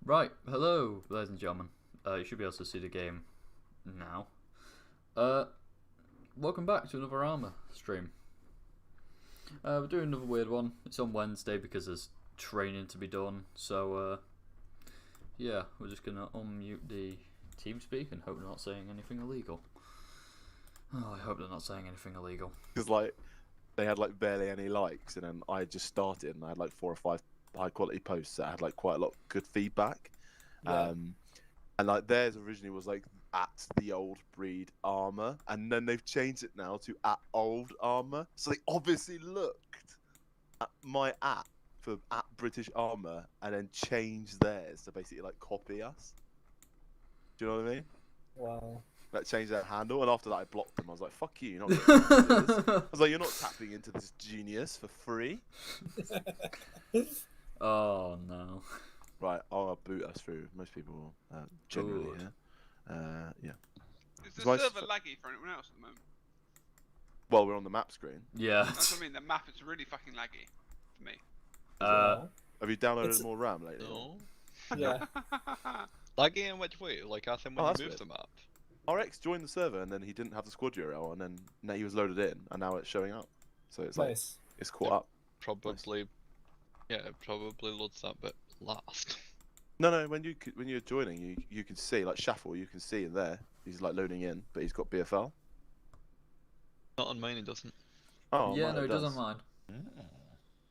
Right, hello, ladies and gentlemen. You should be able to see the game now. Welcome back to another ArmA stream. We're doing another weird one. It's on Wednesday because there's training to be done. So, yeah, we're just gonna unmute the TeamSpeak and hope they're not saying anything illegal. Oh, I hope they're not saying anything illegal. Because like they had like barely any likes, and then I just started and I had like 4 or 5 high quality posts that had like quite a lot of good feedback. Yeah. And like theirs originally was like at the old breed ArmA, and then they've changed it now to at old ArmA. So they obviously looked at my app for at British ArmA and then changed theirs to basically like copy us. Do you know what I mean? Wow. Like changed their handle, and after that I blocked them. I was like, "Fuck you! You're not getting into this." I was like, "You're not tapping into this genius for free." Oh no. Right, I'll boot us through. Most people will, generally, Good. yeah. Is the Nice. server laggy for anyone else at the moment? Well, we're on the map screen. Yeah. That's what I mean, the map is really fucking laggy for me. Have you downloaded It's- more RAM lately? No. Yeah. Laggy in which way? Like as in when Oh, you that's move weird. the map? RX joined the server and then he didn't have the squad URL, and then now he was loaded in, and now it's showing up. So it's like Nice. it's caught up. Probably. Yeah, it probably loads that bit last. No, when you're joining, you can see like Shuffle. You can see in there. He's like loading in, but he's got BFL. Not on mine, it doesn't. Oh, Yeah, mine no, it he doesn't mind.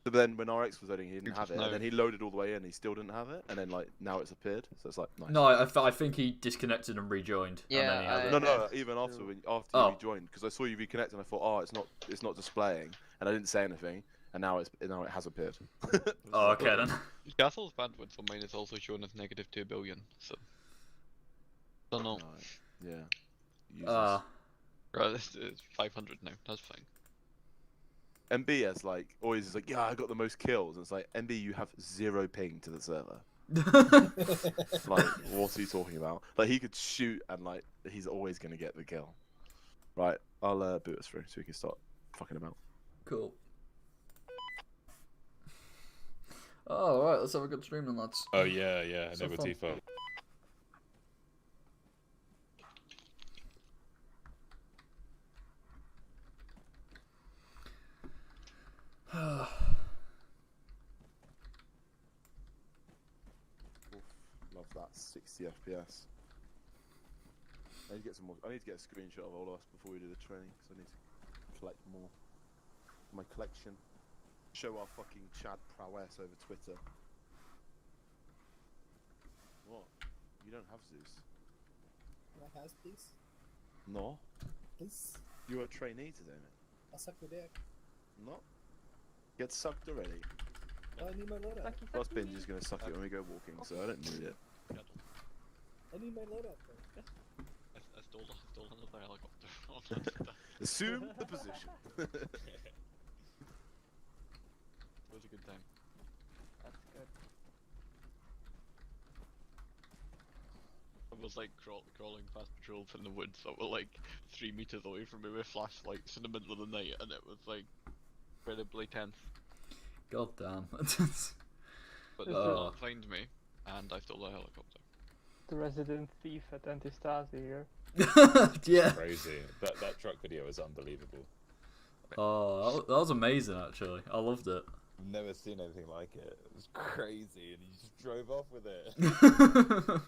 So then when RX was loading, he didn't You have just it, and know. then he loaded all the way in, he still didn't have it, and then like now it's appeared. So it's like nice. No, I think he disconnected and rejoined. And then he has it. No, even after after Oh. you rejoined, because I saw you reconnect and I thought, oh, it's not displaying, and I didn't say anything, and now it has appeared. Oh, okay then. Castle's bandwidth on mine is also shown as negative 2 billion, so. Don't know. Right, yeah. Users. Right, it's 500 now, that's fine. MB has like always is like, yeah, I got the most kills, and it's like, MB, you have 0 ping to the server. Like, what are you talking about? Like, he could shoot and like he's always gonna get the kill. Right, I'll boot us through so we can start fucking about. Cool. Oh, alright, let's have a good stream then, lads. Oh yeah, yeah, So never fun. Tifo. Love that 60 FPS. I need to get some more. I need to get a screenshot of all of us before we do the training, because I need to collect more. My collection. Show our fucking Chad prowess over Twitter. What? You don't have Zeus? Can I has, please? No. Please? You're a trainee today, mate. I'll suck your dick. No. Get sucked already. Oh, I need my loadout. Plus Binge is gonna suck it when we go walking, so I don't need it. I need my loadout, bro. I stole another helicopter. Assume the position. It was a good time. That's good. I was like crawling past patrols in the woods that were like 3 meters away from me with flashlights in the middle of the night, and it was like incredibly tense. God damn. But they did Oh. not find me, and I stole a helicopter. The resident thief at Antistasi here. Yeah. Crazy. That truck video is unbelievable. Oh, that was amazing actually. I loved it. I've never seen anything like it. It was crazy, and he just drove off with it.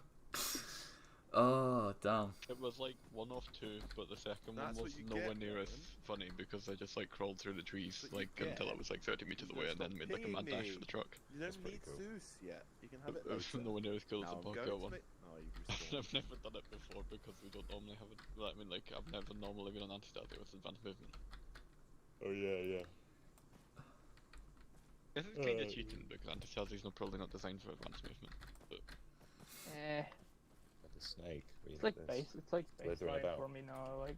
Oh, damn. It was like 1 of 2, but the second That's one what was you nowhere get, near as Rowan. funny because I just like crawled through the trees That's what you like until get. I was like 30 meters You away, don't and then stop made like a mad pinging dash me. for the truck. You don't That's pretty need cool. Zeus yet. You can have it It was later. nowhere near as cool as Now the I'm Bunker going to one. make... Oh, you respawned. I've never done it before because we don't normally have it. I mean, like I've never normally been on anti-static with advanced movement. Oh yeah, yeah. This is kind of cheating because anti-static is probably not designed for advanced movement. But Eh, Like a snake. We it's have like this. base. It's like Slithering baseline about. for me now. Like,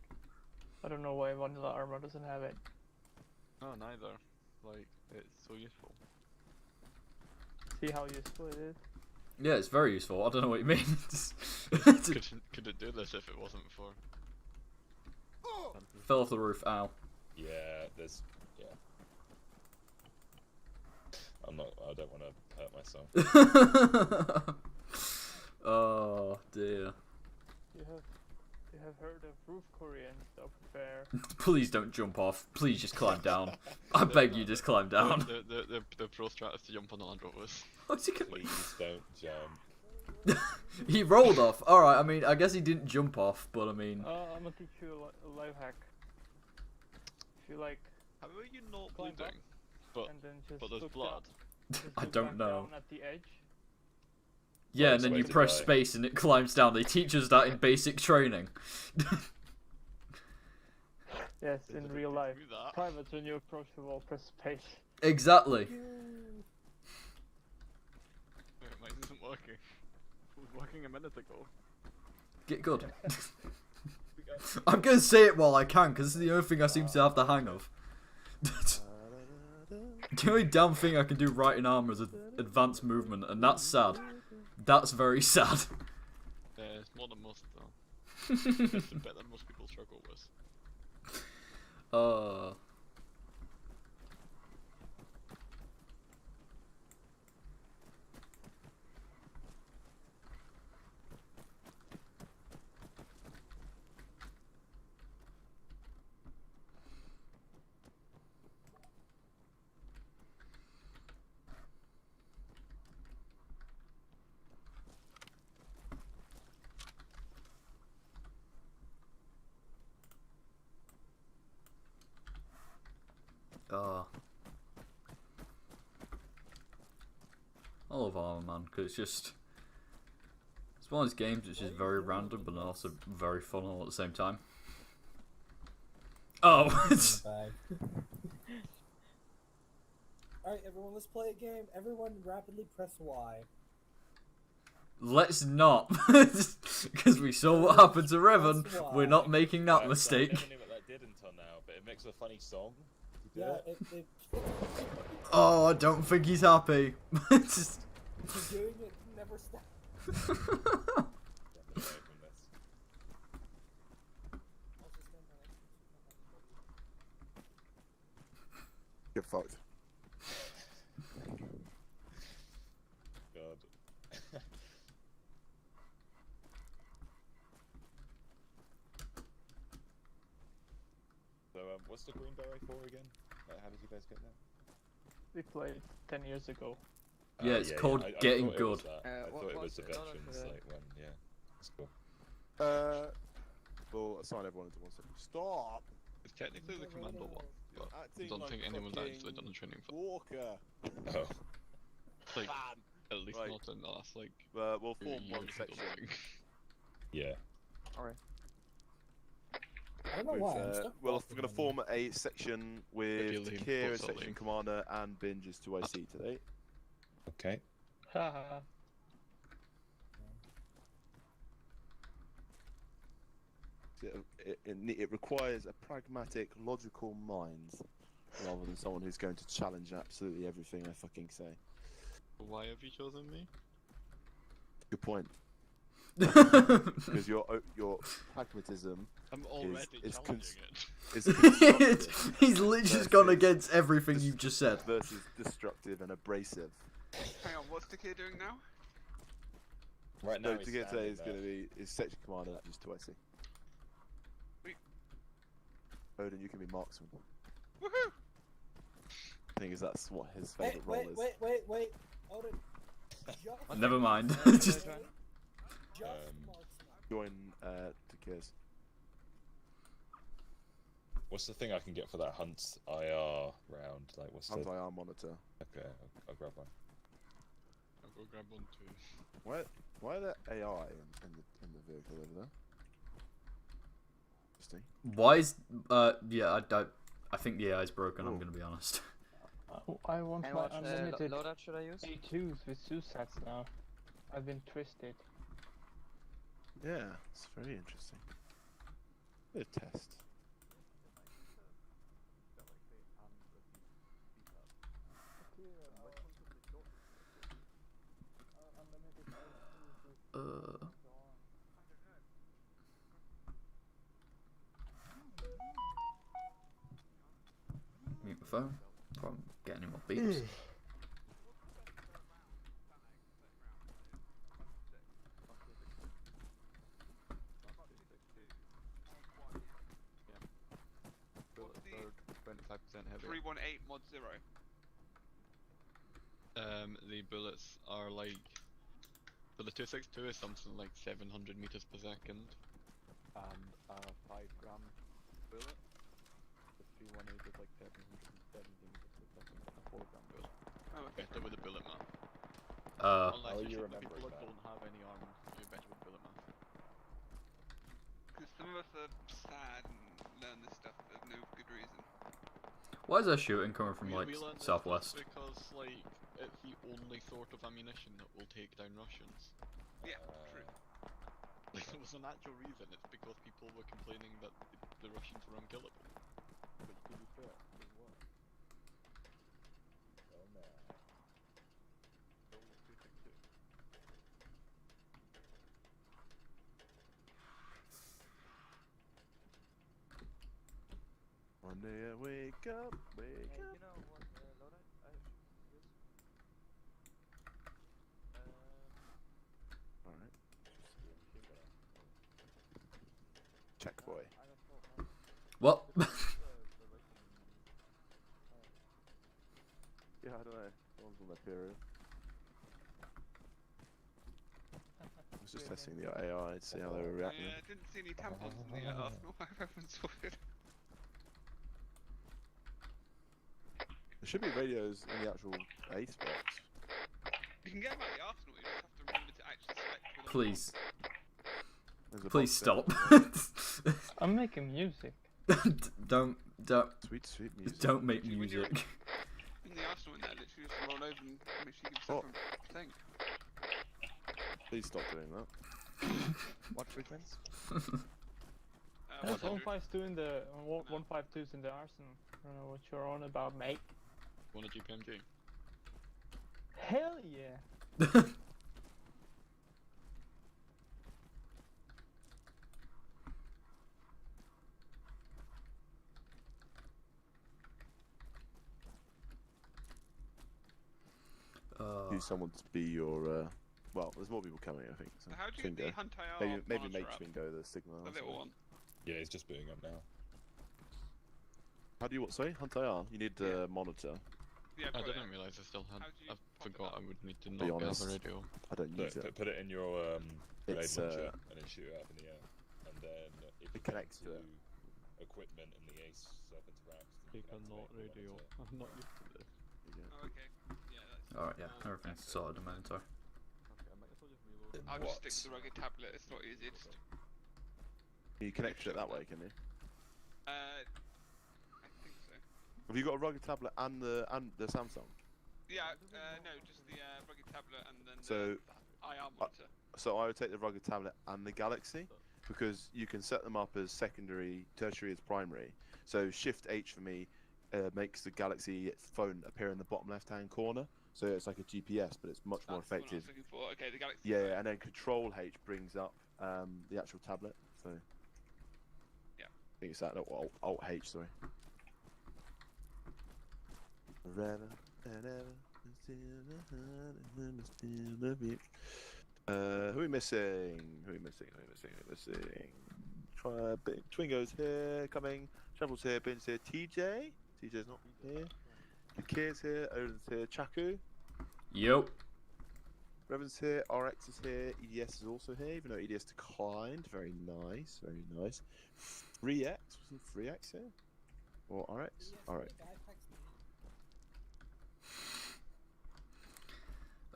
I don't know why Vanilla Armor doesn't have it. no, neither. Like it's so useful. See how useful it is. Yeah, it's very useful. I don't know what you mean. Could it do this if it wasn't for? Fell off the roof. Ow. Yeah, there's. Yeah. I don't want to hurt myself. Oh dear. You have heard of roof Koreans that prepare. Please don't jump off. Please just climb down. I beg you, just climb down. The pro strat is to jump on the Land Rovers. What's he gonna... Please don't jump. He rolled off. Alright, I mean, I guess he didn't jump off, but I mean... I'm gonna teach you a life hack. If you like, How are you not Climb bleeding? up. But and then just there's look blood. Down, just I look don't back know. down at the edge. Yeah, and Worst then way you to press die. space and it climbs down. They teach us that in basic training. Yes, There's in a real bit life. to that. Privates, when you approach the wall, press space. Exactly. Wait, mine isn't working. It was working a minute ago. Get good. I'm gonna say it while I can, because this is the only thing I seem to have the hang of. The only damn thing I can do right in ArmA is advanced movement, and that's sad. That's very sad. Yeah, it's more than most though. It's the bit that most people struggle with. I love ArmA, man, because it's just... It's one of those games which is very random, but also very fun all at the same time. Oh! Alright, everyone, let's play a game. Everyone rapidly press Y. Let's not, because we saw what happened to Revan. We're not making that I mistake. never knew what that did until now, but it makes a funny song. You do Yeah, it? Oh, I don't think he's happy. Just... Keep doing it, never stop. Get me away from this. Get fucked. God. So, what's the green beret for again? How did you guys get that? We played 10 years ago. Yeah, it's called Getting thought it was Good. that. I What thought it was was the it? No, no, veterans, no. like, when, yeah. That's cool. We'll assign everyone into one second. Stop! It's technically the Commando one, but I Acting don't like think anyone's fucking actually done a training for Walker. Oh. like Man. at least Right. not in the last like We'll 2 form years. one I don't section. think. Yeah. I don't know With, why. I'm stuck we're faster going to than form a section with Ideally, Takir both as section solely. commander and Binge as 2IC today. Okay. Haha. It requires a pragmatic, logical mind rather than someone who's going to challenge absolutely everything I fucking say. Why have you chosen me? Good point. Because your pragmatism I'm already is challenging it. is constructive He's literally just gone versus against everything you've just said. versus destructive and abrasive. Hang on, what's the kid doing now? Right now, No, he's to get today is standing going to there. be is section commander, that just 2IC. Sweet. Odin, you can be marksman. Woohoo! I think that's what his Wait, favourite role wait, is. wait. Odin. Just Never mind. Just... marksman. Join Takir's. What's the thing I can get for that Hunt IR round? Like, what's the... Anti-arm monitor. Okay, I'll grab one. I'll go grab one too. Why are there AI in the vehicle over there? Interesting. Why is... yeah, I think the AI is broken, I'm Ooh. going to be honest. I want And my what unlimited loadout should I use? A2s with sets now. I've been twisted. Yeah, it's very interesting. Bit of test. Mute my phone. Before I'm getting any more beeps. heavier. 318 mod 0. The bullets are like, so the 262 is something like 700 meters per second, and a 5 gram bullet. The 318 is like 770 meters per second, and a 4 gram bullet. Oh, okay. Better with the bullet math. How Unless are you you shoot the people remembering that that? don't have any armor, you're better with bullet math. Because some of us are sad and learn this stuff for no good reason. Why is there shooting coming from like We learned this southwest? stuff because like it's the only sort of ammunition that will take down Russians. Yeah, true. Like there was an actual reason. It's because people were complaining that the Russians were unkillable. Which, to be fair, they were. Oh man. So what do you think too? One day I wake up, wake Hey, up. you know what, Loda? Alright. Check boy. I got told, no. What? The Yeah, I don't know. One's on their period. I was just testing the AI to see how they were reacting. Yeah, I didn't see any tampons in the Arsenal. Everyone's sorted. There should be radios in the actual A spots. You can get them at the Arsenal, you just have to remember to actually select where they're Please, There's a please box there. stop. I'm making music. don't Sweet, sweet music. don't make Actually, when you're music. in the Arsenal in there, literally just roll over and make sure you give yourself a thing. Please stop doing that. What treatments? What's 152 in the 152's in the Arsenal. I don't know what you're on about, mate. Want a GPMG? Hell yeah! Use someone to be your. Well, there's more people coming, I think. So How do you get the Twingo. Hunt IR Maybe monitor make up? Twingo the signal. The little one. Yeah, he's just booting up now. How do you what? Sorry, Hunt IR. You need Yeah. a monitor. Yeah, I've I got didn't it. realise I still had. How do you I pop it forgot up? I would need to Be not have honest. a radio. I don't use it. Put it in your blade It's, launcher and then shoot it up in the air. And then if you it connects go to it. equipment and the ACE self interacts. You cannot radio. I'm not used to this. Oh, okay. Yeah, that's. Alright, yeah, everything's sorted in a minute, sorry. Okay, I might as well just reload. I'll just stick to the rugged tablet. It's not easy. Just. Can you connect it that way, can you? I think so. Have you got a rugged tablet and the Samsung? Yeah. No, just the rugged tablet and then So, the IR monitor. so I would take the rugged tablet and the Galaxy because you can set them up as secondary, tertiary as primary. So Shift H for me makes the Galaxy phone appear in the bottom left-hand corner. So it's like a GPS, but it's much more That's the one I effective. was looking for. Okay, the Galaxy. Yeah, and then Control H brings up the actual tablet. So Yeah. I think it's that. No, Alt H, sorry. Forever and ever. Who are we missing? Who are we missing? Try Twingo's here, coming. Travel's here, Bin's here. TJ's not here. The Kid's here. Odin's here. Chaku. Yo. Revan's here, RX is here, EDS is also here, even though EDS declined. Very nice, very nice. 3X, wasn't 3X here? Or RX? Alright.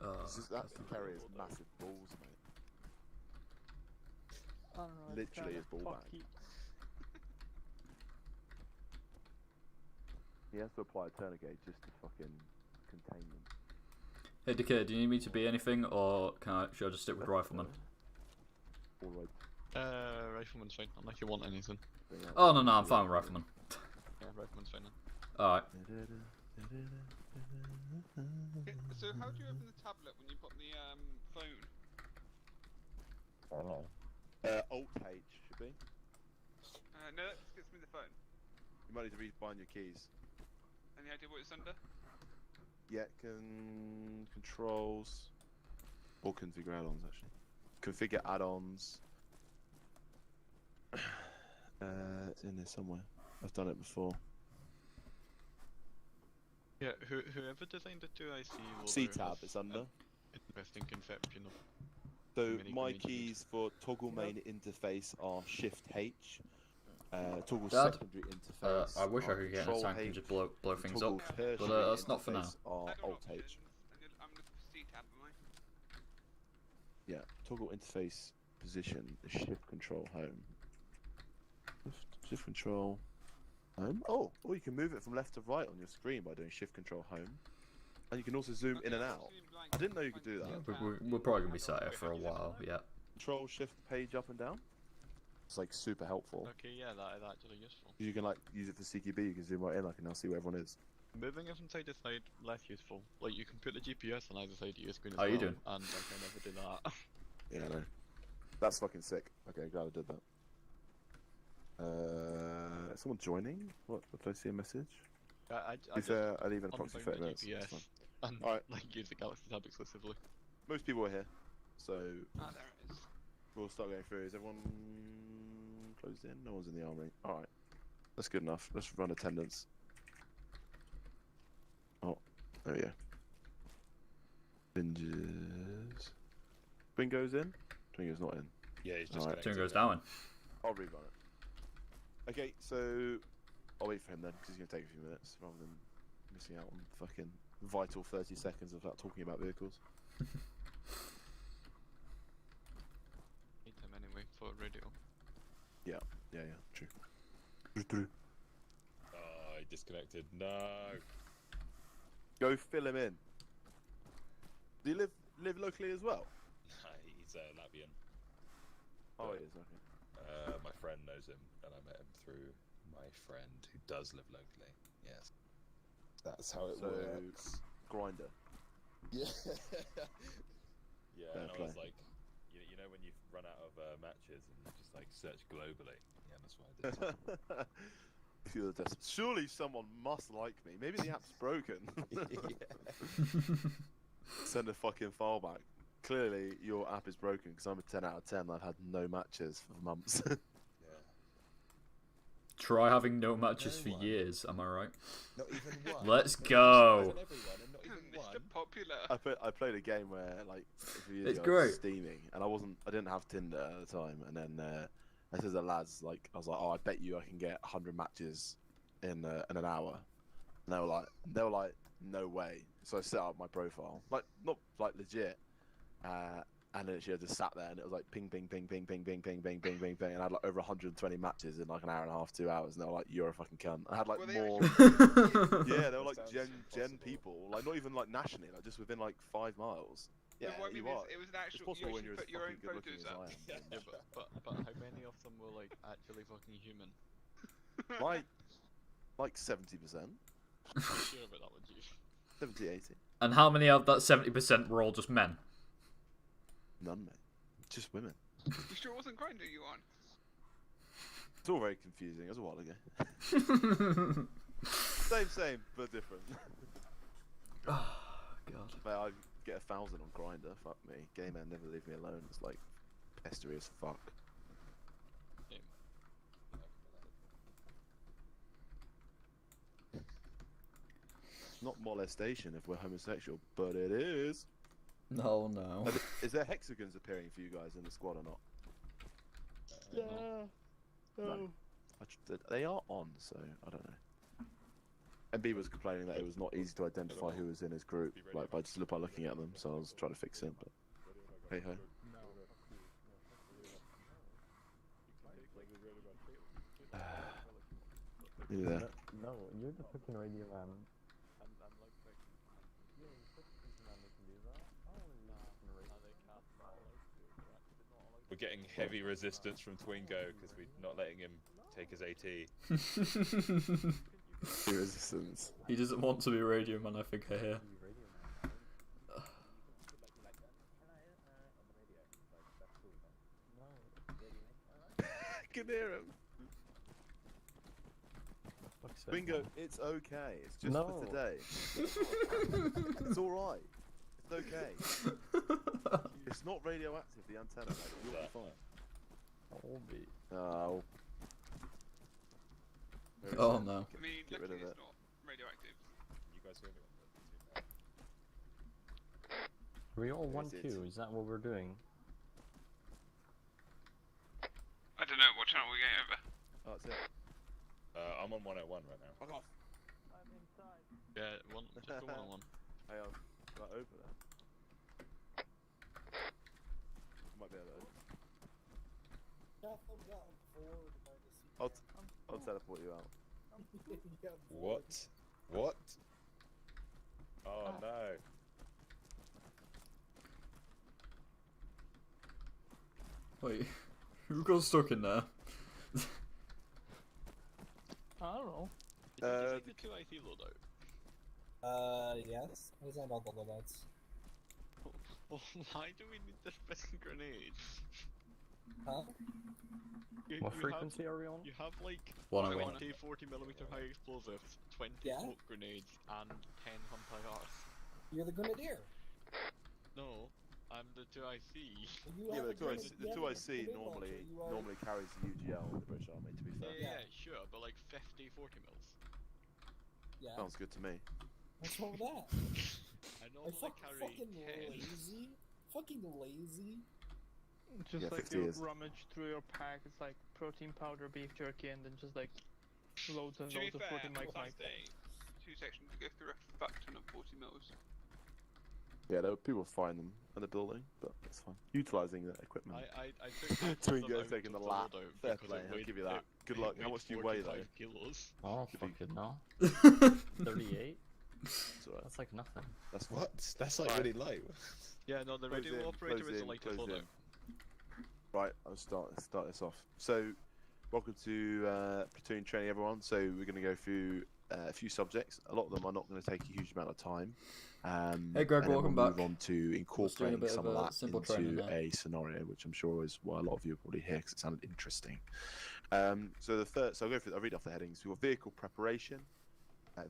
That's the carrier's massive balls, mate. I don't know. it's Literally kinda his ball bag. fucky. He has to apply a tourniquet just to fucking contain them. Hey, Decay, do you need me to be anything, or should I just stick with Rifleman? All right. Rifleman's fine, unless you want anything. Bring out Oh, no, I'm fine with Rifleman. Yeah, Rifleman's fine then. Alright. So how do you open the tablet when you've got the phone? I don't know. Alt H should be. No, that just gets me the phone. You might need to rebind your keys. Any idea what it's under? Yeah, controls or configure add-ons actually. Configure add-ons. It's in there somewhere. I've done it before. Yeah, whoever designed the 2IC loader C-tab, has it's under. an interesting conception of So many my grenades keys for toggle main interface are Shift H. Toggle Dad, secondary interface. I wish I are could get in a Control tank and H, just blow and things toggle up. tertiary that's not for now. interface are Add on Alt H. options, and I'm looking for C-tab, am I? Yeah, toggle interface position is Shift Control Home. Shift Control Home. Oh, you can move it from left to right on your screen by doing Shift Control Home, and you can also zoom in and out. I didn't know you could do that. We're probably gonna be sat here for a while. Yeah. Control Shift page up and down. It's like super helpful. Okay, yeah, that is actually useful. You can like use it for CQB. You can zoom right in. I can now see where everyone is. Moving it from side to side, less useful. Like, you can put the GPS on either side of your screen as How well. you doing? And like, I never do that. Yeah, I know. That's fucking sick. Okay, glad I did that. Is someone joining? What? Did I see a message? I Is there? I leave in approximately 30 unbound the minutes. GPS That's fine. and Alright. like use the Galaxy tab exclusively. Most people are here, so Ah, there it is. we'll start going through. Is everyone closed in? No one's in the armory. All right, that's good enough. Let's run attendance. Oh, there we go. Binges. Bingo's in. Twingo's not in. Yeah, he's just Alright. Turn goes down. I'll rerun it. Okay, so I'll wait for him then, because he's gonna take a few minutes rather than missing out on fucking vital 30 seconds of that talking about vehicles. Need time anyway for radio. Yeah, true. True. Oh, he disconnected. No. Go fill him in. Do you live locally as well? He's Latvian. Oh, he is, okay. My friend knows him, and I met him through my friend who does live locally. Yes. That's how it So, works. Grinder. Yeah. Yeah, Fair and I play. was like, you know when you run out of matches and you just like search globally? Yeah, that's what I did. If you're the desperate. Surely someone must like me. Maybe the app's broken. Yeah. Send a fucking file back. Clearly, your app is broken because I'm a 10 out of 10. I've had no matches for months. Yeah. Try having no matches for No one. years. Am I right? Not even one. Let's Not go. even everyone, and not even Mr. one. Popular. I played a game where like a few years It's ago, I was great. steaming, and I didn't have Tinder at the time, and then I said to the lads, like, I was like, oh, I bet you I can get 100 matches in an hour, and they were like, no way. So I set up my profile, like not like legit, and then she just sat there, and it was like ping, ping, ping, ping, ping, ping, ping, ping, ping, ping, ping, and I had like over 120 matches in like an hour and a half, 2 hours, and they were like, you're a fucking cunt. I had like Were they more. Yeah, they were like Sounds gen impossible. people, like not even like nationally, like just within like 5 miles. Yeah, what I mean you are. is, it was an It's actual. possible You when actually you're as put your own fucking good looking photos as up. I am. Yeah, but how many of them were like actually fucking human? Like 70%, I'm sure about that one, you. 70, 80. And how many of that 70% were all just men? None, mate. Just women. You sure it wasn't Grindr you on? It's all very confusing. It was a while ago. Same, but different. Oh, God. Mate, I get 1,000 on Grinder. Fuck me. Gay men never leave me alone. It's like pestery as fuck. Same. It's not molestation if we're homosexual, but it is. No, no. Is there hexagons appearing for you guys in the squad or not? No. They are on, so I don't know. MB was complaining that it was not easy to identify who was in his group, like by looking at them. So I was trying to fix it, but hey ho. You there? No, you're the fucking radio man. We're getting heavy resistance from Twingo because we're not letting him take his AT. Resistance. He doesn't want to be a radio man, I think I hear. Can hear him. Bingo, it's okay. It's just No. for today. It's alright. It's okay. It's not radioactive, the antenna, mate. You'll be fine. I'll be. Oh. Very Oh sad. no. I mean, Get rid luckily of it's it. not radioactive. guys are the only one that do that. Are we all Is 1-2? it- Is that what we're doing? I don't know what channel we're going over. Oh, that's it. I'm on 101 right now. Fuck off. I'm inside. Yeah, just a one-on-one. Hey, right over there. Might be able to. Gotham got bored by the I'll, secret. I'll teleport you out. He got bored. What? What? Oh no. Wait, who got stuck in there? I don't know. Did you take the 2IC loadout? Yes. I was about the loadouts. Well, why do we need the spin grenades? Huh? What frequency are we on? You have like 101. 20 40mm high explosives, 20 Yeah? smoke grenades, and 10 hunt-IRs. You're the grenadier. No, I'm the 2IC. You Yeah, have but a the 2IC grenade normally launcher. You are- normally carries the UGL in the British Army. To be fair, Yeah, sure, but like 50 40 mils. Yeah. sounds good to me. What's wrong with that? I I normally carry fucking 10. lazy. Fucking lazy. Just Yeah, like 50 you is. rummage through your pack, it's like protein powder, beef jerky, and then just like loads and To be loads of fair, 14 mic last day, 2 sections to go through a fuck ton of 40 mils. Yeah, there were people find them in the building, but that's fine. Utilising the equipment. I took half of Twin them goes out taking of the lap. loadout Fair because play, it I'll weighed- give you that. Good it luck. How weighed much do you weigh though? 45 kilos. Oh, Could be- fuck it, no. 38? It's alright. That's like nothing. That's fine. What? That's like Right. really light. Yeah, no, the Close radio in, operator close is the in, lightest close loadout. in. Right, I'll start this off. So, welcome to platoon training, everyone. So we're going to go through a few subjects. A lot of them are not going to take a huge amount of time. Hey, Greg, and then welcome we'll back. move on to incorporating bit some of of a that simple training into now. a scenario, which I'm sure is why a lot of you are probably here because it sounded interesting. So I'll read off the headings. We've got vehicle preparation,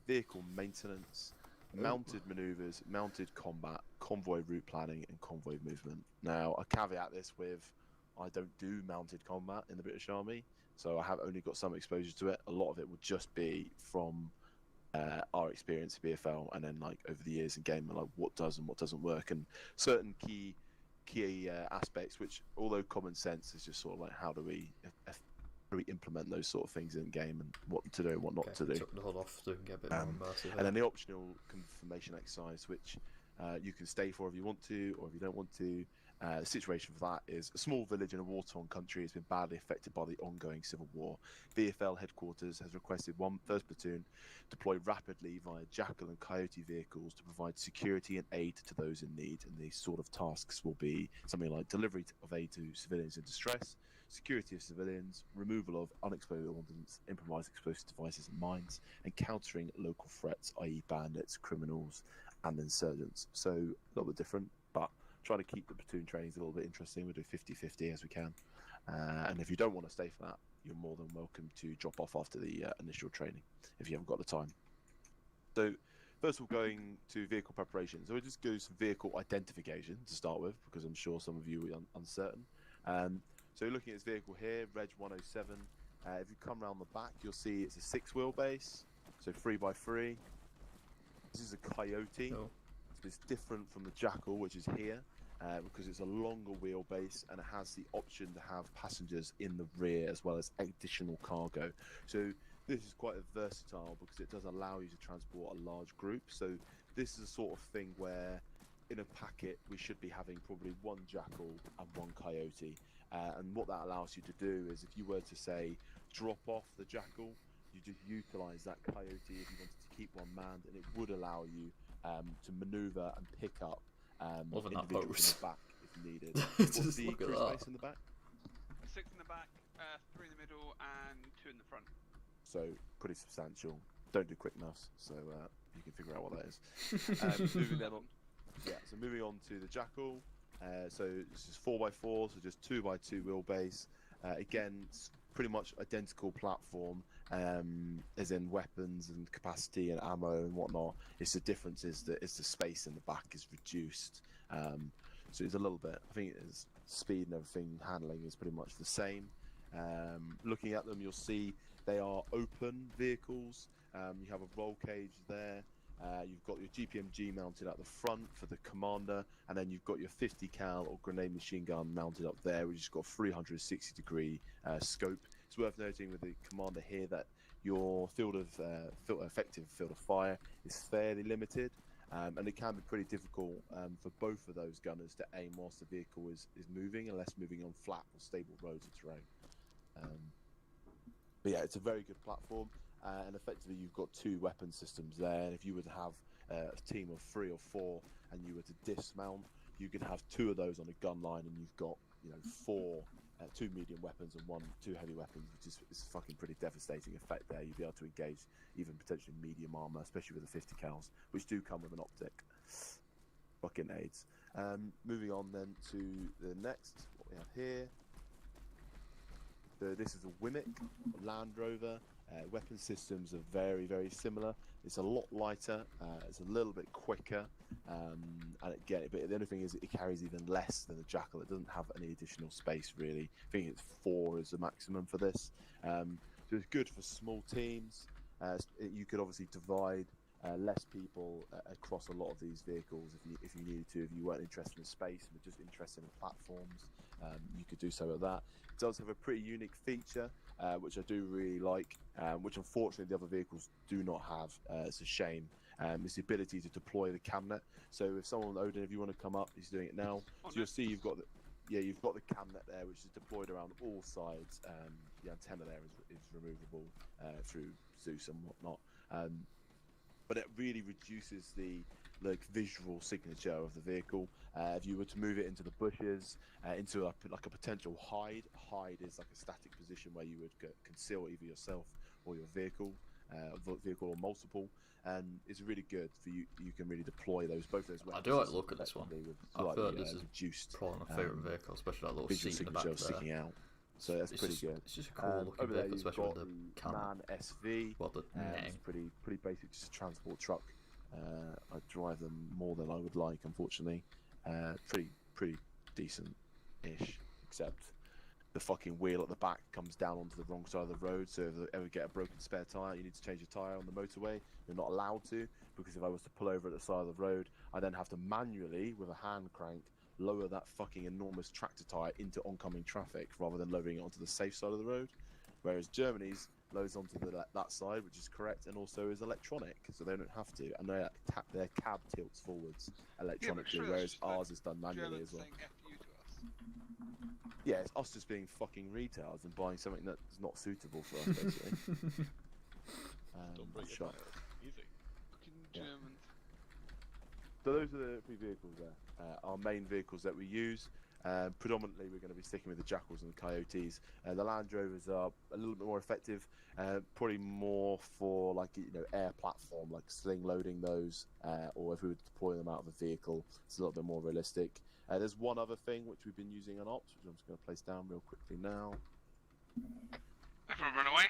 vehicle maintenance, mounted manoeuvres, mounted combat, convoy route planning, and convoy movement. Now, I caveat this with I don't do mounted combat in the British Army, so I have only got some exposure to it. A lot of it would just be from our experience at BFL, and then like over the years in game, like what does and what doesn't work, and certain key aspects, which although common sense is just sort of like how do we implement those sort of things in game and what to do and what not to do. Took the hood off so we can get a bit more immersive. And then the optional confirmation exercise, which you can stay for if you want to, or if you don't want to. The situation for that is a small village in a war-torn country has been badly affected by the ongoing civil war. BFL headquarters has requested 1st platoon deploy rapidly via Jackal and Coyote vehicles to provide security and aid to those in need. And these sort of tasks will be something like delivery of aid to civilians in distress, security of civilians, removal of unexploded ordnance, improvised explosive devices and mines, and countering local threats, i.e. bandits, criminals, and insurgents. So a little bit different, but trying to keep the platoon trainings a little bit interesting. We'll do 50-50 as we can. And if you don't want to stay for that, you're more than welcome to drop off after the initial training if you haven't got the time. So first of all, going to vehicle preparation. So we'll just go some vehicle identification to start with, because I'm sure some of you are uncertain. So you're looking at this vehicle here, Reg 107. If you come around the back, you'll see it's a 6 wheelbase, so 3x3. This is a Coyote. Oh. It's different from the Jackal, which is here, because it's a longer wheelbase and it has the option to have passengers in the rear as well as additional cargo. So this is quite versatile because it does allow you to transport a large group. So this is a sort of thing where in a packet we should be having probably 1 Jackal and 1 Coyote. And what that allows you to do is if you were to say drop off the Jackal, you just utilise that Coyote if you wanted to keep one manned, and it would allow you to manoeuvre and pick up Wasn't that individuals pose? in the back if needed. Just What's the look at crew that. space in the back? 6 in the back, 3 in the middle, and 2 in the front. So pretty substantial. Don't do quick maths, so you can figure out what that is. Moving then on, so moving on to the Jackal. So this is 4x4, so just 2x2 wheelbase. Again, it's pretty much identical platform, as in weapons and capacity and ammo and whatnot. It's the difference is that the space in the back is reduced. So it's a little bit. I think it's speed and everything, handling is pretty much the same. Looking at them, you'll see they are open vehicles. You have a roll cage there. You've got your GPMG mounted at the front for the commander, and then you've got your 50 cal or grenade machine gun mounted up there, which has got 360-degree scope. It's worth noting with the commander here that your effective field of fire is fairly limited, and it can be pretty difficult for both of those gunners to aim whilst the vehicle is moving, unless moving on flat or stable roads or terrain. But yeah, it's a very good platform, and effectively you've got 2 weapon systems there. And if you were to have a team of 3 or 4 and you were to dismount, you could have 2 of those on a gun line, and you've got 2 medium weapons and 2 heavy weapons, which is fucking pretty devastating effect there. You'd be able to engage even potentially medium armor, especially with the 50 cals, which do come with an optic. Fucking aids. Moving on then to the next, what we have here. This is a Wimmick Land Rover. Weapon systems are very, very similar. It's a lot lighter. It's a little bit quicker, and but the only thing is it carries even less than the Jackal. It doesn't have any additional space really. I think it's 4 is the maximum for this. So it's good for small teams. You could obviously divide less people across a lot of these vehicles if you needed to. If you weren't interested in space and were just interested in platforms, you could do so with that. It does have a pretty unique feature, which I do really like, which unfortunately the other vehicles do not have. It's a shame. It's the ability to deploy the camnet. So if someone, Odin, if you want to come up, he's doing it now. So you'll see you've got the camnet there, which is deployed around all sides. The antenna there is removable through Zeus and whatnot. But it really reduces the visual signature of the vehicle. If you were to move it into the bushes, into a potential hide is like a static position where you would conceal either yourself or your vehicle or multiple, and it's really good for you. You can really deploy both those weapons. I do like the look at this one. I've heard this is reduced, probably my favourite vehicle, especially that little visual seat in the back signature there. sticking out. So that's pretty good. It's just a cool looking vehicle, especially with the camera. MAN SV. Well, the name. It's pretty basic, just a transport truck. I drive them more than I would like, unfortunately. Pretty decent-ish, except the fucking wheel at the back comes down onto the wrong side of the road. So if you ever get a broken spare tire, you need to change your tire on the motorway. You're not allowed to, because if I was to pull over at the side of the road, I then have to manually, with a hand crank, lower that fucking enormous tractor tire into oncoming traffic rather than lowering it onto the safe side of the road. Whereas Germany's loads onto that side, which is correct, and also is electronic, so they don't have to, and their cab tilts forwards electronically, whereas ours is done manually as well. Yeah, it's us just being fucking retards and buying something that's not suitable for us, basically. Don't break your tires. Easy. Fucking Germans. So those are the 3 vehicles there. Our main vehicles that we use. Predominantly, we're going to be sticking with the Jackals and the Coyotes. The Land Rovers are a little bit more effective, probably more for air platform, like sling loading those, or if we would deploy them out of a vehicle, it's a little bit more realistic. There's one other thing which we've been using on Ops, which I'm just going to place down real quickly now. Everyone run away.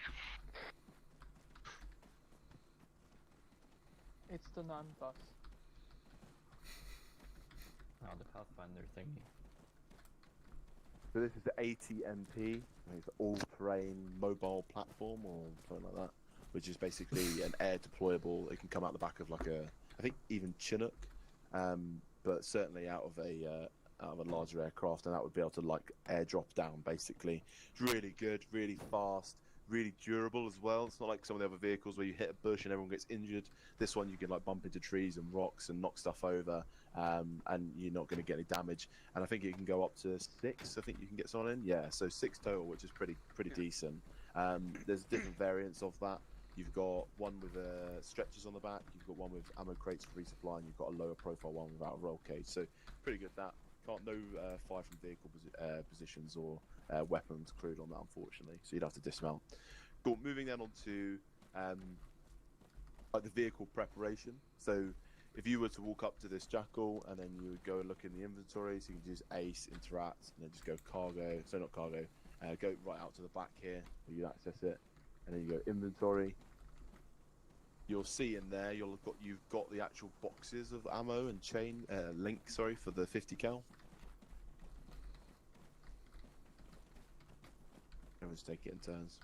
It's the non-bus. Oh, the Pathfinder thingy. So this is the ATMP, it's an all-terrain mobile platform or something like that, which is basically an air deployable. It can come out the back of I think even Chinook, but certainly out of a larger aircraft, and that would be able to airdrop down. Basically, it's really good, really fast, really durable as well. It's not like some of the other vehicles where you hit a bush and everyone gets injured. This one you can bump into trees and rocks and knock stuff over, and you're not going to get any damage. And I think you can go up to 6. I think you can get someone in. Yeah, so 6 total, which is pretty decent. There's different variants of that. You've got one with stretchers on the back. You've got one with ammo crates for resupply, and you've got a lower profile one without a roll cage. So pretty good. That no fire from vehicle positions or weapons crewed on that, unfortunately. So you'd have to dismount. Cool. Moving then on to the vehicle preparation. So if you were to walk up to this Jackal and then you would go and look in the inventory, so you can use Ace, Interact, and then just go cargo. So not cargo. Go right out to the back here, where you access it, and then you go inventory. You'll see in there you've got the actual boxes of ammo and chain link, for the 50 cal. Let's take it in turns.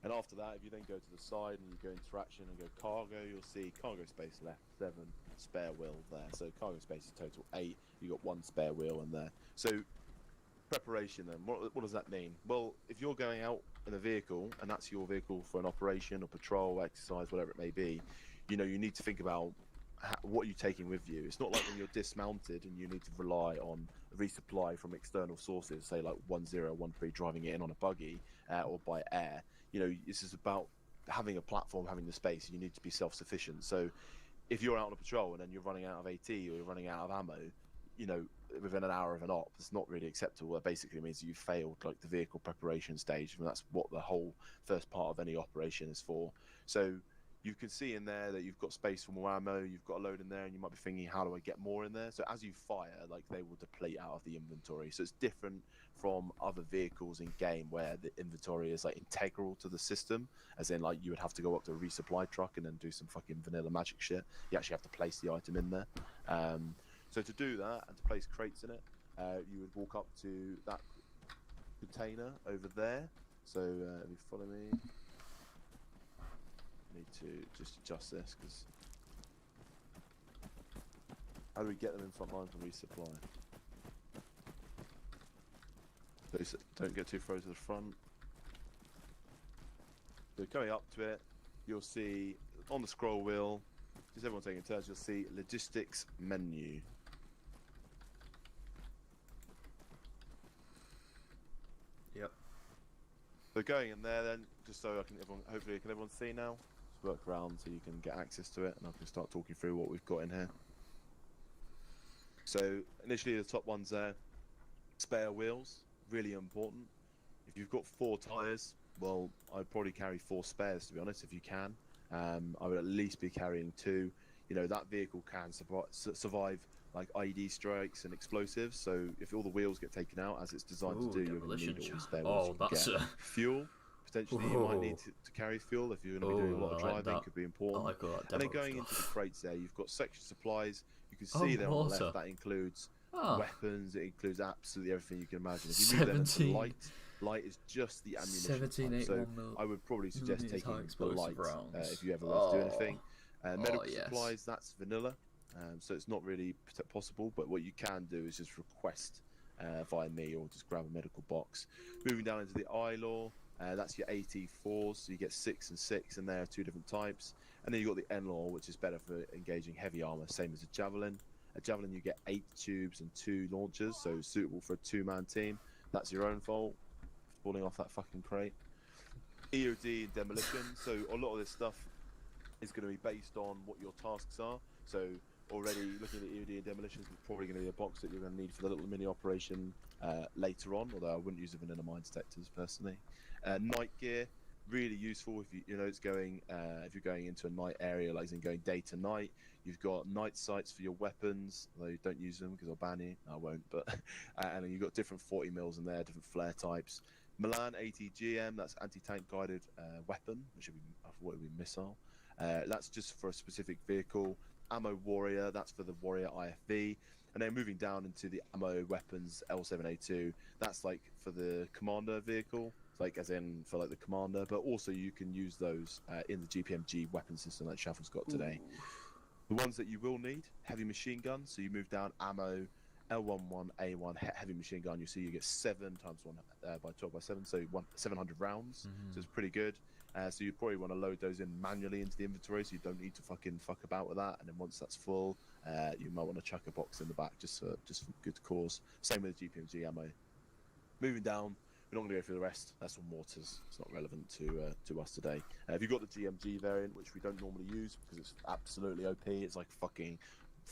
And after that, if you then go to the side and you go interaction and go cargo, you'll see cargo space left 7, spare wheel there. So cargo space is total 8. You got 1 spare wheel in there. So preparation then, what does that mean? Well, if you're going out in a vehicle and that's your vehicle for an operation or patrol, exercise, whatever it may be, you know, you need to think about what you're taking with you. It's not like when you're dismounted and you need to rely on resupply from external sources, say like 1013 driving it in on a buggy or by air. You know, this is about having a platform, having the space. You need to be self-sufficient. So if you're out on a patrol and then you're running out of AT or you're running out of ammo, you know, within an hour of an op, it's not really acceptable. It basically means you failed like the vehicle preparation stage, and that's what the whole first part of any operation is for. So you can see in there that you've got space for more ammo, you've got a load in there, and you might be thinking, how do I get more in there? So as you fire, like, they will deplete out of the inventory. So it's different from other vehicles in game where the inventory is like integral to the system, as in like you would have to go up to a resupply truck and then do some fucking vanilla magic shit. You actually have to place the item in there. So to do that and to place crates in it, you would walk up to that container over there. So if you follow me, need to just adjust this, because how do we get them in front line for resupply? So don't get too far to the front. So coming up to it, you'll see on the scroll wheel, just everyone taking turns, you'll see logistics menu. Yep. So going in there then, just so I can hopefully can everyone see now? Just work around so you can get access to it, and I can start talking through what we've got in here. So initially the top ones there, spare wheels, really important. If you've got 4 tyres, well, I'd probably carry 4 spares, to be honest, if you can. I would at least be carrying 2. You know, that vehicle can survive like IED strikes and explosives, so if all the wheels get taken out as it's designed to do, you're going to need all the spare wheels you can get. Fuel, potentially you might need to carry fuel if you're going to be doing a lot of driving, could be important. And then going into the crates there, you've got section supplies. You can see there on the left, that includes weapons, it includes absolutely everything you can imagine. If you move them into light is just the ammunition type, so I would probably suggest taking the light if you ever want to do anything. Medical supplies, that's vanilla, so it's not really possible, but what you can do is just request via me, or just grab a medical box. Moving down into the I-law, that's your AT4s, so you get 6 and 6, and there are 2 different types. And then you've got the N-law, which is better for engaging heavy armor, same as a Javelin. A Javelin, you get 8 tubes and 2 launchers, so suitable for a 2-man team. That's your own fault, falling off that fucking crate. EOD and demolition, so a lot of this stuff is going to be based on what your tasks are. So already looking at EOD and demolitions, it's probably going to be a box that you're going to need for the little mini operation later on, although I wouldn't use the vanilla mine detectors personally. Night gear, really useful if you know it's going if you're going into a night area, like in going day to night. You've got night sights for your weapons, although you don't use them because I'll ban you. I won't, but and then you've got different 40 mils in there, different flare types. Milan ATGM, that's anti-tank guided weapon, which would be, I thought it would be missile. That's just for a specific vehicle. Ammo Warrior, that's for the Warrior IFV. And then moving down into the ammo weapons L7A2, that's like for the commander vehicle, like as in for like the commander, but also you can use those in the GPMG weapon system that Shuffle's got today. The ones that you will need, heavy machine guns, so you move down ammo, L11A1 heavy machine gun, you see you get 7 times 1 by 12 by 7, so 700 rounds, so it's pretty good. So you probably want to load those in manually into the inventory, so you don't need to fucking fuck about with that. And then once that's full, you might want to chuck a box in the back just for good cause. Same with the GPMG ammo. Moving down, we're not going to go through the rest. That's all mortars. It's not relevant to us today. If you've got the GMG variant, which we don't normally use because it's absolutely OP, it's like fucking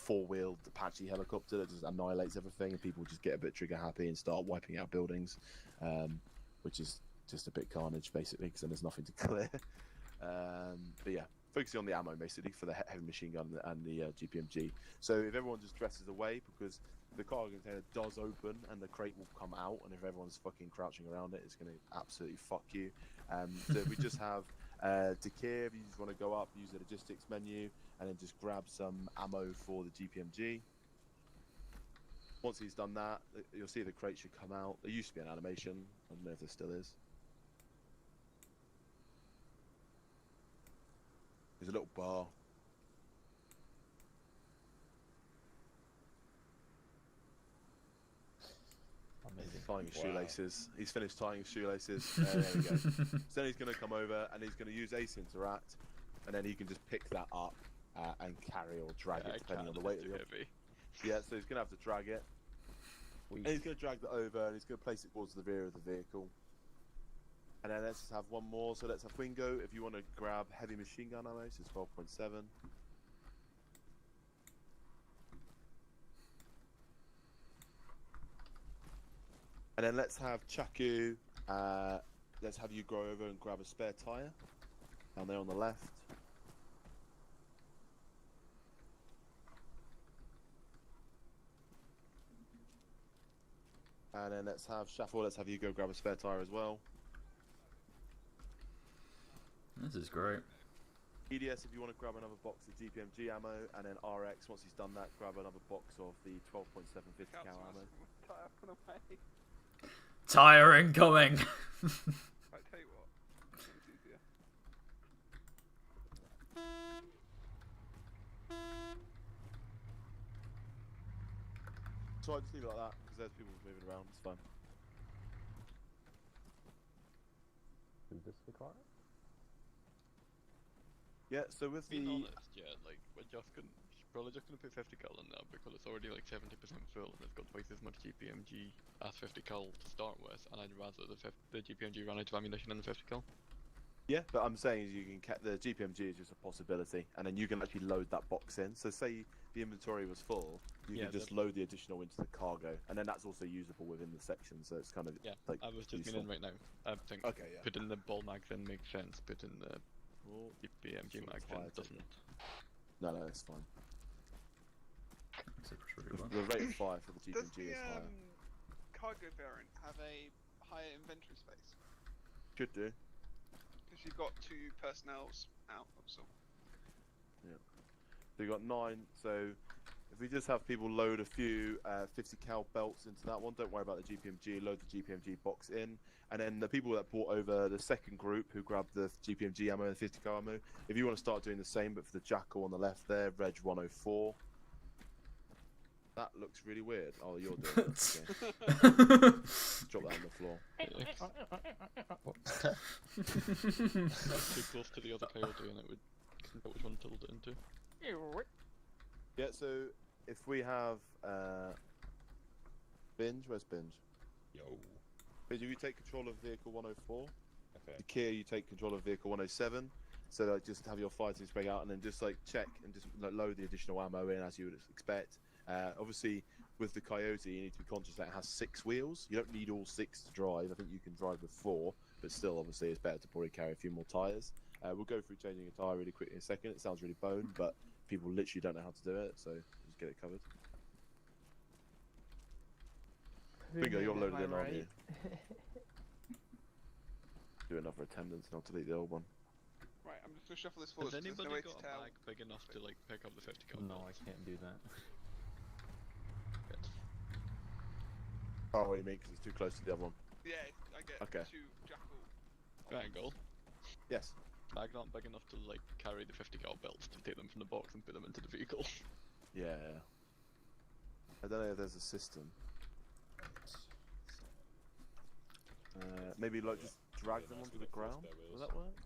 4-wheeled Apache helicopter that just annihilates everything, and people just get a bit trigger happy and start wiping out buildings, which is just a bit carnage basically, because then there's nothing to clear. But yeah, focusing on the ammo basically for the heavy machine gun and the GPMG. So if everyone just dresses away, because the cargo container does open and the crate will come out, and if everyone's fucking crouching around it, it's going to absolutely fuck you. So we just have Dekir, if you just want to go up, use the logistics menu, and then just grab some ammo for the GPMG. Once he's done that, you'll see the crate should come out. There used to be an animation, I don't know if there still is. little bar. Amazing. Tying his Wow. shoelaces. He's finished tying his shoelaces. There we go. So then he's going to come over and he's going to use Ace Interact, and then he can just pick that up and carry or drag it depending on the weight of the heavy. Yeah, so he's going to have to drag it. And he's going to drag that over and he's going to place it towards the rear of the vehicle. And then let's have one more. So let's have Wingo. If you want to grab heavy machine gun ammo, so it's 12.7. And then let's have Chaku. Let's have you go over and grab a spare tyre. Down there on the left. And then let's have Shaffle, let's have you go grab a spare tyre as well. This is great. EDS, if you want to grab another box of GPMG ammo, and then RX, once he's done that, grab another box of the 12.750 cal ammo. Tire incoming! I tell you what, it's easier. So I just leave it like that, because there's people moving around, it's fine. Is this the car? Yeah, so with Being the... honest, yeah, like, we're just gonna, probably just gonna put 50 cal in now because it's already like 70% full and it's got twice as much GPMG as 50 cal to start with, and I'd rather the GPMG run out of ammunition than the 50 cal. Yeah, but I'm saying you can the GPMG is just a possibility, and then you can actually load that box in. So say the inventory was full, you Yeah, can just load the additional into the cargo, and then that's also usable within the section. So it's kind of like I was just useful. meaning right now. I think Okay, yeah. putting the ball mags in makes sense, putting the Oh, GPMG sort of mags tired, in doesn't. no, it's fine. Except for really well. The rate of fire for the Does GPMG the is higher. cargo variant have a higher inventory space? Should do. Because you've got 2 personnels out, that's all. So you got 9. So if we just have people load a few 50 cal belts into that one, don't worry about the GPMG. Load the GPMG box in, and then the people that brought over the second group who grabbed the GPMG ammo and 50 cal ammo, if you want to start doing the same, but for the Jackal on the left there, Reg 104. That looks really weird. Oh, you're doing it. Okay. Drop that on the floor. That's too close to the other player doing it. Would know which one to hold it into. Yeah. So if we have Binge, where's Binge? Yo. Binge, if you take control of vehicle 104. Okay. Kia, you take control of vehicle 107. So like, just have your fighting spread out, and then just like check and just like, load the additional ammo in as you would expect. Obviously, with the Coyote, you need to be conscious that it has 6 wheels. You don't need all 6 to drive. I think you can drive with 4, but still, obviously, it's better to probably carry a few more tyres. We'll go through changing a tyre really quickly in a second. It sounds really bone, but people literally don't know how to do it, so just get it covered. Bingo, you're loaded in, aren't you? Do another attendance, and I'll delete the old one. Right, I'm just gonna shuffle this forward. Has So there's no anybody way got to a tell. bag big enough to like pick up the 50 cal? No, I can't do that. Oh, what do you mean? Because it's too close to the other one. Yeah, I get Okay. 2 Jackal. Triangle. Yes. Bag not big enough to like carry the 50 cal belts to take them from the box and put them into the vehicle. Yeah. I don't know if there's a system. Maybe like just drag them onto the ground. Does that work?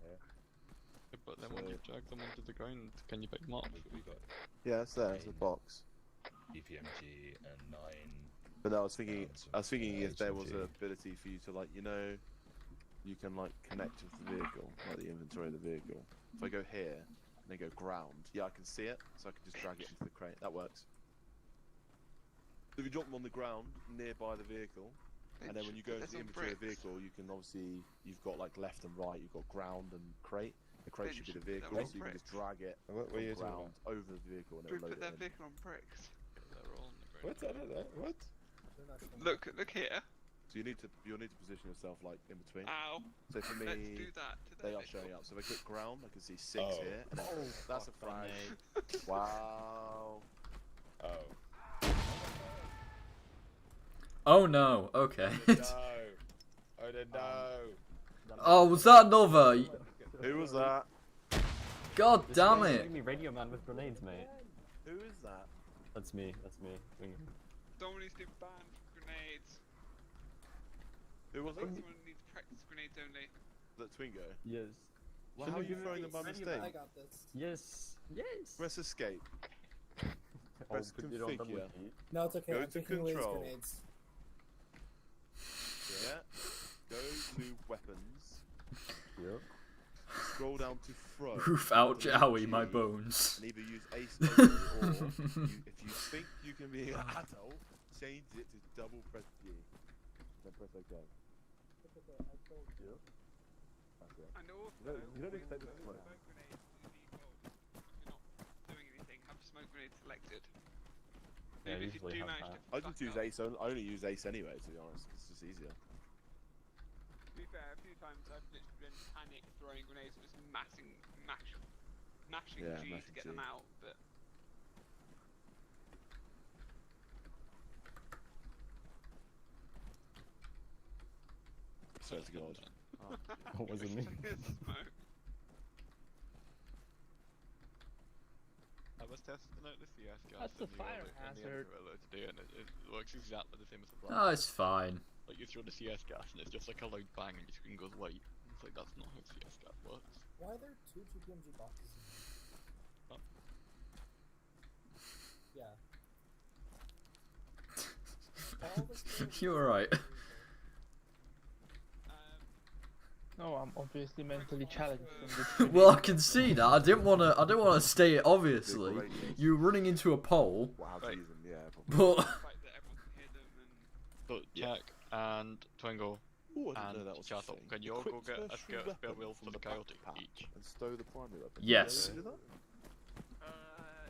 But then when you drag them onto the ground, can you pick them up? We got Yeah, it's there. It's a box. EPMG and 9. But no, I was thinking if there was an HMG. ability for you to like, you can like connect with the vehicle, like the inventory of the vehicle. If I go here and then go ground, yeah, I can see it, so I can just drag it into the crate. That works. If you drop them on the ground nearby the vehicle, and then when you go into the inventory of the vehicle, you can obviously you've got like left and right, you've got ground and crate. The crate should be the vehicle, so you can just drag it What from are you talking ground over the vehicle and We it'll load put that it in. vehicle on bricks. They're all on the ground. What? I don't know. What? Look here. So you'll need to position yourself like in between. Ow. So for Let's me, do that to they the are showing up. So if I click ground, I can see 6 Oh. here. And then, that's a frag. Wow. Oh. Oh no, okay. Oh no. Oh no. Oh, was that another? Who was that? God This damn guy's it! shooting me Radio Man with grenades, mate. Who is that? That's me. Wingham. Someone needs to ban grenades. Who was it? Someone needs practice grenades only. That Twingo? Yes. Well, Shouldn't how are we you give throwing it them by Radio mistake? I got this. Yes. Yes. Press escape. Press put it on double configure. key. No, it's okay. Go I'm to taking away his control. grenades. Yeah. Go to weapons. Yep. Scroll down to throw. Oof, ouch, Delete owie, my G, bones. And either use ace only, or if you think you can be an adult, change it to double press G. Then press OK. It's okay. I told you. That's it. And also, You don't expect with it to work. smoke grenades to default. If you're not doing anything, have smoke grenades selected. Yeah, Maybe if you usually do have manage that. to I just fuck use up. ace only. I only use ace anyway, to be honest. It's just easier. To be fair, a few times I've literally been panic throwing grenades and just mashing Yeah, G to mashing get G. them out, but Swear to God. What was it me? smoke. I was testing out the CS gas That's a in fire in hazard. the gorilla today, and it works exactly the same as the Oh, black. it's fine. Like you throw the CS gas, and it's just like a loud bang, and your screen goes white. It's like that's not how CS gas works. Why are there two GPMG boxes in here? Oh. Yeah. All this stuff You is alright? No, I'm obviously mentally challenged from this. Well, I can see that. I didn't want to state it obviously. Vehicle radios. You're running into a pole, Well, how to Right. use them, yeah. but The fact that everyone can hear them and So Jack and Twingo Ooh, I didn't and know that was a Chattel, thing. can you all go Equip get a tertiary spare weapon wheel from for the coyote backpack each? And stow the primary weapon. Yes. Can you do that?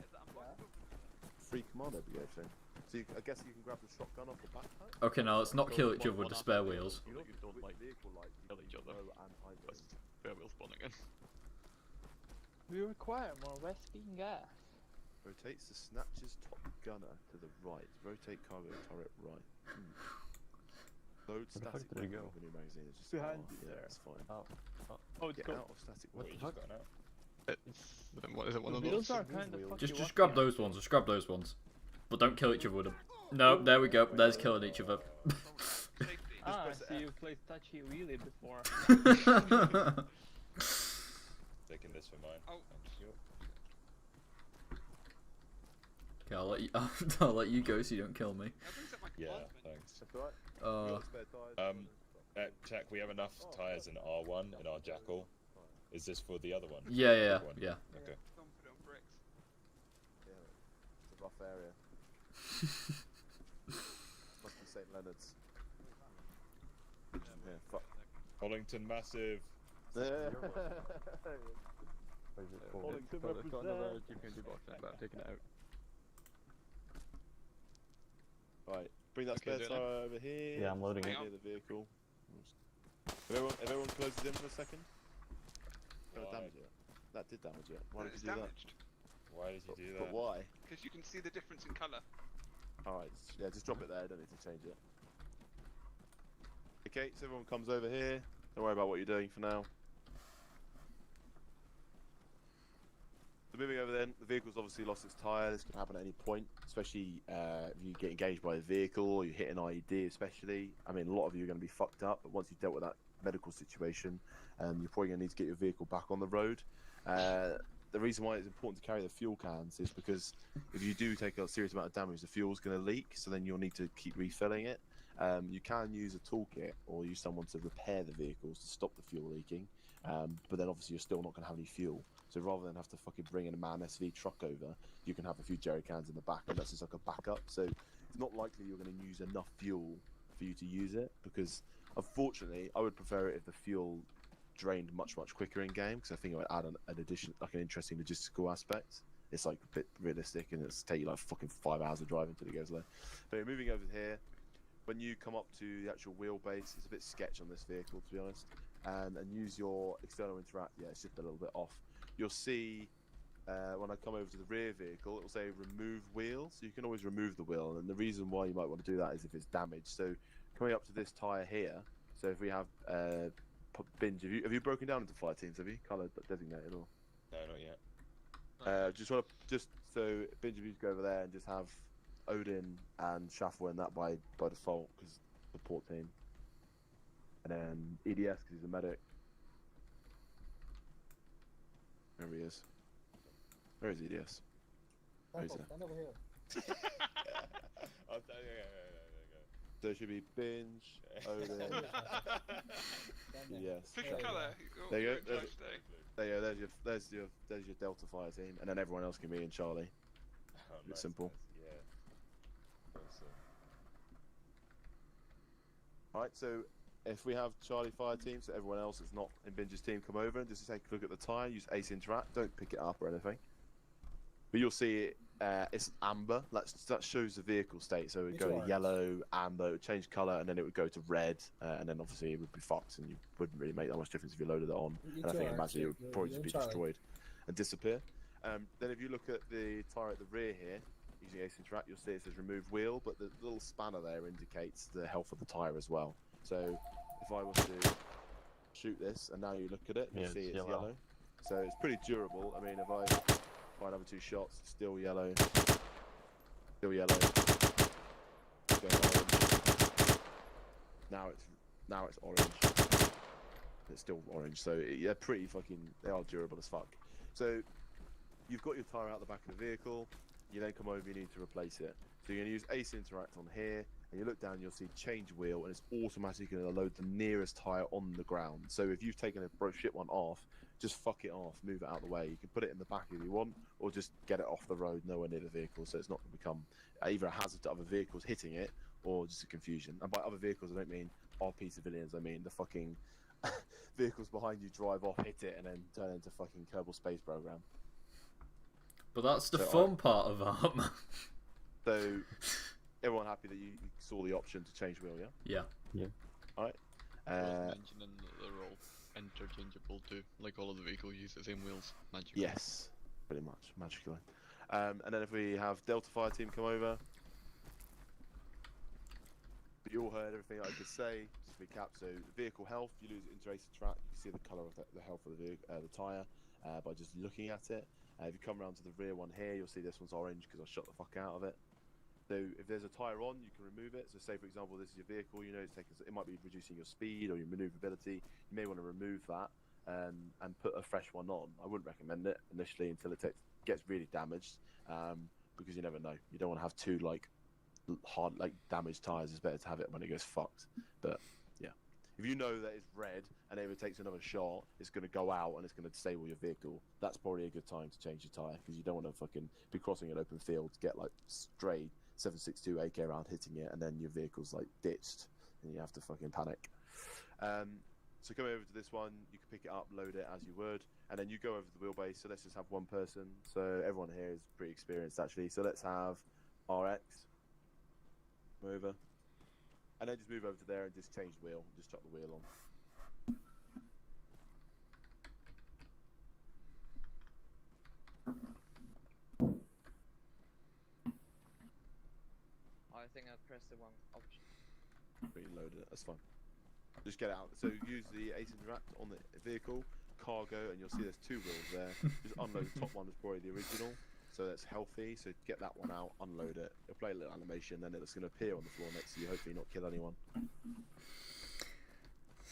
is that unblockable? Free commando brigade thing. So I guess you can grab the shotgun off the backpack. okay, now let's not Go kill each one- other with one the after spare the other, wheels. so that you don't like vehicle light. kill each other. Low and high But vis. spare wheel spawning in. We require more Western gas. Rotates the snatcher's top gunner to the right. Rotate cargo turret right. Load the fuck static did it weapon go? with a new magazine. It's just Behind oh, you yeah, there. that's fine. Oh, it's Get cool. out of static What weapon. the fuck? Is it one The of wheels those? are kind of fucking Just grab those ones. Just grab those ones. But don't kill each other with them. No, there we go. There's killing each other. Safety. Ah, I press see F. you played touchy wheelie before. Taking this for mine. Oh. Thank you. Okay, I'll let you go so you don't kill me. That brings up my Yeah, compartment. thanks. That's alright. We Uh, got spare tires. Check, we have enough tyres in R1 in our Jackal. Is this for the other one? yeah, The yeah, big one? yeah. Okay. Don't put it on bricks. Yeah, it's a rough area. Must be St. Leonard's. Yeah, fuck. Hollington Massive. Yeah. It's got another GPMG box in it, but I'm taking it out. Right, bring that Okay, spare do it tire over here. Yeah, I'm loading it. Near the vehicle. If everyone closes in for a second. Gonna Why? damage it. That did damage it. Why did It's you do damaged. Why did you do that? that? But why? Because you can see the difference in colour. Alright, yeah, just drop it there. Don't need to change it. Okay, so everyone comes over here. Don't worry about what you're doing for now. So moving over then, the vehicle's obviously lost its tyre. This can happen at any point, especially if you get engaged by a vehicle or you hit an IED especially. I mean, a lot of you are going to be fucked up, but once you've dealt with that medical situation, you're probably going to need to get your vehicle back on the road. The reason why it's important to carry the fuel cans is because if you do take a serious amount of damage, the fuel's going to leak, so then you'll need to keep refilling it. You can use a toolkit or use someone to repair the vehicles to stop the fuel leaking, but then obviously you're still not going to have any fuel. So rather than have to fucking bring in a MAN SV truck over, you can have a few jerry cans in the back, and that's just like a backup. So it's not likely you're going to use enough fuel for you to use it, because unfortunately, I would prefer it if the fuel drained much quicker in game, because I think it would add an addition, like an interesting logistical aspect. It's like a bit realistic, and it's take you like fucking 5 hours of driving until it goes low. But you're moving over here. When you come up to the actual wheelbase, it's a bit sketch on this vehicle, to be honest. And use your external interact. Yeah, it's just a little bit off. You'll see when I come over to the rear vehicle, it will say remove wheel. So you can always remove the wheel. And the reason why you might want to do that is if it's damaged. So coming up to this tyre here. So if we have binge, have you broken down into fire teams? Have you colour designated or? No, not yet. Just want to just so Benjamin go over there and just have Odin and Shuffle in that by default because support team, and then EDS because he's a medic. There he is. Where is EDS? Where is Michael, it? stand over here. Oh, there you go. So it should be Binge, Odin, Stand there. EDS. Pick There a you colour. There you You're go. in charge today. There you go. There's your Delta Fire team, and then everyone else can be in Charlie. Oh, It's simple. Nice, yeah. Awesome. Alright, so if we have Charlie Fire team, so everyone else that's not in Binge's team come over and just take a look at the tyre, use Ace Interact, don't pick it up or anything. But you'll see it, it's amber, that shows the vehicle state, so it would It's go to orange. yellow, amber, it would change colour, and then it would go to red, and then obviously it would be fucked, and you wouldn't really make that much difference if you loaded it on. You And I think are, imagine it you're- would probably you're just be Charlie. destroyed and disappear. Then if you look at the tyre at the rear here, using Ace Interact, you'll see it says remove wheel, but the little spanner there indicates the health of the tyre as well. So if I was to shoot this, and now you look at it, you'll Yeah, see it's it's yellow. yellow. So it's pretty durable. I mean, if I fire another 2 shots, it's still yellow. Still yellow. Going orange. Now it's orange. It's still orange. So yeah, pretty fucking. They are durable as fuck. So you've got your tyre out the back of the vehicle. You then come over. You need to replace it. So you're gonna use Ace Interact on here. And you look down, you'll see change wheel, and it's automatically going to load the nearest tyre on the ground. So if you've taken a shit one off, just fuck it off, move it out of the way. You can put it in the back if you want, or just get it off the road, nowhere near the vehicle, so it's not going to become either a hazard to other vehicles hitting it, or just a confusion. And by other vehicles, I don't mean RP civilians, I mean the fucking vehicles behind you drive off, hit it, and then turn into fucking Kerbal Space Program. But that's the So fun part of ArmA. So everyone happy that you saw the option to change wheel, yeah? Yeah. Alright. Worth mentioning that they're all interchangeable too. Like all of the vehicles use the same wheels magically. Yes, pretty much, magically. And then if we have Delta Fire team come over, but you all heard everything I could say. Just recap. So vehicle health, you lose Ace Interact. You can see the colour of the health of the tyre by just looking at it. If you come around to the rear one here, you'll see this one's orange because I shot the fuck out of it. So if there's a tyre on, you can remove it. So say for example, this is your vehicle. You know, it might be reducing your speed or your manoeuvrability. You may want to remove that and put a fresh one on. I wouldn't recommend it initially until it gets really damaged, because you never know. You don't want to have 2 hard damaged tyres. It's better to have it when it goes fucked. But yeah, if you know that it's red and if it takes another shot, it's going to go out and it's going to disable your vehicle. That's probably a good time to change your tyre because you don't want to fucking be crossing an open field, get stray 7.62 AK around hitting it, and then your vehicle's ditched, and you have to fucking panic. So coming over to this one, you can pick it up, load it as you would, and then you go over to the wheelbase. So let's just have one person. So everyone here is pretty experienced actually. So let's have RX come over, and then just move over to there and just change the wheel, just chuck the wheel on. I think I pressed the wrong option. Reload it, that's fine. Just get it out. So use the Ace Interact on the vehicle, cargo, and you'll see there's 2 wheels there. Just unload the top one, is probably the original. So that's healthy, so get that one out, unload it. It'll play a little animation, then it's going to appear on the floor next to you, hopefully not kill anyone.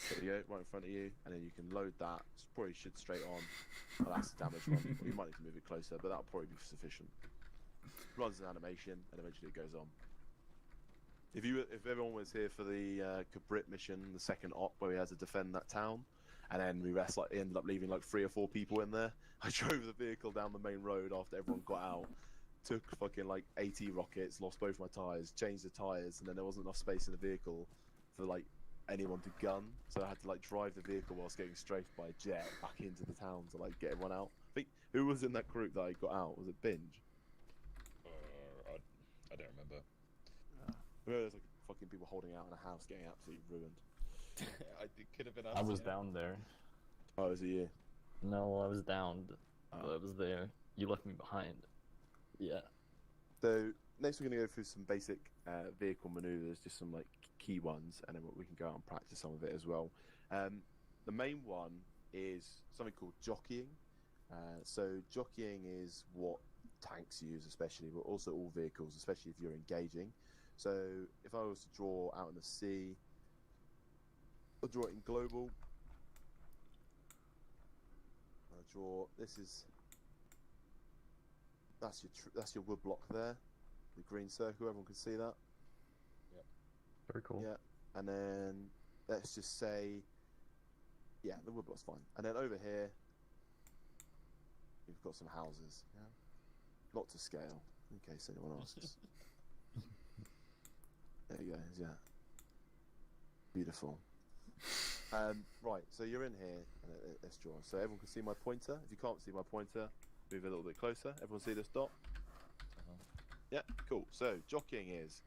There you go, right in front of you, and then you can load that. It's probably should straight on. Oh, that's the damaged one. Well, you might need to move it closer, but that'll probably be sufficient. Runs an animation, and eventually it goes on. If everyone was here for the Cabrit mission, the second op where we had to defend that town, and then we ended up leaving 3 or 4 people in there. I drove the vehicle down the main road after everyone got out, took fucking 80 rockets, lost both my tyres, changed the tyres, and then there wasn't enough space in the vehicle for anyone to gun, so I had to drive the vehicle whilst getting strafed by a jet back into the town to get everyone out. I think who was in that group that I got out? Was it Binge? I don't remember. I remember there's fucking people holding out in a house getting absolutely ruined. It could have been us. I was yeah. down there. Oh, it was a year. No, I was downed. Oh. But I was there. You left me behind. Yeah. So next we're going to go through some basic vehicle maneuvers, just some key ones, and then we can go out and practice some of it as well. The main one is something called jockeying, So jockeying is what tanks use, especially, but also all vehicles, especially if you're engaging. So if I was to draw out in the sea, I'll draw it in global. I'll draw. That's your wood block there, the green circle. Everyone can see that. Very cool. Yeah, and then let's just say, yeah, the wood block's fine. And then over here, you've got some houses. Yeah, not to scale, in case anyone asks. There you go. Yeah, beautiful. Right, so you're in here, and let's draw. So everyone can see my pointer. If you can't see my pointer, move a little bit closer. Everyone see this dot? Yeah, cool. So jockeying is,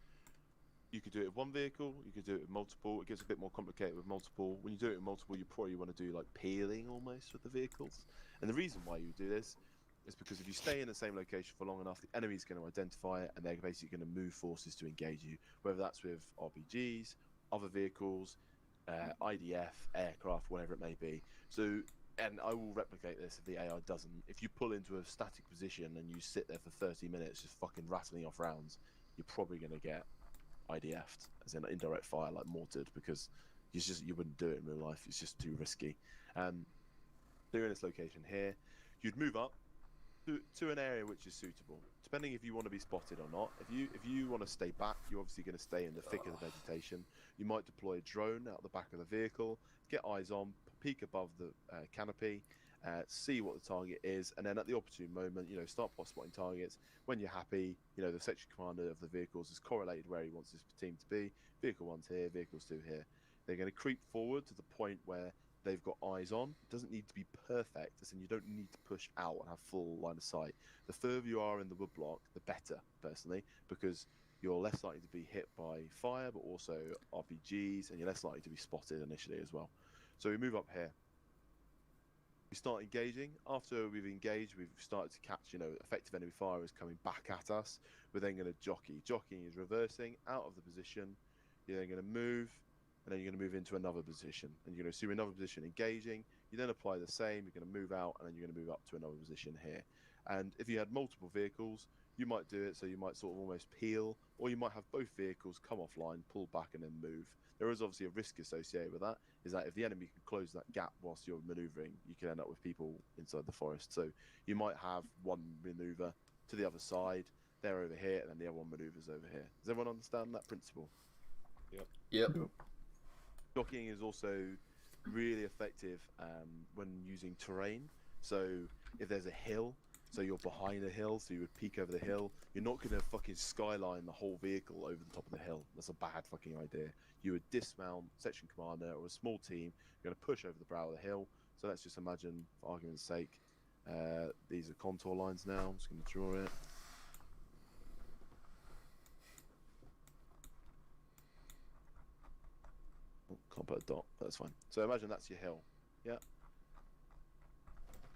you could do it with one vehicle, you could do it with multiple. It gets a bit more complicated with multiple. When you do it with multiple, you probably want to do like peeling almost with the vehicles. And the reason why you do this is because if you stay in the same location for long enough, the enemy's going to identify it, and they're basically going to move forces to engage you, whether that's with RPGs, other vehicles, IDF, aircraft, whatever it may be. So, and I will replicate this if the AI doesn't. If you pull into a static position and you sit there for 30 minutes just fucking rattling off rounds, you're probably going to get IDF'd, as in indirect fire, like mortared, because you wouldn't do it in real life. It's just too risky. So you're in this location here. You'd move up to an area which is suitable, depending if you want to be spotted or not. If you want to stay back, you're obviously going to stay in the thick of the vegetation. You might deploy a drone out the back of the vehicle, get eyes on, peek above the canopy, see what the target is, and then at the opportune moment, start spotting targets. When you're happy, the section commander of the vehicles has correlated where he wants his team to be. Vehicle 1's here, vehicles 2 here. They're going to creep forward to the point where they've got eyes on. It doesn't need to be perfect, as in you don't need to push out and have full line of sight. The further you are in the wood block, the better, personally, because you're less likely to be hit by fire, but also RPGs, and you're less likely to be spotted initially as well. So we move up here. We start engaging. After we've engaged, we've started to catch, effective enemy fire is coming back at us. We're then going to jockey. Jockeying is reversing out of the position. You're then going to move, and then you're going to move into another position. And you're going to see another position engaging. You then apply the same. You're going to move out, and then you're going to move up to another position here. And if you had multiple vehicles, you might do it so you might sort of almost peel, or you might have both vehicles come offline, pull back, and then move. There is obviously a risk associated with that, is that if the enemy can close that gap whilst you're maneuvering, you can end up with people inside the forest. So you might have one maneuver to the other side, they're over here, and then the other one maneuvers over here. Does everyone understand that principle? Yep. Jockeying is also really effective when using terrain. So if there's a hill, so you're behind a hill, so you would peek over the hill, you're not going to fucking skyline the whole vehicle over the top of the hill. That's a bad fucking idea. You would dismount, section commander, or a small team, you're going to push over the brow of the hill. So let's just imagine, for argument's sake, these are contour lines now. I'm just going to draw it. Oh, can't put a dot, but that's fine. So imagine that's your hill, yeah?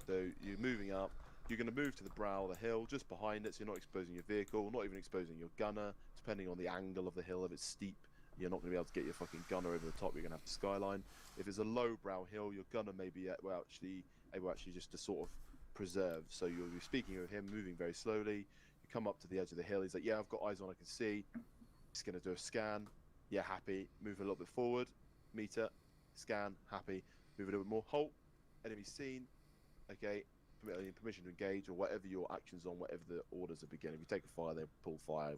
So you're moving up, you're going to move to the brow of the hill, just behind it, so you're not exposing your vehicle, not even exposing your gunner, depending on the angle of the hill. If it's steep, you're not going to be able to get your fucking gunner over the top, you're going to have to skyline. If it's a low brow hill, your gunner may be able actually just to sort of preserve. So you'll be speaking with him, moving very slowly, you come up to the edge of the hill, he's like, yeah, I've got eyes on, I can see. He's going to do a scan, yeah, happy, move a little bit forward, meter, scan, happy, move a little bit more, halt, enemy seen, okay, permission to engage, or whatever your actions on, whatever the orders are beginning. If you take a fire, they pull fire,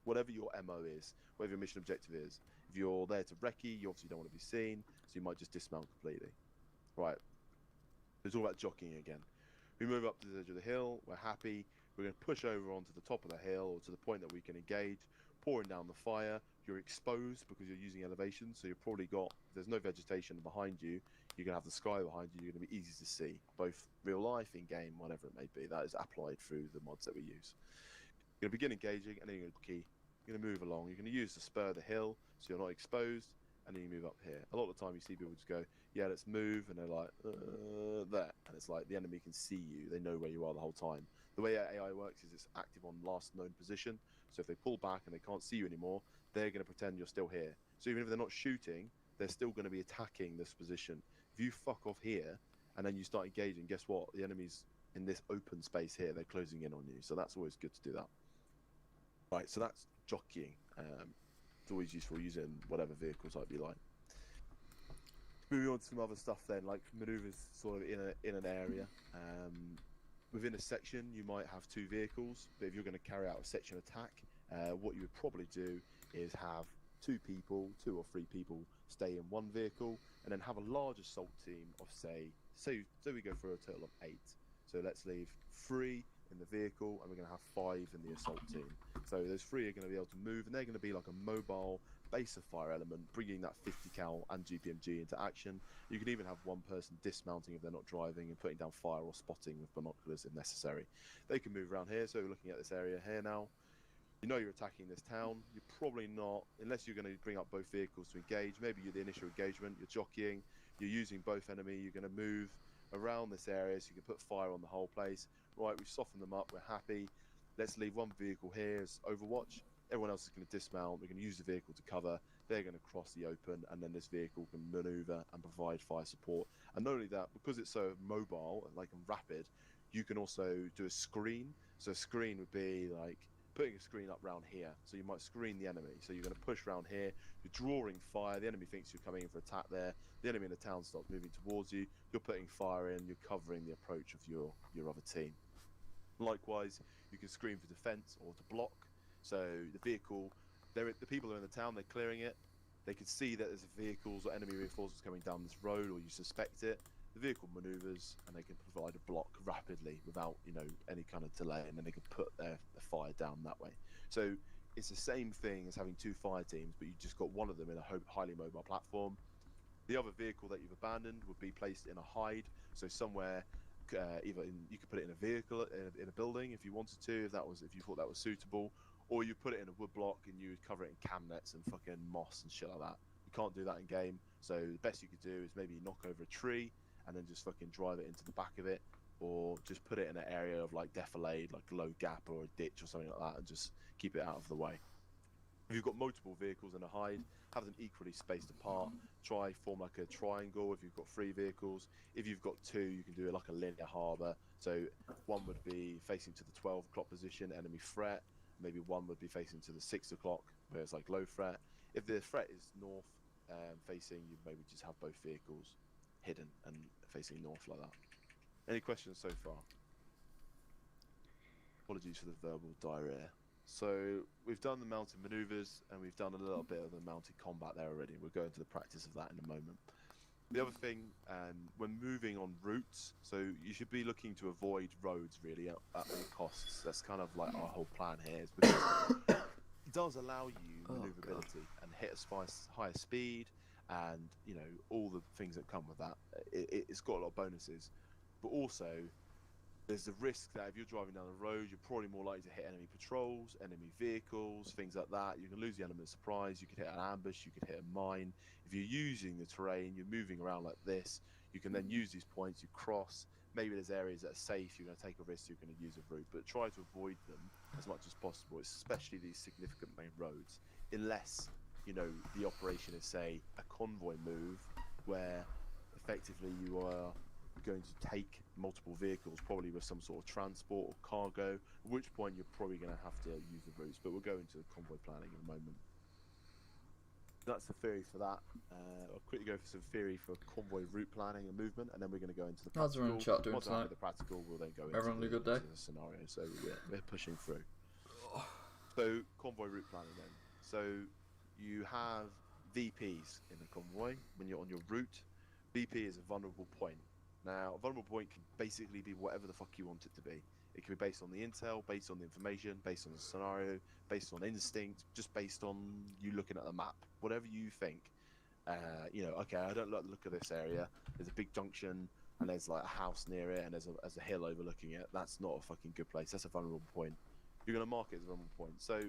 whatever your MO is, whatever your mission objective is. If you're there to recce, you obviously don't want to be seen, so you might just dismount completely. Right, it's all about jockeying again. We move up to the edge of the hill, we're happy, we're going to push over onto the top of the hill, or to the point that we can engage, pouring down the fire. You're exposed because you're using elevation, so you've probably got, there's no vegetation behind you, you're going to have the sky behind you, you're going to be easy to see, both real life, in-game, whatever it may be. That is applied through the mods that we use. You're going to begin engaging, and then you're going to move along. You're going to use the spur of the hill, so you're not exposed, and then you move up here. A lot of the time you see people just go, yeah, let's move, and they're like, there. And it's like the enemy can see you, they know where you are the whole time. The way AI works is it's active on last known position, so if they pull back and they can't see you anymore, they're going to pretend you're still here. So even if they're not shooting, they're still going to be attacking this position. If you fuck off here, and then you start engaging, guess what? The enemy's in this open space here, they're closing in on you. So that's always good to do that. Right, so that's jockeying. It's always useful using whatever vehicle type you like. Moving on to some other stuff then, like maneuvers sort of in an area. Within a section, you might have 2 vehicles, but if you're going to carry out a section attack, what you would probably do is have 2 or 3 people stay in one vehicle, and then have a large assault team of say we go for a total of 8. So let's leave 3 in the vehicle, and we're going to have 5 in the assault team. So those 3 are going to be able to move, and they're going to be like a mobile base of fire element, bringing that 50 cal and GPMG into action. You can even have one person dismounting if they're not driving and putting down fire or spotting with binoculars if necessary. They can move around here, so we're looking at this area here now. You know you're attacking this town. You're probably not, unless you're going to bring up both vehicles to engage. Maybe you're the initial engagement, you're jockeying, you're using both enemy, you're going to move around this area so you can put fire on the whole place. Right, we've softened them up, we're happy. Let's leave one vehicle here as Overwatch. Everyone else is going to dismount. We're going to use the vehicle to cover. They're going to cross the open, and then this vehicle can maneuver and provide fire support. And not only that, because it's so mobile and rapid, you can also do a screen. So a screen would be like putting a screen up round here. So you might screen the enemy. So you're going to push round here. You're drawing fire. The enemy thinks you're coming in for attack there. The enemy in the town starts moving towards you. You're putting fire in. You're covering the approach of your other team. Likewise, you can screen for defense or to block. So the vehicle, the people are in the town, they're clearing it. They can see that there's vehicles or enemy reinforcements coming down this road, or you suspect it. The vehicle maneuvers, and they can provide a block rapidly without, any kind of delay, and then they can put their fire down that way. So it's the same thing as having 2 fire teams, but you just got one of them in a highly mobile platform. The other vehicle that you've abandoned would be placed in a hide, so somewhere. You could put it in a vehicle in a building if you wanted to, if you thought that was suitable, or you put it in a wood block and you would cover it in cam nets and fucking moss and shit like that. You can't do that in game, so the best you could do is maybe knock over a tree and then just fucking drive it into the back of it, or just put it in an area of defilade, like a low gap or a ditch or something like that, and just keep it out of the way. If you've got multiple vehicles in a hide, have them equally spaced apart. Try form like a triangle if you've got 3 vehicles. If you've got 2, you can do it like a linear harbour. So one would be facing to the 12 o'clock position, enemy threat. Maybe one would be facing to the 6 o'clock, where it's like low threat. If the threat is north facing, you maybe just have both vehicles hidden and facing north like that. Any questions so far? Apologies for the verbal diarrhea. So we've done the mounted maneuvers, and we've done a little bit of the mounted combat there already. We'll go into the practice of that in a moment. The other thing, when moving on routes, so you should be looking to avoid roads really at all costs. That's kind of like our whole plan here, is because it does allow you maneuverability and hit a higher speed, and all the things that come with that. It's got a lot of bonuses, but also there's the risk that if you're driving down the road, you're probably more likely to hit enemy patrols, enemy vehicles, things like that. You can lose the element of surprise, you could hit an ambush, you could hit a mine. If you're using the terrain, you're moving around like this, you can then use these points, you cross. Maybe there's areas that are safe, you're going to take a risk, you're going to use a route, but try to avoid them as much as possible, especially these significant main roads, unless, the operation is, say, a convoy move, where effectively you are going to take multiple vehicles, probably with some sort of transport or cargo, at which point you're probably going to have to use the routes, but we'll go into the convoy planning in a moment. That's the theory for that. I'll quickly go for some theory for convoy route planning and movement, and then we're going to go into the How's practical. everyone in chat doing Once I have tonight? the practical, we'll then go Everyone into had a good day? the scenario, so we're pushing through. So convoy route planning then. So you have VPs in the convoy when you're on your route. VP is a vulnerable point. Now, a vulnerable point can basically be whatever the fuck you want it to be. It can be based on the intel, based on the information, based on the scenario, based on instinct, just based on you looking at the map. Whatever you think. Okay, I don't like the look of this area. There's a big junction, and there's like a house near it, and there's a hill overlooking it. That's not a fucking good place. That's a vulnerable point. You're going to mark it as a vulnerable point. So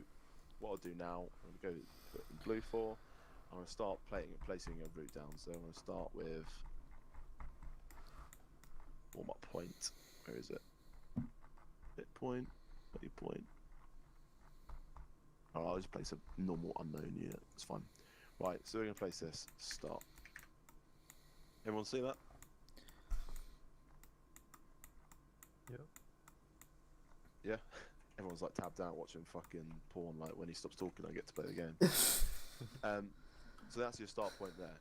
what I'll do now, I'm going to go put in blue 4. I'm going to start placing a route down. So I'm going to start with warm-up point. Where is it? Hit point. Value point. Alright, I'll just place a normal unknown unit. It's fine. Right, so we're going to place this. Start. Everyone see that? Yeah. Everyone's like tabbed out watching fucking porn. Like when he stops talking, I get to play the game. So that's your start point there.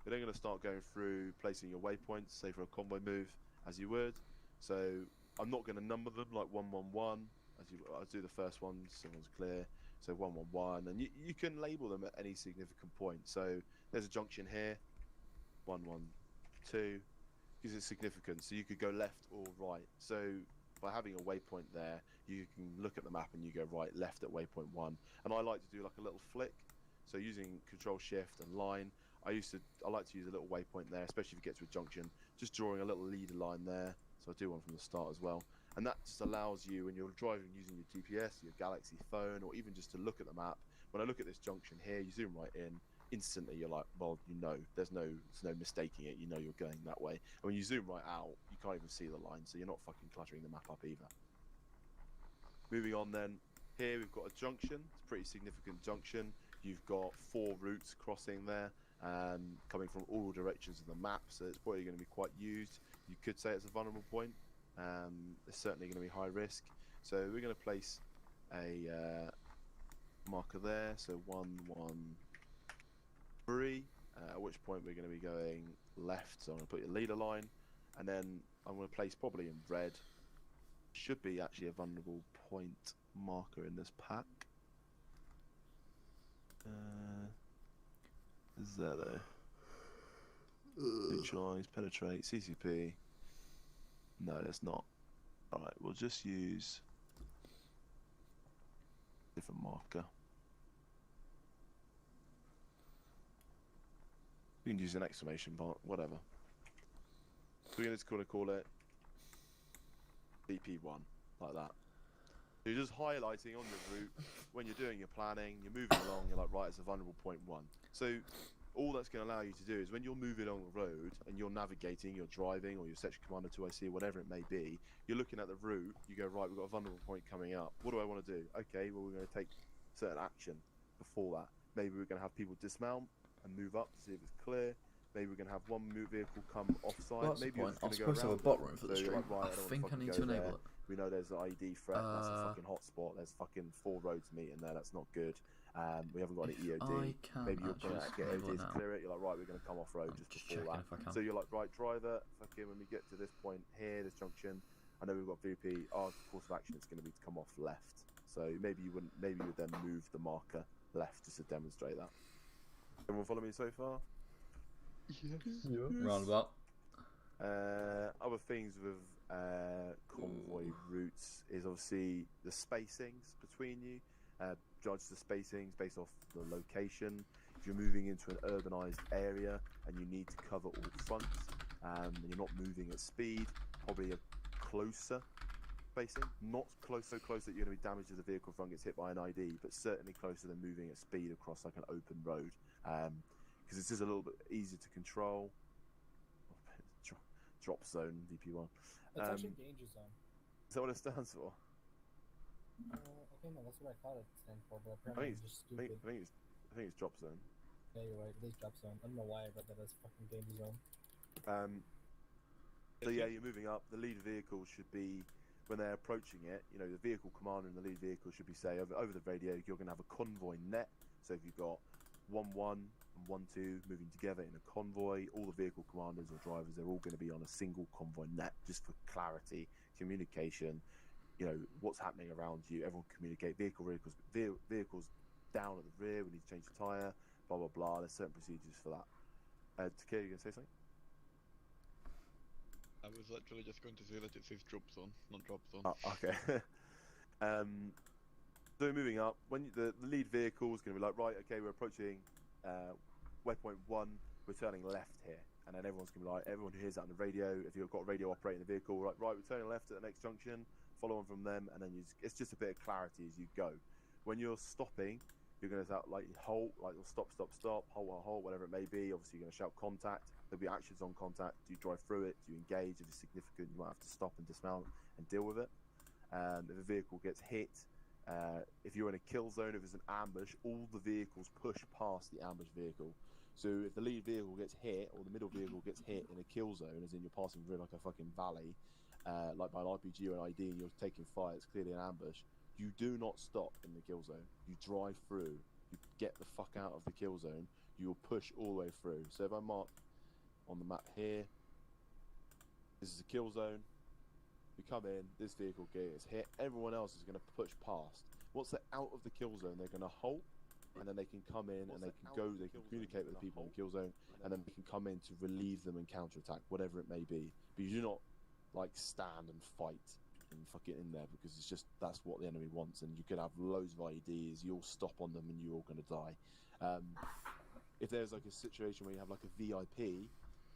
We're then going to start going through placing your waypoints, say for a convoy move, as you would. So I'm not going to number them like 111. I'll do the first one so everyone's clear. So 111, and you can label them at any significant point. So there's a junction here, 112, gives it significance. So you could go left or right. So by having a waypoint there, you can look at the map and you go right, left at waypoint 1. And I like to do like a little flick. So using Control Shift and line, I like to use a little waypoint there, especially if you get to a junction, just drawing a little leader line there. So I do one from the start as well. And that just allows you, when you're driving using your GPS, your Galaxy phone, or even just to look at the map, when I look at this junction here, you zoom right in, instantly you're like, well, you know, there's no mistaking it, you know you're going that way. And when you zoom right out, you can't even see the line, so you're not fucking cluttering the map up either. Moving on then, here we've got a junction, it's a pretty significant junction. You've got 4 routes crossing there, coming from all directions of the map, so it's probably going to be quite used. You could say it's a vulnerable point. It's certainly going to be high risk. So we're going to place a marker there, so 113, at which point we're going to be going left. So I'm going to put your leader line, and then I'm going to place probably in red. Should be actually a vulnerable point marker in this pack. Is that a neutralize, penetrate, CCP? No, that's not. Alright, we'll just use a different marker. We can use an exclamation mark, whatever. So we're just going to call it BP1, like that. So you're just highlighting on your route when you're doing your planning, you're moving along, you're like, right, it's a vulnerable point 1. So all that's going to allow you to do is when you're moving along the road and you're navigating, you're driving, or your section commander 2IC, whatever it may be, you're looking at the route, you go, right, we've got a vulnerable point coming up. What do I want to do? Okay, well, we're going to take certain action before that. Maybe we're going to have people dismount and move up to see if it's clear. Maybe we're going to have one vehicle come offside. Well, that's maybe the point. I'm you're just supposed to have a bot room for the stream. Like, right, I think I need to enable it. We know there's an ID threat, that's a fucking hotspot, there's fucking 4 roads meeting there, that's not good. We haven't got an EOD. Maybe you're going to get EOD to clear it, you're like, right, we're going to come off road just before that. So you're like, right, driver, fucking when we get to this point here, this junction, I know we've got VP, our course of action is going to be to come off left. So maybe you would then move the marker left just to demonstrate that. Everyone follow me so far? Yes. Roundabout. Other things with convoy routes is obviously the spacings between you. Judge the spacings based off the location. If you're moving into an urbanized area and you need to cover all fronts, and you're not moving at speed, probably a closer spacing. Not so close that you're going to be damaged as the vehicle front gets hit by an ID, but certainly closer than moving at speed across like an open road. Because it's just a little bit easier to control. Drop zone, VP1. It's actually danger zone. Is that what it stands for? Okay, no, that's what I thought it stands for, but I apparently think it's just stupid. I think it's drop zone. Yeah, you're right. It is drop zone. I don't know why I read that as fucking danger zone. So yeah, you're moving up. The lead vehicle should be, when they're approaching it, you know, the vehicle commander and the lead vehicle should be, say, over the radio, you're going to have a convoy net. So if you've got 1-1 and 1-2 moving together in a convoy, all the vehicle commanders or drivers, they're all going to be on a single convoy net, just for clarity, communication, you know, what's happening around you, everyone communicate, vehicles down at the rear, we need to change the tyre, blah, blah, blah. There's certain procedures for that. Takeo, you going to say something? I was literally just going to say that it says drop zone, not drop zone. Oh, okay. So moving up, when the lead vehicle is going to be like, right, okay, we're approaching waypoint 1, we're turning left here, and then everyone's going to be like, everyone who hears that on the radio, if you've got a radio operating the vehicle, right, we're turning left at the next junction, follow on from them, and then it's just a bit of clarity as you go. When you're stopping, you're going to shout like halt, like stop, halt, whatever it may be. Obviously, you're going to shout contact. There'll be actions on contact. Do you drive through it? Do you engage? If it's significant, you might have to stop and dismount and deal with it. If a vehicle gets hit, if you're in a kill zone, if it's an ambush, all the vehicles push past the ambush vehicle. So if the lead vehicle gets hit or the middle vehicle gets hit in a kill zone, as in you're passing through like a fucking valley, like by an RPG or an ID, and you're taking fire, it's clearly an ambush. You do not stop in the kill zone. You drive through. You get the fuck out of the kill zone. You will push all the way through. So if I mark on the map here, this is a kill zone. We come in, this vehicle gets hit. Everyone else is going to push past. Once they're out of the kill zone, they're going to halt, and then they can come in and they can go. They can communicate with the people in the kill zone, and then they can come in to relieve them and counterattack, whatever it may be. But you do not like stand and fight and fucking in there, because it's just that's what the enemy wants, and you could have loads of IEDs. You'll stop on them, and you're all going to die. If there's like a situation where you have like a VIP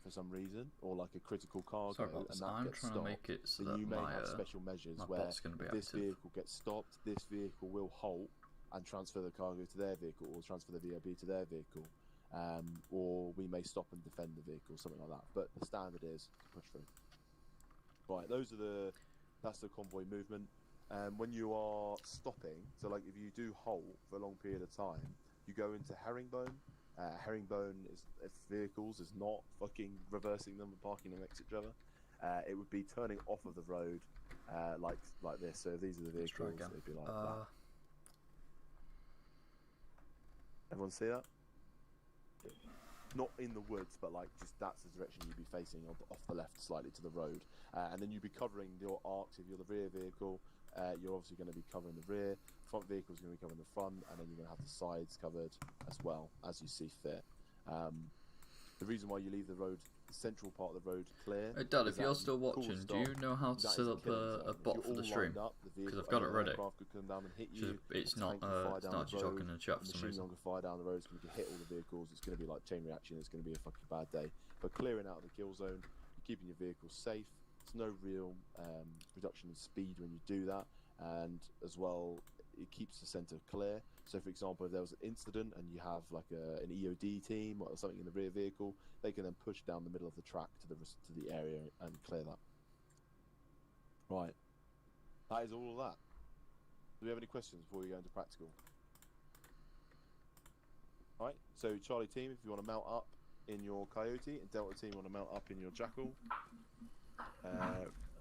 for some reason, or like a critical cargo, Sorry about and this. that I'm gets trying stopped, to make it so then that you may my, have special measures my where bot's going to be if this active. vehicle gets stopped, this vehicle will halt and transfer the cargo to their vehicle, or transfer the VIP to their vehicle, or we may stop and defend the vehicle, something like that. But the standard is push through. Right, that's the convoy movement. When you are stopping, so like if you do halt for a long period of time, you go into herringbone. Herringbone is, if vehicles is not fucking reversing them and parking them next to each other. It would be turning off of the road, like this. So if these are the Let's try vehicles, again. they'd be like that. Everyone see that? Not in the woods, but like just that's the direction you'd be facing, off the left slightly to the road. And then you'd be covering your arcs. If you're the rear vehicle, you're obviously going to be covering the rear. Front vehicle is going to be covering the front, and then you're going to have the sides covered as well, as you see fit. The reason why you leave the road, the central part of the road clear. Hey Dad, if is that you're still you call watching, do stop. you know how to That set is up killing a zone. If bot you're for the all stream? lined up, the vehicle- I've got it ready. aircraft could come down and hit you. It's not tank can fire down actually the road, talking in the chat for the some machine reason. gun can fire down the road, it's going to hit all the vehicles. It's going to be like chain reaction. It's going to be a fucking bad day. But clearing out of the kill zone, you're keeping your vehicle safe. There's no real reduction in speed when you do that, and as well, it keeps the centre clear. So, for example, if there was an incident and you have like an EOD team or something in the rear vehicle, they can then push down the middle of the track to the area and clear that. Right, that is all of that. Do we have any questions before we go into practical? Alright, so Charlie team, if you want to mount up in your Coyote, and Delta team want to mount up in your Jackal.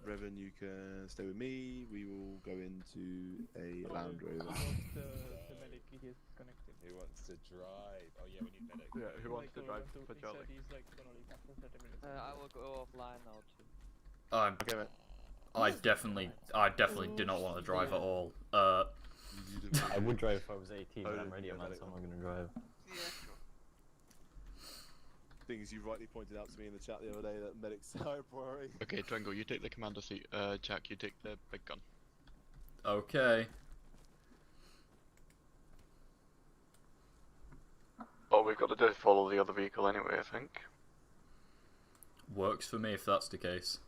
Revan, you can stay with me. We will go into a Land Rover. The medic, he is connected. Who wants to drive? Oh yeah, we need medic. Yeah, who wants to drive for He Charlie? said he's like gonna leave after 30 minutes. I will go offline now too. Okay, mate. I definitely do not want to drive at all. I would drive if I was 18, but Oh, I'm radio man, medic so I'm one. not going to drive. Yeah, sure. Things you rightly pointed out to me in the chat the other day that medic's higher priority. Okay, Drango, you take the commander seat. Jack, you take the big gun. Okay. All we've got to do is follow the other vehicle anyway, I think. Works for me if that's the case.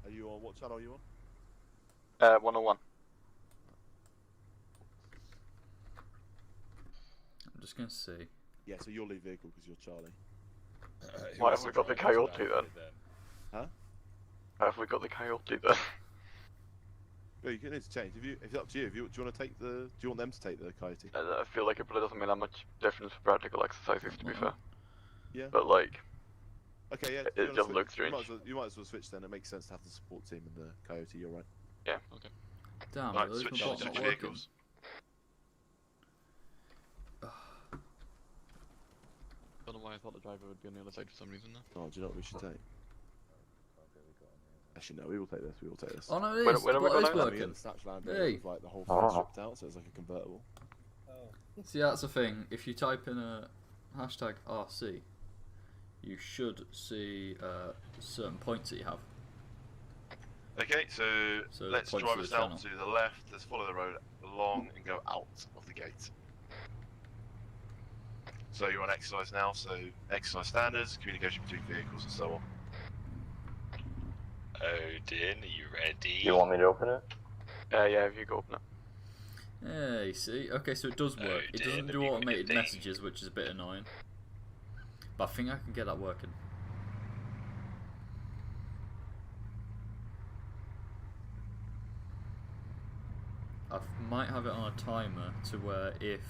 Are you on? What channel are you on? 101. I'm just gonna see. Yeah, so you'll leave vehicle because you're Charlie. Who Why wants have we to got the drive Coyote to then? Huh? Have we got the Coyote then? Well, you can interchange. If it's up to you. Do you want to take the? Do you want them to take the Coyote? I feel like it really doesn't make that much difference for practical exercises, to be fair. Yeah. But like, Okay, yeah. It you wanna does switch- look strange. You might as well switch then. It makes sense to have the support team and the Coyote. You're right. Okay. Damn, Right, those switch my bot's not working. vehicles. Don't know why I thought the driver would be on the other side for some reason though. Oh, do you know what we should take? Actually, no. We will take this. We will take this. Oh no, it When- is. when are we What is gonna- We get working? the Snatch Land Hey. Rover with like the whole front stripped out, so it's like a convertible. Oh. See, that's the thing. If you type in a hashtag RC, you should see certain points that you have. Okay, so So let's points drive to us the down channel. to the left. Let's follow the road along and go out of the gate. So you're on exercise now. So exercise standards, communication between vehicles, and so on. Odin, are you ready? You want me to open it? yeah, if you go open it. Yeah, you see. Okay, so it does work. It doesn't do automated messages, which is a bit annoying. But I think I can get that working. I might have it on a timer to where if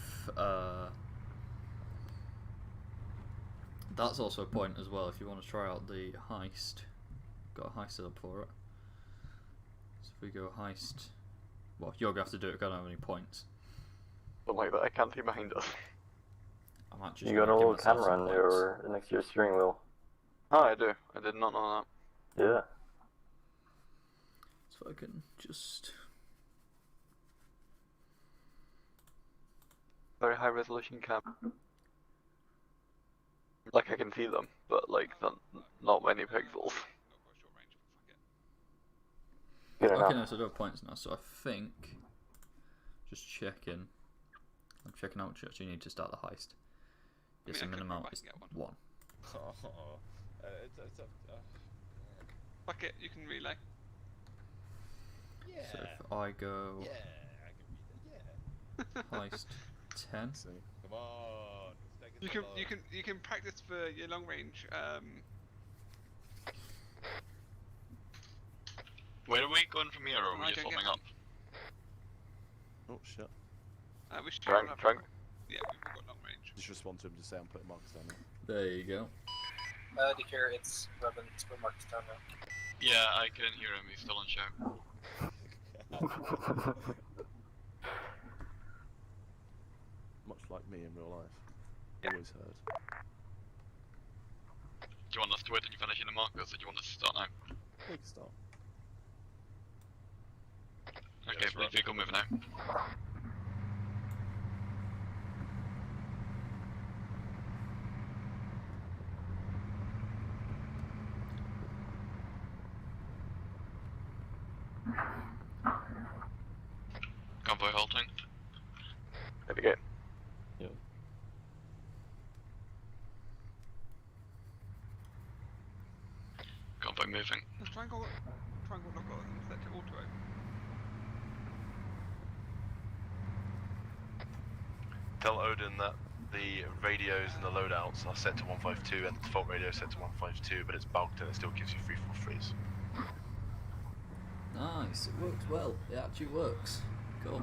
that's also a point as well if you want to try out the heist got a heist set up for it. So if we go heist, well, you're gonna have to do it. I don't have any points. Something like that. I can't see behind us. I'm actually. You got a gonna give little myself camera some on points. your next to your steering wheel. Oh, I do. I did not know that. Yeah. So I can just. Very high resolution cam. Like I can see them, but like not many pixels. Good Okay, enough. no, so I do have points now. So I think. Just checking. I'm checking out what you actually need to start the heist. Yes, the minimum is 1. Oh, Fuck it, you can relay. yeah. So if I go Yeah, I can read that. Yeah. heist 10. See. Come on. Let's take it You so long. can practice for your long range. Where are we going from here, or are we I just don't get warming up? Oh shit. We should Trying. Yeah, we've all got long range. Just respond to him to say I'm putting marks down there. There you go. DK, it's Robin. It's put marks down now. Yeah, I couldn't hear him. He's still on show. Much like me in real life. Always heard. Do you want us to wait till you finish in the markers, or do you want us to start now? We can start. Okay, lead vehicle moving out. Convoy halting. There we go. Yep. Convoy moving. Triangle lock on and set to auto. Tell Odin that the radios and the loadouts are set to 152 and the default radio is set to 152, but it's bugged and it still gives you 343s. Nice, it works well. It actually works. Cool.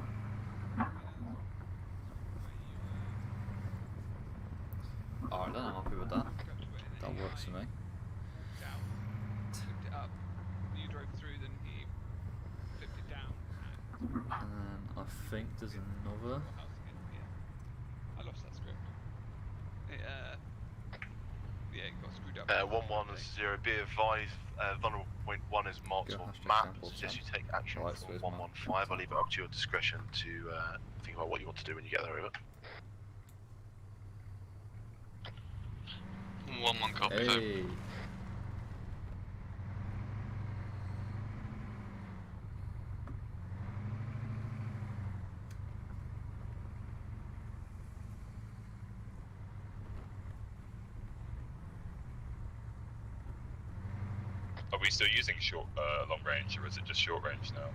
Alright then, I'm happy with that. That works for me. Down. Flipped it up. You drove through, then he flipped it down. And then I think there's another. I lost that script. It, yeah, it got screwed up. 110, be advised, vulnerable point 1 is marked Go on hashtag map. sample Suggest you time. take action Right, for so it's 115. I'll leave it up to your discretion to think about what you want to do when you get there, over. 1-1 copy. Hey! Are we still using long range, or is it just short range now?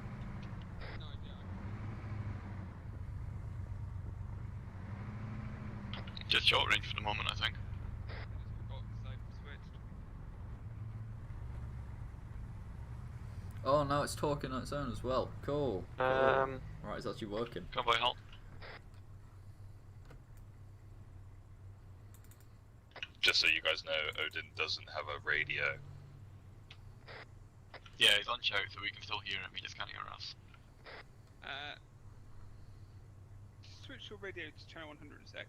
No idea. Just short range for the moment, I think. Oh, now it's talking on its own as well. Cool. Right, it's actually working. Convoy halt. Just so you guys know, Odin doesn't have a radio. Yeah, he's on shout, so we can still hear him. He just can't hear us. Switch your radio to channel 100 a sec.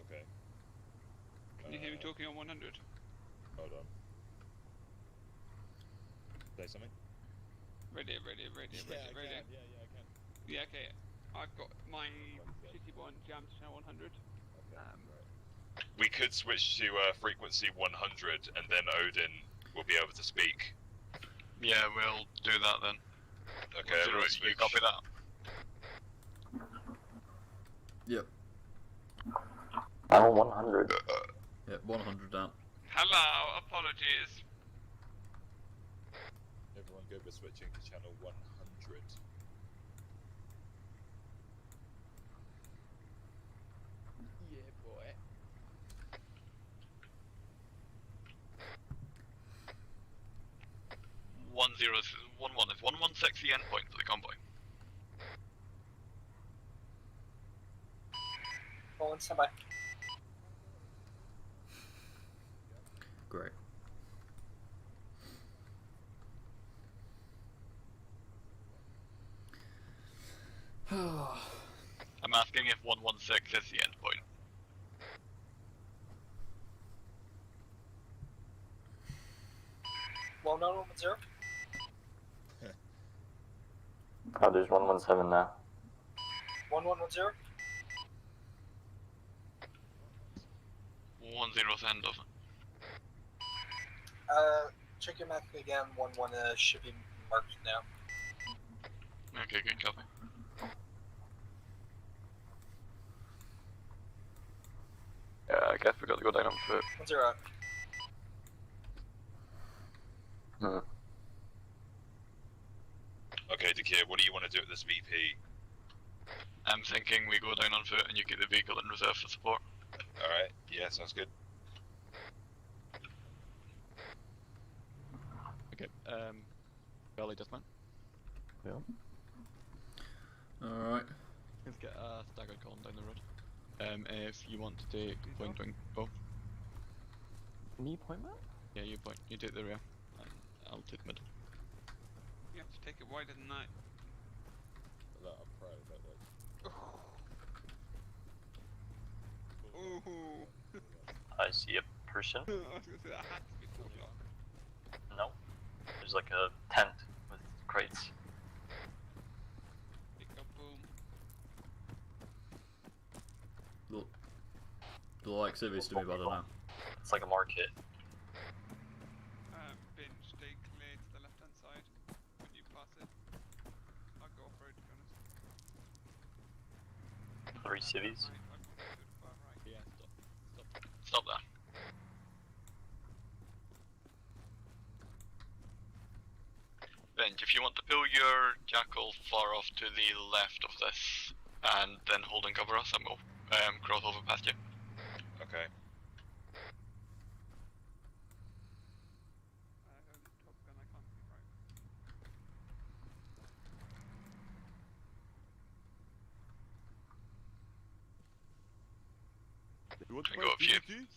Okay. Can you hear me talking on 100? Hold on. Say something? Radio. Yeah, I can. Yeah, okay. I've got my GT1 jammed to channel 100. Okay, right. We could switch to frequency 100, and then Odin will be able to speak. Yeah, we'll do that then. Okay, We'll everyone you switch. copy that? Yep. Channel 100. Yep, 100 down. Hello, apologies. Everyone go for switching to channel 100. Yeah, boy. One zero one one is 116 the endpoint for the convoy. Rolling standby. Great. asking if 116 is the endpoint. Well, 9110. Oh, there's 117 now. 1110. 10 doesn't. Check your map again. 11 should be marked now. Okay, good copy. Yeah, I guess we got to go down on foot. 10. Hmm. Okay, Dakir, what do you want to do at this VP? I'm thinking we go down on foot and you get the vehicle in reserve for support. Alright, yeah, sounds good. Okay, Belly dismount. Yeah. Alright. Let's get a staggered column down the road. If you want to take point wing both. Me point map? Yeah, you point. You take the rear, and I'll take the middle. You have to take it wider than that. Look, I'm proud of that. Ooh. I see a person. I was gonna say that had to be 4 o'clock. No. There's like a tent with crates. Pick up, boom. The like civics to me, but I don't know. It's like a market. Binge, stay clear to the left hand side when you pass it. I'll go off road to be honest. 3 cities. Right, I'd want to do it far right. Yeah, stop. Stop there. Benj, if you want to pull your jackal far off to the left of this and then hold and cover us, and we'll cross over past you. Okay. Top Gun, I can't see right. You want to Can play go a few. DVD?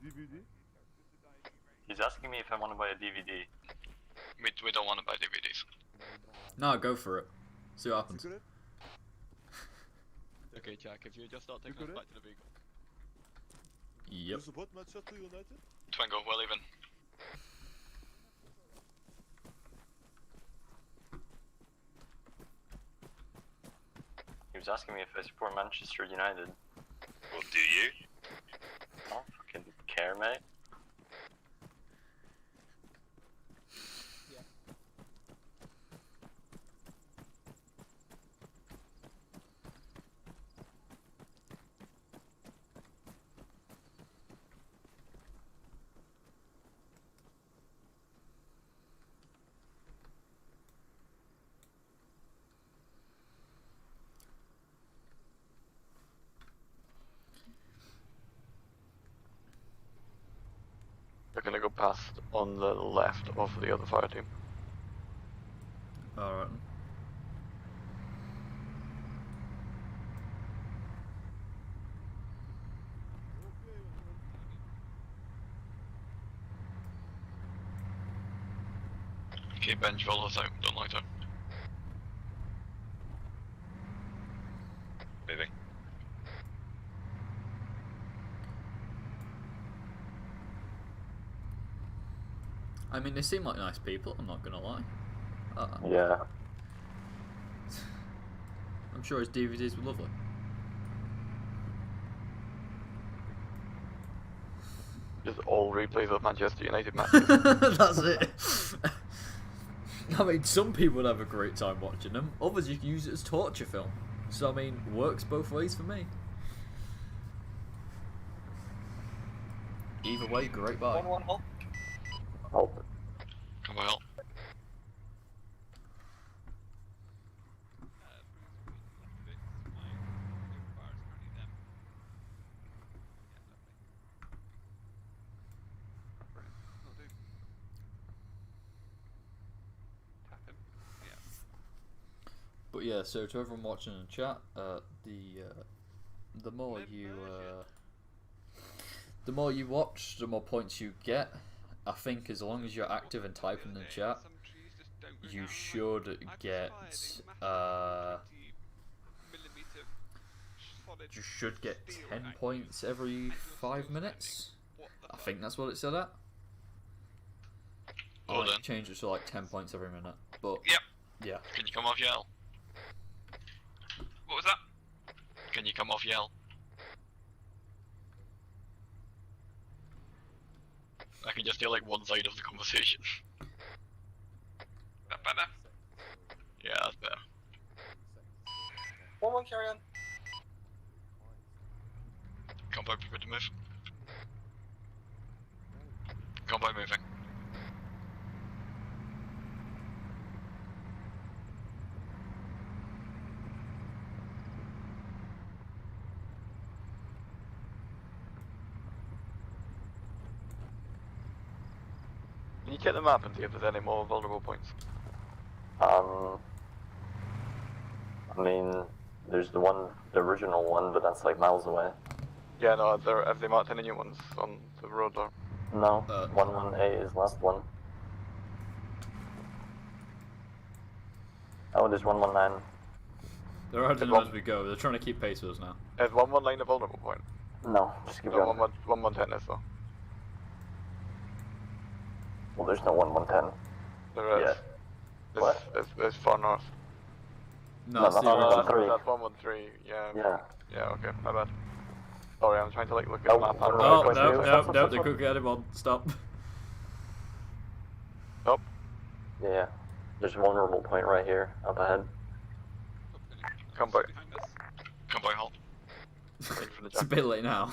DVD? He's asking me if I want to buy a DVD. We don't want to buy DVDs. No, go for it. See what happens. Okay, Jack, if you just start taking us back to the vehicle. Yep. You support Manchester United? Twingo, we're leaving. He was asking me if I support Manchester United. Well, do you? I don't fucking care, mate. We're gonna go past on the left of the other fire team. Alright. Okay, Benj, follow us out. Don't loiter. Moving. I mean, they seem like nice people, I'm not gonna lie. Yeah. I'm sure his DVDs were lovely. Just all replays of Manchester United matches. That's it. I mean, some people would have a great time watching them. Others, you can use it as torture film. So, I mean, works both ways for me. Either way, great buy. 1-1 hold. Halt. Come on, help. But yeah, so to everyone watching in chat, the more you watch, the more points you get. I think as long as you're active and typing in chat, you should get you should get 10 points every 5 minutes. I think that's what it said at. I Hold might on. change it to like 10 points every minute, but Yep. yeah. Can you come off yell? What was that? Can you come off yell? I can just hear like one side of the conversation. That better? Yeah, that's better. One, carry on. Combo prepared to move. Combo moving. Can you check the map and see if there's any more vulnerable points? I mean, there's the original one, but that's like miles away. Yeah, no, have they marked any new ones on the road or? No, 11A is last one. Oh, there's 119. They're adding them as we go. They're trying to keep pace with us now. Is 119 a vulnerable point? No, just keep No, going. 110 is though. Well, there's no 1110. There is. Yeah. It's far north. No, it's the that's original. 113. That's 113, yeah. Yeah. Yeah, okay, my bad. Sorry, I'm trying to like look at the map. Oh, no, they could get him on. Stop. Stop. Yeah. There's a vulnerable point right here, up ahead. Come back. Come by, halt. It's a bit late now.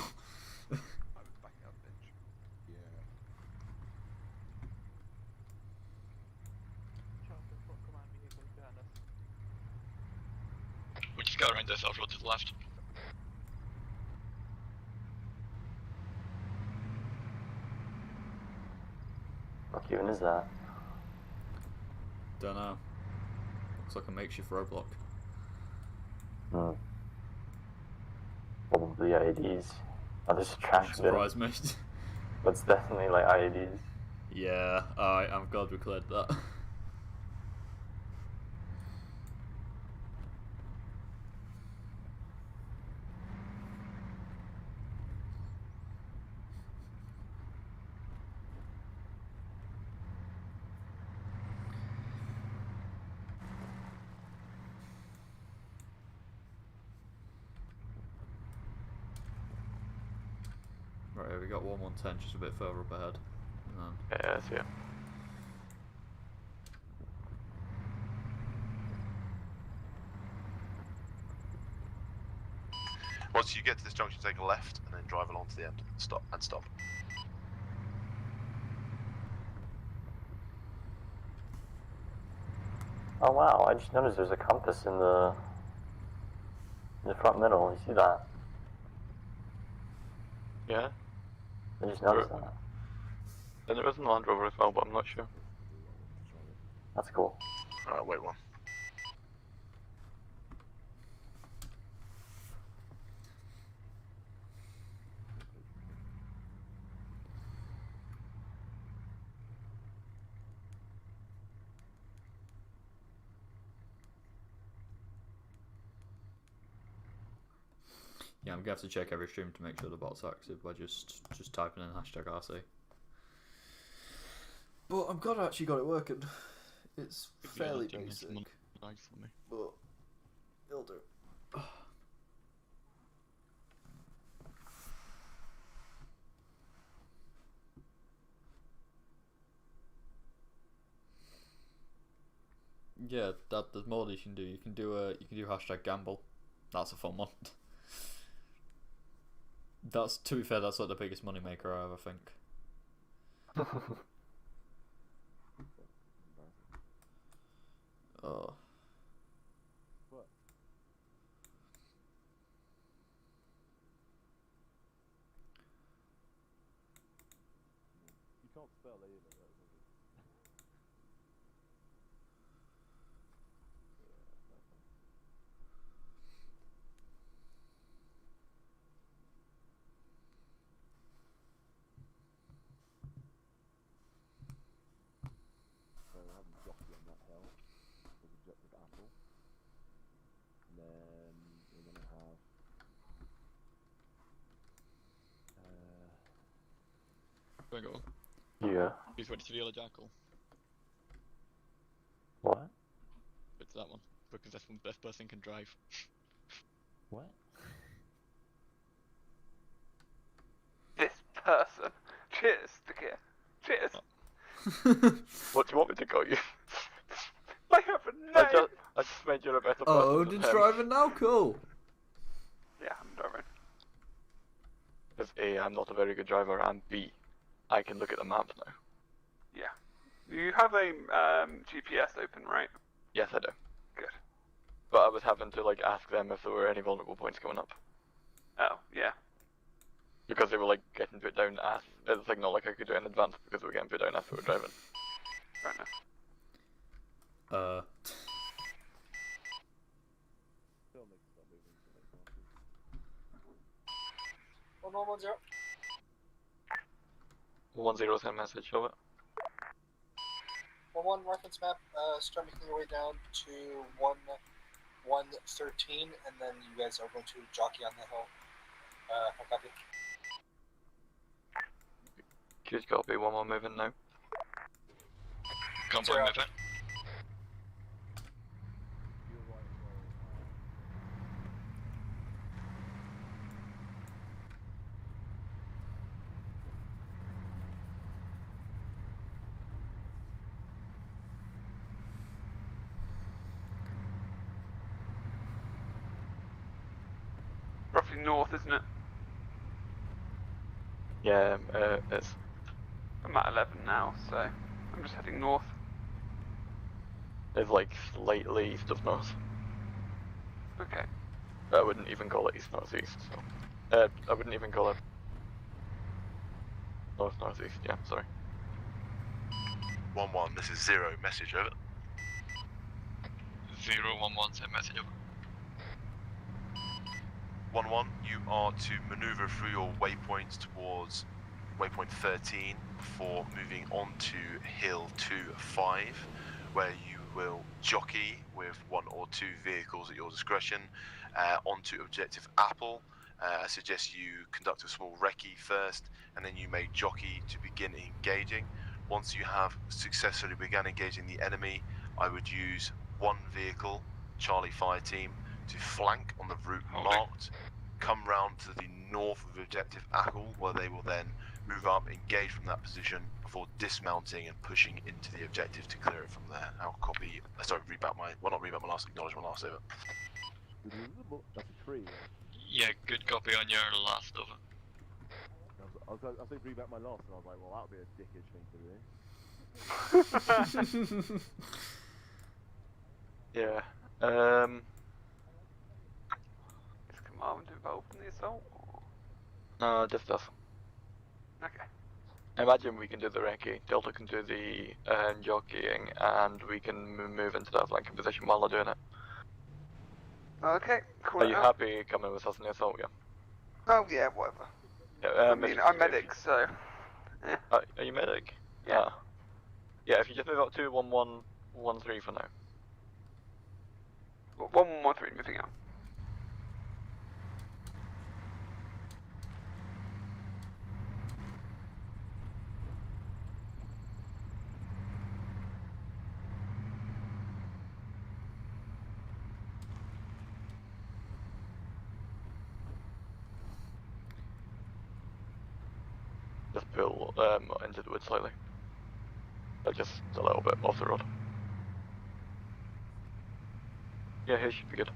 We just go around this off-road to the left. What even is that? Don't know. Looks like a makeshift roadblock. Hmm. Probably IEDs. Oh, there's a trash bin. Surprise me. But it's definitely like IEDs. Yeah, I'm glad we cleared that. Right, we got 1110 just a bit further up ahead. And then... Yeah, I see it. Once you get to this junction, take a left and then drive along to the end. Stop and stop. Oh wow, I just noticed there's a compass in the front middle. You see that? Yeah? I just noticed that. And there is a Land Rover as well, but I'm not sure. That's cool. Alright, wait one. Yeah, I'm gonna have to check every stream to make sure the bot's active by just typing in #RC. But I'm glad I actually got it working. It's fairly basic, but it'll do. Yeah, there's more that you can do. You can do #gamble. That's a fun one. That's, to be fair, that's like the biggest money maker I ever think. Oh. What? You can't spell either. I haven't got you on that hill. objective apple. And then we're going to have Bingo. Yeah. Who's ready to deal a jackal? What? It's that one. Because this person can drive. What? This person. Cheers, Stikir. Cheers. What do you want me to call you? I have a name. I just made you a better person. Oh, than Odin's him. driving now? Cool. Yeah, I'm driving. Because A, I'm not a very good driver, and B, I can look at the map now. Yeah. You have a GPS open, right? Yes, I do. Good. But I was having to like ask them if there were any vulnerable points coming up. Oh, yeah. Because they were like getting put down as it's like not like I could do it in advance because they were getting put down as we were driving. Fair enough. still make start moving to the next markers. 1110. 1-0 send message of it. 11 reference map. Start making your way down to 113, and then you guys are going to jockey on the hill. How copy? Huge copy, 1-1 moving now. Convoy Zero. moving. You're right as well. Roughly north, isn't it? Yeah, it's I'm at 11 now, so I'm just heading north. like slightly east of north. Okay. But I wouldn't even call it east northeast. So I wouldn't even call it north northeast. Yeah, sorry. 1-1, this is 0, message over. 011, send message over. 1-1, you are to manoeuvre through your waypoints towards waypoint 13 before moving on to hill 2-5, where you will jockey with 1 or 2 vehicles at your discretion onto objective apple. I suggest you conduct a small recce first, and then you may jockey to begin engaging. Once you have successfully begun engaging the enemy, I would use 1 vehicle, Charlie Fire Team, to flank on the route marked, come round to the north of objective apple, where they will then move up, engage from that position before dismounting and pushing into the objective to clear it from there. I'll copy, sorry, not read back my last acknowledgement, last over. That's a tree. Yeah, good copy on your last over. I was going to read back my last, and I was like, well, that would be a dickish thing to do. Yeah. Is command involved in the assault? Or... No, just us. Okay. I imagine we can do the recce, Delta can do the jockeying, and we can move into that flanking position while they're doing it. Okay, cool. Are you happy coming with us in the assault, yeah? Oh yeah, whatever. Yeah, I mean, I'm medic, so... Yeah. Are you medic? Yeah. Yeah, if you just move up to 1113 for now. 1113 moving out. Just pull into the wood slightly. Just a little bit off the road. Yeah, here should be good.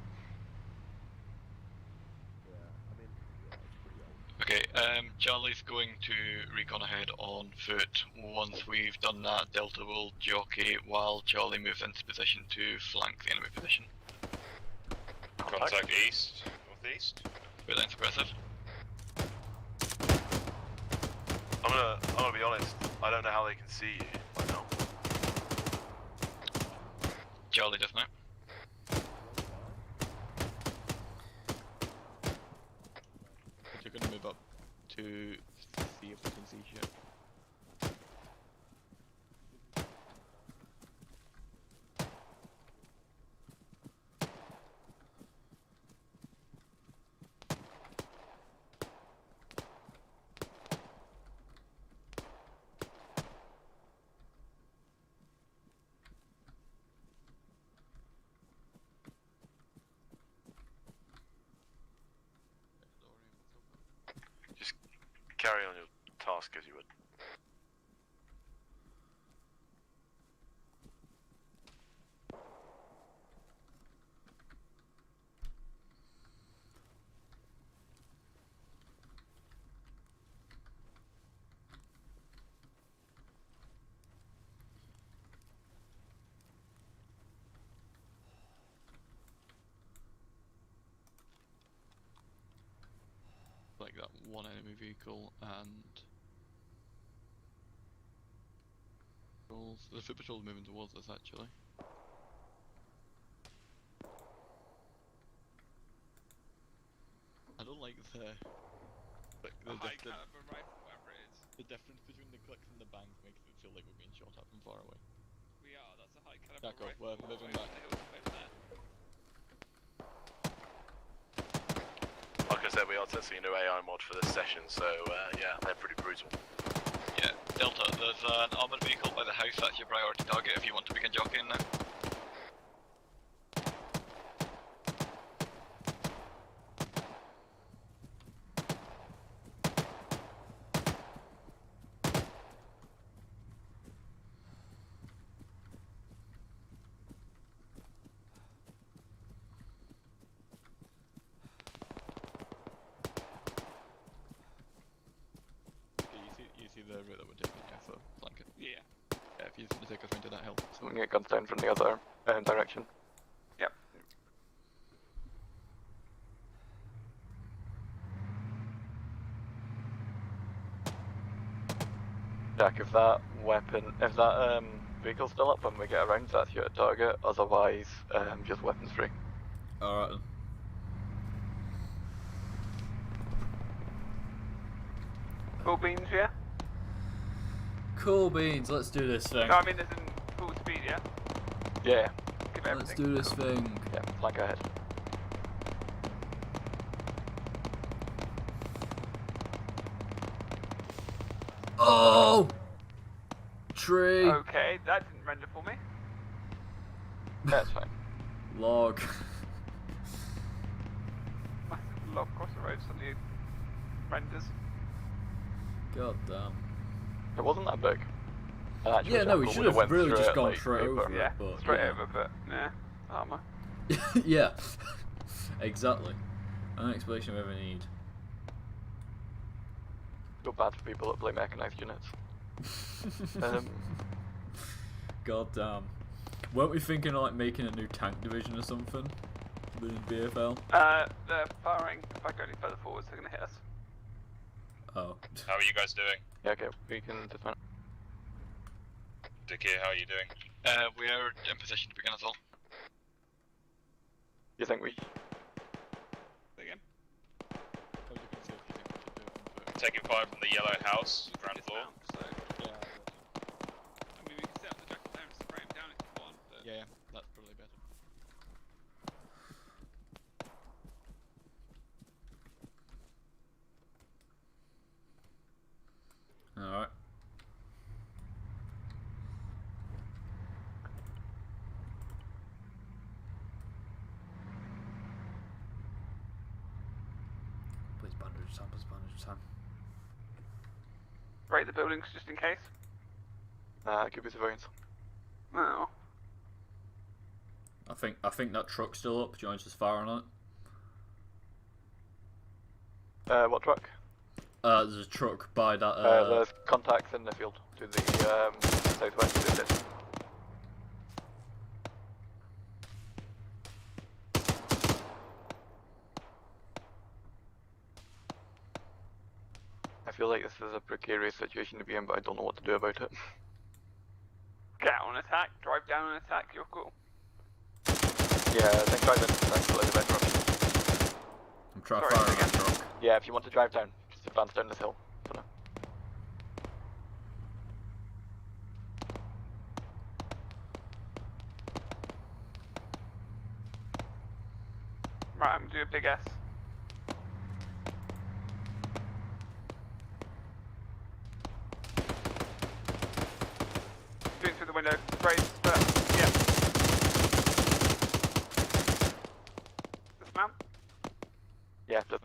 Okay, Charlie's going to recon ahead on foot. Once we've done that, Delta will jockey while Charlie moves into position to flank the enemy position. Contact east, northeast. Good, thanks, aggressive. I'm gonna be honest, I don't know how they can see you right now. Charlie does now. You're gonna move up to see if we can see shit. carry on your task as you would. Like that one enemy vehicle and the foot patrol is moving towards us actually. I don't like the high caliber rifle, whatever it is. the difference between the clicks and the bangs makes it feel like we're being shot at from far away. We are, that's a high caliber Jackal, rifle. we're moving back. Like I said, we are testing a new AI mod for this session, so yeah, they're pretty brutal. Yeah, Delta, there's an armoured vehicle by the house. That's your priority target if you want to begin jockeying now. You see the route that we're taking, yeah, for flanking. Yeah. Yeah, if you just want to take us into that hill. So we can get guns down from the other direction. Yep. Jack, if that vehicle's still up when we get around, that's your target. Otherwise, just weapons free. Alright then. Full beans, yeah? Cool beans, let's do this thing. No, I mean, this in full speed, yeah? Yeah. Give Let's everything. do this thing. Yeah, flank ahead. Oh! Tree! Okay, that didn't render for me. That's fine. Log. Massive log across the road suddenly renders. God damn. It wasn't that big. And actually, Yeah, no, we Jackal should would've have went really through just it, gone like, straight paper. over Yeah, it, but... straight yeah. over, but yeah, armor. Yeah, exactly. An explanation we ever need. Feel bad for people that play mechanized units. God damn. Weren't we thinking of like making a new tank division or something? Within BFL? They're firing. If I go any further forwards, they're gonna hit us. Oh. How are you guys doing? Yeah, okay, we can dismount. Dickie, how are you doing? We are in position to begin assault. You think we... Again. How do you think safety think we should do it on foot? Taking fire from the yellow house, ground floor. So, Yeah, I mean, we can set up the jackal down and spray him down if you want, but... yeah, that's probably better. Alright. Please bandage time, please bandage time. Break the buildings just in case. It could be civilians. No. I think that truck's still up. Do you want to just fire on it? What truck? There's a truck by that. There's contacts in the field to the southwest of the ditch. I feel like this is a precarious situation to be in, but I don't know what to do about it. Get on attack, drive down and attack, you're cool. Yeah, I think drive in, that's probably the better option. I'm trying Sorry, firing again. that truck. Yeah, if you want to drive down, just advance down this hill for now. Right, I'm gonna do a big S. Doing through the window, sprays, but yeah. Dismount. Yeah, just...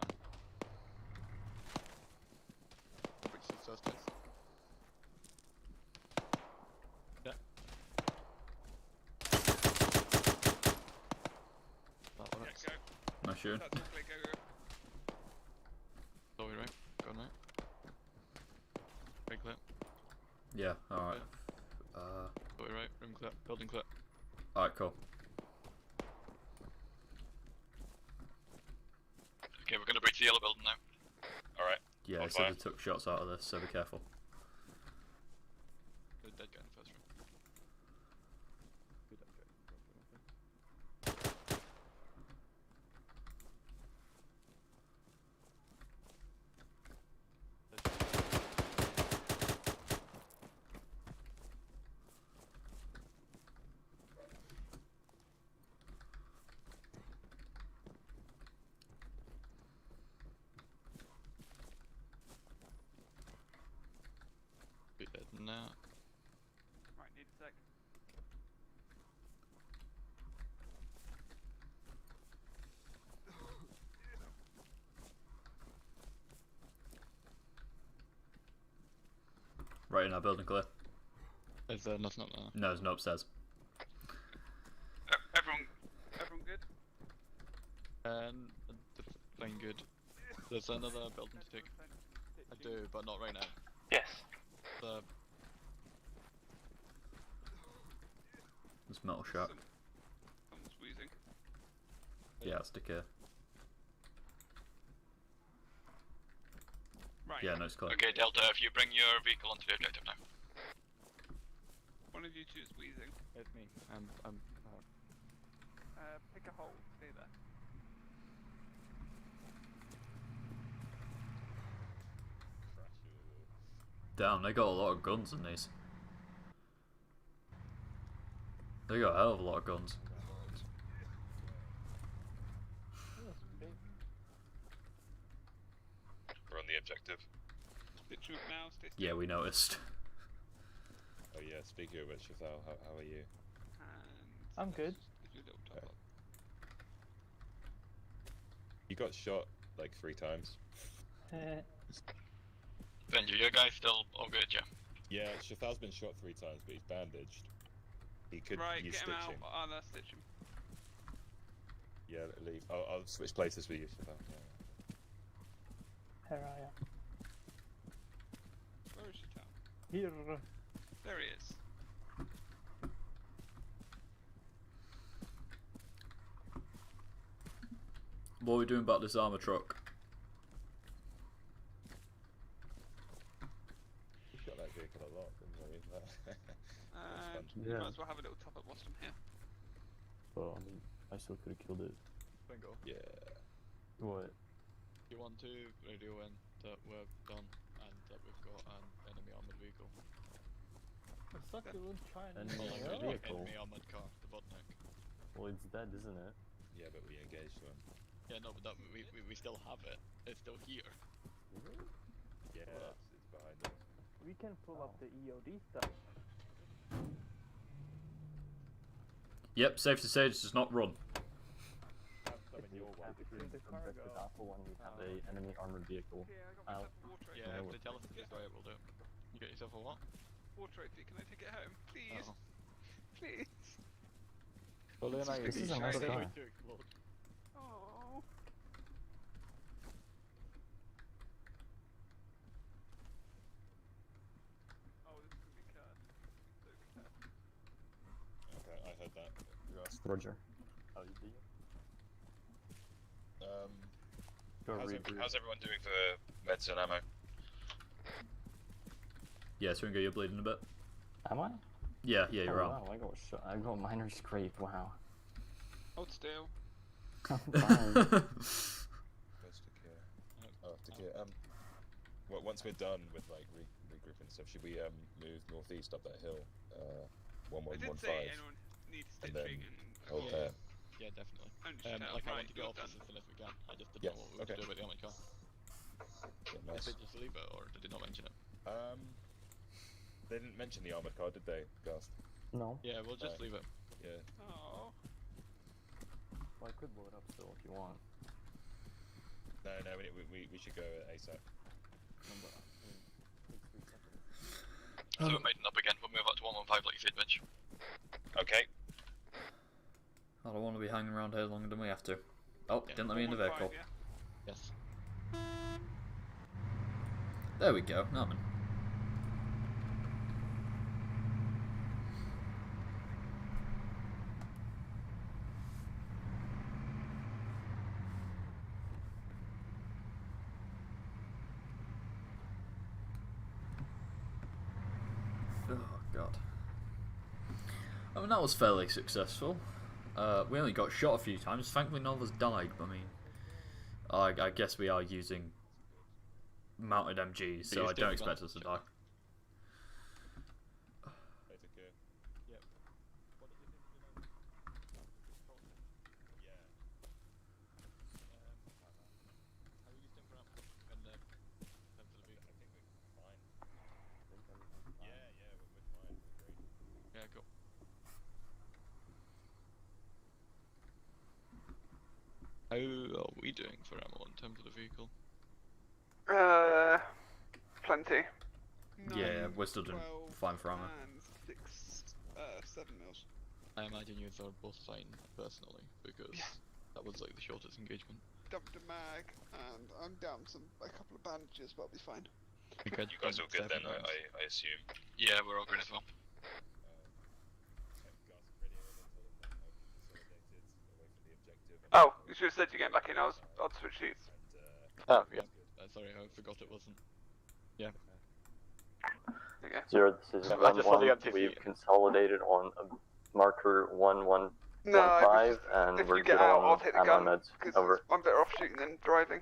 shooting. That's okay, go. Sorry, right? Go on, right? Right clip. Yeah, alright. Sorry, right? Room clip. Building clip. Alright, cool. Okay, we're gonna breach the yellow building now. Alright. Yeah, On he said fire. they took shots out of this, so be careful. Good dead guy in the first room. Good dead guy in the first room, Good dead now. Right, need a sec. Right in our building, clear. Is there nothing up there? No, there's no upstairs. Everyone good? Playing good. There's another building to take. I do, but not right now. Yes. The There's metal shack. Someone's wheezing. Yeah, it's decay. Right. Yeah, no, it's clear. Okay, Delta, if you bring your vehicle onto the objective now. One of you two is wheezing. it's me. Pick a hole. Stay there. Damn, they got a lot of guns in these. They got a hell of a lot of guns. We're on the objective. Bit troop now. Stay still. Yeah, we noticed. Oh yeah, speaking of which, Rafael, how are you? And I'm good. do a little top up. You got shot like 3 times. Benji, your guy's still all good, yeah? Yeah, Shafal's been shot 3 times, but he's bandaged. He could Right, use get him stitching. out. Oh, no, stitch him. Yeah, leave. I'll switch places with you, Shafal. Yeah. Here I am. Where is your town? Here. There he is. What are we doing about this armor truck? We got that vehicle a lot, didn't we? And you Yeah. might as well have a little top up whilst I'm here. But I mean, I still could have killed it. Bingo. Yeah. What? You want to radio in that we're done and that we've got an enemy armored vehicle. I thought you would try and Enemy Well, armored vehicle? enemy armored car, the Vodnik. Well, it's dead, isn't it? Yeah, but we engaged one. Yeah, no, but that, we still have it. It's still here. Yeah, it's behind us. We can pull up the EOD stuff. Yep, safe to say, just not run. Have some in your way. In the cargo. Alpha 1, we have a enemy armored vehicle. Okay, I got Out. myself a water Yeah, rate. if they tell us to destroy it, we'll do it. You get yourself a what? Water rate, can I take it home? Please? Oh. Please? Well, then This this is is a a nice nice car. To explode. Oh. Oh, this is gonna be cursed. So cursed. Okay, I heard that. Ross. Roger. Oh, you do? Go regroup. How's everyone doing for meds and ammo? Yeah, Swingo, you're bleeding a bit. Am I? Yeah, you're oh, out. wow, I got shot. I got minor scrape. Wow. Hold still. I'm fine. Where's the gear? Oh, the gear. Once we're done with like regrouping and stuff, should we move northeast up that hill? I did 1115. say anyone needs And then stitching and hold Yeah. there. Yeah, definitely. Only shout out, Like I right, want to get well off this done. as soon as we can. I just didn't Yeah, know what we were okay. to do with the armored car. Yeah, Did nice. they just leave it, or did they not mention it? They didn't mention the armored car, did they, Gast? No. Yeah, we'll just Right. leave it. Yeah. Oh. Well, I could blow it up still if you want. No, we should go ASAP. Remember, takes 3 seconds. So we're mating up again, we'll move up to 115 like you said, Mitch. Okay. I don't want to be hanging around here longer than we have to. Oh, didn't let me in the vehicle. Yes. There we go, Norman. Oh god. I mean, that was fairly successful. We only got shot a few times. Thankfully, none of us died. But I mean, I guess we are using mounted MGs, so I don't expect us to die. Yep. What did you think you know? Yeah. How are you staying for ammo and time for the vehicle? I think we're fine. Yeah, we're fine. We're great. Yeah, cool. How are we doing for ammo in terms of the vehicle? Plenty. Yeah, we're still doing fine for armor. And 7 mils. I imagine you are both fine personally because that was like the shortest engagement. Dumped a mag, and I'm down a couple of bandages, but I'll be fine. You guys all good then, I assume? Yeah, we're all good as well. Oh, you should have said you're getting back in. I'd switch seats. Oh, yeah. Sorry, I forgot it wasn't. Yeah. Okay. 0, this is 1-1. We've consolidated on a marker 1-1. No, and if we're you get good out, on I'll take the ammo gun, meds. because Over. I'm better off shooting than driving.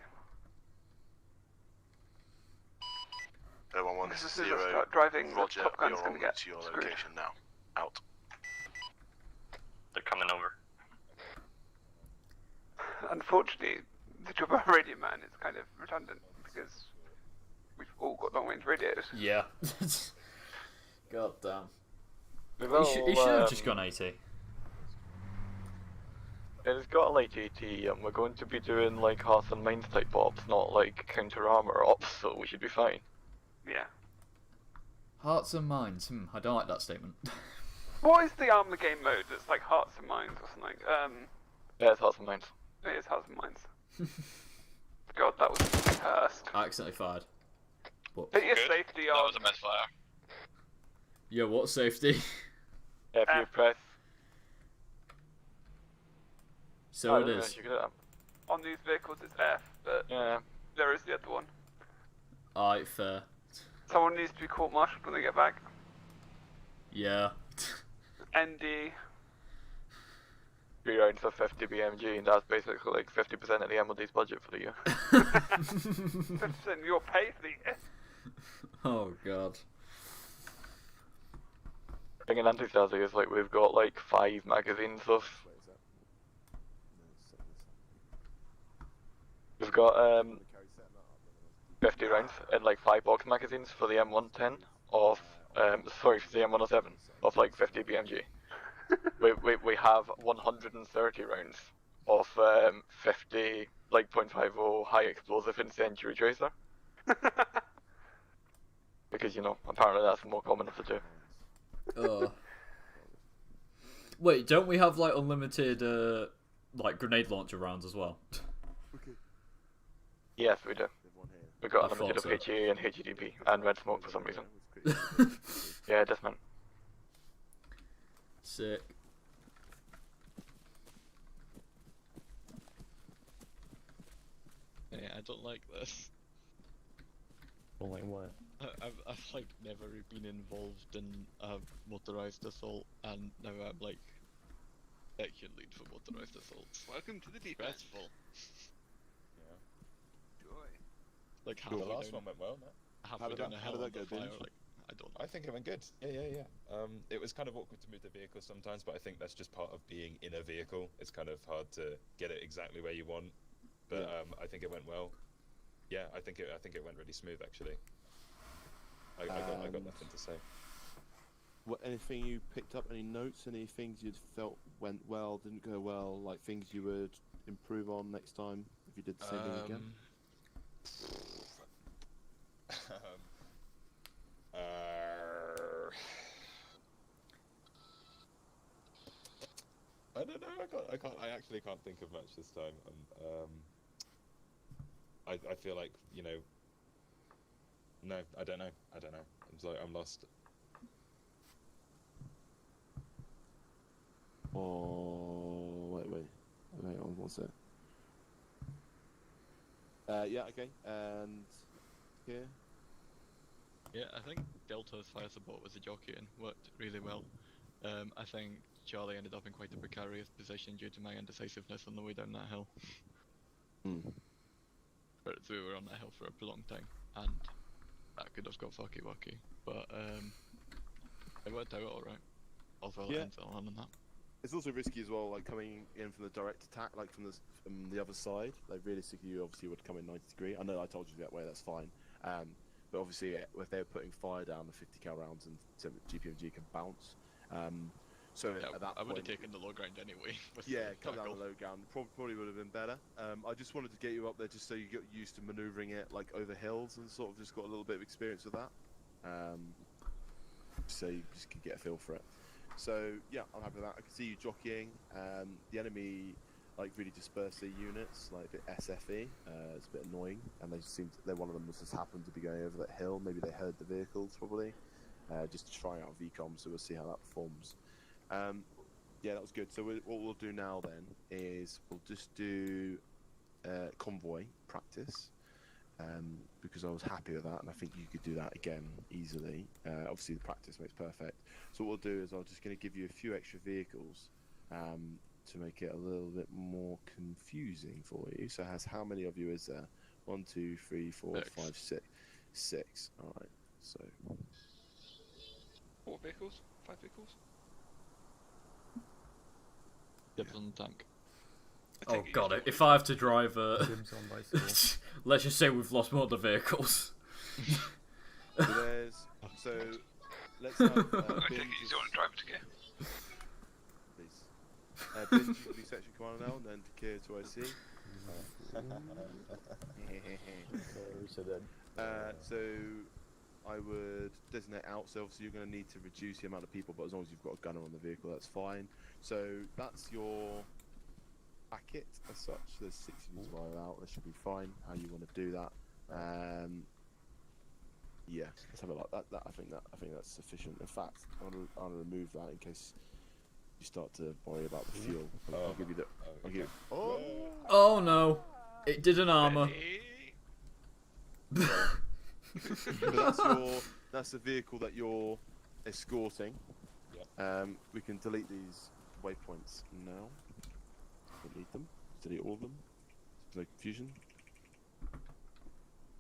011 Because as soon as I 0. start driving, Roger, the Top Gun's you're going on to get to your screwed. location now. Out. They're coming over. Unfortunately, the job of radio man is kind of redundant, because we've all got long-range radios. Yeah. God damn. Well, He should have just gone 80. It's got like AT, and we're going to be doing like hearts and minds type ops, not like counter armor ops, so we should be fine. Yeah. Hearts and minds. I don't like that statement. What is the ArmA game mode that's like hearts and minds or something? Yeah, it's hearts and minds. It is hearts and minds. God, that was cursed. I accidentally fired. What? Hit your safety That on. was a misfire. Yeah, what safety? If you press. So it is. On these vehicles it's F, but yeah, there is the other one. Alright, fair. Someone needs to be court-martialed when they get back. Yeah. ND. 3 rounds of 50 BMG, and that's basically like 50% of the MOD's budget for the year. 50% of your pay for the year. Oh god. Thing in anti-static is like we've got like 5 magazines of. We've got 50 rounds in like 5 box magazines for the M110 of sorry, for the M107 of like 50 BMG. we have 130 rounds of 50 like .50 high explosive incendiary tracer. Because you know apparently that's more common of the two. Wait, don't we have like unlimited like grenade launcher rounds as well? Yes, we do. We got I unlimited of thought so. HE and HEDP and red smoke for some reason. Yeah, it does, man. Sick. Yeah, I don't like this. Don't like what? I've like never been involved in a motorized assault, and now I'm like section lead for motorized assaults. Welcome to the deep end. Stressful. Joy. Like The last one went well, man. How did that go, fire, Vince? like, I don't know. I think it went good. Yeah. It was kind of awkward to move the vehicle sometimes, but I think that's just part of being in a vehicle. It's kind of hard to get it exactly where you want, but I think it went well. Yeah, I think it went really smooth actually. I got nothing to say. What? Anything you picked up? Any notes? Any things you felt went well, didn't go well? Like things you would improve on next time if you did the same thing again? I don't know. I can't. I actually can't think of much this time. I feel like, you know. No, I don't know. I'm lost. Oh, wait on, what's it? Yeah, okay, and here. Yeah, I think Delta's fire support with the jockey and worked really well. I think Charlie ended up in quite a precarious position due to my indecisiveness on the way down that hill. But we were on that hill for a prolonged time, and that could have got fucky wucky. But it worked out alright. Also, Yeah. on that. It's also risky as well, like coming in from the direct attack, like from the other side. Like realistically, you obviously would come in 90 degree. I know I told you that way. That's fine. But obviously, if they're putting fire down, the 50 cal rounds and GPMG can bounce. So yeah, at that I would point, have taken the low ground anyway. Yeah, come down the low ground. Probably would have been better. I just wanted to get you up there just so you get used to manoeuvring it like over hills and sort of just got a little bit of experience with that. So you just could get a feel for it. So yeah, I'm happy with that. I can see you jockeying. The enemy like really dispersed their units, like a bit SFE. It's a bit annoying, and one of them just happened to be going over that hill. Maybe they heard the vehicles probably, just to try out VCOM. So we'll see how that performs. Yeah, that was good. So what we'll do now then is we'll just do convoy practice, because I was happy with that, and I think you could do that again easily. Obviously, the practice makes perfect. So what we'll do is I'm just going to give you a few extra vehicles to make it a little bit more confusing for you. So how many of you is there? 1, 2, 3, 4, 5, 6. 6. All right. So 4 vehicles? 5 vehicles? Dibs on the tank. Oh god, if I have to drive let's just say we've lost more of the vehicles. So let's have I take it you don't want to drive it again. Please. Binge, you can be section commander now, and then Takir to IC. So I would designate out, so obviously you're going to need to reduce the amount of people, but as long as you've got a gunner on the vehicle, that's fine. So that's your packet as such. There's 6 units of fire out, that should be fine, how you want to do that. Yeah, let's have a look. I think that's sufficient. In fact, I'll remove that in case you start to worry about the fuel. I'll give you the. I'll give you. Oh no! It did an ArmA. But that's the vehicle that you're escorting. Yeah. We can delete these waypoints now. Delete them. Delete all of them. No confusion.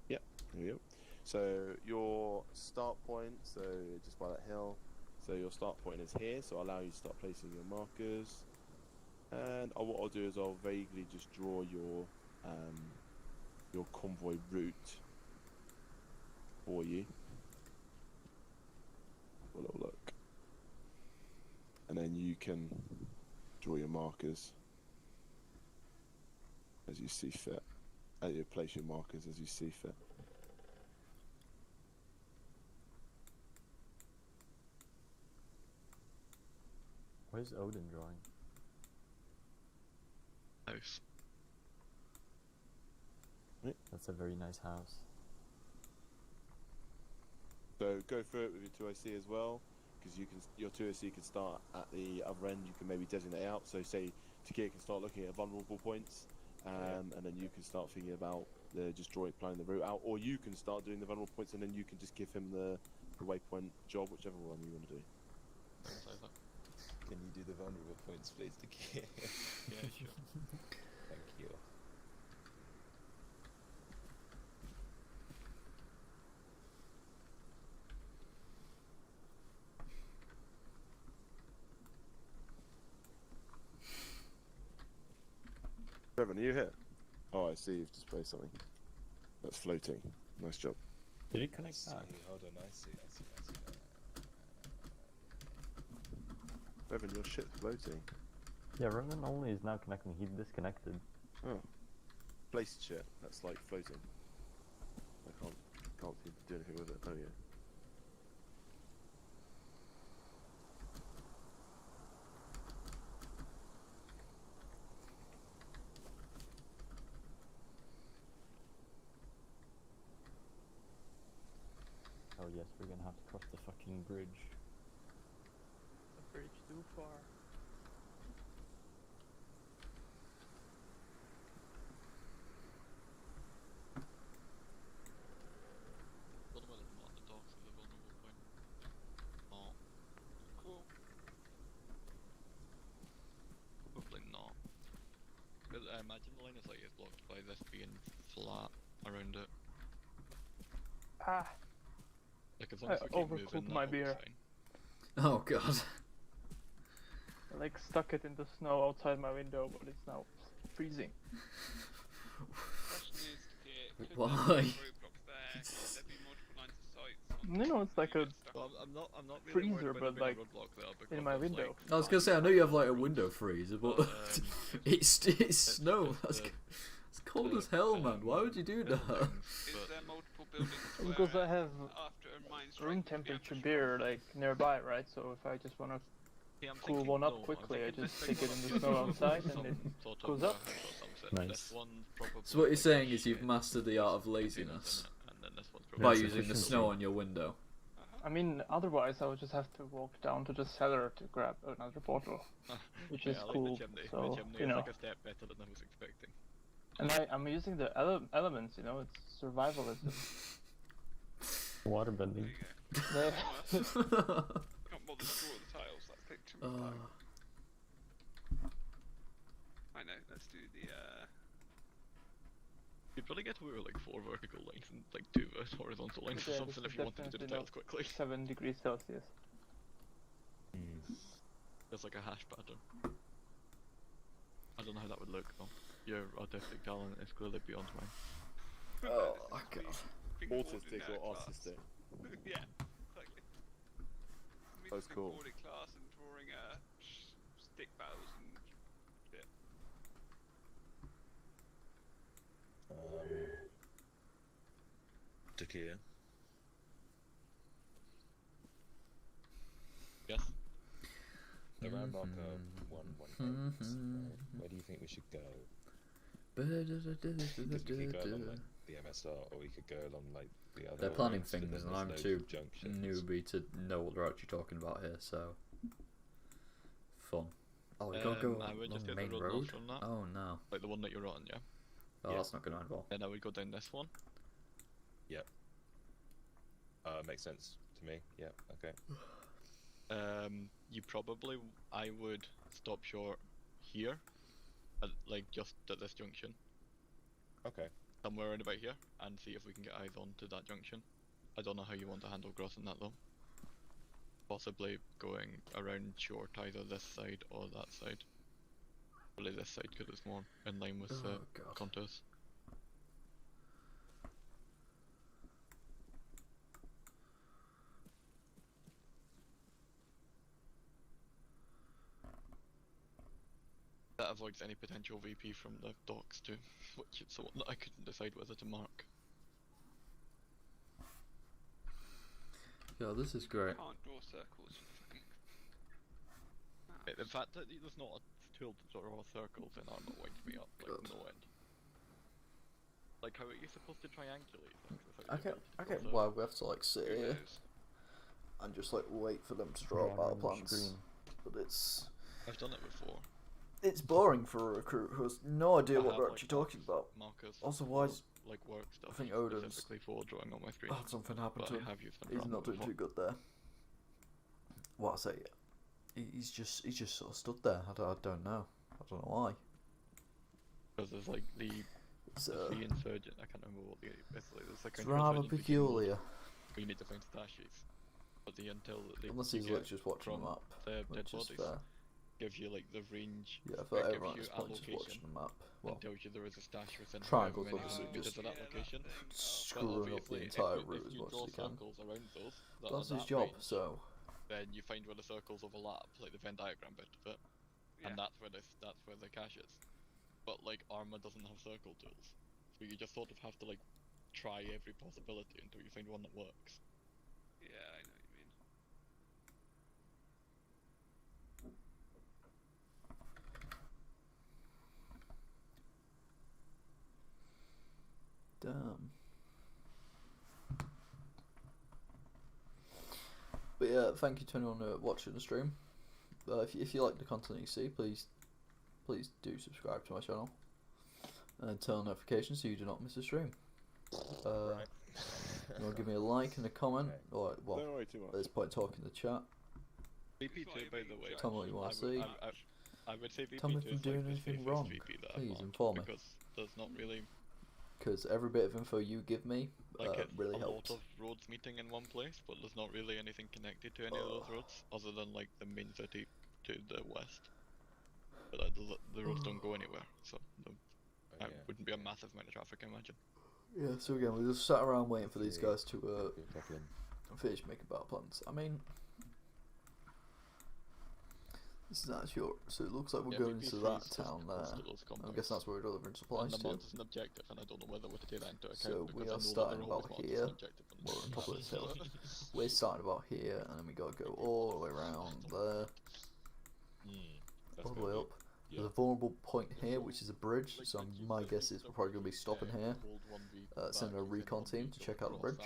Yep. There we go. So your start point, so just by that hill. So your start point is here, so I'll allow you to start placing your markers. And what I'll do is I'll vaguely just draw your convoy route for you. Have a little look. And then you can draw your markers as you see fit. You place your markers as you see fit. Where's Odin drawing? House. That's a very nice house. So go through it with your 2IC as well, because your 2IC can start at the other end. You can maybe designate out. So say Takir can start looking at vulnerable points, and then you can start thinking about just planning the route out, or you can start doing the vulnerable points, and then you can just give him the waypoint job, whichever one you want to do. Can you do the vulnerable points, please, Takir? Yeah, sure. Thank you. Revan, are you here? Oh, I see. You've just placed something. That's floating. Nice job. Did it connect back? Hold on, I see. Revan, your ship's floating. Yeah, Ronan only is now connecting. He disconnected. Oh. Placed ship. That's like floating. I can't do anything with it. Oh yeah. guess we're gonna have to cross the fucking bridge. The bridge too far. Don't know whether or not the docks is a vulnerable point. Oh. Cool. Probably not. But imagine the line of sight is blocked by this being flat around it. Ah! Like as long I as we keep overcooked moving, my that'll be beer. fine. Oh god. I like stuck it in the snow outside my window, but it's now freezing. Question is, could Why? there be roadblocks there? Could there be multiple lines of sight? You know, it's like a Well, I'm not really freezer, worried about but there like being a roadblock there because in my there's, window. like, I was gonna say, I know you have like a window freezer, but it's snow. That's it's cold as hell, man. Why would you do that? Is there multiple buildings Because where I have after a mine strike room you'd be temperature ambushed beer like nearby, right? So if I just wanna Yeah, I'm cool thinking- one up no, I'm quickly, I thinking just this stick it thing in was the snow some outside and it sort of goes up. warehouse or something. Nice. This one probably So what you're like saying a is you've shed mastered the art of with containers laziness in it, and then this one's by probably Yes, using the efficiency. snow on your window. I mean, otherwise I would just have to walk down to the cellar to grab another bottle, which is I like cool. the chimney. So the chimney you is know, like a step better than I was expecting. and I'm using the elements. You know, it's survivalism. Waterbending. Yeah. Can't bother to draw the tiles, that take too much time. I know, let's do the You'd probably get away with like 4 vertical lines and like 2 horizontal lines or Yeah, something this if is you wanted to do the definitely tiles quickly. 7 degrees Celsius. There's like a hash pattern. I don't know how that would look though. Your artistic talent is clearly beyond mine. Oh god. Autistic or artistic? yeah, exactly. Me That's just being cool. bored in class and drawing stick battles and shit. Takia. Yes? Around marker 118, where do you think we should go? Because we could go along like the MSR, or we could go along like the other. They're planning routes, but things, then and I'm there's too no junctions. newbie to know what they're actually talking about here. So fun. Oh, we gotta go I would along just the get the main road road. north from that. Oh no. Like the one that you're on, yeah? Oh, Yeah. that's not gonna end well. Then I would go down this one. Yep. Makes sense to me. Yeah. Okay. You probably, I would stop short here, at, like just at this junction. Okay. Somewhere around about here, and see if we can get eyes on to that junction. I don't know how you want to handle crossing that though. Possibly going around short either this side or that side. Probably this side because it's more in line with Oh, God. contours. That avoids any potential VP from the docks too, which is the one that I couldn't decide whether to mark. Yeah, this is great. Can't draw circles. The fact that there's not a tool to draw circles in ArmA winds me up like no end. Like how are you supposed to triangulate things without the ability to Okay, draw well, we have to like sit here and just like wait for them to draw up our plans. But it's I've done it before. it's boring for a recruit who has no idea what have, they're like, actually talking about. Markers. Also, why is Like work stuff. I think Odin's specifically for drawing on my screen. had something happen but to I him. have used them He's for not ArmA doing before. too good there. What I say, he's just sort of stood there. I don't know. I don't know why. Because there's like the It's, the insurgent. I can't remember what the basically there's like it's an rather insurgent begin mode peculiar. where you need to find stashes. But the intel that they Unless you he's get like just watching from the map, the dead which is bodies fair. gives you like the range. Yeah, I it thought gives everyone at you this a point just location watching the map. Well, and tells you there is a stash within triangles however many obviously meters just of that location. screwing up the entire route as much as he can. Circles around those, that That's are his that job, range, so then you find where the circles overlap, like the Venn diagram bit of it, and that's where the cache is. But like ArmA doesn't have circle tools, so you just sort of have to like try every possibility until you find one that works. Yeah, I know what you mean. damn. yeah, thank you to anyone watching the stream. If you like the content you see, please do subscribe to my channel and turn on notifications so you do not miss a stream. Right. You want to give me a like and a comment, or well, Don't worry too much. at this point talk in the chat. VP2, by the way. Tell me what you want to see. I would say VP2 Tell me if I'm is doing like the anything safest wrong. VP that Please I've marked, inform me. because there's not really Because every bit of info you give me it's really a helps. lot of roads meeting in one place, but there's not really anything connected to any of those roads other than like the main city to the west. But the roads don't go anywhere, so it wouldn't be a massive amount of traffic, I imagine. Yeah, so again, we just sat around waiting for these guys to finish making battle plans. I mean, this is actually so it looks like we're going into that town there. I guess that's where we're delivering supplies and the to. mod is an objective, and I don't know whether to take that into account. So we are because I know starting that there about always here. mods as an objective We're on top of this hill. so- We're starting about here, and then we gotta go all the way around there, all the way up. There's a vulnerable point here, which is a bridge. So my guess is we're probably gonna be stopping here, sending a recon team to check out the bridge.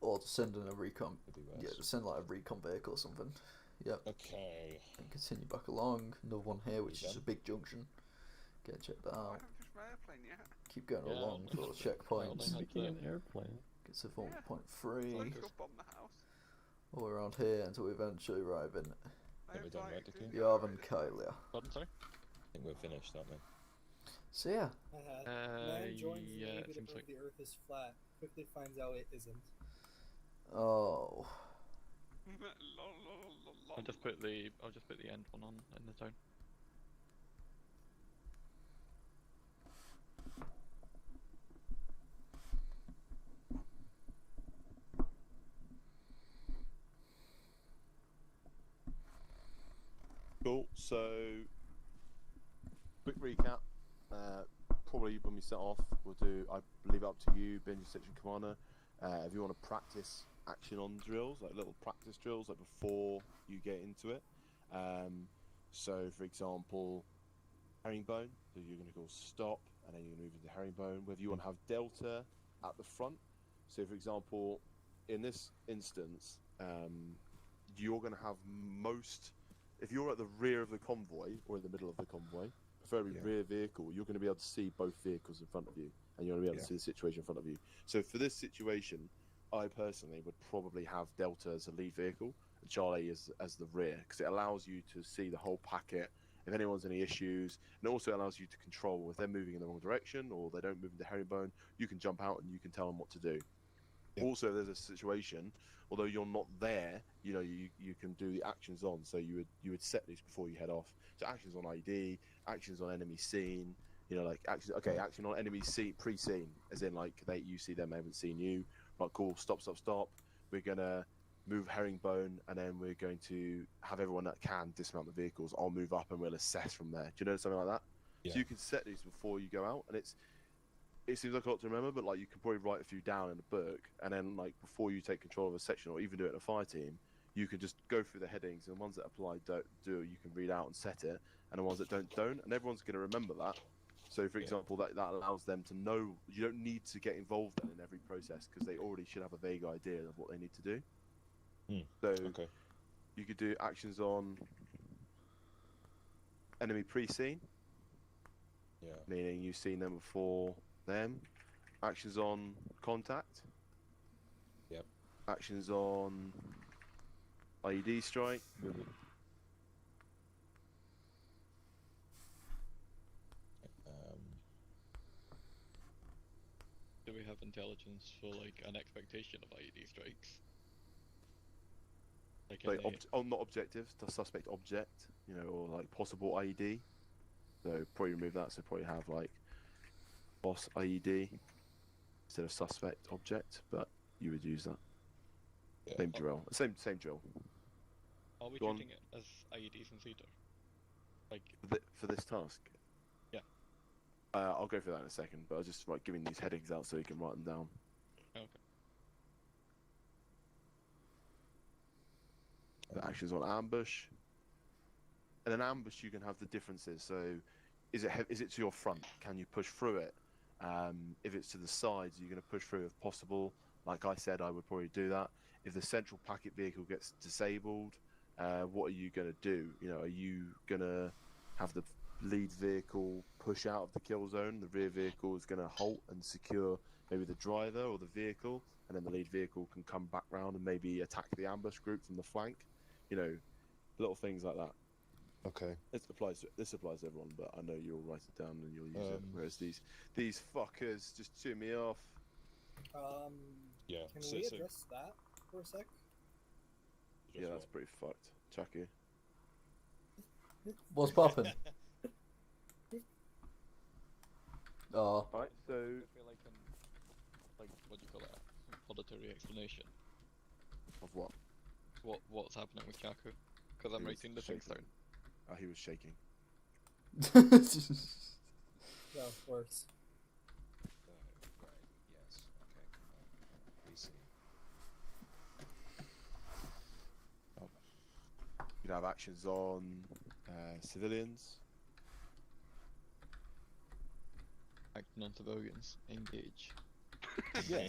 Or to send in a recon, to send like a recon vehicle or something. Yep. Okay. And continue back along. Another one here, which is a big junction. Get checked that out. Keep going along to those checkpoints. Speaking of airplane. Get to point 3. All around here until we eventually arrive in I think we're done, right, Dickie? Yarvan Kylia. Pardon, sorry? I think we're finished, aren't we? So yeah. Man joins the yeah, Navy it to seems prove like- the Earth is flat. Quickly finds out it isn't. Oh. I'll just put the end one on in the town. Cool. So, quick recap. Probably when we set off, we'll do. I leave it up to you, Benji, section commander. If you want to practice action on drills, like little practice drills, like before you get into it. So, for example, herringbone. So you're going to go stop, and then you're going to move into herringbone. Whether you want to have delta at the front. So, for example, in this instance, you're going to have most. If you're at the rear of the convoy or in the middle of the convoy, preferably rear vehicle, you're going to be able to see both vehicles in front of you, and you're going to be able to see the situation in front of you. So for this situation, I personally would probably have Delta as a lead vehicle and Charlie as the rear, because it allows you to see the whole packet, if anyone's any issues, and it also allows you to control if they're moving in the wrong direction or they don't move into herringbone, you can jump out and you can tell them what to do. Also, there's a situation, although you're not there, you know, you can do the actions on. So you would set these before you head off. So actions on ID, actions on enemy scene, you know, like actions. Okay, action on enemy scene, pre-scene, as in like you see them, they haven't seen you. Right, cool. Stop. We're gonna move herringbone, and then we're going to have everyone that can dismount the vehicles. I'll move up, and we'll assess from there. Do you know, something like that? Yeah. So you can set these before you go out, and it seems like a lot to remember, but like you can probably write a few down in the book, and then like before you take control of a section or even do it in a fire team, you can just go through the headings, and the ones that apply do you can read out and set it, and the ones that don't, and everyone's going to remember that. So for example, that allows them to know you don't need to get involved in every process, because they already should have a vague idea of what they need to do. So you could do actions on enemy pre-scene, meaning you've seen them before them. Actions on contact. Actions on IED strike. Do we have intelligence for like an expectation of IED strikes? Like Not objectives, the suspect object, you know, or like possible IED. So probably remove that. So probably have like boss IED instead of suspect object, but you would use that. Same drill. Same drill. Are we Go on. treating it as IEDs in theater? Like For this task? Yeah. I'll go through that in a second, but I was just like giving these headings out so you can write them down. Okay. The actions on ambush. And an ambush, you can have the differences. So, is it to your front? Can you push through it? If it's to the sides, you're going to push through if possible. Like I said, I would probably do that. if the central packet vehicle gets disabled, what are you going to do? You know, are you going to have the lead vehicle push out of the kill zone? The rear vehicle is going to halt and secure maybe the driver or the vehicle, and then the lead vehicle can come back round and maybe attack the ambush group from the flank. You know, little things like that. Okay. This applies to everyone, but I know you'll write it down and you'll use it. Whereas these fuckers just chew me off. Yeah. Can we address that for a sec? Yeah, that's pretty fucked. Chucky. What's popping? Oh. Right, so I feel like like what do you call it? Auditory explanation. Of what? What's happening with Chaku? Because I'm writing the things down. Oh, he was shaking. Yeah, worse. Right. Yes. Okay. We see. You'd have actions on civilians. Acting on civilians. Engage. Yeah,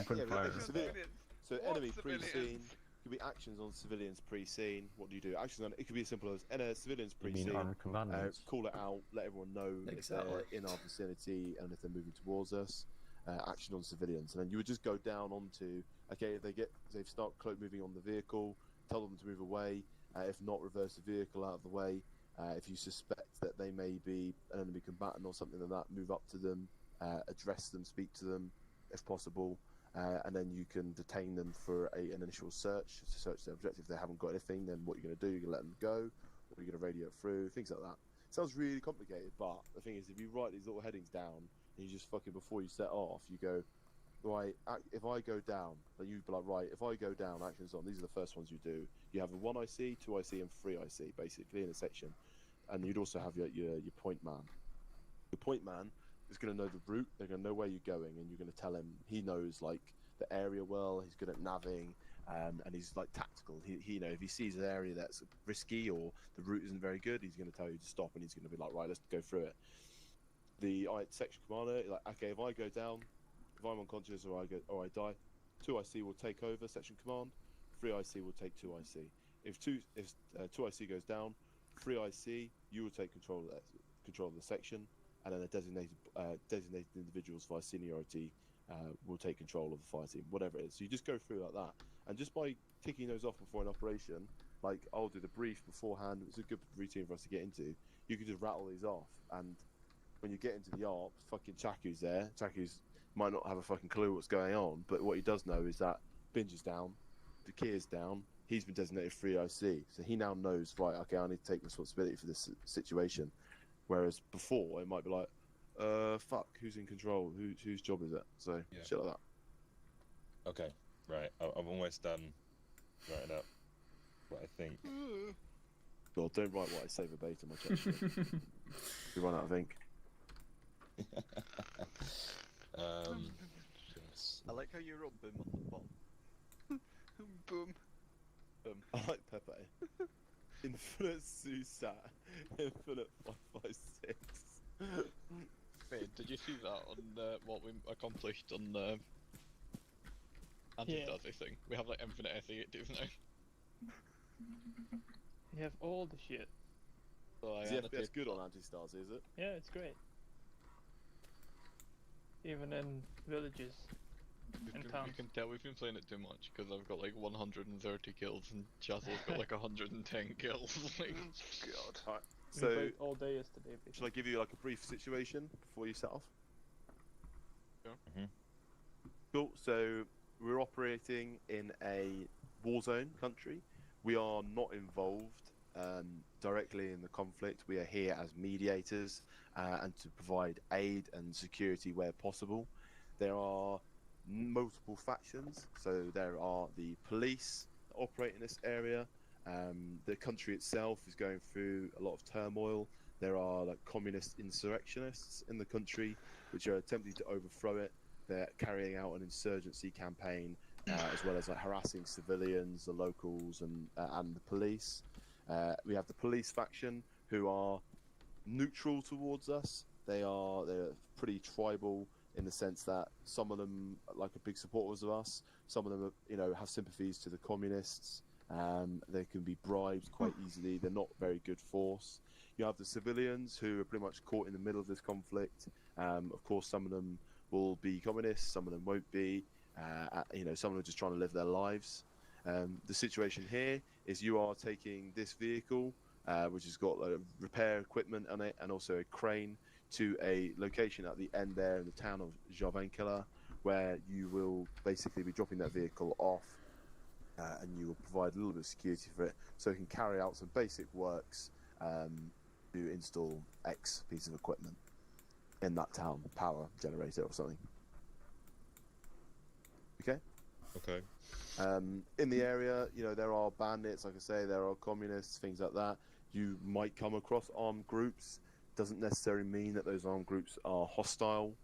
Civilians. So What enemy civilians? pre-scene. Could be actions on civilians pre-scene. What do you do? Actions on it could be as simple as civilians You mean pre-scene. armed commanders? Call it out. Let everyone know Exactly. if they're in our vicinity and if they're moving towards us. Action on civilians, and then you would just go down onto. Okay, if they start moving on the vehicle, tell them to move away. If not, reverse the vehicle out of the way. If you suspect that they may be an enemy combatant or something like that, move up to them, address them, speak to them, if possible. And then you can detain them for an initial search to search their objective. If they haven't got anything, then what you're going to do, you're going to let them go, or you're going to radio it through, things like that. It sounds really complicated, but the thing is, if you write these little headings down, and you just fucking, before you set off, you go, right, if I go down, then you'd be like, right, if I go down, actions on, these are the first ones you do. You have a 1 IC, 2 IC, and 3 IC, basically, in a section. And you'd also have your point man. Your point man is going to know the route, they're going to know where you're going, and you're going to tell him, he knows, like, the area well, he's good at navving, and he's, like, tactical. He you know, if he sees an area that's risky or the route isn't very good, he's going to tell you to stop, and he's going to be like, right, let's go through it. The section commander, like, okay, if I go down, if I'm unconscious or I die, 2 IC will take over section command, 3 IC will take 2 IC. If 2 IC goes down, 3 IC, you will take control of the section, and then a designated individuals via seniority will take control of the fire team, whatever it is. So you just go through like that, and just by ticking those off before an operation, like I'll do the brief beforehand. It's a good routine for us to get into. You can just rattle these off, and when you get into the ARP, fucking Chaku's there. Chaku's might not have a fucking clue what's going on, but what he does know is that Binge is down, the key is down, he's been designated 3 IC, so he now knows, right, okay, I need to take responsibility for this situation. Whereas before, it might be like, fuck, who's in control? Whose job is it? So, shit like that. Okay, right. I'm almost done writing up what I think. God, don't write what I say verbatim, I'll check it. You run out of ink. Yes. I like how you wrote boom on the bottom. Boom. I like Pepe. Infinite Susat. Infinite 556. Wait, did you see that on what we accomplished on the anti-Stasi thing? We have like infinite SE82s now. You have all the shit. So Is the FPS good on anti-Stasi, is it? Yeah, it's great. Even in villages and towns. You can tell we've been playing it too much, because I've got like 130 kills and Chazel's got like 110 kills. Like, God. Alright, We so played all day yesterday. Basically. shall I give you like a brief situation before you set off? Sure. Mm-hmm. Cool, so we're operating in a war zone country. We are not involved directly in the conflict. We are here as mediators and to provide aid and security where possible. There are multiple factions, so there are the police that operate in this area. The country itself is going through a lot of turmoil. There are like communist insurrectionists in the country which are attempting to overthrow it. They're carrying out an insurgency campaign as well as like harassing civilians, the locals, and the police. We have the police faction who are neutral towards us. They're pretty tribal in the sense that some of them are like big supporters of us, Some of them, have sympathies to the communists. They can be bribed quite easily. They're not very good force. You have the civilians who are pretty much caught in the middle of this conflict. Of course, some of them will be communists, some of them won't be. Some of them are just trying to live their lives. The situation here is you are taking this vehicle, which has got repair equipment on it and also a crane, to a location at the end there in the town of Javankela, where you will basically be dropping that vehicle off, and you will provide a little bit of security for it, so it can carry out some basic works to install X piece of equipment in that town, power generator or something. Okay. Okay. In the area, there are bandits, like I say, there are communists, things like that. You might come across armed groups. Doesn't necessarily mean that those armed groups are hostile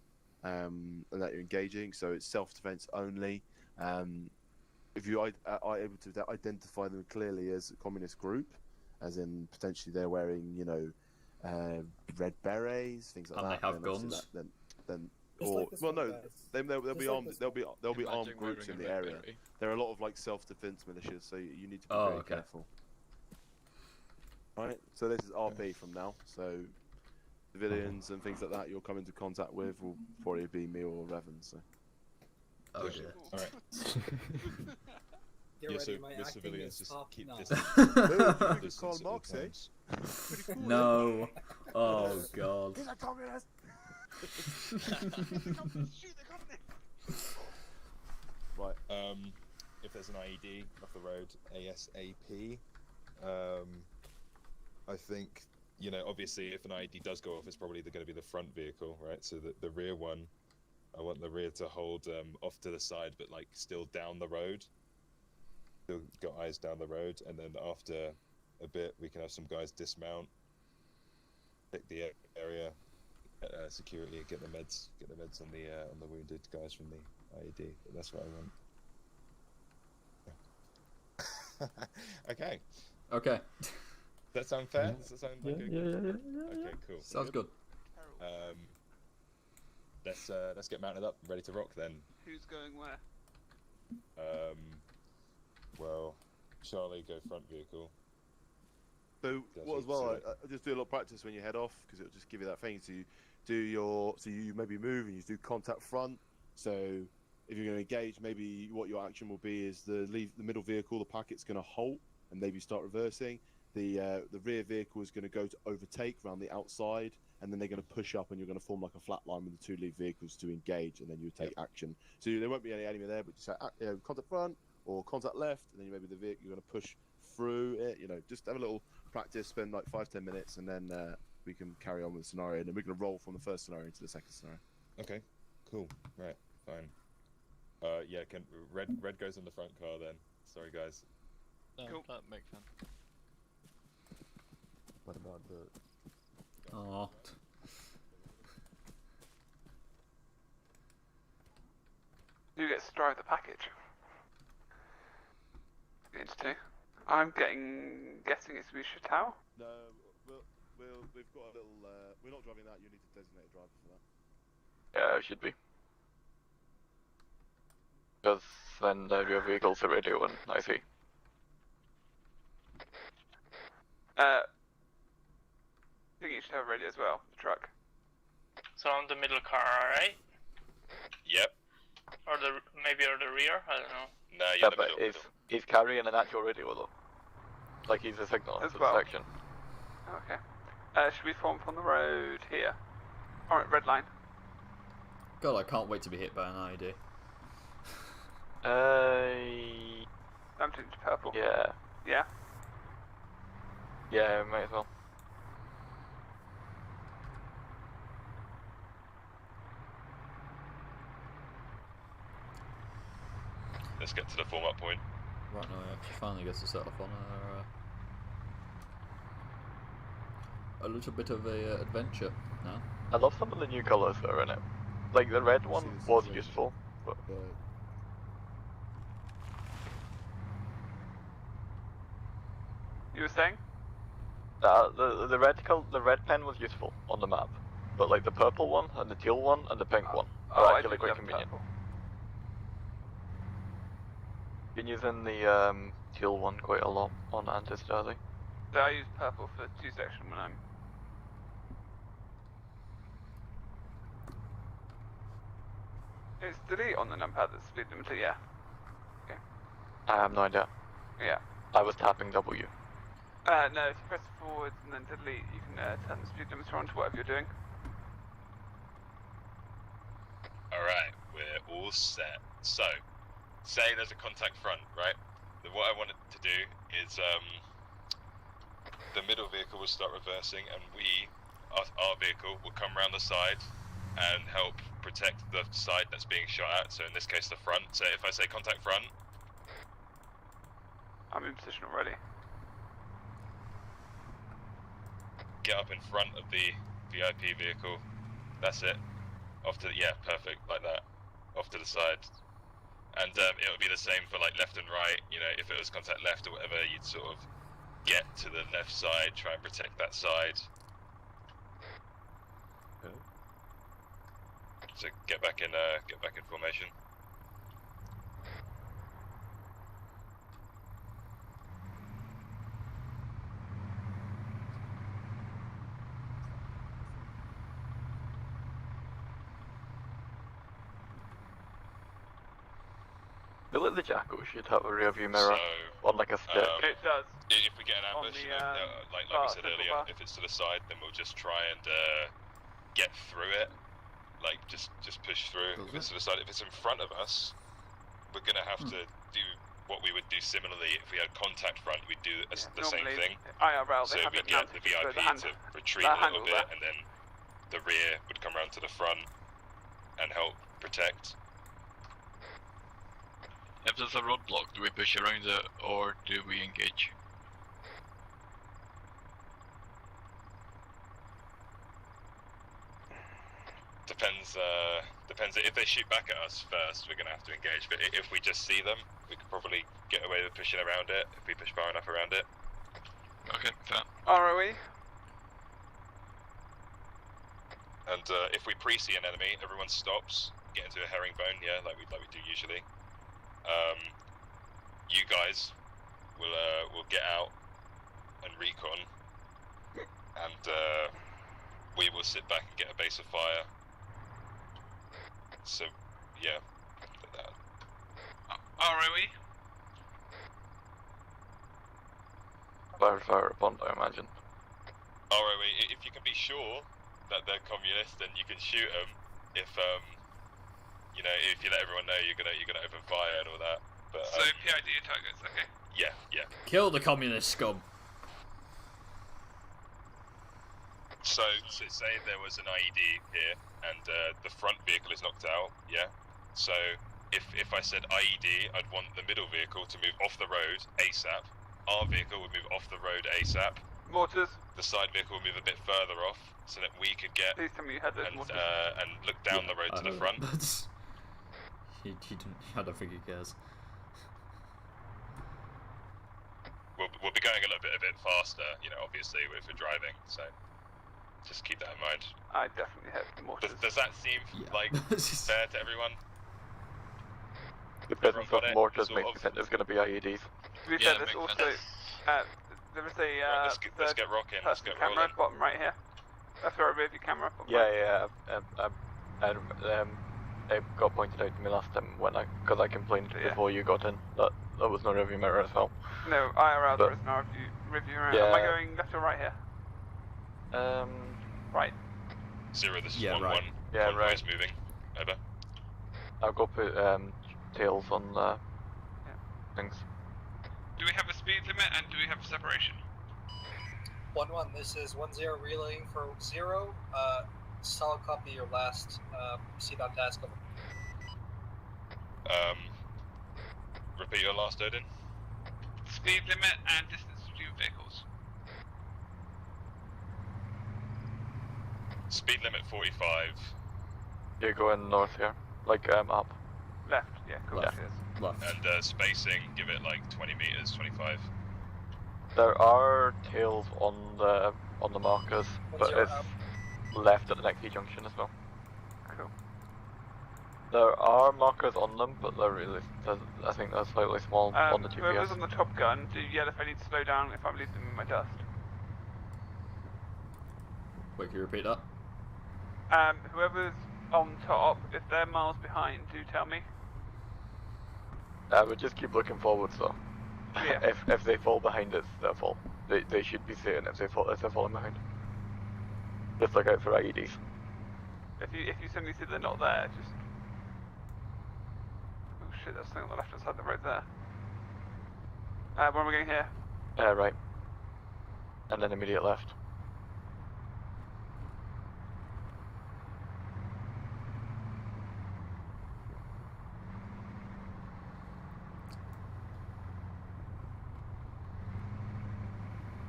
and that you're engaging. So it's self-defense only. If you are able to identify them clearly as a communist group, as in potentially they're wearing, red berets, things like and that. They have guns. There'll be armed groups in the area. There are a lot of self-defense militias, so you need to be very careful. Right. So this is RP from now. So civilians and things like that you'll come into contact with will probably be me or Revan. So. Oh dear. All right. Get ready, my with acting civilians, is just top keep notch. distance. Karl Marx, eh? Pretty cool. No. Oh god. He's a communist. Right. If there's an IED off the road, ASAP. I think, obviously, if an IED does go off, it's probably going to be the front vehicle, right? So the rear one, I want the rear to hold off to the side, but still down the road. Still got eyes down the road, and then after a bit, we can have some guys dismount, pick the area, security, get the meds on the wounded guys from the IED. That's what I want. Okay. Okay. Does that sound fair? Does that sound like Okay, cool. Sounds good. Let's get mounted up, ready to rock then. Who's going where? Well, Charlie, go front vehicle. So I just do a lot of practice when you head off, because it'll just give you that thing to do so you maybe move and you do contact front. So if you're going to engage, maybe what your action will be is the middle vehicle, the packet's going to halt and maybe start reversing. The rear vehicle is going to go to overtake around the outside, and then they're going to push up, and you're going to form like a flat line with the two lead vehicles to engage, and then you take action. So there won't be any enemy there, but just contact front or contact left, and then maybe the vehicle you're going to push through it. Just have a little practice, spend 5-10 minutes, and then we can carry on with the scenario, and then we're going to roll from the first scenario into the second scenario. Okay, cool. Right, fine. Yeah, Red goes in the front car then. Sorry, guys. Cool. That makes sense. What about the... Oh. Who gets to drive the package? Into I'm guessing it's Chateau. No, we've got a little. We're not driving that. You need to designate a driver for that. Yeah, it should be. Because then your vehicle's a radio and I see. I think you should have a radio as well, the truck. So on the middle car, alright? Yep. Or maybe the rear? I don't know. No, yeah, but he's carrying an actual radio though. Like he's a signal as to well. the section. Okay. Should we form from the road here? Alright, red line. God, I can't wait to be hit by an IED. I'm changing to purple. Yeah. Yeah? Yeah, might as well. Let's get to the form-up point. Right now, I actually finally get to set off on a little bit of a adventure now. I love some of the new colours that are in it. Like the red one was useful, but... You were saying? The red pen was useful on the map, but like the purple one, and the teal one, and the pink one are actually quite convenient. I didn't have purple. Yeah, I didn't have purple. I like the purple one. Oh, okay. Should we form from the road here? Alright, red line. Go. Yeah, been using the teal one quite a lot on anti-static. So I use purple for 2 section when I'm... It's delete on the numpad that's speed limiter, yeah. Okay. I have no idea. Yeah. I was tapping W. No, if you press forward and then delete, you can turn the speed limiter on to whatever you're doing. Alright, we're all set. So, say there's a contact front, right? What I wanted to do is, the middle vehicle will start reversing and our vehicle will come around the side and help protect the side that's being shot at, so in this case the front. So if I say contact front... I'm in position already. Get up in front of the VIP vehicle. That's it. Off to the, yeah, perfect, like that. Off to the side. And it'll be the same for like left and right, you know, if it was contact left or whatever, you'd sort of get to the left side, try and protect that side. So get back in formation. I feel like the Jackal should have a rear view mirror on like a stick. It does. If we get an ambush, the, you know, like we said earlier, if it's to the side, then we'll just try and get through it. Like just push through. If it's to the side, if it's in front of us, we're gonna have to do what we would do similarly if we had contact front. We'd do the same thing. IRL, So we'd get the VIP to retreat a little bit, and then the rear would come around to the front and help protect. If there's a roadblock, do we push around it or do we engage? Depends. If they shoot back at us first, we're gonna have to engage. But if we just see them, we could probably get away with pushing around it if we push far enough around it. Okay, fair. ROE? And if we pre-see an enemy, everyone stops, get into a herringbone, yeah, like we do usually. You guys will get out and recon, and we will sit back and get a base of fire. So, yeah. ROE? Fire upon, I imagine. ROE, if you can be sure that they're communist, then you can shoot them. If you know, if you let everyone know you're gonna open fire and all that. But, so PID your targets, okay. Yeah. Kill the communist scum. So say there was an IED here, and the front vehicle is knocked out, yeah? So if I said IED, I'd want the middle vehicle to move off the road ASAP. Our vehicle would move off the road ASAP. Mortars. The side vehicle will move a bit further off, so that we could get Please tell me you had those mortars. and look down the road to the front. He didn't. I don't think he cares. We'll be going a bit faster, you know, obviously if we're driving. So just keep that in mind. I definitely have the mortars. Does that seem like fair to everyone? The presence of mortars makes me think there's going to be IEDs. To be fair, there's also there is a let's get rocking. Let's get camera rolling. bottom right here. That's our rear view camera. Yeah. It got pointed out to me last time because I complained before you got in that there was no rearview mirror as well. No, IRL, there is no review mirror. Yeah. Am I going left or right here? Right. 0, this is 1-1. Right. Yeah, Convoy right. is moving. Over. I'll go put tails on the things. Do we have a speed limit and do we have separation? 1-1, this is 1-0 relaying for 0. Solid copy your last proceed on task. Over. Repeat your last, Odin. Speed limit and distance between vehicles. Speed limit 45. You're going north here, like up. Left, yeah, cool. Left. And spacing, give it like 20 meters, 25. There are tails on the markers, but 1-0 it's up. left at the next T junction as well. Cool. There are markers on them, but they're really, I think they're slightly small on the Whoever's GPS. on the Top Gun, do yell if I need to slow down if I'm leaving them in my dust. Wait, can you repeat that? Whoever's on top, if they're miles behind, do tell me. But just keep looking forwards though. Yeah. If they fall behind, it's their fault. They should be seeing if they're falling behind. Just look out for IEDs. If you suddenly see they're not there, just... Oh shit, there's something on the left hand side of the road there. Where am I going here? Right. And then immediate left.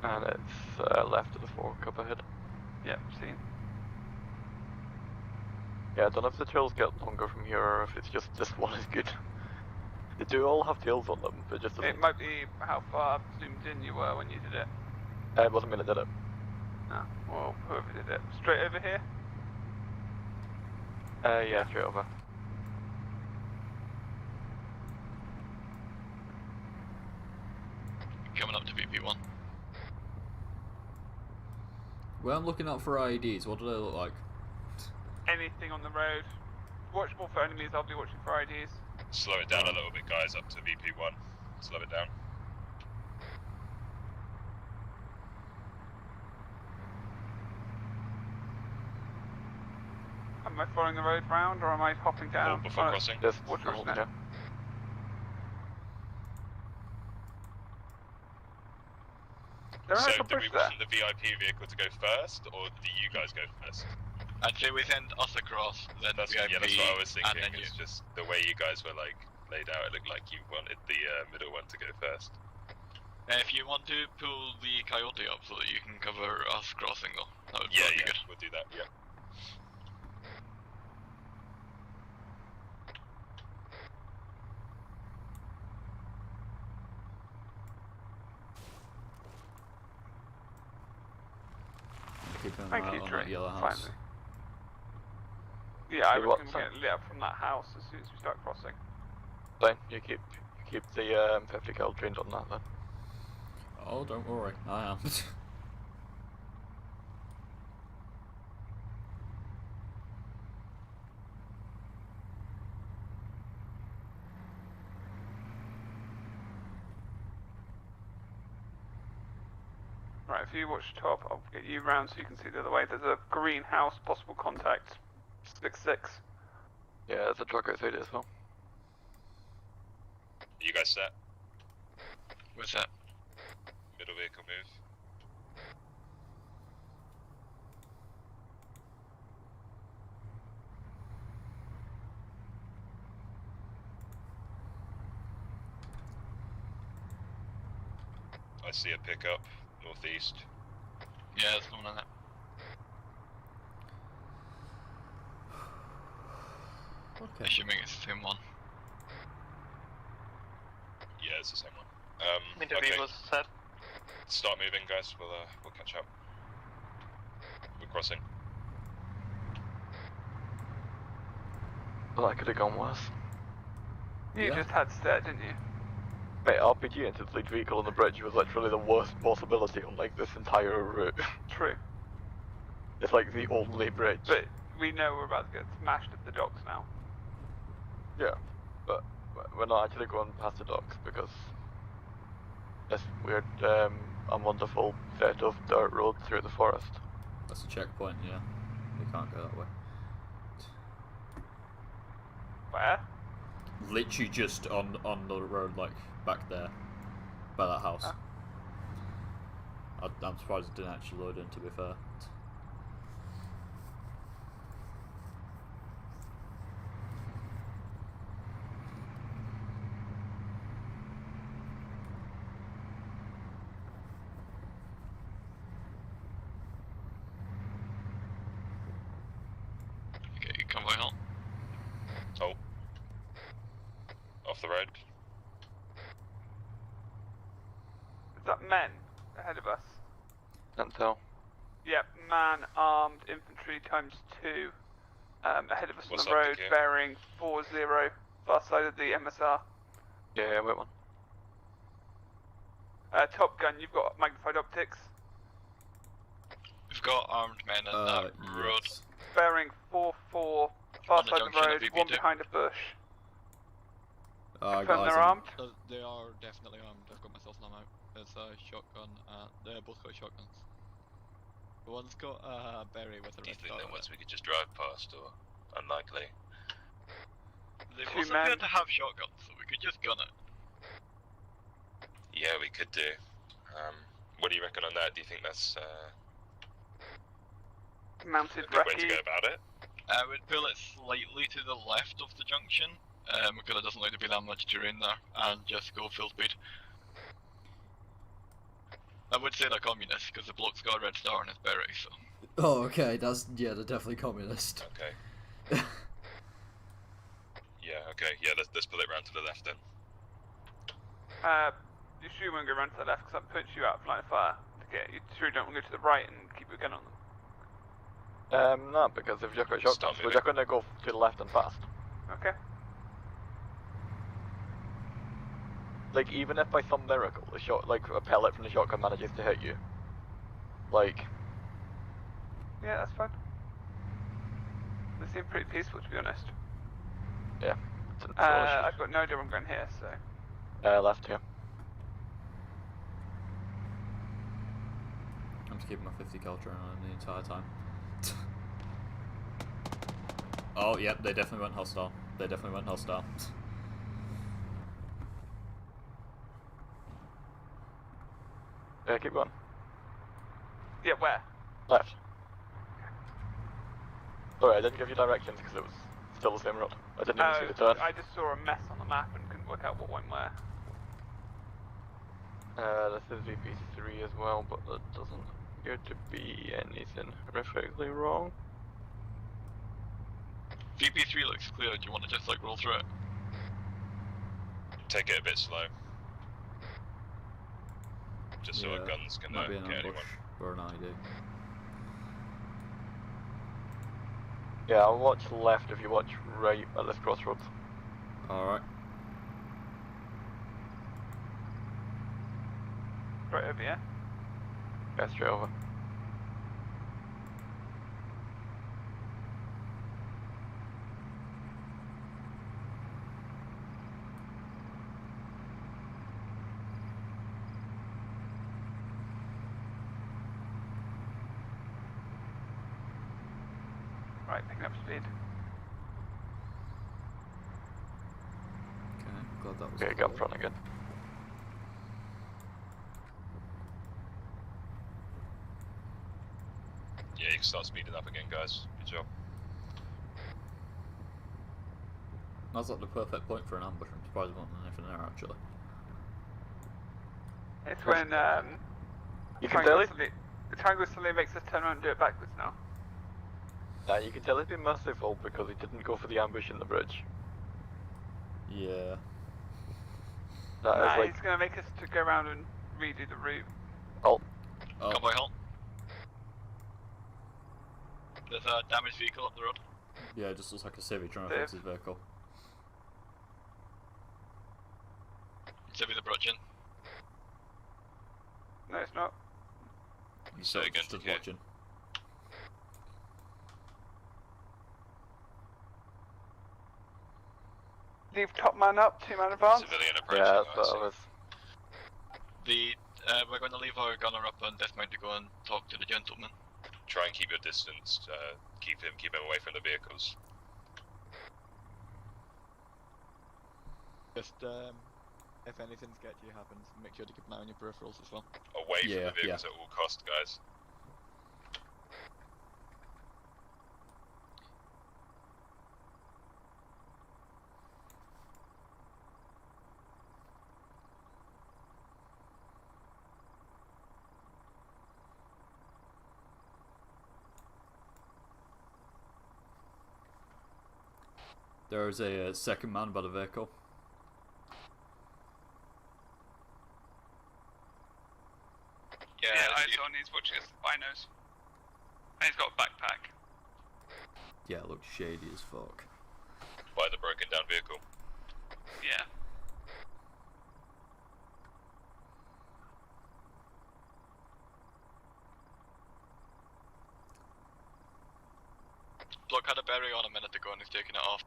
And it's left of the fork up ahead. Yep, seen. Yeah, I don't know if the trails get longer from here or if it's just this one is good. They do all have tails on them, but just It might be how far zoomed in you were when you did it. It wasn't me that did it. No, well, whoever did it. Straight over here? Yeah, straight over. Coming up to VP1. Well, I'm looking out for IEDs. What do they look like? Anything on the road. Watch more for enemies, I'll be watching for IDs. Slow it down a little bit, guys, up to VP1. Slow it down. Am I following the road round or am I hopping down? Hold before crossing. Just Watch hold, now. yeah. So do we want the VIP vehicle to go first, or do you guys go first? I'd say we send us across, then That's, VIP, yeah, that's what I was and thinking. then you. It's just the way you guys were like laid out. It looked like you wanted the middle one to go first. If you want to pull the Coyote up so that you can cover us crossing though, that would Yeah, be yeah, good. we'll do that. Yeah. Keep an Thank eye you, on Dre. that yellow house. Finally. Yeah, I You what, reckon we're son? going to lit up from that house as soon as we start crossing. Fine, you keep the 50 cal trained on that then. Oh, don't worry, I am. Right, if you watch top, I'll get you round so you can see the other way. There's a green house, possible contact. 6-6. Yeah, there's a truck outside it as well. Are you guys set? What's that? Middle vehicle move. I see a pickup northeast. Yeah, there's no one on that. Okay. Assuming it's the same one. Yeah, it's the same one. Middle Okay. vehicles set. Start moving, guys. We'll catch up. We're crossing. Well, that could have gone worse. You Yeah. just had set, didn't you? Mate, RPG into the lead vehicle on the bridge was literally the worst possibility on like this entire route. True. It's like the only bridge. But we know we're about to get smashed at the docks now. Yeah, but we're not actually going past the docks because this weird wonderful set of dirt roads through the forest. That's a checkpoint, yeah. We can't go that way. Where? Literally just on the road, like, back there. By that house. I'm surprised it didn't actually load in, to be fair. Okay, convoy halt. Oh. Off the road. Is that men ahead of us? Can't tell. Yep, man, armed, infantry ×2. ahead of us What's on the up, road, DK? bearing 40, far side of the MSR. Yeah, wait one. Top Gun, you've got magnified optics. We've got armed men in that road. Yes. Bearing 4-4, far On the side of the junction road, of one VP2. behind a bush. Guys, Confirm they're armed. They are definitely armed. I've got myself now out. It's a shotgun. They both got shotguns. One's got a berry with a Do you red think dot they're on ones it. we could just drive past, or unlikely? They Two also men. appear to have shotguns, so we could just gun it. Yeah, we could do. What do you reckon on that? Do you think that's Mounted a good way to recce. go about it? I would pull it slightly to the left of the junction, because it doesn't like to be that much terrain there, and just go full speed. I would say they're communists, because the bloke's got a red star on his berry, so... Oh, okay, they're definitely communist. Okay. Yeah, okay. Yeah, let's pull it round to the left then. You sure you won't go around to the left because I'll punch you out of line of fire to get you. Sure you don't want to go to the right and keep your gun on them. No, because if you've got Stop shotguns, we're moving. just gonna go to the left and fast. Okay. Like, even if by some miracle a pellet from the shotgun manages to hit you, like... Yeah, that's fine. They seem pretty peaceful, to be honest. Yeah. I've got no idea where I'm going here, so... Left here. I'm just keeping my 50 cal train on the entire time. Oh, yep, they definitely went hostile. They definitely went hostile. Keep going. Yeah, where? Left. Sorry, I didn't give you directions because it was still the same road. I didn't even see the turn. I just saw a mess on the map and couldn't work out what went where. This is VP3 as well, but that doesn't appear to be anything horrifically wrong. VP3 looks clear, do you want to just like roll through it? Take it a bit slow. Just so our Yeah, guns can might be get an ambush anyone. or an ID. Yeah, I'll watch left if you watch right at this crossroads. Alright. Right over here. Yeah, straight over. Right, picking up speed. Okay, glad that was Okay, get up front again. Yeah, you can start speeding up again, guys. Good job. That's like the perfect point for an ambush. I'm surprised there wasn't anything there actually. It's when You can tell it. the triangle suddenly makes us turn around and do it backwards now. You can tell it's been merciful because he didn't go for the ambush in the bridge. Yeah. That is like... he's going to make us to go around and redo the route. Halt. Oh. Convoy halt. There's a damaged vehicle up the road. Yeah, it just looks like a civvy trying to fix his vehicle. Civvy the brutch in. No, it's not. He's Say again, stood TK. watching. Leave top man up, 2 man advance. Civilian approaching. Yeah, I that's see. what I was... We're going to leave our gunner up and dismount to go and talk to the gentleman. Try and keep your distance. Keep him away from the vehicles. Just, if anything sketchy happens, make sure to keep an eye on your peripherals as well. Away Yeah, from the vehicles at all cost, guys. There is a second man by the vehicle. Yeah, eyes on, he's watching us with binos. And he's got a backpack. Yeah, it looks shady as fuck. By the broken down vehicle. Yeah. Block had a berry on a minute ago and he's taking it off.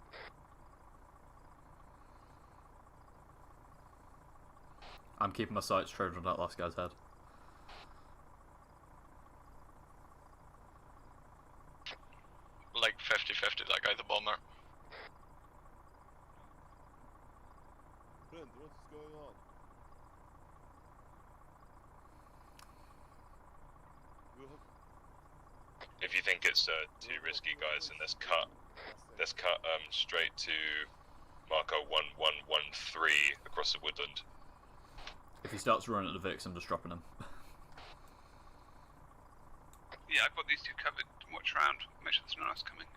I'm keeping my sights trained on that last guy's head. Like 50-50, that guy's a bomber. Friend, what's going on? If you think it's too risky, guys, then let's cut straight to marker 1113 across the woodland. If he starts running at the Vix, I'm just dropping him. Yeah, I've got these two covered. Watch around. Make sure there's no one else coming.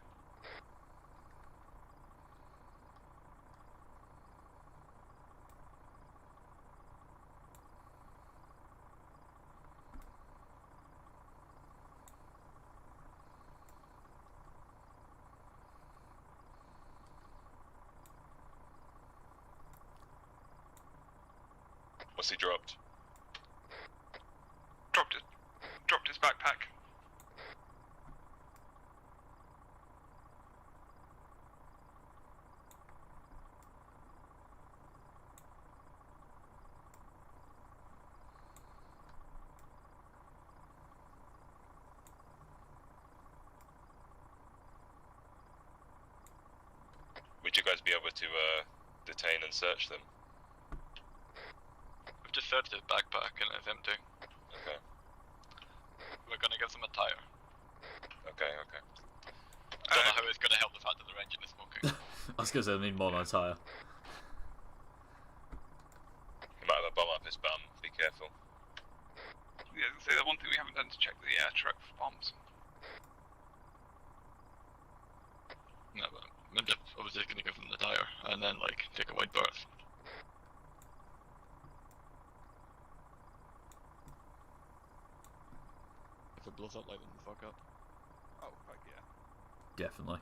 What's he dropped? Dropped his backpack. Would you guys be able to detain and search them? We've just searched his backpack and it's empty. Okay. We're gonna give him a tire. Okay, okay. Don't know how it's gonna help the fact that the engine is smoking. I was gonna say I need more on a tyre. He might have a bomb up his bum, be careful. Yeah, so the one thing we haven't done is check the truck for bombs. No, but I'm just obviously gonna give him the tire and then like take a wide berth. If it blows up, light them the fuck up. Oh, fuck yeah. Definitely.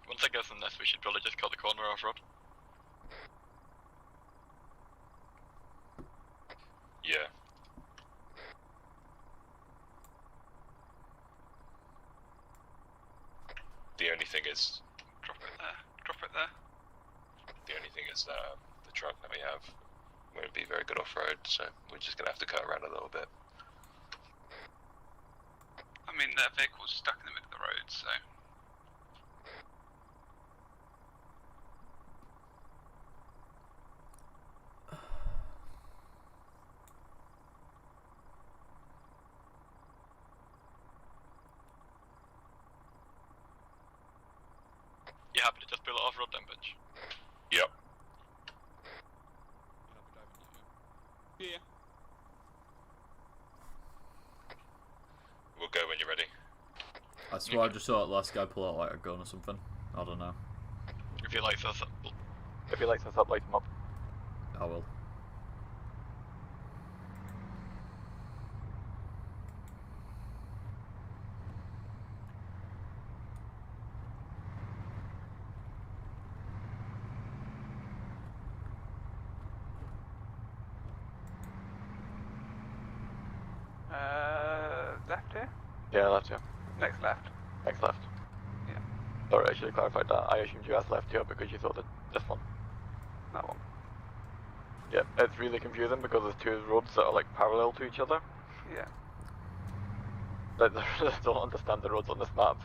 Once I guess on this, we should probably just cut the corner off road. Yeah. The only thing is... Drop it there. Drop it there. The only thing is that the truck that we have won't be very good off-road, so we're just gonna have to cut around a little bit. I mean, their vehicle's stuck in the middle of the road, so... You happy to just pull it off road then, bitch? Yep. Yeah. We'll go when you're ready. I swear I just saw that last guy pull out like a gun or something. I don't know. If he lights us up, light him up. I will. Left here? Yeah, left here. Next left. Next left. Yeah. Sorry, I should have clarified that. I assumed you asked left here because you thought that this one. That one. Yeah, it's really confusing because there's two roads that are like parallel to each other. Yeah. Like, I don't understand the roads on this map.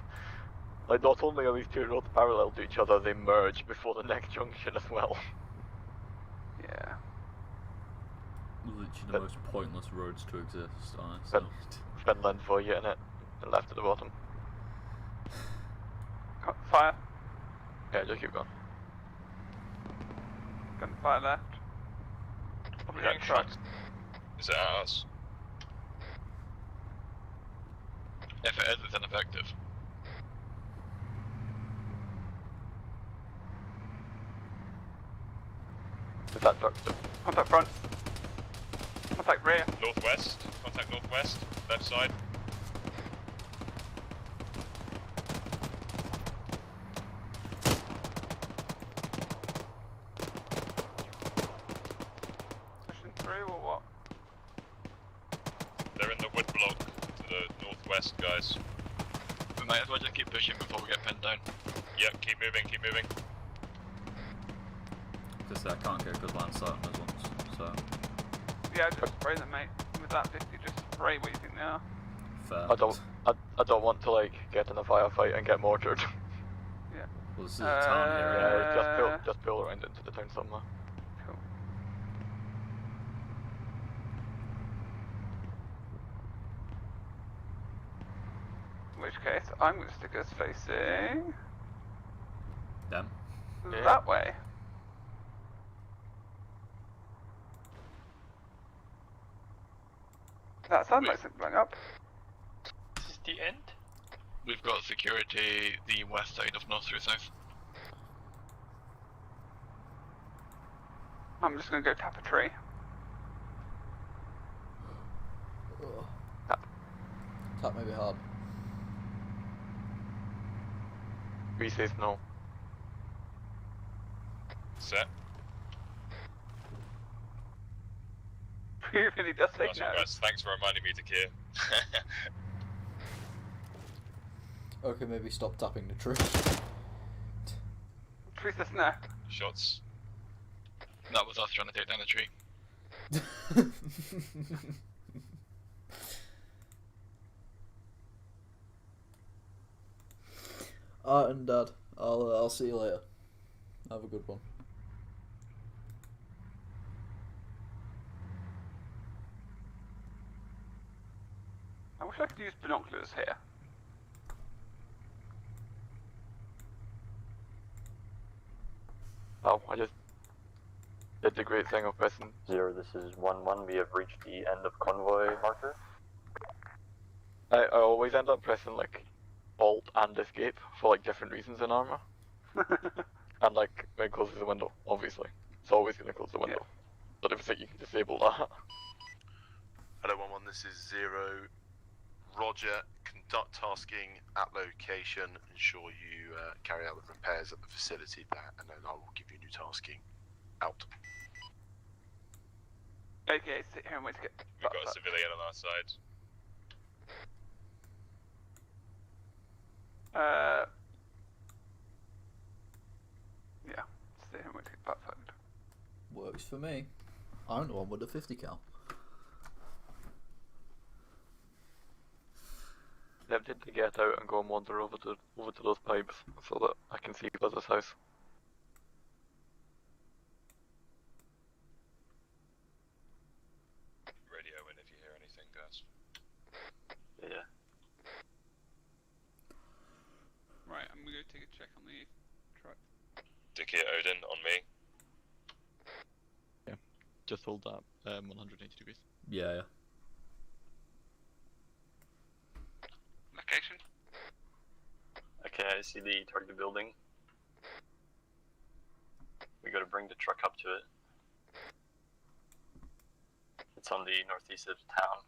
Like, not only are these two roads parallel to each other, they merge before the next junction as well. Yeah. Literally the most pointless roads to exist, honestly. Finland for you, innit? And left at the bottom. Fire. Yeah, just keep going. Gunfire left. Probably getting trucks. Is it at us? If it is, it's ineffective. Is that truck? Contact front. Contact rear. Northwest. Contact northwest. Left side. Pushing through or what? They're in the wood block to the northwest, guys. We might as well just keep pushing before we get pinned down. Yep, keep moving, keep moving. Because I can't get a good line of sight on those ones, so... Yeah, just spray them, mate. With that 50, just spray what you think they are. Fair. I don't want to like get in a firefight and get mortared. Yeah. Well, this is a town here. Yeah, just pull around into the town somewhere. Cool. In which case, I'm going to stick us facing Them. that way. That sounds like something going up. This is the end? We've got security the west side of north through south. I'm just going to go tap a tree. Tap maybe hard. We says no. Set. He really does say Awesome, no. guys. Thanks for reminding me to gear. Okay, maybe stop tapping the tree. Tree says no. Shots. That was us trying to take down the tree. Alright, and Dad, I'll see you later. Have a good one. I wish I could use binoculars here. Oh, I just did the great thing of pressing. 0, this is 1-1. We have reached the end of convoy marker. I always end up pressing like Alt and Escape for like different reasons in ArmA. And like it closes the window, obviously. It's always gonna close the window. But if it's like you can disable that. Hello 1-1, this is 0. Roger, conduct tasking at location. Ensure you carry out the repairs at the facility there, and then I will give you new tasking. Out. Okay, sit here and wait to get. We've got a civilian on our side. Yeah, sit here and wait to get butt fucked. Works for me. I'm the one with the 50 cal. Tempted to get out and go and wander over to those pipes so that I can see Buzz's house. Radio in if you hear anything, guys. Yeah. Right, I'm gonna go take a check on the truck. Dickie Odin on me. Yeah. Just hold that 180 degrees. Yeah, yeah. Location? Okay, I see the target building. We gotta bring the truck up to it. It's on the northeast of town.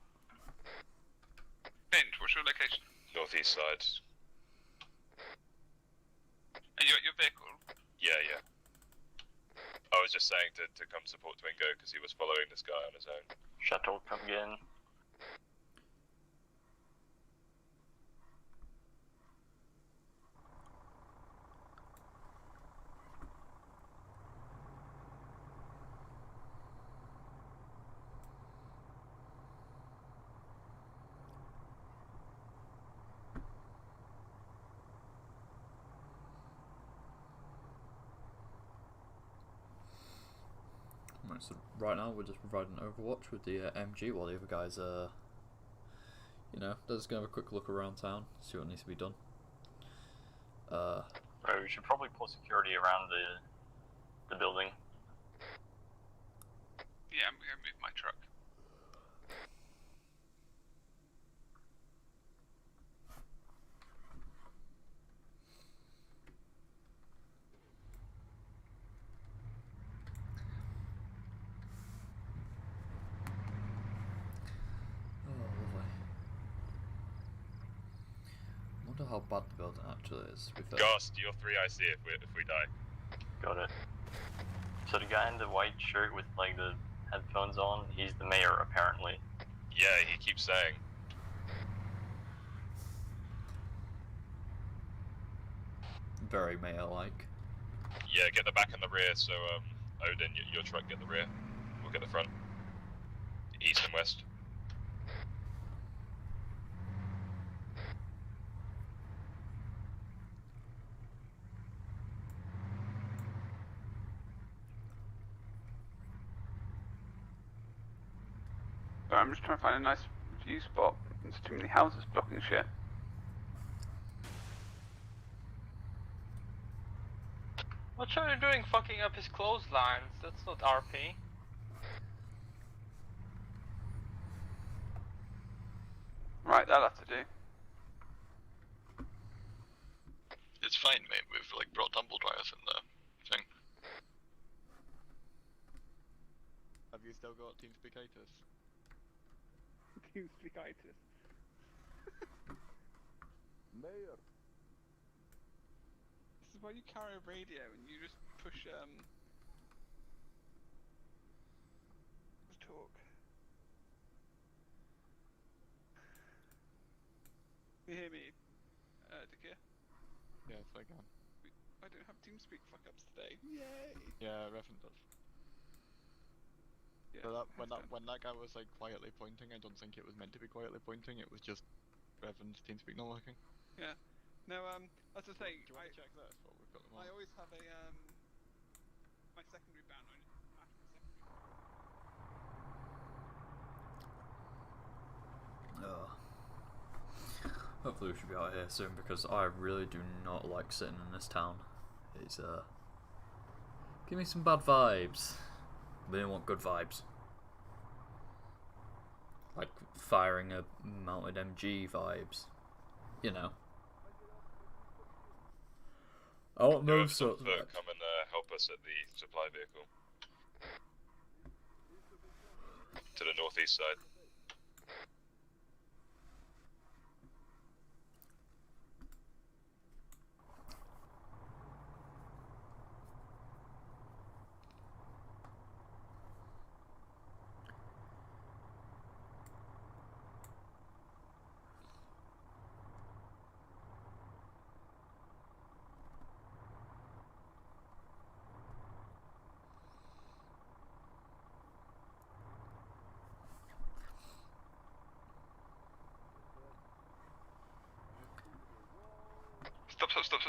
Benj, what's your location? Northeast side. And you're at your vehicle? Yeah, yeah. I was just saying to come support Twingo because he was following this guy on his own. Shuttle coming in. Right, so right now we're just providing Overwatch with the MG while the other guys you know, they're just gonna have a quick look around town, see what needs to be done. Right, we should probably pull security around the building. Yeah, I'm gonna move my truck. how bad the building actually is, to be fair. Ghost, you're 3 IC if we die. Got it. So the guy in the white shirt with like the headphones on, he's the mayor apparently. Yeah, he keeps saying. Very mayor-like. Yeah, get the back and the rear, so Odin, your truck get the rear. We'll get the front. East and west. Sorry, I'm just trying to find a nice view spot. There's too many houses blocking shit. What are you doing fucking up his clotheslines? That's not RP. Right, that'll have to do. It's fine, mate. We've like brought tumble dryers in the thing. Have you still got TeamSpeakitis? TeamSpeakitis. Mayor. This is why you carry a radio and you just push the talk. You hear me, Dickie? Yes, I can. I don't have TeamSpeak fuck-ups today. Yay! Yeah, Revan does. Yeah, but when that guy was like quietly pointing, I don't think it was meant to be quietly pointing. It was just Revan's TeamSpeak not working. Yeah. No, as I say, do you want to check this? Well, we've got them on. I always have a my secondary ban on after secondary. Oh. Hopefully we should be out of here soon because I really do not like sitting in this town. It's give me some bad vibes. We don't want good vibes. Like firing a mounted MG vibes. You know. I want those sorts of vibes. Come and help us at the supply vehicle. To the northeast side.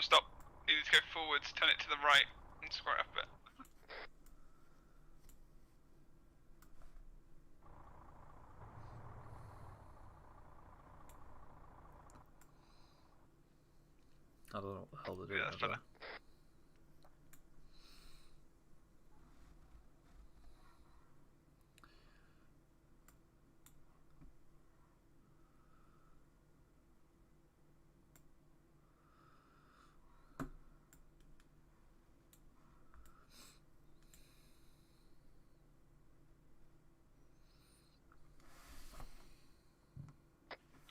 Stop. You need to go forwards, turn it to the right, and square up a bit. I don't know what the hell they're doing. Yeah, that's better.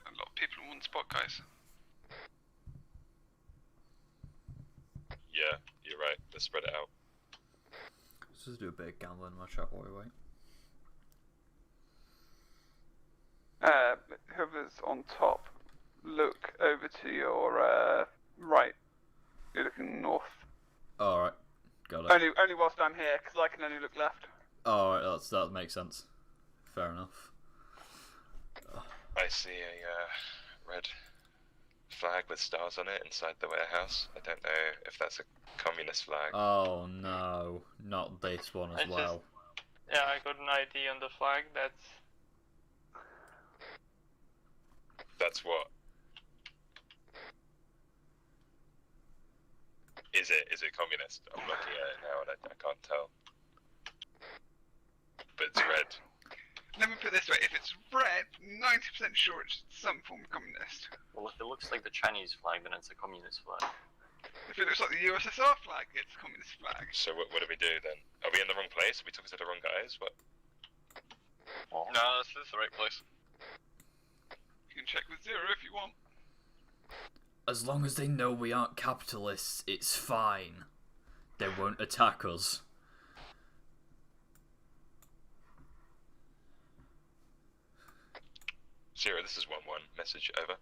A lot of people in one spot, guys. Yeah, you're right. Let's spread it out. Let's just do a bit of gambling in my chat while we wait. Whoever's on top, look over to your right. You're looking north. Alright, got it. Only whilst I'm here, because I can only look left. Alright, that makes sense. Fair enough. I see a red flag with stars on it inside the warehouse. I don't know if that's a communist flag. Oh no, not this one as well. Yeah, I got an ID on the flag. That's what? Is it communist? I'm looking at it now and I can't tell. But it's red. Let me put it this way, if it's red, 90% sure it's some form of communist. Well, if it looks like the Chinese flag, then it's a communist flag. If it looks like the USSR flag, it's a communist flag. So what do we do then? Are we in the wrong place? We took us to the wrong guys? What? No, this is the right place. You can check with Zero if you want. As long as they know we aren't capitalists, it's fine. They won't attack us. Zero, this is 1-1. Message over.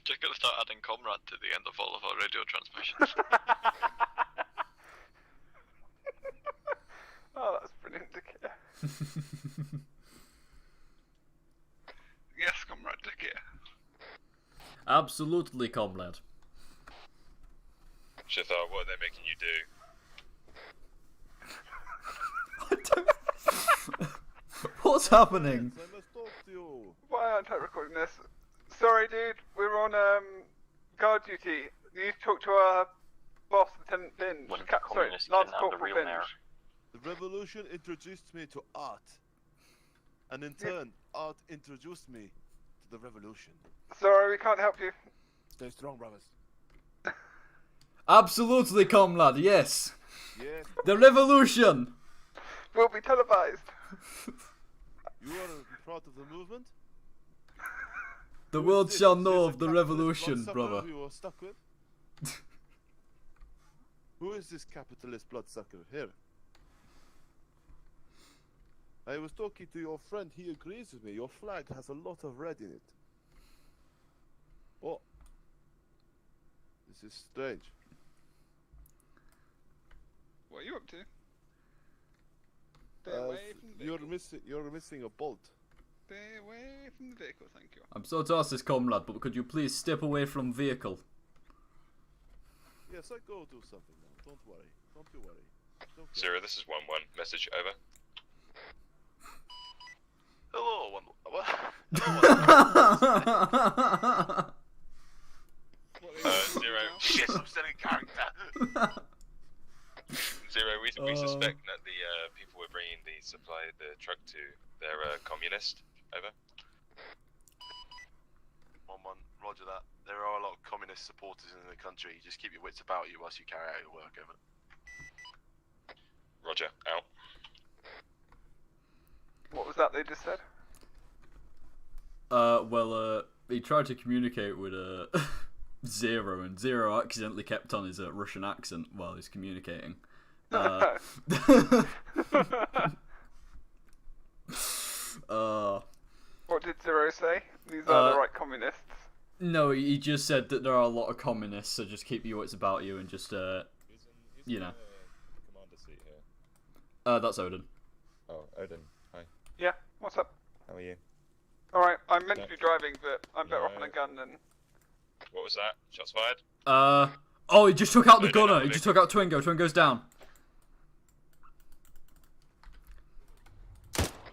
Just gotta start adding comrade to the end of all of our radio transmissions. Oh, that's brilliant to hear. Yes, comrade, take care. Absolutely, comrade. Shithar, what are they making you do? What's happening? I must talk to you. Why aren't I recording this? Sorry, dude. We're on guard duty. You need to talk to our boss, Lieutenant Binge. When Sorry, communists Lance kidnap the Corporal real Binge. mayor. The revolution introduced me to art. And in turn, art introduced me to the revolution. Sorry, we can't help you. Stay strong, brothers. Absolutely, comrade, yes. Yes. The revolution! Will be televised. You are part of the movement? The Who world is this? shall Is know this of the a capitalist revolution, bloodsucker brother. who you are stuck with? Who is this capitalist bloodsucker? Here. I was talking to your friend, he agrees with me. Your flag has a lot of red in it. Oh. This is strange. What are you up to? Stay away from the vehicle. You're missing a bolt. Stay away from the vehicle, thank you. I'm sorry to ask this, comrade, but could you please step away from vehicle? Yes, I go do something now. Don't worry. Don't you worry. Don't worry. Zero, this is 1-1. Message over. Hello, one. What? Zero. Shit, I'm still in character. Zero, we suspect that the people we're bringing the truck to, they're communist. Over. 1-1, roger that. There are a lot of communist supporters in the country. Just keep your wits about you whilst you carry out your work, over. Roger, out. What was that they just said? He tried to communicate with Zero, and Zero accidentally kept on his Russian accent while he's communicating. What did Zero say? These are the right communists. No, he just said that there are a lot of communists, so just keep your wits about you and just, you know. Commander seat here. That's Odin. Oh, Odin. Hi. Yeah, what's up? How are you? Alright, I'm meant to be driving, but I'm better off on a gun than... What was that? Shots fired? Oh, he just took out the Odin, gunner. He just took out Twingo. Twingo's down.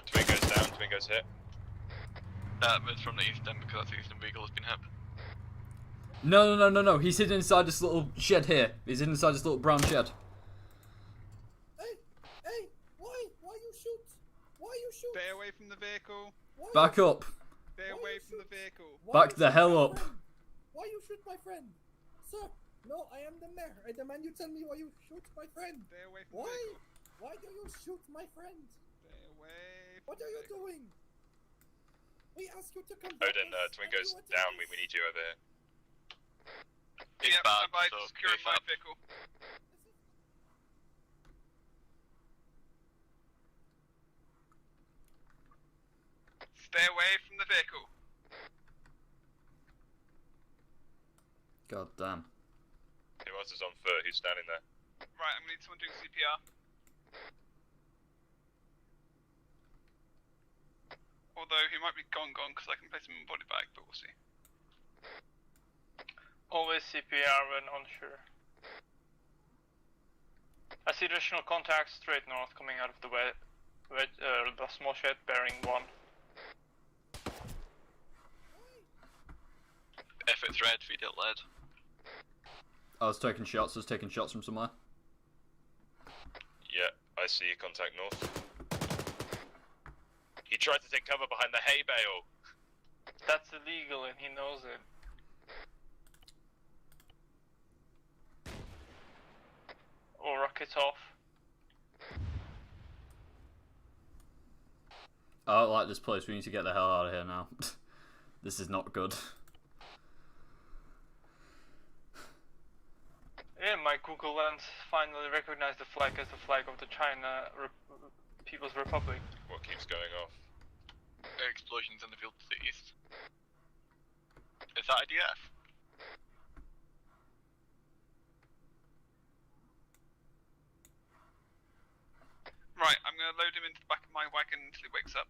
Twingo's down, Twingo's hit. It's from the east end because that's the eastern vehicle has been hit. No. He's hidden inside this little shed here. He's hidden inside this little brown shed. Hey, why you shoot? Why you shoot? Stay away from the vehicle. Back up. Stay away from the vehicle. Back the hell up. Why you shoot my friend? Sir, no, I am the mayor. I demand you tell me why you shoot my friend. Stay away from the vehicle. Why do you shoot my friend? Stay away from What are you doing? We ask you to come. Odin, Twingo's down. We need you over here. It's bad, by so securing my vehicle. Stay away from the vehicle. God damn. Who else is on foot? Who's standing there? Right, I'm gonna need someone doing CPR. Although he might be gone because I can place him in a body bag, but we'll see. Always CPR when unsure. I see additional contacts straight north coming out of the the small shed bearing 1. If it's red, feed it lead. I was taking shots from somewhere. Yeah, I see contact north. He tried to take cover behind the hay bale. That's illegal and he knows it. Or rocket off. I don't like this place. We need to get the hell out of here now. This is not good. Yeah, my Google Lens finally recognized the flag as the flag of the China People's Republic. What keeps going off? Explosions in the field to the east. Is that IDF? Right, I'm going to load him into the back of my wagon until he wakes up.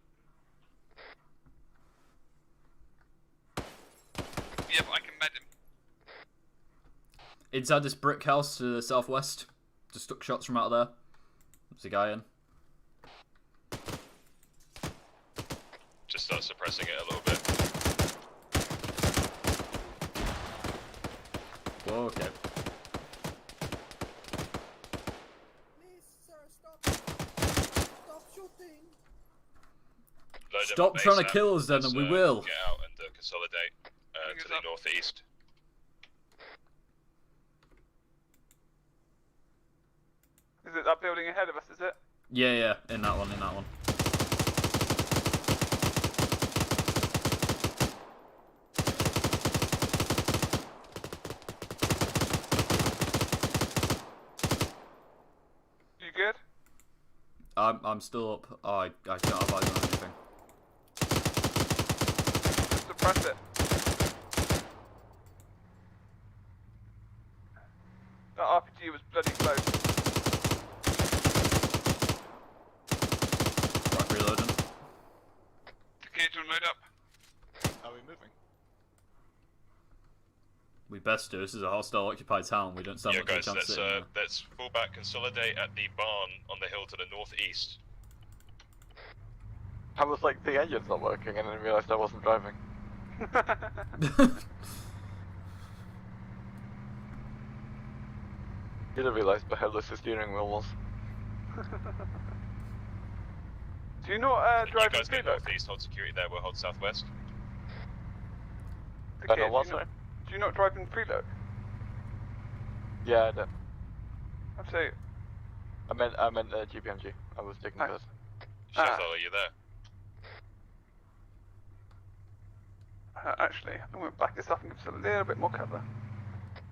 Yeah, but I can med him. Inside this brick house to the southwest. Just took shots from out there. There's a guy in. Just start suppressing it a little bit. Whoa, okay. Please, sir, stop shooting. Load them Stop up trying to ASAP. kill us then, Let's, and we will. Get out and consolidate to the northeast. Is it that building ahead of us, is it? Yeah, yeah, in that one, in that one. You good? I'm still up. Oh, I can't have eyes on anything. Suppress it. That RPG was bloody close. Right, reloading. Okay, do you want to load up? Are we moving? We best do. This is a hostile occupied town. We don't stand Yeah, much of a guys, chance sitting there. let's fall back, consolidate at the barn on the hill to the northeast. I was like, the engine's not working, and then realised I wasn't driving. Didn't realise how headless the steering wheel was. Do you not drive You guys in go preload? northeast, hold security there, we'll hold southwest. I Okay, know what, do you sorry? do you not drive in preload? Yeah, I did. I'd say. I meant GPMG. I was taking this. Shethal, are you there? Actually, I'm going to back this up and give us a little bit more cover.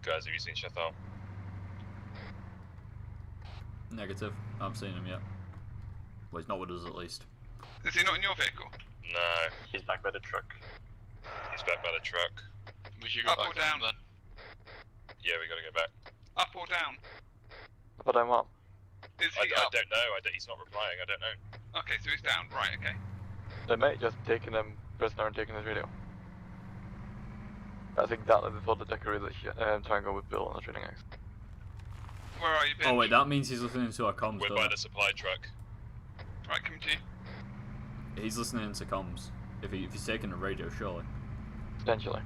Guys, have you seen Shethal? Negative. I haven't seen him yet. Well, he's not with us at least. Is he not in your vehicle? No. He's back by the truck. He's back by the truck. We should go up or down then. Yeah, we gotta go back. Up or down? But I'm up. Is I he up? don't know, he's not replying, I don't know. Okay, so he's down. Right, okay. They may just taken him prisoner and taken his video. I think that was before the decorated triangle with Bill on the training X. Where are you, bitch? Oh wait, that means he's listening to our comms. We're don't by it? the supply truck. Right, come to you. He's listening to comms. If he's taking a radio, surely. Potentially.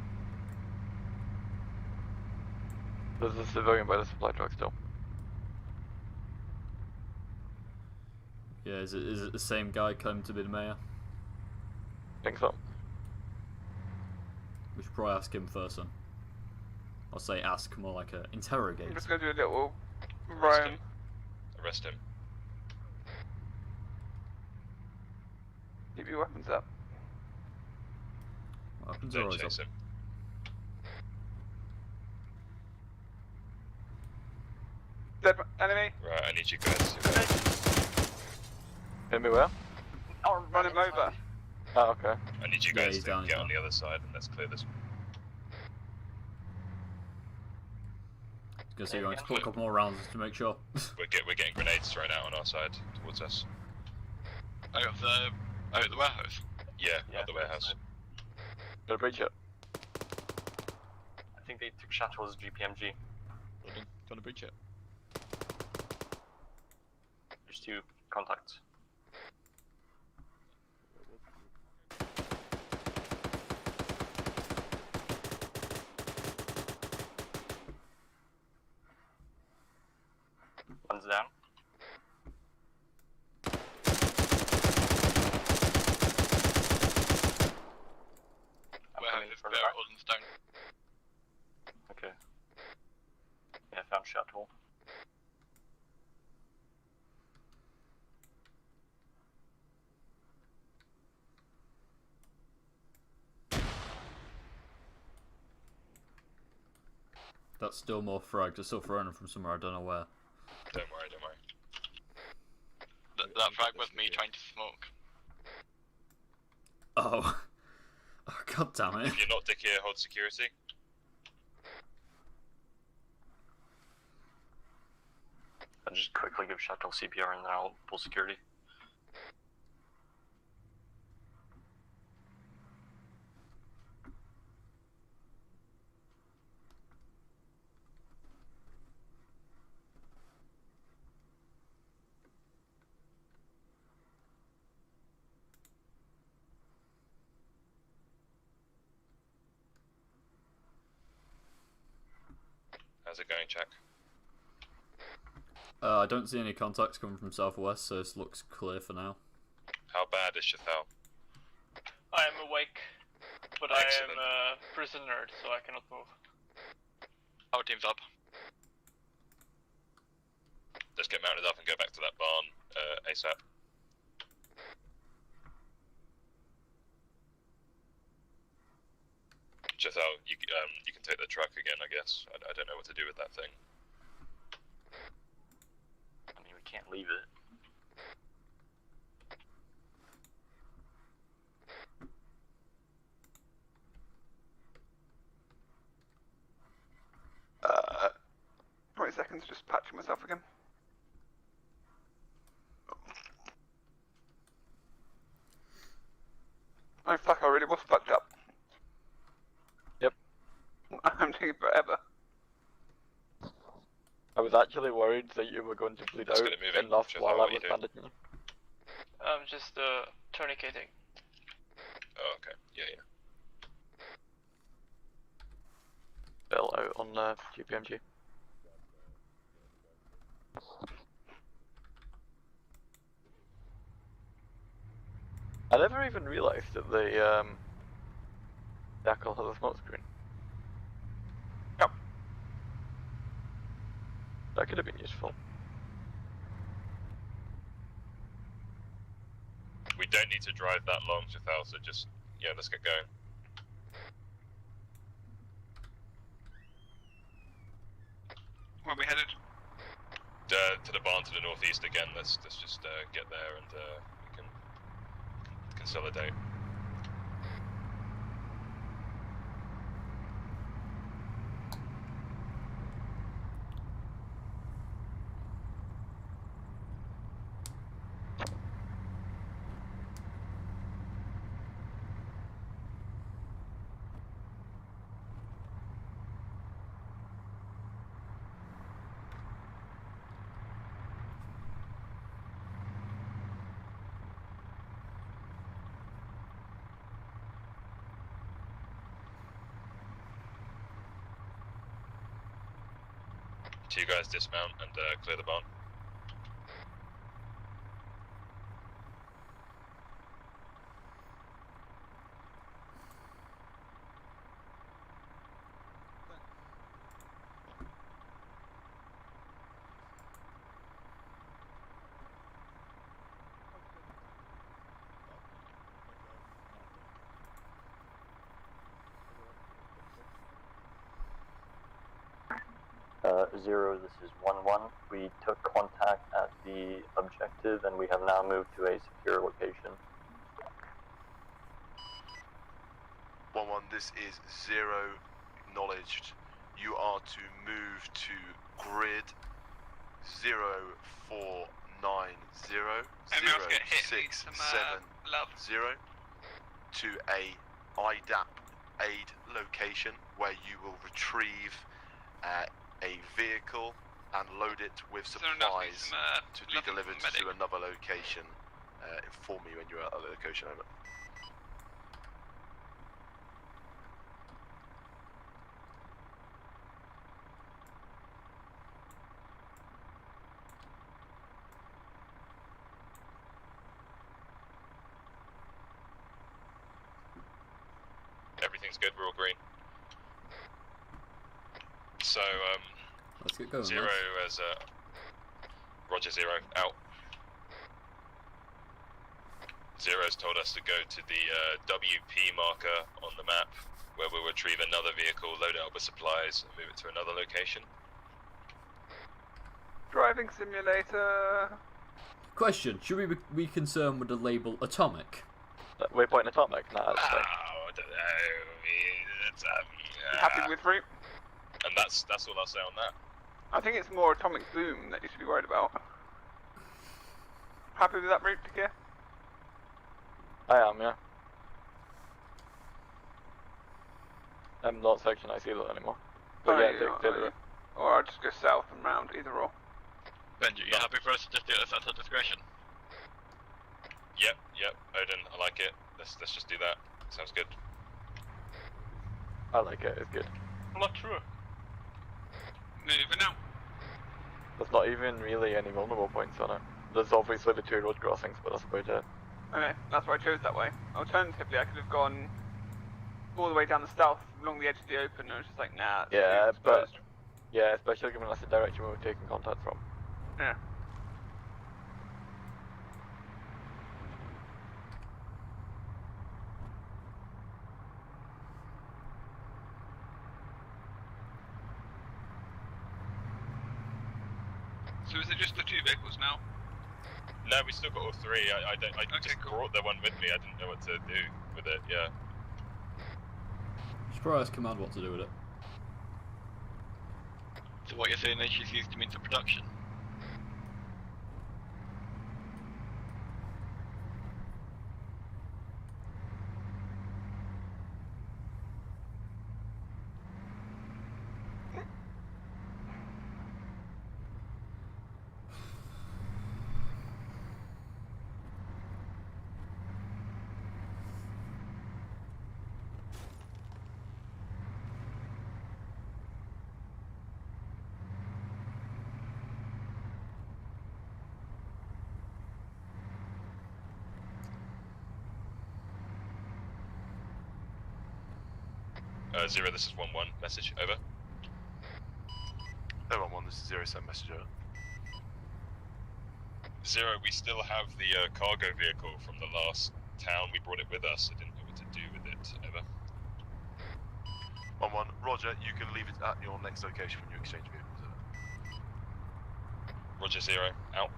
There's a civilian by the supply truck still. Yeah, is it the same guy claiming to be the mayor? Think so. We should probably ask him first then. I'll say ask, more like a interrogate. I'm just going to do a little Ryan. Arrest him. Keep your weapons up. Weapons are Don't always chase up. him. Dead enemy. Right, I need you guys to Hit me where? Oh, run him over. Oh, okay. I need you Yeah, guys he's to down, get he's on the other side and let's clear this. Gonna say you're going to put a couple more rounds just to make sure. We're getting grenades thrown out on our side towards us. Out of the warehouse. Yeah, out the warehouse. Gonna breach it. I think they took Shuttle's GPMG. Trying to breach it. There's 2 contacts. One's down. Warehouse is there, Holden's down. Okay. Yeah, found Shuttle. That's still more frags. They're still throwing them from somewhere I don't know where. Don't worry, don't worry. That frag was me trying to smoke. Oh. Oh, god damn it. If you're not Dick here, hold security. I'll just quickly give Shuttle CPR and then I'll pull security. How's it going, Jack? I don't see any contacts coming from southwest, so this looks clear for now. How bad is Shathal? I am awake, but Excellent. I am a prisoner, so I cannot move. Our team's up. Let's get mounted up and go back to that barn ASAP. Shathal, you can take the truck again, I guess. I don't know what to do with that thing. I mean, we can't leave it. Uh, 20 seconds, just patching myself again. Oh fuck, I really was fucked up. Yep. I'm taking forever. I was actually worried that you were going to bleed Let's out get it moving. enough Shathal, while I what are was you doing? bandaging you. I'm just tourniqueting. Oh, okay. Yeah. Fell out on GPMG. I never even realised that the Jackal has a smoke screen. Yep. That could have been useful. We don't need to drive that long, Shathal, so just, yeah, let's get going. Where are we headed? To the barn to the northeast again. Let's just get there and we can consolidate. Two guys dismount and clear the barn. Zero, this is 1-1. We took contact at the objective and we have now moved to a secure location. 1-1, this is Zero, acknowledged. You are to move to grid 0490 0670 to a IDAP aid location where you will retrieve a vehicle and load it with supplies to be delivered to another location. Inform me when you're at a location. Over. Everything's good, we're all green. So, Let's get going. Zero as Roger, Zero, out. Zero's told us to go to the WP marker on the map where we'll retrieve another vehicle, load it up with supplies, and move it to another location. Driving simulator. Question: should we be concerned with the label atomic? Waypoint atomic? Nah, that's fine. I don't know. It's, Happy with route? And that's all I'll say on that. I think it's more atomic boom that you should be worried about. Happy with that route, Takir? I am, yeah. I'm not section IC anymore. But yeah, take it. Or I'll just go south and round, either or. Benji, you happy for us to just do this at our discretion? Yep, Odin, I like it. Let's just do that. Sounds good. I like it, it's good. Not true. Moving now. There's not even really any vulnerable points on it. There's obviously the 2 road crossings, but that's about it. Okay, that's why I chose that way. Alternatively, I could have gone all the way down the south along the edge of the open, and it was just like, nah. Yeah, but yeah, especially given that's the direction we were taking contact from. Yeah. So is it just the 2 vehicles now? No, we still got all 3. I just brought the one with me. I didn't know what to do with it. Yeah. Just probably ask Command what to do with it. So what you're saying is she's used them into production? Zero, this is 1-1. Message, over. 1-1, this is 0, send message over. Zero, we still have the cargo vehicle from the last town. We brought it with us. I didn't know what to do with it. Over. 1-1, Roger, you can leave it at your next location when you exchange vehicles. Roger, Zero, out.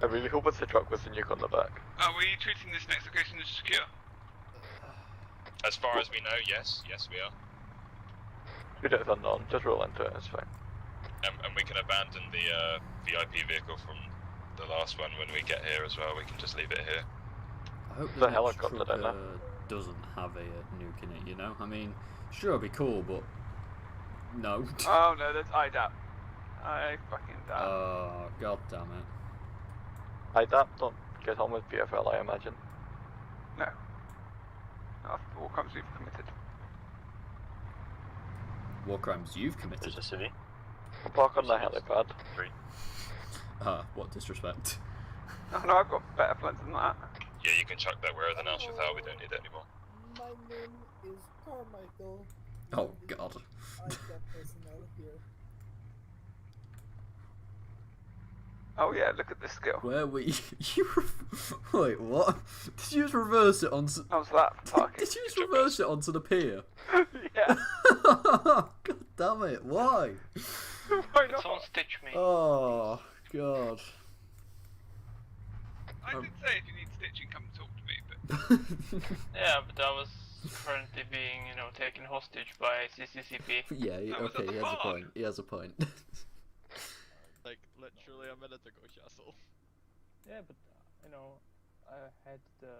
I really hope it's the truck with the nuke on the back. Are we treating this next location as secure? As far as we know, yes, we are. Shoot it as unknown, just roll into it, it's fine. And we can abandon the VIP vehicle from the last one when we get here as well. We can just leave it here. I hope the the helicopter truck, down there. doesn't have a nuke in it, you know? I mean, sure, it'd be cool, but no. Oh no, that's IDAP. I fucking doubt. Oh, god damn it. IDAP don't get on with BFL, I imagine. No. After war crimes we've committed. War crimes you've committed? There's a city. We'll park on the helipad. 3. What disrespect. Oh no, I've got better plans than that. Yeah, you can chuck that wherever else without. We don't need it anymore. My name is Carmichael. Oh god. I got personnel here. Oh yeah, look at this skill. Where were you? Wait, what? Did you just reverse it onto... How's that for parking? Did you just reverse it onto the pier? Yeah. God damn it, why? Why not? Someone stitch me. Oh, god. I did say if you need stitching, come talk to me, but... Yeah, but I was currently being, taken hostage by CCCP. Yeah, okay, he has a point. He has a point. Like, literally a minute ago, Shassel. Yeah, but, I had the...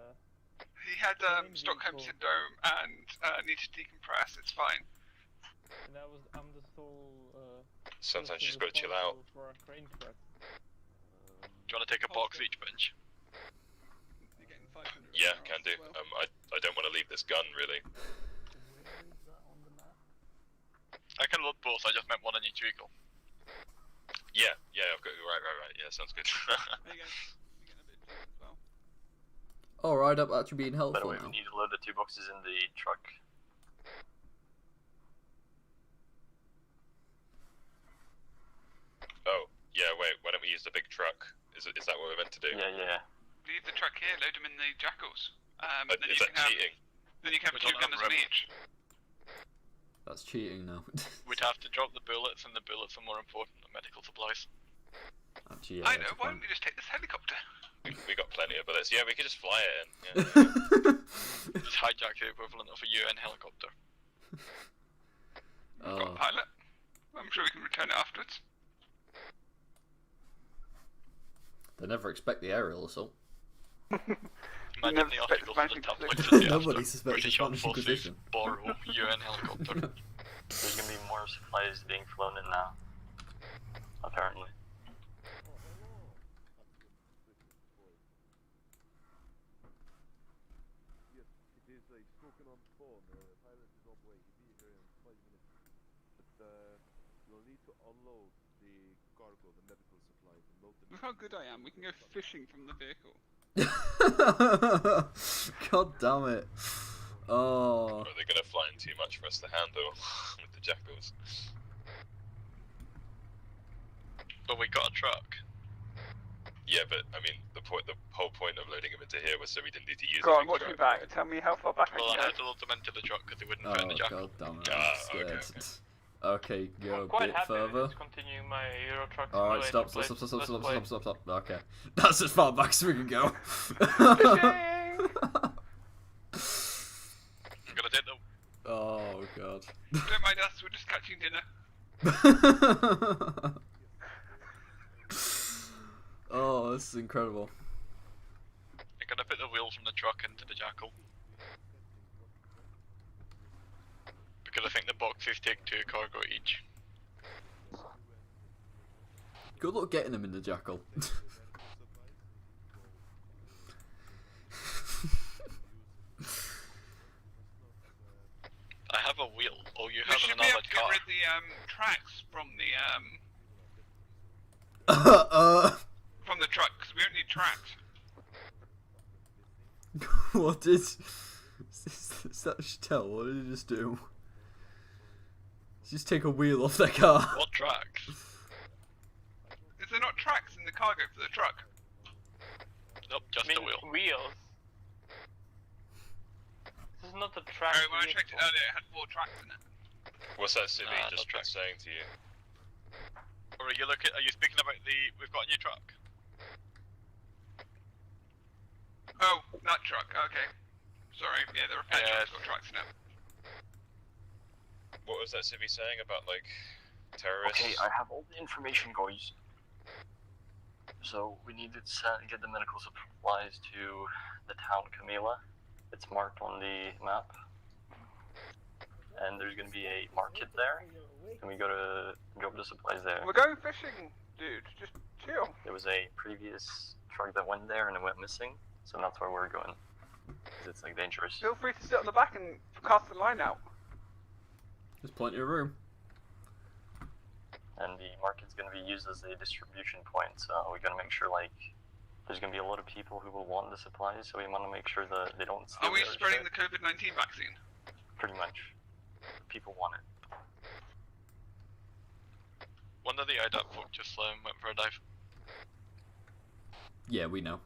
He had Stockholm syndrome and needs to decompress, it's fine. And I'm the sole, Sometimes you just gotta chill out. For a crane crash. Do you want to take a box each, Bench? Yeah, can do. I don't want to leave this gun, really. I can load both, I just meant one on each vehicle. Yeah, I've got right. Yeah, sounds good. Alright, I'm actually being By helpful the way, now. we need to load the 2 boxes in the truck. Oh, yeah, wait, why don't we use the big truck? Is that what we're meant to do? Yeah. Leave the truck here, load them in the jackals. Is that cheating? Then you can have 2 gunners on each. That's cheating now. We'd have to drop the bullets, and the bullets are more important than medical supplies. Actually, I know, why don't we just take this helicopter? We got plenty of bullets. Yeah, we could just fly it in. Yeah. Just hijack the equivalent of a UN helicopter. We've got a pilot. I'm sure we can return it afterwards. They never expect the aerial assault. Imagine the articles in the tabloids. Nobody suspects the British Armed Spanish Forces Inquisition. borrow UN helicopter. There's gonna be more supplies being flown in now. Apparently. Look how good I am. We can go fishing from the vehicle. God damn it. Oh. Or are they going to fly in too much for us to handle with the jackals? But we got a truck. Yeah, but I mean, the whole point of loading them into here was so we didn't need to use Go a on, big watch me truck. back. Tell me how far back Well, I I can had to load them into the truck because they wouldn't Oh, fit in the jackal. God damn it. I'm scared. Okay, go a quite bit happy further. with continue my Euro truck. Alright, stop. Okay. That's as far back as we can go. I'm gonna take them. Oh, God. Don't mind us, we're just catching dinner. Oh, this is incredible. I'm gonna put the wheels from the truck into the jackal. Because I think the boxes take 2 cargo each. Good luck getting them in the jackal. I have a wheel. Oh, you We have should be another able to get car. rid of the tracks from the from the truck, because we don't need tracks. What did... Is that Chantel? What did he just do? Just take a wheel off their car. What tracks? Is there not tracks in the cargo for the truck? Nope, just a wheel. Wheels. This is not a track. Oh, when I checked it earlier, it had 4 tracks in it. What's that city Nah, just no tracks. saying to you? Or are you speaking about we've got a new truck? Oh, that truck, okay. Sorry, yeah, the repair truck's got tracks in it. What was that civvy saying about, like, terrorists? Okay, I have all the information, guys. So we need to get the medical supplies to the town Camila. It's marked on the map. And there's gonna be a market there. And we gotta drop the supplies there. We're going fishing, dude. Just chill. There was a previous truck that went there and it went missing. So that's where we're going. Because it's like dangerous. Feel free to sit on the back and cast the line out. There's plenty of room. And the market's going to be used as a distribution point, so we're going to make sure, like, there's going to be a lot of people who will want the supplies, so we want to make sure that they don't steal Are we their spreading shit. the COVID-19 vaccine? Pretty much. People want it. One of the IDAP folk just went for a dive. Yeah, we know.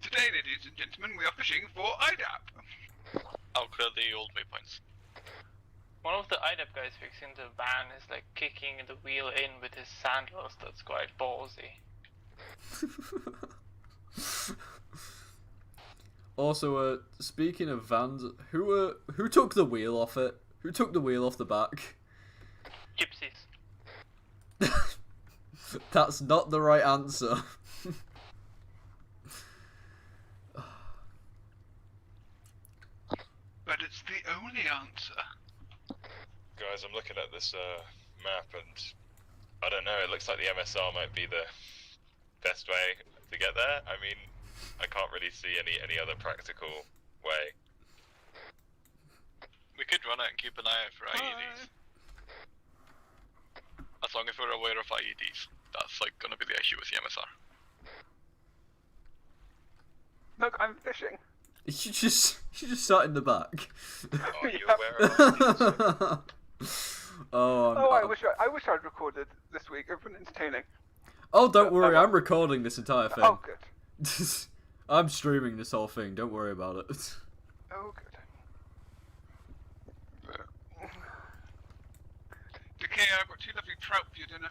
Today, ladies and gentlemen, we are fishing for IDAP. I'll clear the old waypoints. One of the IDAP guys fixing the van is like kicking the wheel in with his sandals. That's quite ballsy. Also, speaking of vans, who took the wheel off it? Who took the wheel off the back? Gypsies. That's not the right answer. But it's the only answer. Guys, I'm looking at this map and I don't know, it looks like the MSR might be the best way to get there. I mean, I can't really see any other practical way. We could run it and keep an eye out for IEDs. As long as we're aware of IEDs. That's like gonna be the issue with the MSR. Look, I'm fishing. You just sat in the back. Are you aware of IEDs? Oh, I wish I'd recorded this week. It's been entertaining. Oh, don't worry, I'm recording this entire thing. Oh, good. I'm streaming this whole thing, don't worry about it. Oh, good. Okay, I've got 2 lovely trout for your dinner.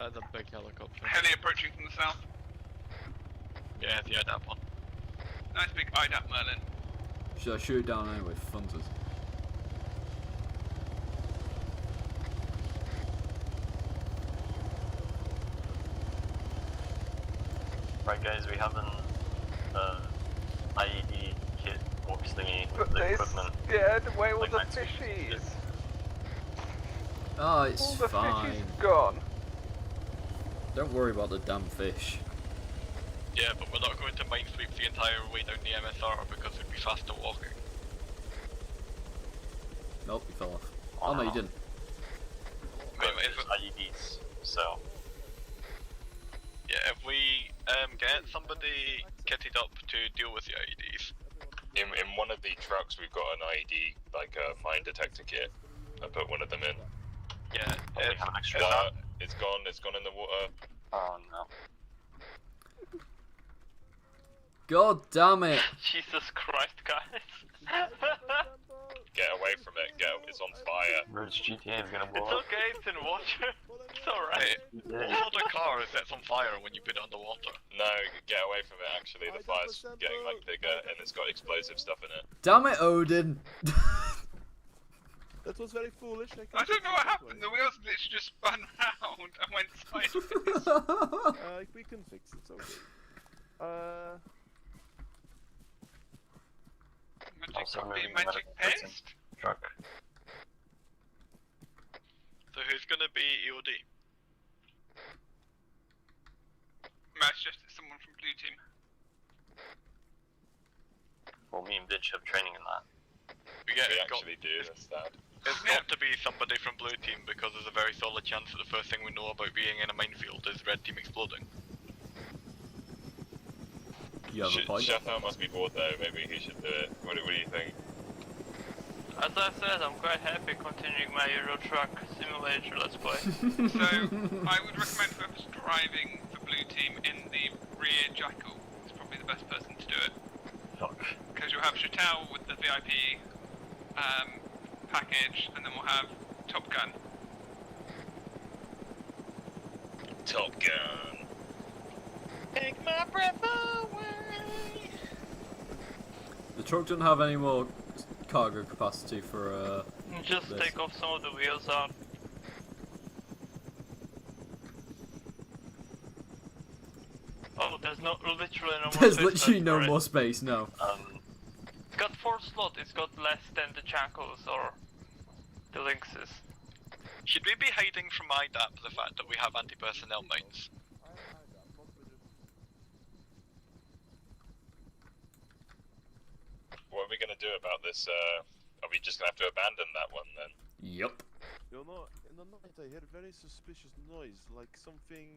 That's a big helicopter. Heli approaching from the south. Yeah, the IDAP one. Nice big IDAP Merlin. Should I shoot it down anyway for funsies? Right, guys, we have an IED kit box thingy with But the they equipment. scared away all the fishies. Oh, it's All the fine. fishies gone. Don't worry about the damn fish. Yeah, but we're not going to minesweep the entire way down the MSR because it'd be faster walking. Nope, you fell off. Oh no, you didn't. But there's IEDs, so. Yeah, if we get somebody kitted up to deal with the IEDs. In one of the trucks, we've got an IED, like a mine detector kit. I put one of them in. Yeah, we have an extra it's gone in the water. Oh no. God damn it! Jesus Christ, guys. Get away from it, it's on fire. Bridge GTA is gonna blow It's up. okay, it's in water. It's alright. Not a car is set on fire when you put it underwater. No, get away from it, actually. The fire's getting, like, bigger, and it's got explosive stuff in it. Damn it, Odin! That was very foolish. I don't know what happened. The wheels literally just spun round and went sideways. We can fix it. It's okay. Magic Also copy, moving magic the medical paste. truck. So who's gonna be EOD? Matt suggested someone from blue team. Well, me and Bitch have training in that. Yeah, We it's got, actually do, that's sad. it's got to be somebody from blue team because there's a very solid chance that the first thing we know about being in a minefield is red team exploding. You have a point. Sheffield must be bored though, maybe he should do it. What do you think? As I said, I'm quite happy continuing my Euro Truck Simulator Let's Play. So, I would recommend whoever's driving the blue team in the rear jackal is probably the best person to do it. Fuck. Because you'll have Chatel with the VIP package, and then we'll have Top Gun. Top Gun. Take my breath away. The truck doesn't have any more cargo capacity for Just this. take off some of the wheels out. Oh, there's literally no more There's space literally left no for it. more space, no. It's got 4 slots, it's got less than the Jackals or the Lynxes. Should we be hiding from IDAP the fact that we have anti-personnel mines? What are we gonna do about this? Are we just gonna have to abandon that one then? Yep. You know, in the night I heard very suspicious noise, like something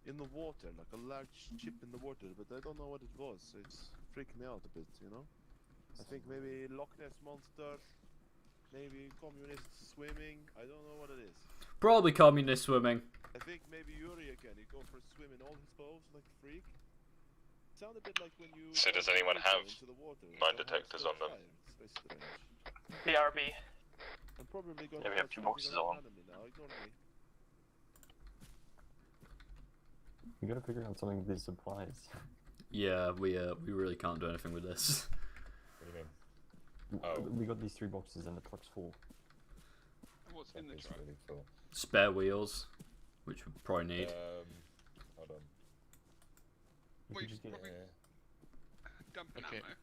in the water, like a large chip in the water, but I don't know what it was. It's freaked me out a bit, you know? I think maybe Loch Ness Monster, maybe communists swimming, I don't know what it is. Probably communist swimming. I think maybe Yuri again, he go for a swim in all his clothes like a freak. It sounded a bit like when you... So does anyone have into the water, mine and detectors start on them? fire. It's very strange. BRB. I'm probably going Yeah, we have to 2 boxes on. enemy now, ignore me. We gotta figure out something with these supplies. Yeah, we really can't do anything with this. What do you mean? Oh. We got these 3 boxes and the truck's full. What's in the It's truck? really full. Spare wheels, which we probably need. Hold on. We Wait, could just get what we- Dumping Okay. ammo.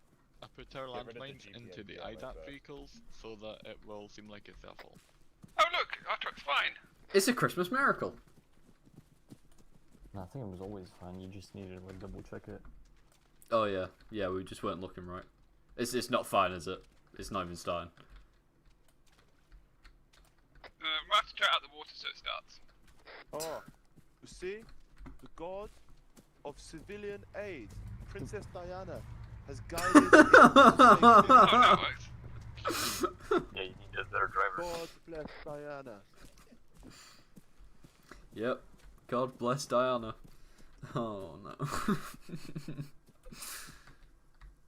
I put our Get rid of the landmines into the GPMG IDAP ammo. vehicles so that it will seem like it's their fault. Oh look, our truck's fine. It's a Christmas miracle. No, I think it was always fine, you just needed to like double check it. Oh yeah, yeah, we just weren't looking right. It's not fine, is it? It's not even starting. We'll have to try out the water so it starts. Oh, you see? The god of civilian aid, Princess Diana. has guided him Oh, no, it's... Yeah, you need a better driver. God bless Diana. Yep. God bless Diana. Oh no.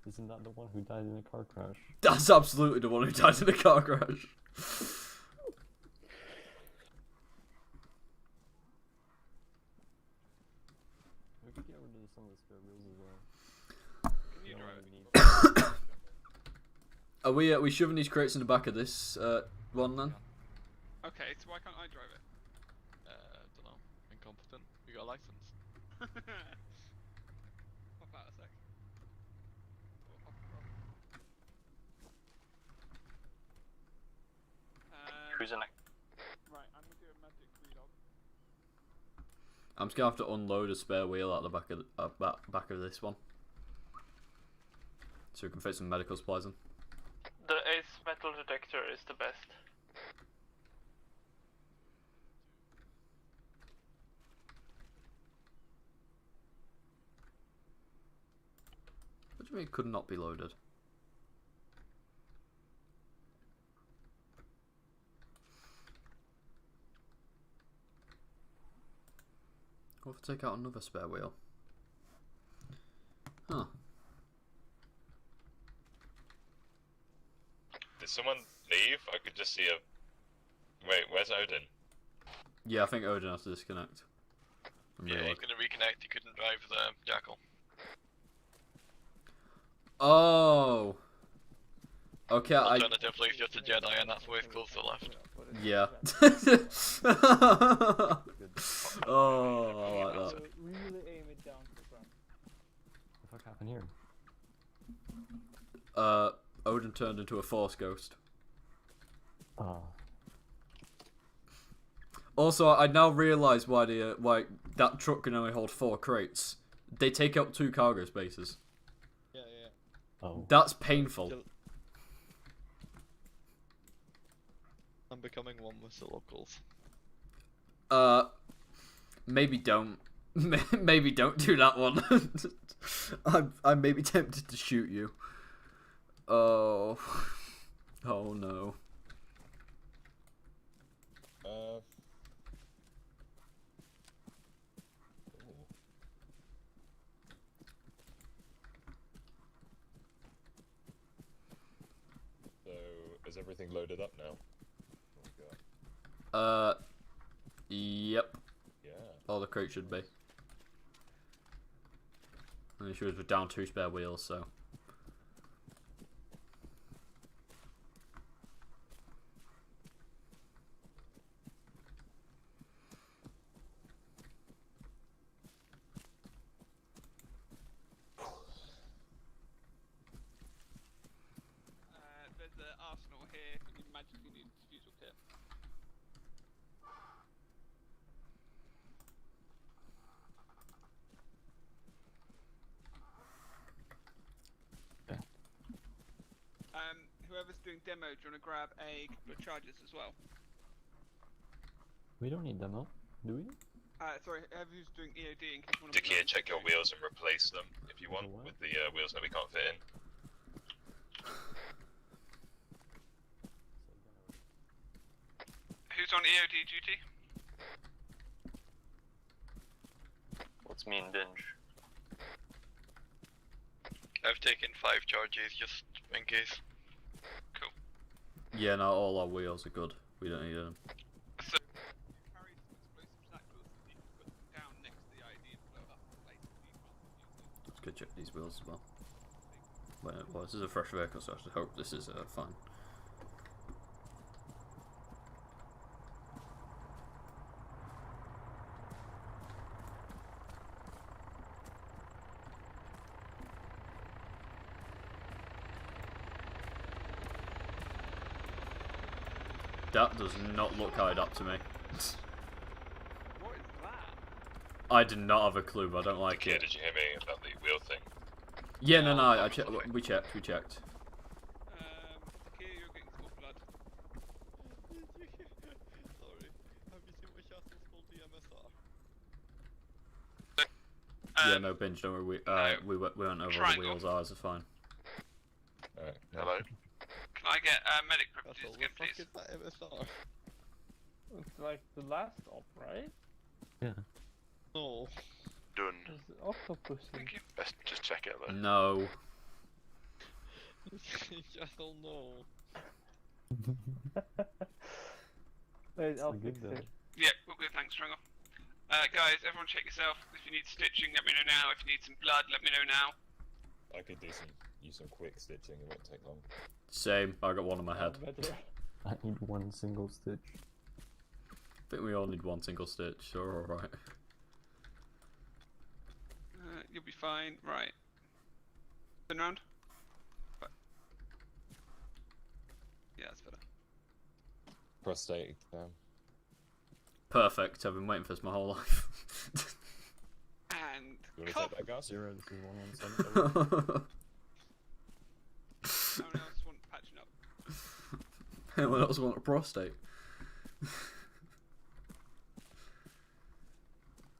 Isn't that the one who died in a car crash? That's absolutely the one who died in a car crash. We could get rid of some of the spare wheels as well. Can you drive it? Are we shoving these crates in the back of this one then? Okay, so why can't I drive it? Don't know. Incompetent. You got a license? Pop out a sec. Oh, pop across. Who's in it? Right, I'm gonna do a magic relog. I'm just gonna have to unload a spare wheel out the back of back of this one, so we can fit some medical supplies in. The ace metal detector is the best. What do you mean it could not be loaded? I'll have to take out another spare wheel. Huh. Did someone leave? I could just see a... Wait, where's Odin? Yeah, I think Odin has to disconnect. Yeah, he's gonna reconnect. He couldn't drive the Jackal. Oh. Okay, Alternatively, he's just a Jedi, and that's why he's close to the left. Yeah. Oh, I like that. Really aim it down to the ground. What the fuck happened here? Odin turned into a Force ghost. Oh. Also, I now realise why why that truck can only hold 4 crates. They take up 2 cargo spaces. Yeah. Oh. That's painful. I'm becoming one with the locals. Maybe don't. Maybe don't do that one. I'm maybe tempted to shoot you. Oh. Oh no. So, is everything loaded up now? Yep. Yeah. All the crates should be. And the issue is we're down 2 spare wheels, so. There's the arsenal here, and you magically need a diffusal kit. Whoever's doing demo, do you want to grab a couple of charges as well? We don't need demo, do we? Sorry, whoever's doing EOD in case you want to... Dicky, check your wheels and replace them if you want with the wheels that we can't fit in. Who's on EOD duty? What's me and Binge? I've taken 5 charges just in case. Cool. Yeah, no, all our wheels are good. We don't need them. So, carry some explosive satchels that you can put down next to the ID and blow up the place so you can't use it. Let's go check these wheels as well. Well, this is a fresh vehicle, so I should hope this is fine. That does not look high up to me. What is that? I did not have a clue, but I don't like Dicky, it. did you hear me about the wheel thing? Yeah, no, I checked. We checked. Dicky, you're getting some more blood. Sorry, have you seen my shuttle called the MSR? Yeah, no, binge, don't worry. We went over Triangle. the wheels, ours are fine. Alright. Hello. Can I get medic privileges again, please? Is that MSR? It's like the last op, right? Yeah. No. Done. There's octopus. Thank you. Let's just check it though. No. Just don't know. Wait, I'll Good fix though. it. Yeah, we're good, thanks, Ringo. Guys, everyone check yourself. If you need stitching, let me know now. If you need some blood, let me know now. I could use some quick stitching. It won't take long. Same. I got one on my head. Better. I need one single stitch. I think we all need one single stitch, so we're alright. You'll be fine. Right. Turn around. Right. Yeah, that's better. Prostate exam. Perfect. I've been waiting for this my whole life. And You want to cough. take that, Gus? Zero, this is 1 on 7. Anyone else want patching up? Anyone else want a prostate?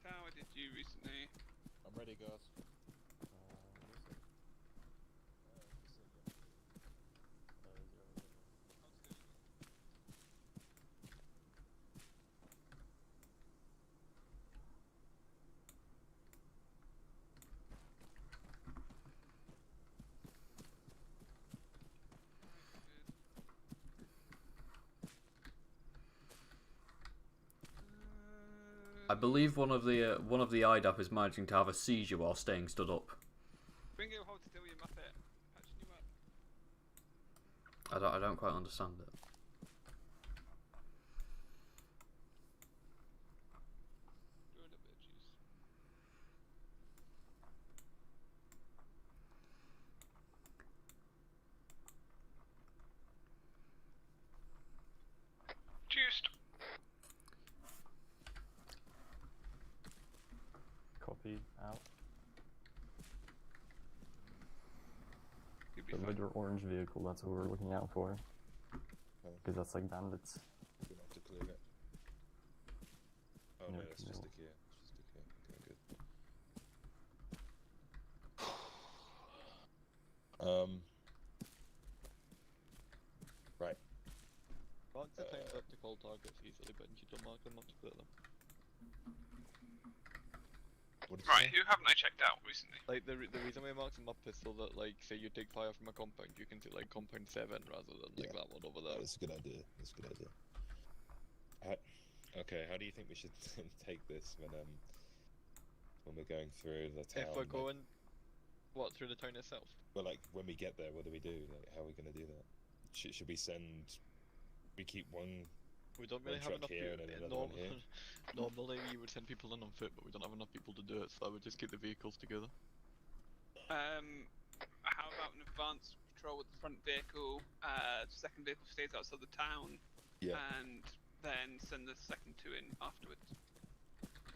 How did you recently? I'm ready, Gus. I believe one of the IDAP is managing to have a seizure while staying stood up. Ringo, hold still, you muppet. Patching you up. I don't quite understand it. Doing a bit of juice. Juiced. Copy, out. You'll be The fine. red or orange vehicle, that's what we're looking out for. Because that's like bandits. We have to clear it. Oh no, No, it's just no. a Kia. It's just a Kia. Okay, good. Right. Mark the times up to call targets easily, but you don't mark them up to clear them. What did you Right, say? who haven't I checked out recently? Like the reason we mark them up is so that like say you take fire from a compound, you can take like compound 7 rather than like that one over there. That's a good idea. That's a good idea. Okay, how do you think we should take this when we're going through the town? If we're like- going, what, through the town itself? Well, like when we get there, what do we do? Like, how are we gonna do that? Should we send? We keep one. We don't really One have truck enough here people. and then another one here. Normally you would send people in on foot, but we don't have enough people to do it, so I would just keep the vehicles together. How about an advanced patrol with the front vehicle? Second vehicle stays outside the town. Yeah. And then send the second two in afterwards.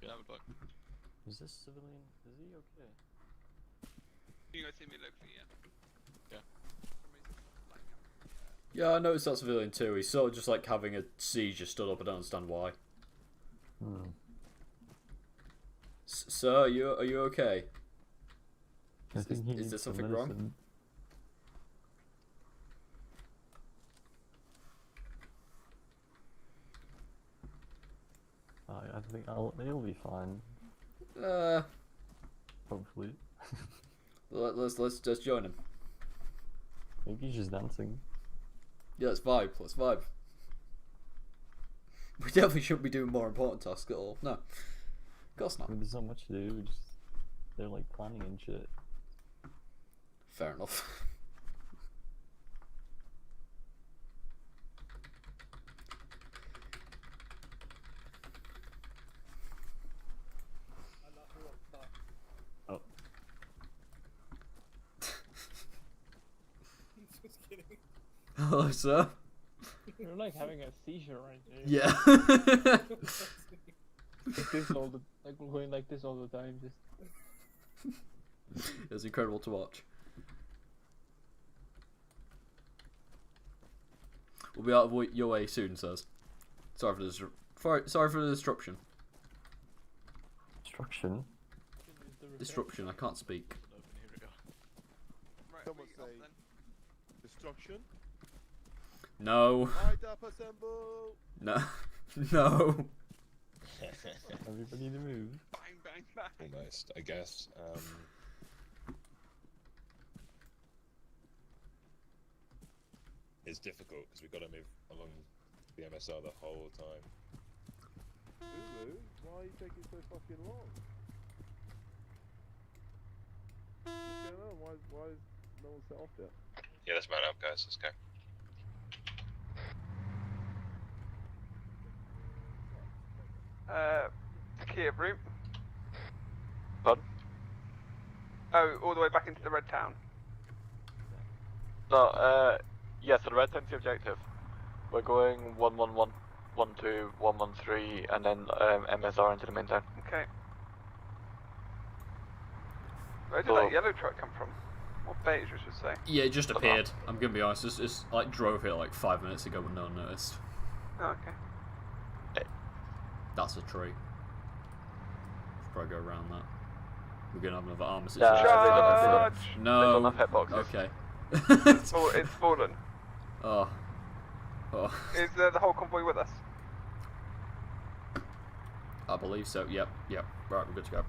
Yeah, that would work. Is this civilian? Is he okay? You guys see me locally, yeah? Yeah. Yeah, I noticed that civilian too. He's sort of just like having a seizure stood up. I don't understand why. Hmm. Sir, are you okay? I think he Is there needs some something wrong? medicine. I think he'll be fine. Hopefully. Let's just join him. Maybe he's just dancing. Yeah, let's vibe. Let's vibe. We definitely shouldn't be doing more important tasks at all. No, of course not. There's not much to do. They're like planning and shit. Fair enough. Oh. Just kidding. Hello, sir. You're like having a seizure right there. Yeah. Like this all the we're going like this all the time. Just It was incredible to watch. We'll be out of your way soon, sirs. Sorry for the disruption. Destruction. use the Disruption. I can't speak. Someone say destruction. No. Light up, assemble. No. No. Everybody to move. Bang, bang, bang. Almost, I guess. It's difficult because we've got to move along the MSR the whole time. Lulu, why are you taking so fucking long? What's going on? Why is no one set off yet? Yeah, let's mount up, guys. Let's go. Kia route. Pardon? Oh, all the way back into the red town. No, yeah, so the red town's the objective. We're going 111, 12, 113, and then MSR into the main town. Okay. Where did So- that yellow truck come from? Or beige, I should say. Yeah, it just appeared. I'm gonna be honest. It's like drove here like 5 minutes ago and no one noticed. Oh, okay. That's a tree. Should probably go around that. We're gonna have another ArmA Yeah, situation. Charge! No. There's enough hitboxes. Okay. It's fallen. Oh. Oh. Is the whole convoy with us? I believe so. Yep. Yep. Right, we're good to go.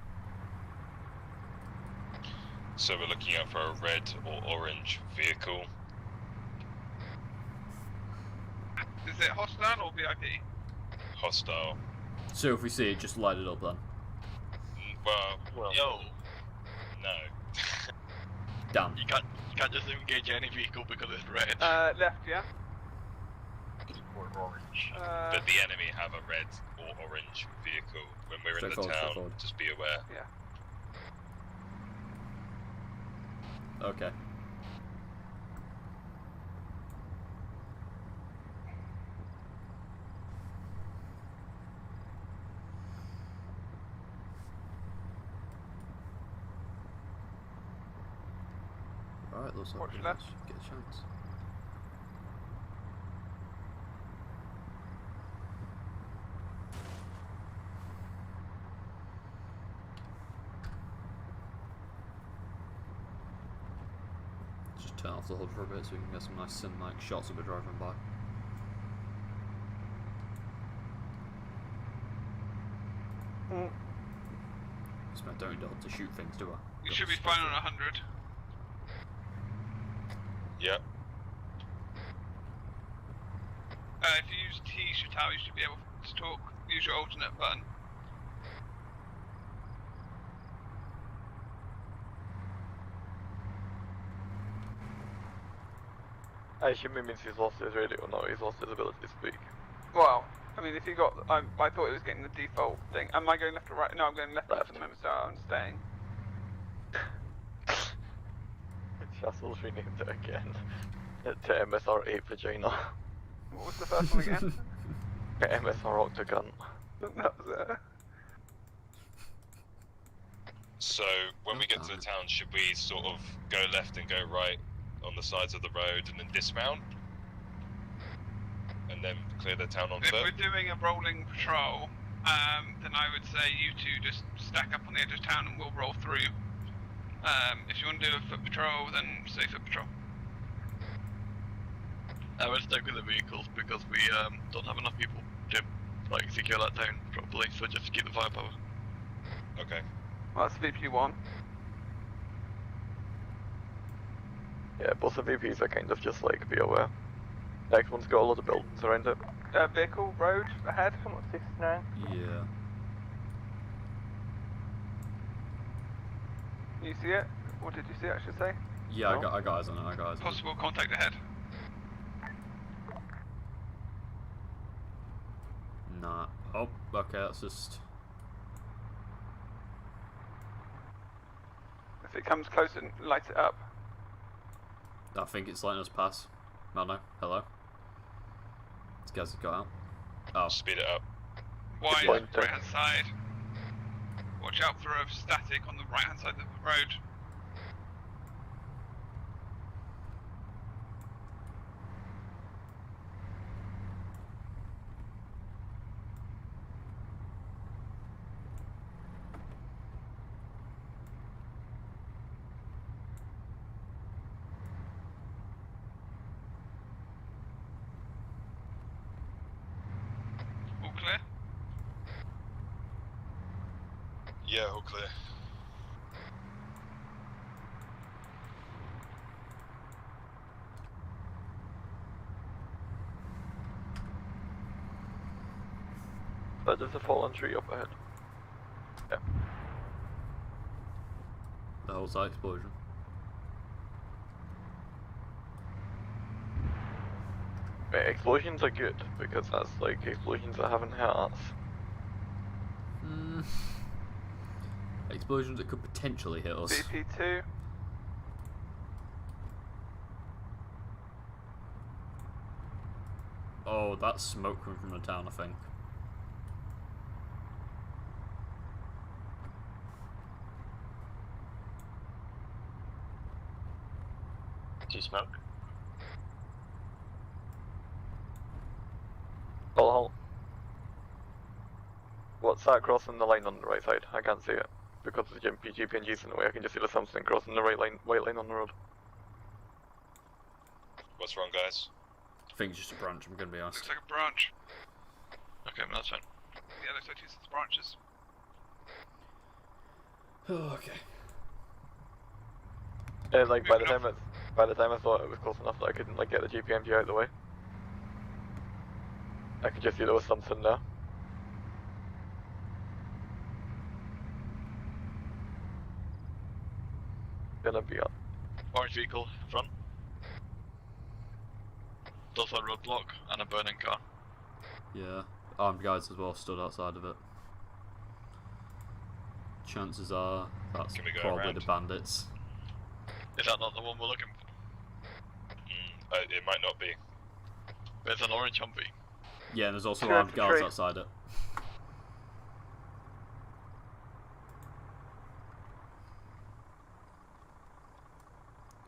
So we're looking out for a red or orange vehicle. Is it hostile or VIP? Hostile. So if we see it, just light it up then. Well, yo. No. Damn. You can't just engage any vehicle because it's red. Left, yeah? Or orange. But the enemy have a red or orange vehicle when we're in the Straightforward, town. straightforward. Just be aware. Yeah. Okay. Alright, looks like Watch we left. should get a chance. Just turn off the hood for a bit so we can get some nice cinematic shots of it driving by. I don't need to shoot things, do I? You should be fine on 100. Yep. If you use T shuttle, you should be able to talk. Use your alternate button. I assume it means he's lost his radio, or not, he's lost his ability to speak. Well, I mean, if you got, I thought it was getting the default thing. Am I going left or right? No, I'm going left at the moment, so I'm staying. Shastle's renamed it again to MSR8 Vagina. What was the first one again? MSR Octagon. That was So when we get to the town, should we sort of go left and go right on the sides of the road and then dismount? And then clear the town on If foot? we're doing a rolling patrol, then I would say you two just stack up on the edge of town and we'll roll through. If you want to do a foot patrol, then say foot patrol. I would stick with the vehicles because we don't have enough people to like secure that town properly, so just keep the firepower. Okay. Well, that's VP1. Yeah, both the VPs are kind of just like, be aware. Next one's got a lot of buildings around it. Vehicle, road, ahead. 69. Yeah. You see it? Or did you see it, I should say? Yeah, No? I got eyes on it, I got eyes on it. Possible contact ahead. Nah. Oh, okay, that's just... If it comes close and light it up. I think it's letting us pass. Oh no, hello. These guys have got out. Oh. Speed it up. Wide, point, right hand side. Watch out for a static on the right hand side of the road. Yeah, all clear. There's a fallen tree up ahead. Yeah. The whole site explosion. Wait, explosions are good, because that's like explosions that haven't hit us. Explosions that could potentially hit us. BP2. Oh, that's smoke coming from the town, I think. Do you smoke? Hold. What's that crossing the line on the right side? I can't see it. Because the GPNG's in the way, I can just see the something crossing the white line on the road. What's wrong, guys? I think it's just a branch, I'm gonna be honest. Looks like a branch. Okay, well, that's fine. Yeah, looks like two sets of branches. Oh, okay. Like by the time I thought it was close enough that I couldn't like get the GPMG out of the way. I could just see there was something there. Gonna be up. Orange vehicle in front. There's a roadblock and a burning car. Yeah, armed guys as well stood outside of it. Chances are that's Can we go probably around? the bandits. Is that not the one we're looking for? It might not be. There's an orange Humvee. Yeah, and there's also Sure, armed it's a guards tree. outside it.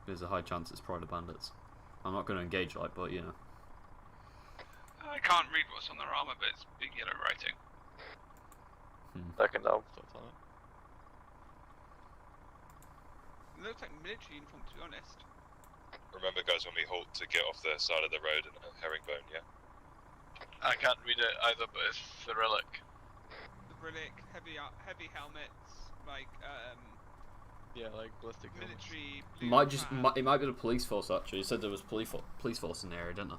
There's a high chance it's probably the bandits. I'm not going to engage like, but you know. I can't read what's on their armor, but it's big yellow writing. Second down. It looks like military uniform, to be honest. Remember, guys, when we halt to get off the side of the road and herringbone, yeah? I can't read it either, but it's Cyrillic. Cyrillic, heavy helmets, like Yeah, like ballistic military. Blue It might be the police force actually. You said there was police force in the area, didn't there?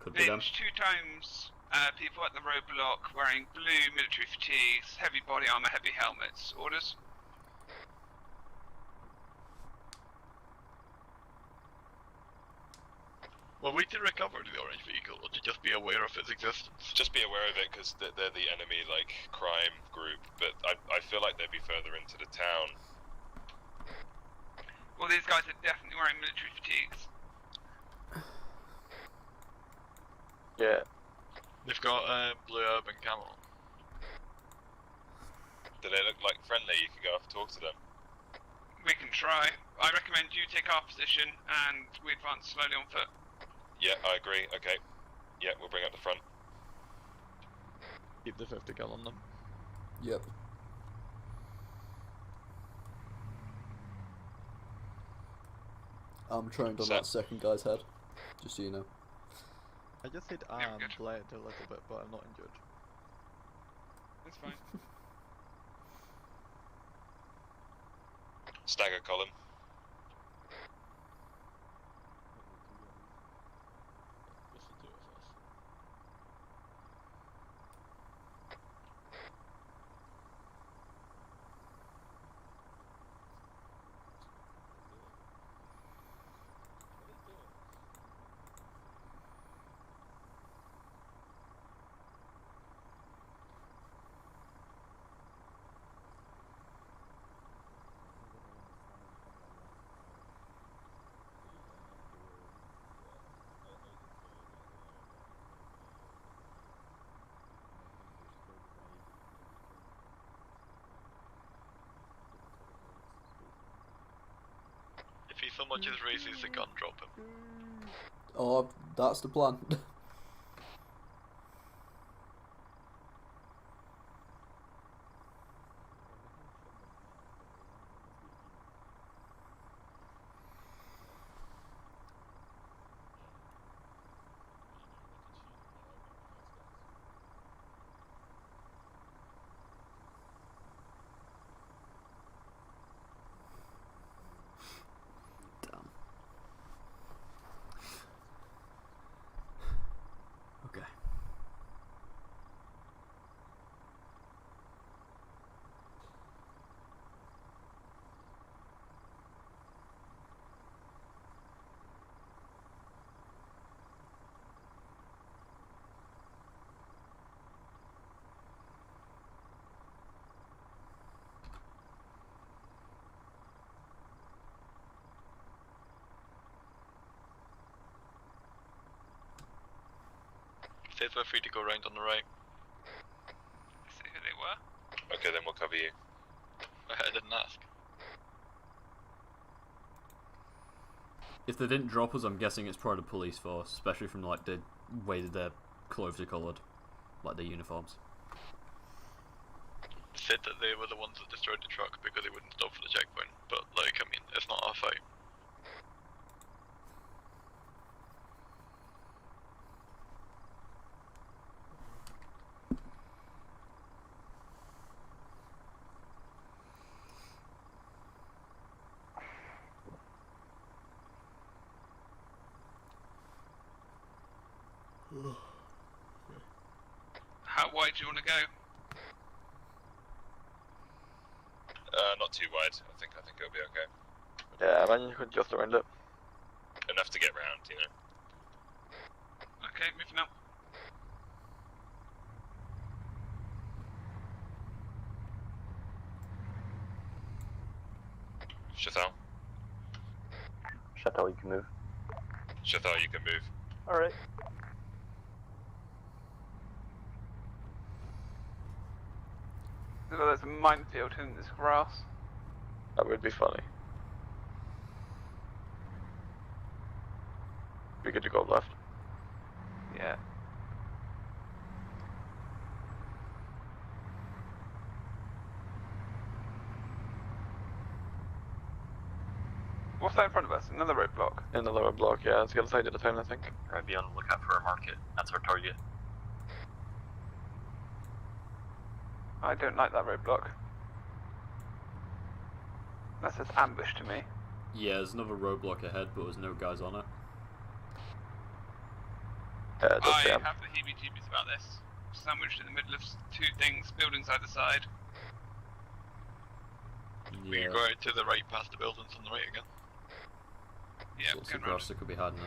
Could be them. Binge 2 times. People at the roadblock wearing blue military fatigues, heavy body armor, heavy helmets. Orders? Were we to recover the orange vehicle, or to just be aware of its existence? Just be aware of it, because they're the enemy, like, crime group, but I feel like they'd be further into the town. Well, these guys are definitely wearing military fatigues. Yeah. They've got a blue urban camel. Do they look like friendly? You can go up and talk to them. We can try. I recommend you take our position and we advance slowly on foot. Yeah, I agree. Okay. Yeah, we'll bring up the front. Keep the 50 cal on them. Yep. I'm trained on that second guy's head, just so you know. I just hit bled a little bit, but I'm not injured. That's fine. Stagger column. Just the two of us. If he so much as raises the gun, drop him. Oh, that's the plan. Kids were free to go round on the right. Let's see who they were. Okay, then we'll cover you. I didn't ask. If they didn't drop us, I'm guessing it's probably the police force, especially from like the way that their clothes are coloured, like their uniforms. Said that they were the ones that destroyed the truck because they wouldn't stop for the checkpoint, but like, I mean, it's not our fight. How wide do you want to go? Not too wide. I think it'll be okay. Yeah, man, you could just around it. Enough to get round, you know. Okay, moving up. Chathal. Chathal, you can move. Chathal, you can move. Alright. There's a minefield in this grass. That would be funny. We get to go left. Yeah. What's that in front of us? Another roadblock? Another roadblock, yeah, it's the other side of the town, I think. Alright, be on the lookout for a market. That's our target. I don't like that roadblock. That says ambush to me. Yeah, there's another roadblock ahead, but there's no guys on it. I have the heebie-jeebies about this. Sandwiched in the middle of two things, buildings either side. We Yeah. go out to the right past the buildings on the right again. Yeah, Lots going of grass that could be hiding in.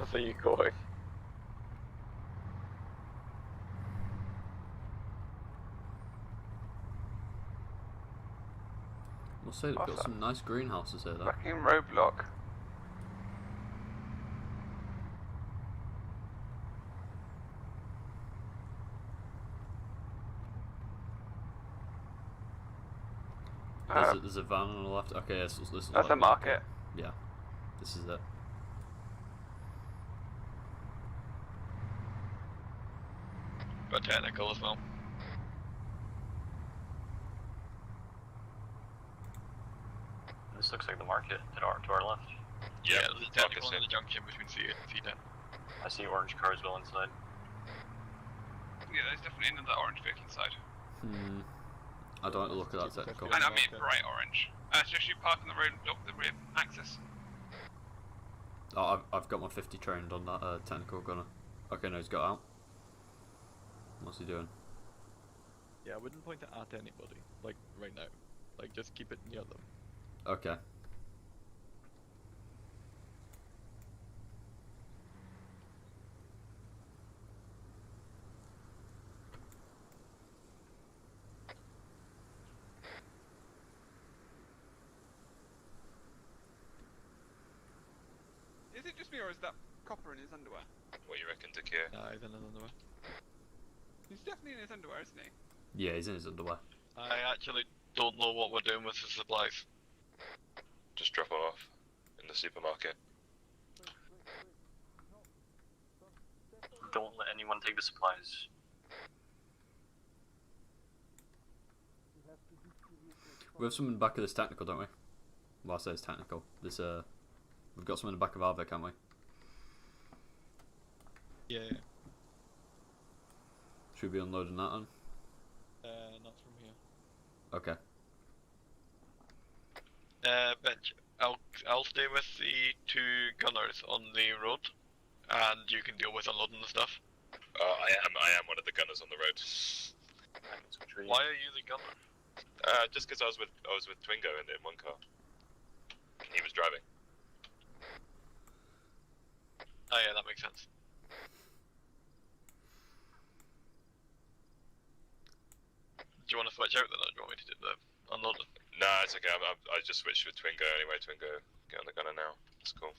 Where are you going? We'll say they've got some nice greenhouses here, though. Fucking roadblock. There's a van on the left. Okay, yes, this is That's like a market. Yeah, this is it. Got technical as well. This looks like the market to our left. Yeah, there's a technical in the junction between C8 and C10. I see orange cars well inside. Yeah, there's definitely another orange vehicle inside. I don't look at that technical. And I mean bright orange. It's just you park on the road and block the rear axis. Oh, I've got my 50 trained on that technical gunner. Okay, no, he's got out. What's he doing? Yeah, I wouldn't point it at anybody, like right now. Like just keep it near them. Okay. Is it just me or is that copper in his underwear? What you reckon, Dakir? He's in his underwear. He's definitely in his underwear, isn't he? Yeah, he's in his underwear. I actually don't know what we're doing with the supplies. Just drop it off in the supermarket. Don't let anyone take the supplies. We have some in the back of this technical, don't we? Well, I say it's technical. This we've got some in the back of our Vic, haven't we? Yeah. Should we be unloading that on? Not from here. Okay. Bench, I'll stay with the two gunners on the road, and you can deal with unloading the stuff. I am one of the gunners on the road. Why are you the gunner? Just because I was with Twingo in one car. He was driving. Oh yeah, that makes sense. Do you want to switch out then, or do you want me to do the unload? Nah, it's okay. I just switched with Twingo anyway. Twingo, get on the gunner now. That's cool.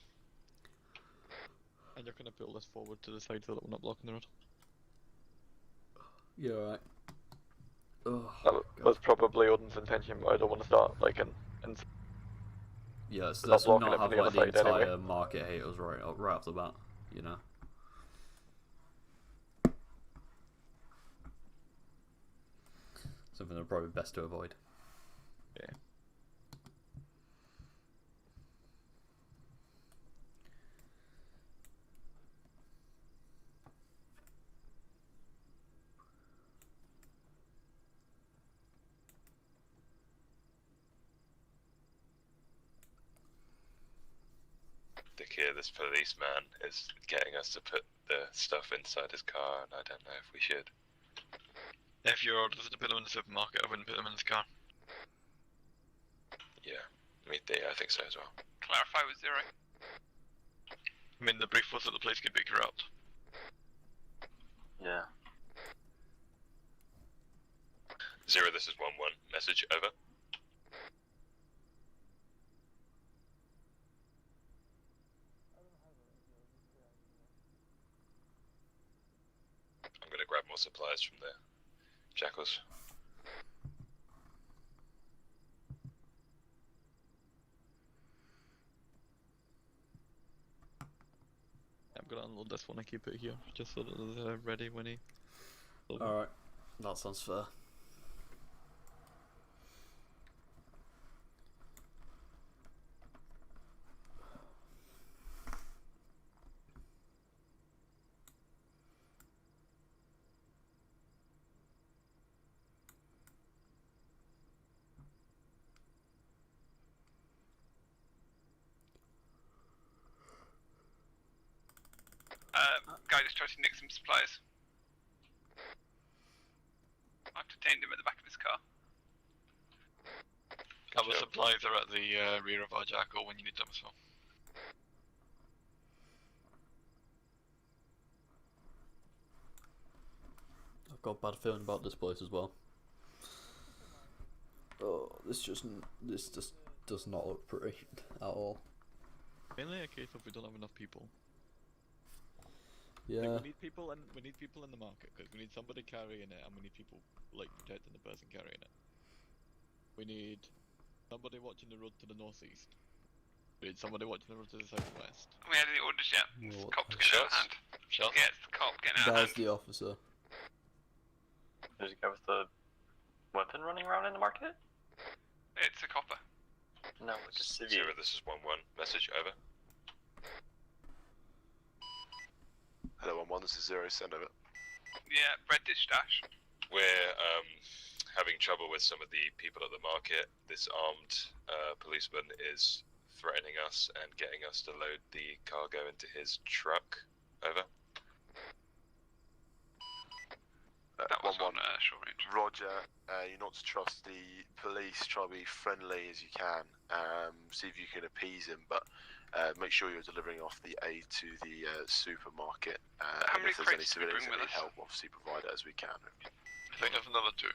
And you're gonna pull this forward to the side so that we're not blocking the road. Yeah, alright. Oh, That was probably Odin's intention, but I don't want to start like in yeah, it's not let's blocking not it have from the like other the side entire anyway. market hate us right off the bat, you know. Something that's probably best to avoid. Yeah. Dick here, this policeman is getting us to put the stuff inside his car, and I don't know if we should. If your orders to put them in the supermarket, I wouldn't put them in his car. Yeah, I think so as well. Clarify with Zero. I mean, the brief was that the place could be corrupt. Yeah. Zero, this is 1-1. Message, over. I'm gonna grab more supplies from the jackals. I'm gonna unload this one and keep it here, just so that it's ready when he... Alright, that sounds fair. Guy just tried to nick some supplies. I've detained him at the back of his car. Our supplies are at the rear of our jackal when you need them as well. I've got a bad feeling about this place as well. Oh, this just does not look pretty at all. Mainly a case of we don't have enough people. Yeah. Like, we need people in the market, because we need somebody carrying it, and we need people like protecting the person carrying it. We need somebody watching the road to the northeast. We need somebody watching the road to the southwest. We had any orders yet. What? Cop's getting out of hand. Shots? Yeah, it's the cop getting out of There's hand. the officer. There's a guy with the weapon running around in the market? It's a copper. No, it's a civilian. Zero, this is 1-1. Message, over. Hello, 1-1, this is Zero, send over. Yeah, bread dish stash. We're having trouble with some of the people at the market. This armed policeman is threatening us and getting us to load the cargo into his truck. Over. That was on short range. Roger, you're not to trust the police. Try to be friendly as you can. See if you can appease him, but make sure you're delivering off the aid to the supermarket. How And many if there's any crates did we civilians bring that with need us? help, obviously provide it as we can. I think there's another 2.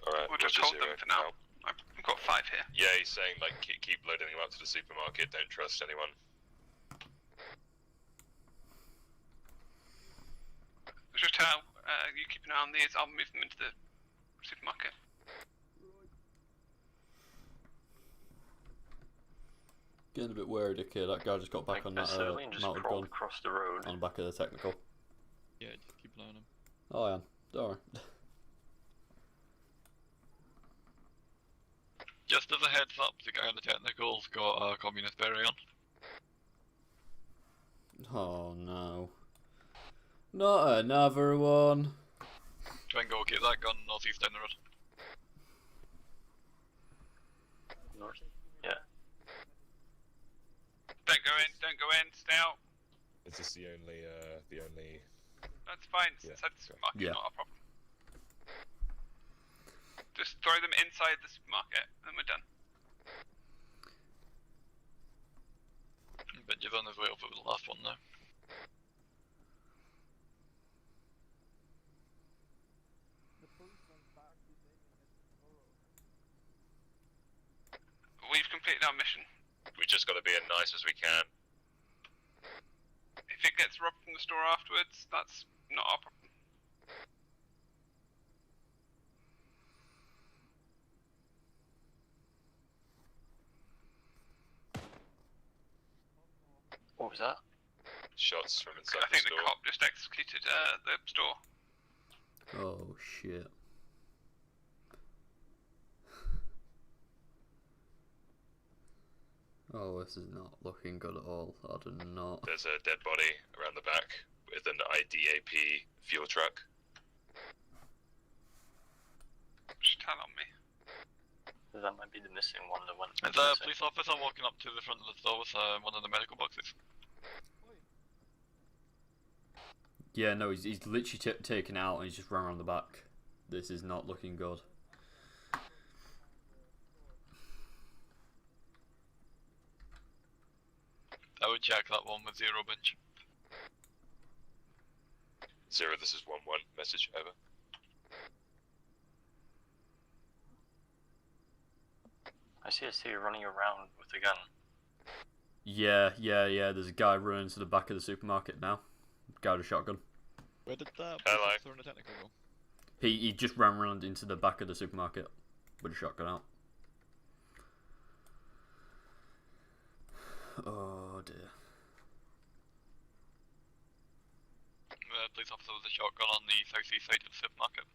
Alright, We'll just Roger, hold them Zero. for now. I've got 5 here. Yeah, he's saying like keep loading them up to the supermarket. Don't trust anyone. Just how you keep an eye on these, I'll move them into the supermarket. Getting a bit wary, Dick here. That guy just got back on that just mounted crawled gun across the road. on the back of the technical. Yeah, just keep an eye on him. Oh, I am. Don't worry. Just as a heads up, the guy on the technical's got a communist berry on. Oh no. Not another one. Try and go get that gun northeast down the road. North? Yeah. Don't go in, stay out. Is this the only That's fine, Yeah, inside the supermarket, Yeah. not a problem. Just throw them inside the supermarket, and then we're done. But you've only way over the last one now. We've completed our mission. We just got to be as nice as we can. If it gets robbed from the store afterwards, that's not our problem. What was that? Shots from inside I think the the store. cop just executed the store. Oh shit. Oh, this is not looking good at all. I do not. There's a dead body around the back with an IDAP fuel truck. Just tell on me. That might be the missing one that went. There's a police officer walking up to the front of the store with one of the medical boxes. Yeah, no, he's literally taken out and he's just run around the back. This is not looking good. I would check that one with 0 bench. 0, this is 1-1. Message, over. I see you running around with a gun. Yeah. There's a guy running to the back of the supermarket now. Guy with a shotgun. Where did that Hello. officer on the technical go? He just ran around into the back of the supermarket with a shotgun out. Oh dear. Police officer with a shotgun on the southeast side of the supermarket.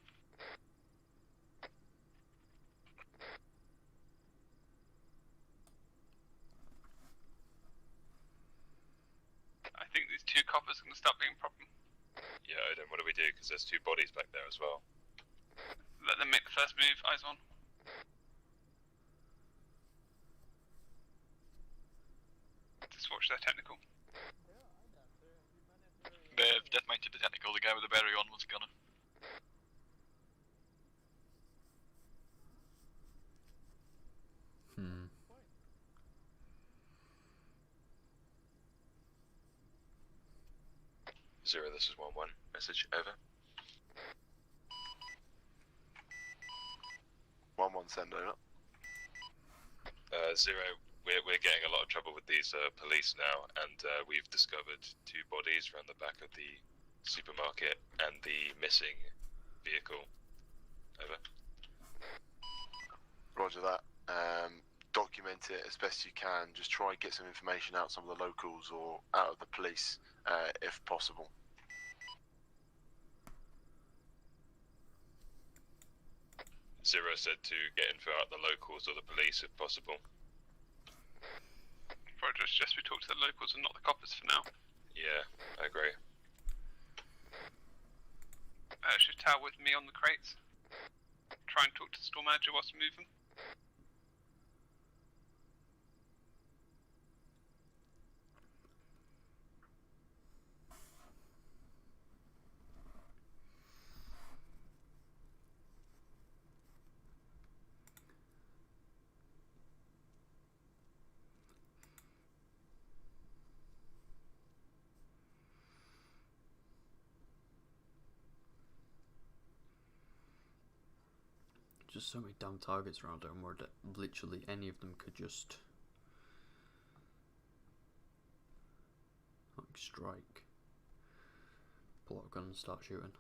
I think these 2 coppers are going to start being a problem. Yeah, Odin, what do we do? Because there's 2 bodies back there as well. Let them make the first move, eyes on. Just watch their technical. They've death-mounted the technical, the guy with the berry on was a gunner. Zero, this is 1-1. Message, over. 1-1, send over. 0, we're getting a lot of trouble with these police now, and we've discovered 2 bodies around the back of the supermarket and the missing vehicle. Over. Roger that. Document it as best you can. Just try and get some information out of some of the locals or out of the police, if possible. Zero said to get info out the locals or the police if possible. Roger, it's just we talk to the locals and not the coppers for now. Yeah, I agree. Chateau with me on the crates. Try and talk to the store manager whilst we move them. Just so many damn targets around him where literally any of them could just like strike, pull out a gun and start shooting.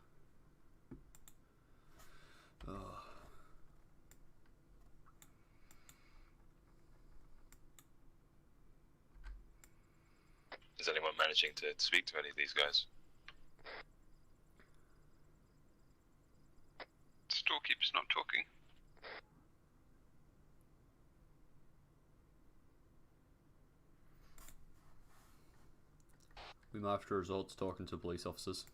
Is anyone managing to speak to any of these guys? Storekeeper's not talking. We might have to resort to talking to police officers.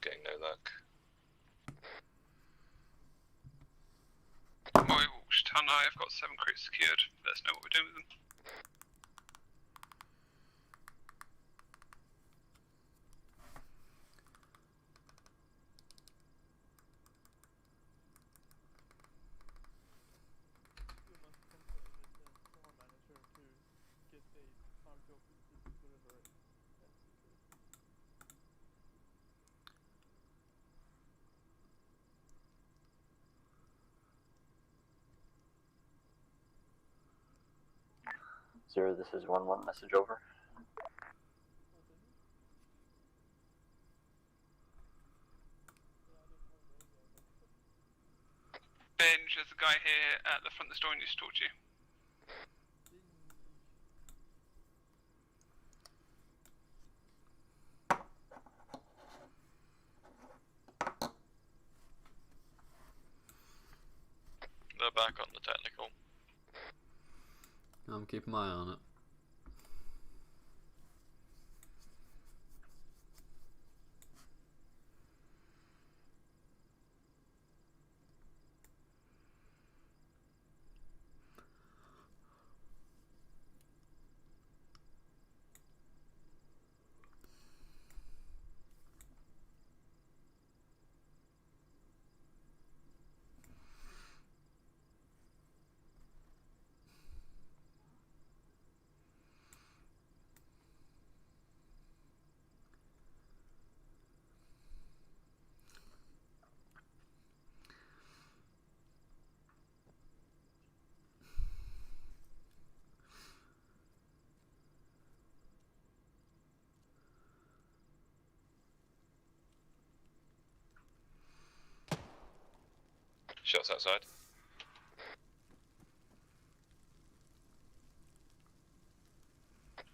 Getting no luck. Oj, Stanna. I've got 7 crates secured. Let us know what we're doing with them. Zero, this is 1-1, message over. Benj, there's a guy here at the front of the store who needs to talk to you. They're back on the technical. I'm keeping my eye on it. Shots outside.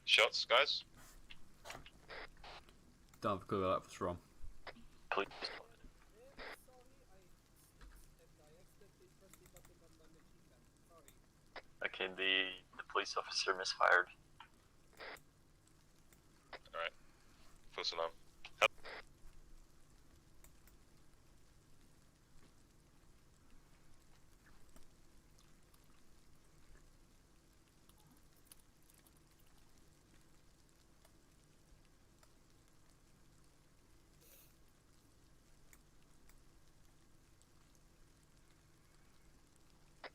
Shots, guys. Don't have a clue where that's from. Please. Okay, the police officer misfired. Alright. False alarm.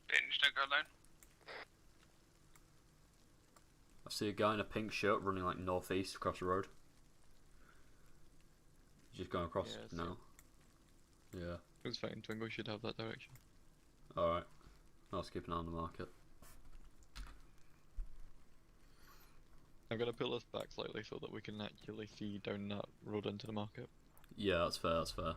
Benj, don't go alone. I see a guy in a pink shirt running like northeast across the road. He's just going across now. Yeah. It was fine, Twingo should have that direction. Alright. I'll just keep an eye on the market. I'm gonna pull us back slightly so that we can actually see down that road into the market. Yeah, that's fair, that's fair.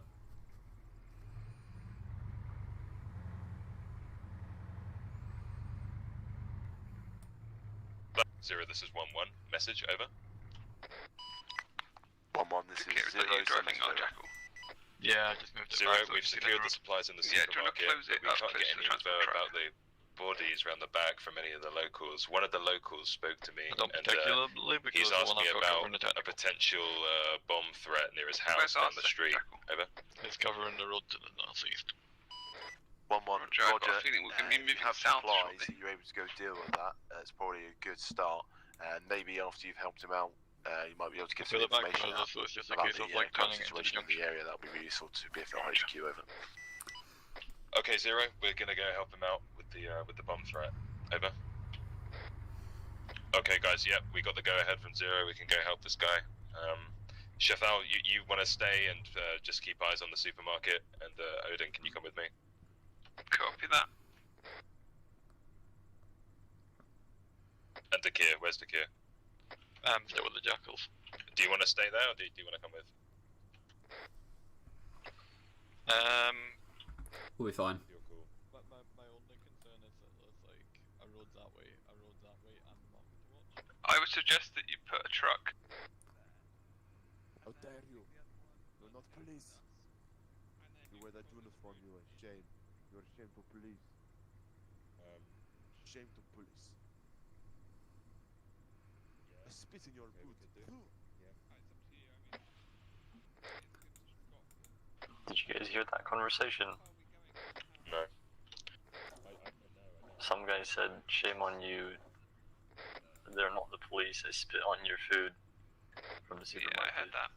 Zero, this is 1-1. Message, over. 1-1, this is 0, driving our Jackal. Yeah, I just moved it Zero, back. So we've secured the supplies in the Yeah, do you want to supermarket, close it but we up can't close get to any the info transport truck? about the bodies around the back from any of the locals. One of the locals spoke to me, Not and particularly, because he's the asked one me I've got about covering the a technical. potential bomb threat near his house Where's down our the second street. Jackal? Over. It's covering the road to the northeast. 1-1, Roger, I've got a feeling we're going to be you moving have south supplies shortly. that you're able to go deal with that. It's probably a good start. And maybe after you've helped him out, you might be able to get some Fill it back information further, out so it's just a about case the of like current turning it into the situation in junction. the area. That would be really useful to BFL HQ. Over. Okay, Zero, we're gonna go help him out with the bomb threat. Over. Okay, guys. Yep, we got the go-ahead from Zero. We can go help this guy. Shefal, you want to stay and just keep eyes on the supermarket. And Odin, can you come with me? Copy that. And Dakir, where's Dakir? Still with the Jackals. Do you want to stay there, or do you want to come with? We'll be fine. You're cool. But my only concern is that there's like a road that way, and the market to watch. I would suggest that you put a truck. How dare you? You're not police. You wear that uniform, you are shame. You're a shame to police. Shame to police. I spit in your boot. Did you guys hear that conversation? No. Some guy said, "Shame on you. They're not the police. They spit on your food from the supermarket." Yeah, I heard that.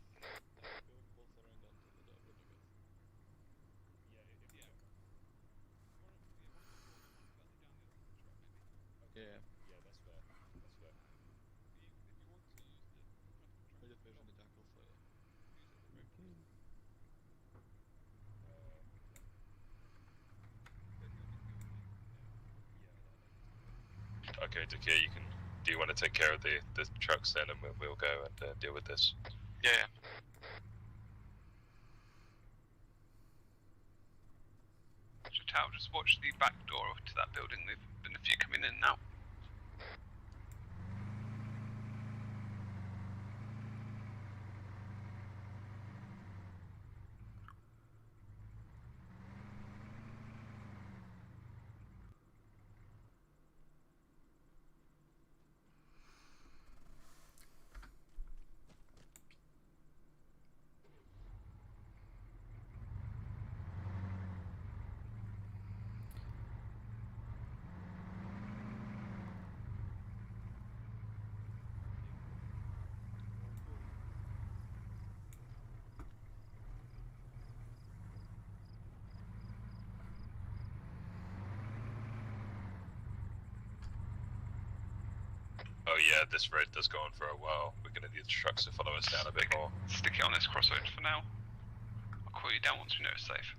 Yeah. Yeah, that's fair. That's fair. Try to vision the jackal slightly. Okay, Dakir, you can. Do you want to take care of the trucks then, and we'll go and deal with this? Yeah. So Tao, just watch the back door to that building. There've been a few coming in now. Oh yeah, this road does go on for a while. We're gonna need the trucks to follow us down a bit more. Stick it on this crossroad for now. I'll call you down once we know it's safe.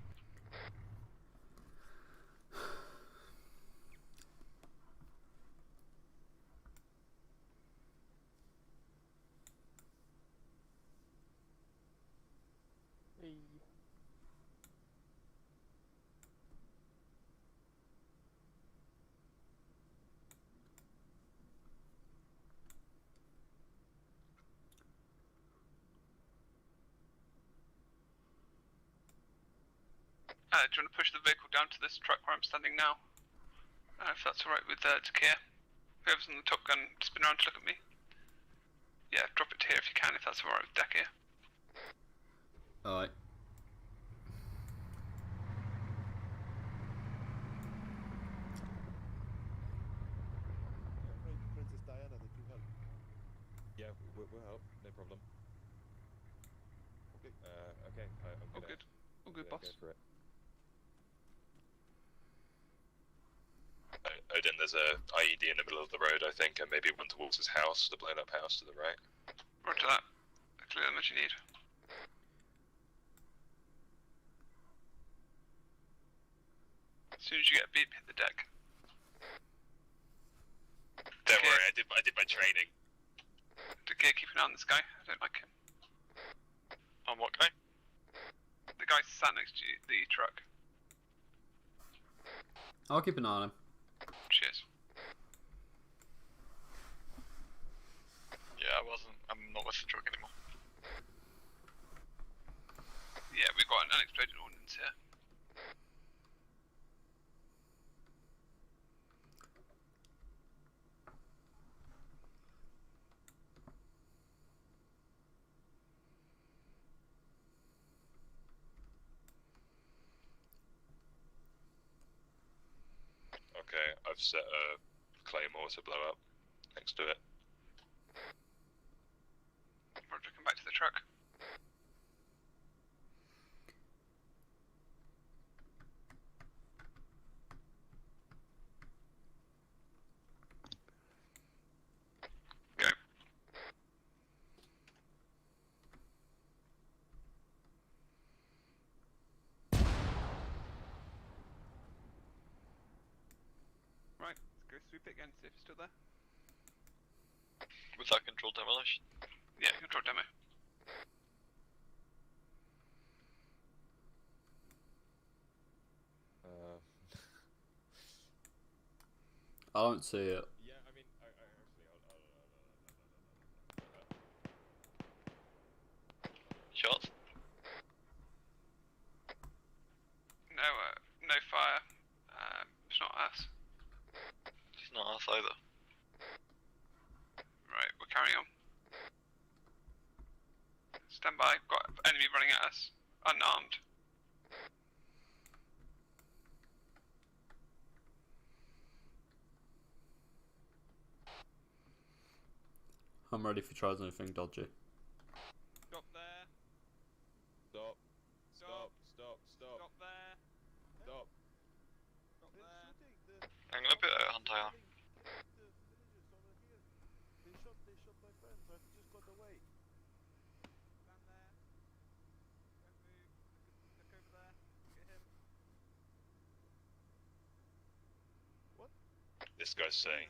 Hey. Do you want to push the vehicle down to this truck where I'm standing now? If that's alright with Takir. Whoever's on the top gun, spin around to look at me. Yeah, drop it here if you can, if that's alright with Takir. Alright. Princess Diana, did you help? Yeah, we'll help. No problem. Okay. Okay. I'm All gonna, good. All good, gonna boss. Go for it. Odin, there's a IED in the middle of the road, I think, and maybe one towards his house, the blown up house to the right. Roger that. Clear them as you need. As soon as you get a beep, hit the deck. Don't worry, I did my training. Takir, keep an eye on this guy. I don't like him. On what guy? The guy sat next to you, the truck. I'll keep an eye on him. Cheers. Yeah, I'm not with the truck anymore. Yeah, we've got an unexploded ordnance here. Okay, I've set a claymore to blow up next to it. Roger, come back to the truck. Go. Right, let's go sweep it again, see if it's still there. Was that controlled demolition? Yeah, control demo. I don't see it. Yeah, I mean, I actually, Shots? No fire. It's not us. It's not us either. Right, we're carrying on. Stand by. Got enemy running at us. Unarmed. I'm ready if he tries anything dodgy. Stop there. Stop. Stop. Stop. Stop. Stop there. Stop. Stop there. I'm gonna put a hunt eye on. They shot my friend, so I just got away. Stand there. Don't move. Look over there. Look at him. This guy's saying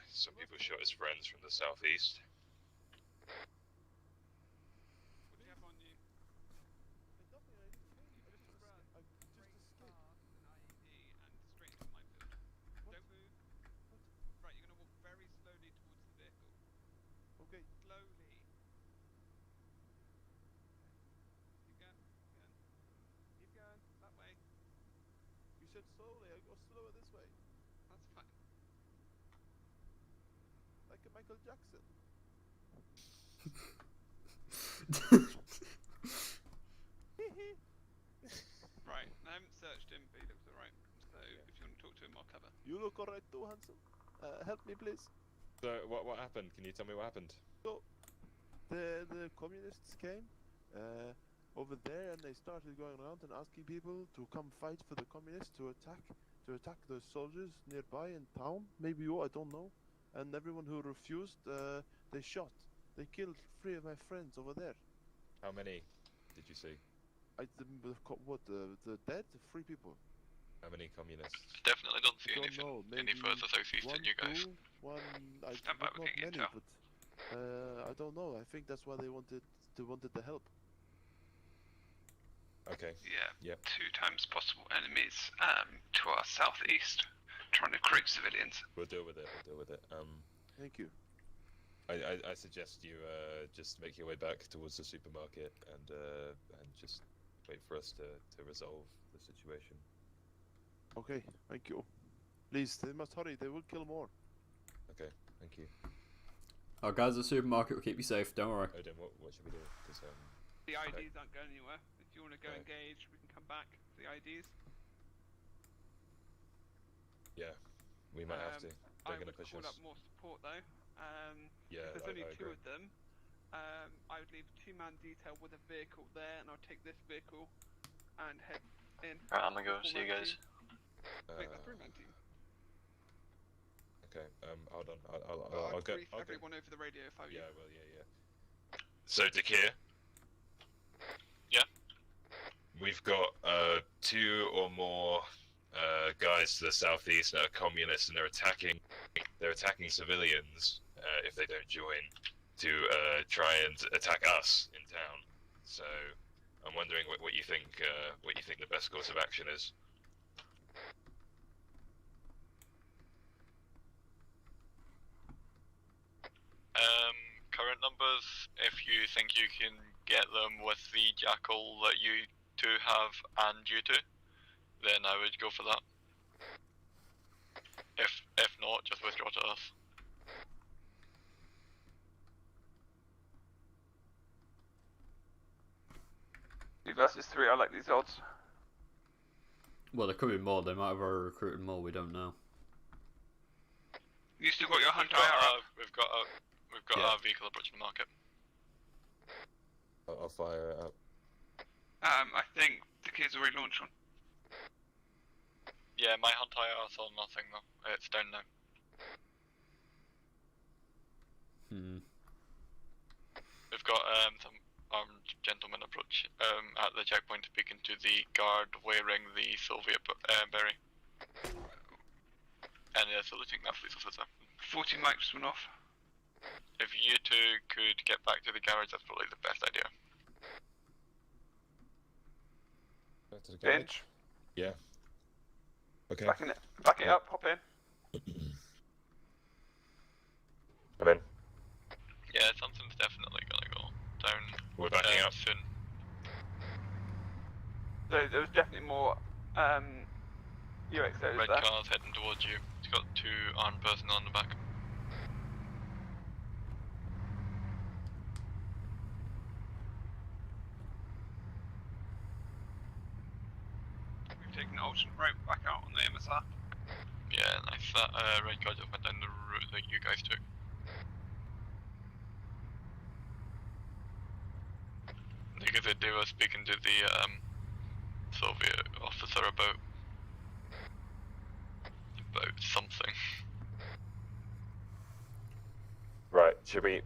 some people shot his friends from the southeast. What do you have on you? Nothing, I didn't move. I just escaped. An IED and straight into my field. Don't move. Right, you're gonna walk very slowly towards the vehicle. Okay. Slowly. Keep going. Keep going. That way. You said slowly, I go slower this way. That's fine. Like a Michael Jackson. Right, I haven't searched him, but he looks alright. So if you want to talk to him, I'll cover. You look alright too, handsome. Help me, please. So what happened? Can you tell me what happened? So, the communists came over there, and they started going around and asking people to come fight for the communists to attack the soldiers nearby in town. Maybe you, I don't know. And everyone who refused, they shot. They killed 3 of my friends over there. How many did you see? The dead? 3 people. How many communists? Definitely don't see Don't anything know, any maybe further southeast than you guys. 2, 1, I Stand by, not we can many, get but I don't know. I think that's why they wanted the help. Okay. Yeah. Yep. 2 times possible enemies to our southeast, trying to recruit civilians. We'll deal with it. Thank you. I suggest you just make your way back towards the supermarket and just wait for us to resolve the situation. Okay, thank you. Please, they must hurry. They will kill more. Okay, thank you. Our guys at the supermarket will keep you safe. Don't worry. Odin, what should we do? 'Cause, The IDs aren't going anywhere. If you want to go Okay. engage, we can come back to the IDs. yeah, we might have to. I They're going would to push call us. up more support though. Yeah, if there's only I 2 agree. of them, I would leave a 2-man detail with a vehicle there, and I'll take this vehicle and head in. Alright, I'm gonna go see you guys. Wait, a 3-man team. Okay, hold on. I'll I'll go. brief everyone over the radio if I were you. Yeah, well, yeah. So Dakir? Yeah? We've got 2 or more guys to the southeast that are communists, and they're attacking civilians if they don't join to try and attack us in town. So I'm wondering what you think the best course of action is. Current numbers, if you think you can get them with the jackal that you 2 have and you 2, then I would go for that. If not, just withdraw to us. Versus 3, I like these odds. Well, there could be more. They might have already recruited more. We don't know. You still got your hunt eye up? We've got our vehicle approaching the market. I'll fire it up. I think the kids already launched one. Yeah, my hunt eye are saw nothing though. It's down now. We've got some armed gentlemen approach at the checkpoint speaking to the guard wearing the Soviet berry. And saluting that police officer. 40 mics went off. If you 2 could get back to the garage, that's probably the best idea. Back to the garage? Binge. Yeah. Okay. Back it up, hop in. Come in. Yeah, something's definitely gonna go down. We're backing up soon. So there was definitely more UXOs Red there. car's heading towards you. It's got 2 armed personnel on the back. We've taken alternate route back out on the MSR. Yeah, nice. That red car just went down the route that you guys took. that they were speaking to the Soviet officer about something. Right, should we?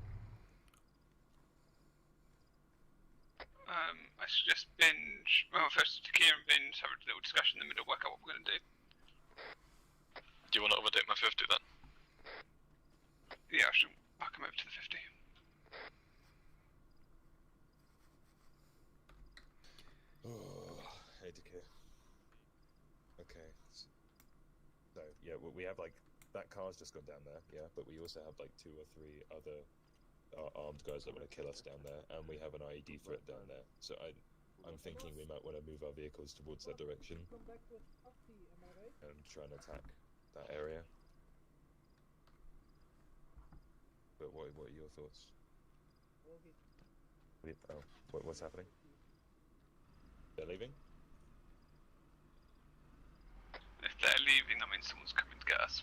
I suggest binge. Well, first Takia and binge have a little discussion in the middle, work out what we're going to do. Do you want to overtake my 50 then? Yeah, I shall back him over to the 50. Oh, hey, Decay. Okay. So, yeah, we have like, that car's just gone down there, yeah, but we also have like 2 or 3 other armed guys that want to kill us down there, and we have an IED threat down there. So I'm thinking we might want to move our vehicles towards that direction and try and attack that area. But what are your thoughts? What's happening? They're leaving? If they're leaving, that means someone's coming to get us.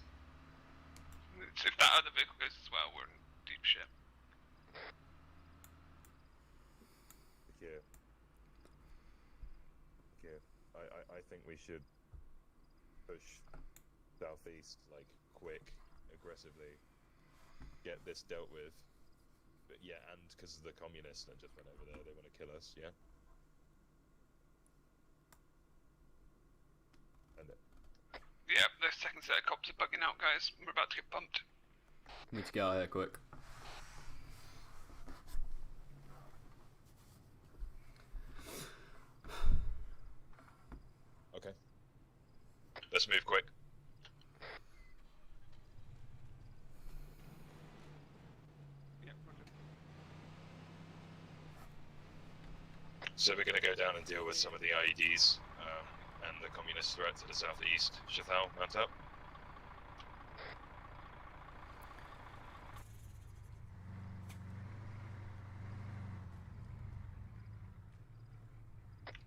So if that other vehicle goes as well, we're in deep shit. Okay. I think we should push southeast, like, quick, aggressively, get this dealt with. But yeah, and because of the communists that just went over there, they want to kill us, yeah? And Yeah, the second set of cops are bugging out, guys. We're about to get bumped. We need to get out of here quick. Okay. Let's move quick. Yeah, roger. So we're going to go down and deal with some of the IEDs and the communist threat to the southeast. Shathal, mount up.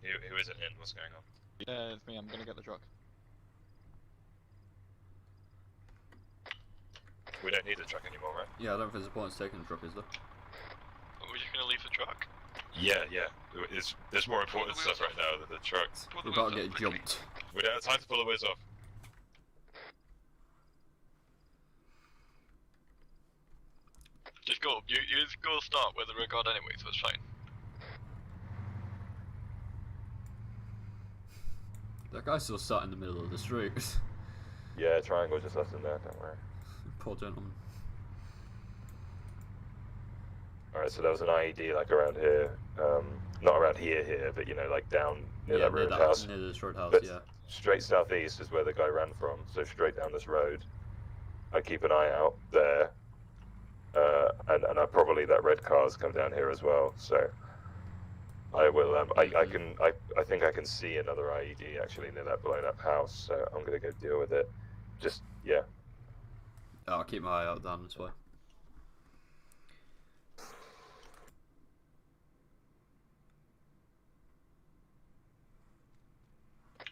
Who is it in? What's going on? Yeah, it's me. I'm gonna get the truck. We don't need the truck anymore, right? Yeah, I don't think there's a point in taking the truck, is there? Are we just gonna leave the truck? Yeah. There's more important stuff right now than the trucks. We're about to get jumped. We don't have time to pull the wheels off. Just go. You go start with the rear guard anyway, so it's fine. That guy's still sat in the middle of the street. Yeah, triangle's just us in there, don't worry. Poor gentleman. Alright, so there was an IED like around here. Not around here, but you know, like down near that road house. Near the road house, But yeah. straight southeast is where the guy ran from, so straight down this road. I keep an eye out there. And I probably that red car's come down here as well, so I will I think I can see another IED actually near that blown up house, so I'm gonna go deal with it. Just yeah. I'll keep my eye out down this way.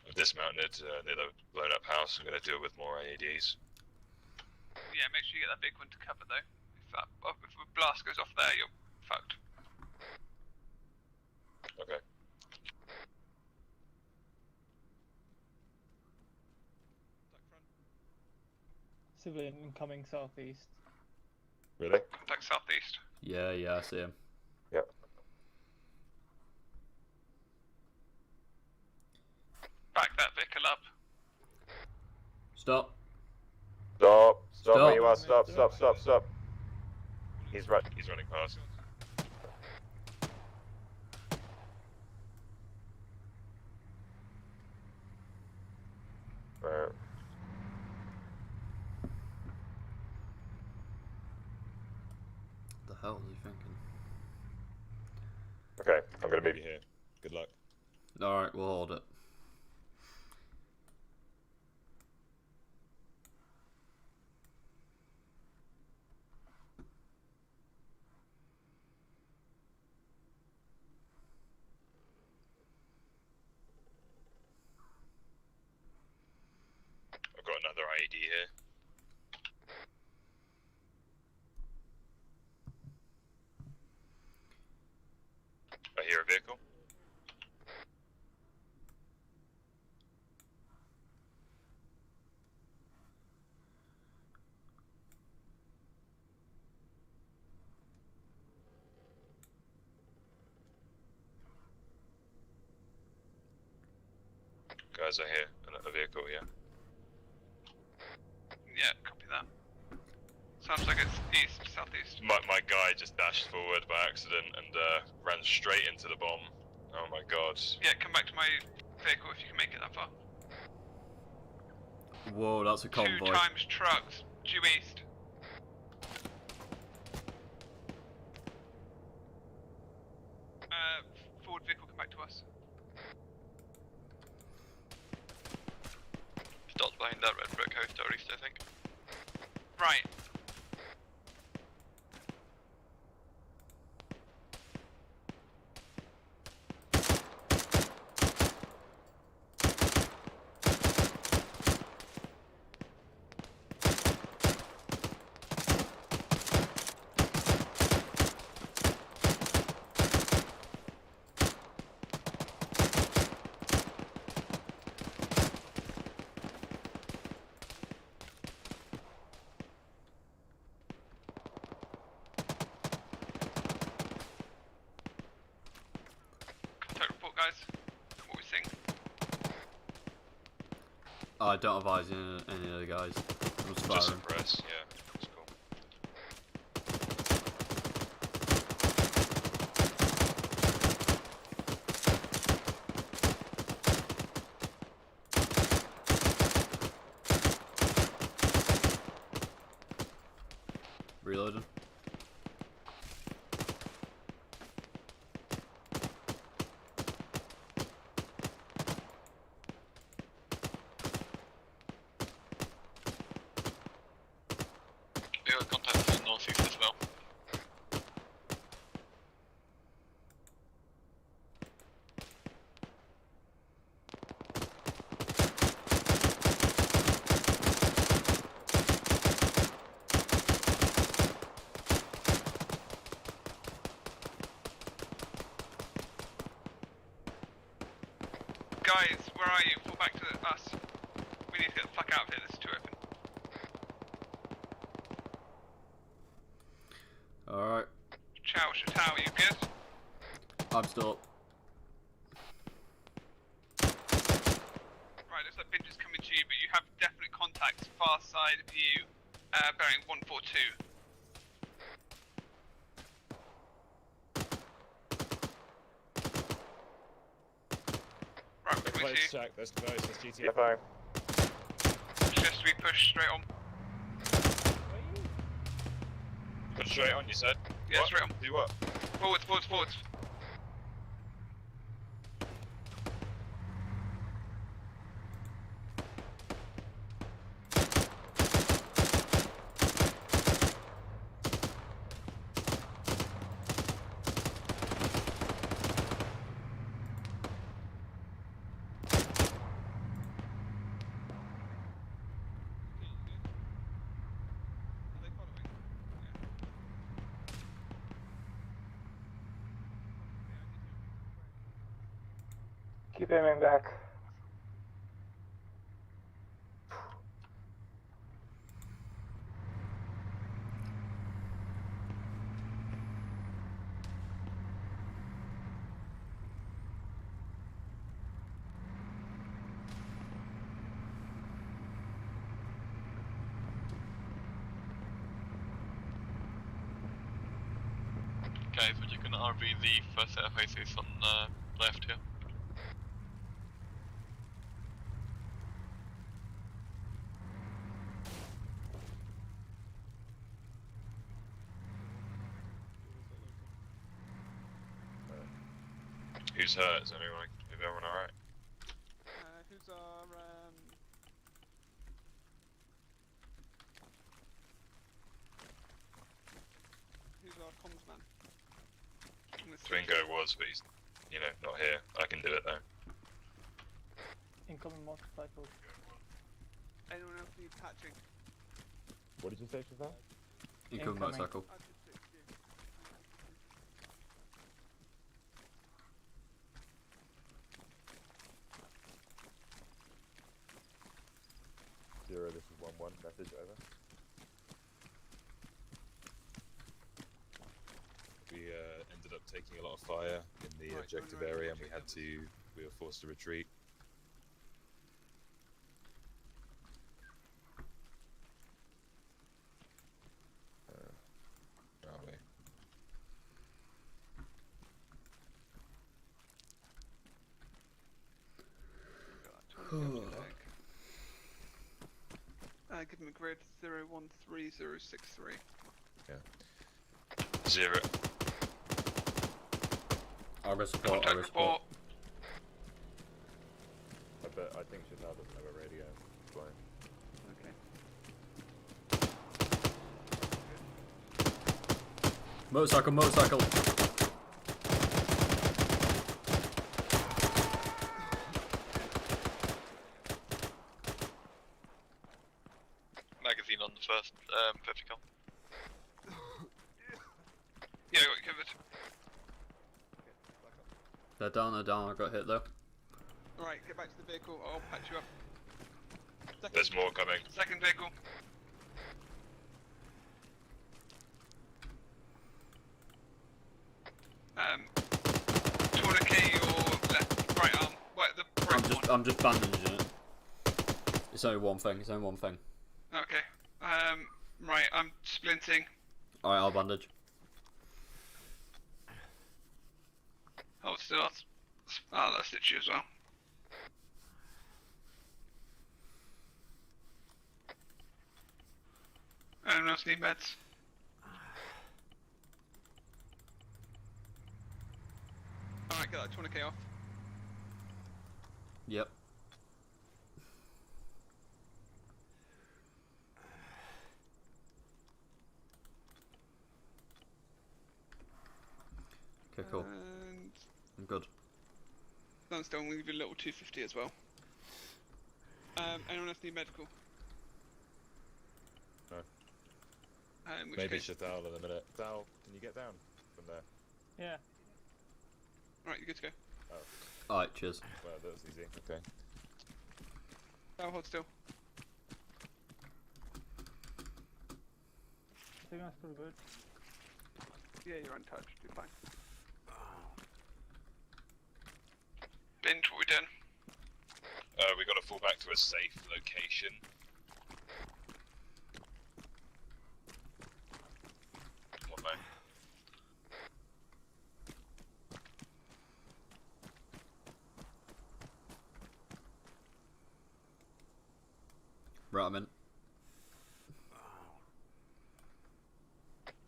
I've dismounted near the blown up house. I'm gonna deal with more IEDs. Yeah, make sure you get that big one to cover though. If a blast goes off there, you're fucked. Okay. Civilian incoming southeast. Really? Contact southeast. Yeah, I see him. Yep. Back that vehicle up. Stop. Stop where you are, stop. He's running past. Right. What the hell is he thinking? Okay, I'm gonna meet you here. Good luck. Alright, we'll hold it. I've got another IED here. I hear a vehicle. guys are here in a vehicle, yeah. Yeah, copy that. Sounds like it's east, southeast. My guy just dashed forward by accident and ran straight into the bomb. Oh my god. Yeah, come back to my vehicle if you can make it that far. Whoa, that's a convoy. 2 times trucks, due east. Forward vehicle, come back to us. Stopped behind that red brick house to our east, I think. Right. Contact report, guys. What we seeing? I don't have eyes in any of the guys. I was Just firing. suppress, yeah. That's cool. Reloading. We got contact from northeast as well. Guys, where are you? Fall back to us. We need to get the fuck out of here, this is too open. Alright, Chow, Shatao, you good? I'm still up. Right, looks like Binge is coming to you, but you have definite contacts far side of you, bearing 142. Right, we're coming to you. Jack, that's close, that's GTA. Yeah, fine. Just to be pushed straight on. Put straight on, you said? Yeah, What? straight on. Do what? Forwards, forwards, forwards. Keep aiming back. Guys, would you can RV the first set of houses on the left here? Who's hurt? Is everyone alright? Who's our comms man? Twingo was, but he's, not here. I can do it though. Incoming motorcycle. Anyone else need patching? What did you say, Shazam? Incoming motorcycle. Zero, this is 1-1, message over. We ended up taking a lot of fire in the objective area and we were forced to retreat. Give him a grid 013063. Yeah. 0. ArmA support, Contact ArmA support. report. I think Chantal doesn't have a radio. Fine. Okay. Motorcycle, motorcycle. Magazine on the first 50 cal. Yeah, I got you covered. They're down, I got hit though. Alright, get back to the vehicle, I'll patch you up. There's more coming. Second vehicle. Tourniquet your left, right arm. Right, the right one. I'm just bandaging it. It's only one thing, it's only one thing. Okay. Right, I'm splinting. Alright, I'll bandage. Hold still. I'll stitch you as well. Anyone else need meds? Alright, get that tourniquet off. Yep. Okay, cool. And I'm good. stand still and we'll give you a little 250 as well. Anyone else need medical? No. In which Maybe case... Chantal in a minute. Dal, can you get down from there? Yeah. Alright, you're good to go. Oh. Alright, cheers. Well, that was easy. Okay. Now hold still. I think that's pretty good. Yeah, you're untouched. You're fine. Binge, what we doing? We got to fall back to a safe location. What, mate? Right, I'm in.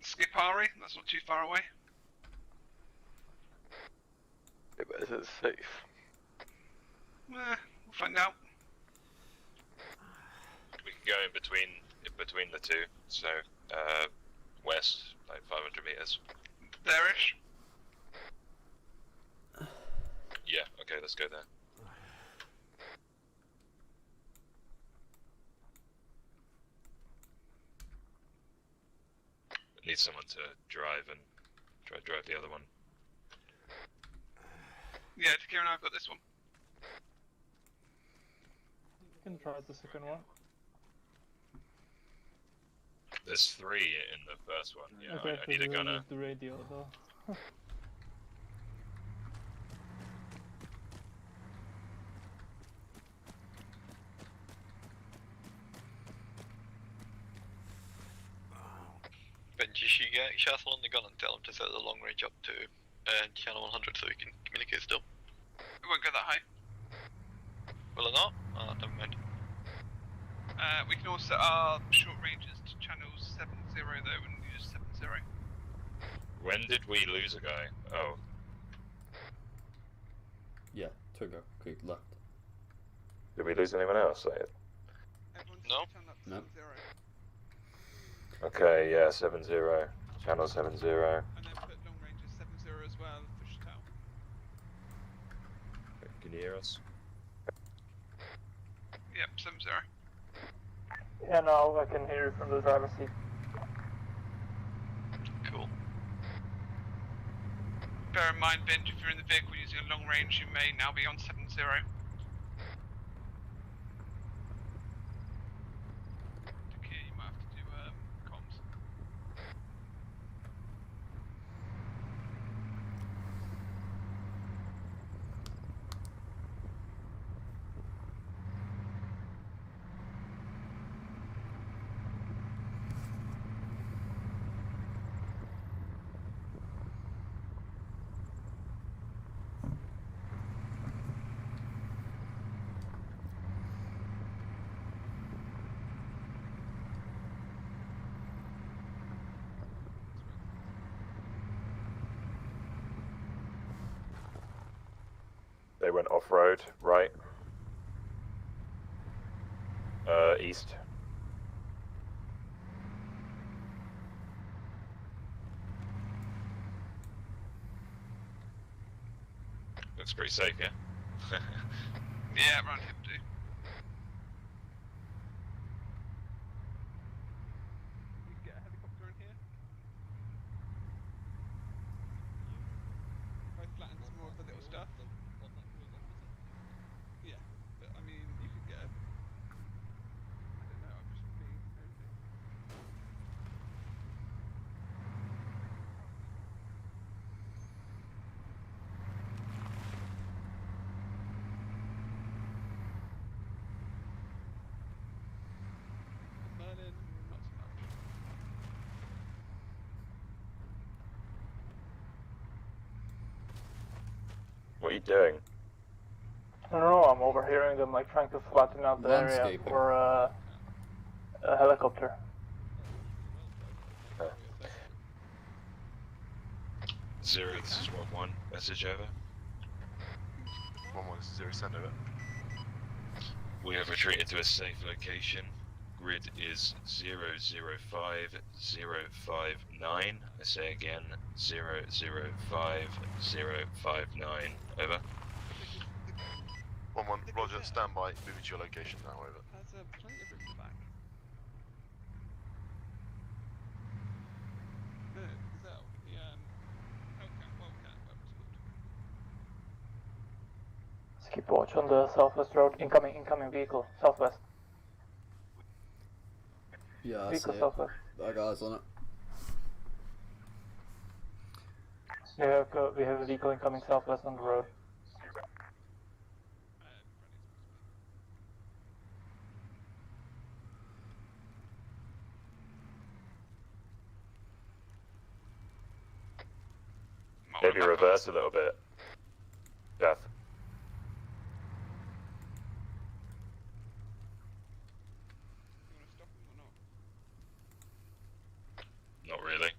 Skip Ari, that's not too far away. Yeah, but is it safe? We'll find out. We can go in between the two. So west, like 500 meters. There-ish. Yeah. Okay, let's go there. Need someone to drive and drive the other one. Yeah, Takira and I've got this one. You can try the second one. There's 3 in the first one. Yeah, Okay, I need a gunner. use the radio though. Benji, you get Shathel on the gun and tell him to set the long range up to channel 100 so we can communicate still. It won't go that high. Will it not? Oh, never mind. We can also set our short ranges to channel 70 though and use 70. When did we lose a guy? Oh, Yeah, Togo, quick left. Did we lose anyone else? Everyone's No. turn up to No. 70. Okay, yeah, 70. Channel 70. And then put long ranges 70 as well for Chateau. Can you hear us? Yep, 70. Yeah, now I can hear you from the driver's seat. Cool. Bear in mind, Benj, if you're in the vehicle using a long range, you may now be on 70. Takir, you might have to do comms. They went off-road, right. East. Looks pretty safe, yeah? Yeah, around here too. You can get a helicopter in here. If I flatten some more of the little stuff. Yeah, but I mean, you could get a... I don't know, I'm just being nosy. Merlin, not so much. What are you doing? I don't know, I'm overhearing them like trying to flatten out the area Landscaping. for a helicopter. 0, this is 1-1. Message over. 1-1, this is 0, send over. We have retreated to a safe location. Grid is 005059. I say again, 005059. Over. 1-1, roger, stand by, moving to your location now, over. There's plenty of room in the back. No, Gazelle, the Hellcat, Wildcat, whatever it's called. Let's keep watch on the southwest road. Incoming vehicle, southwest. Yeah, I Vehicle see it. southwest. I got eyes on it. We have a vehicle incoming southwest on the road. Maybe reverse a little bit. Death. You want to stop him or not? Not really.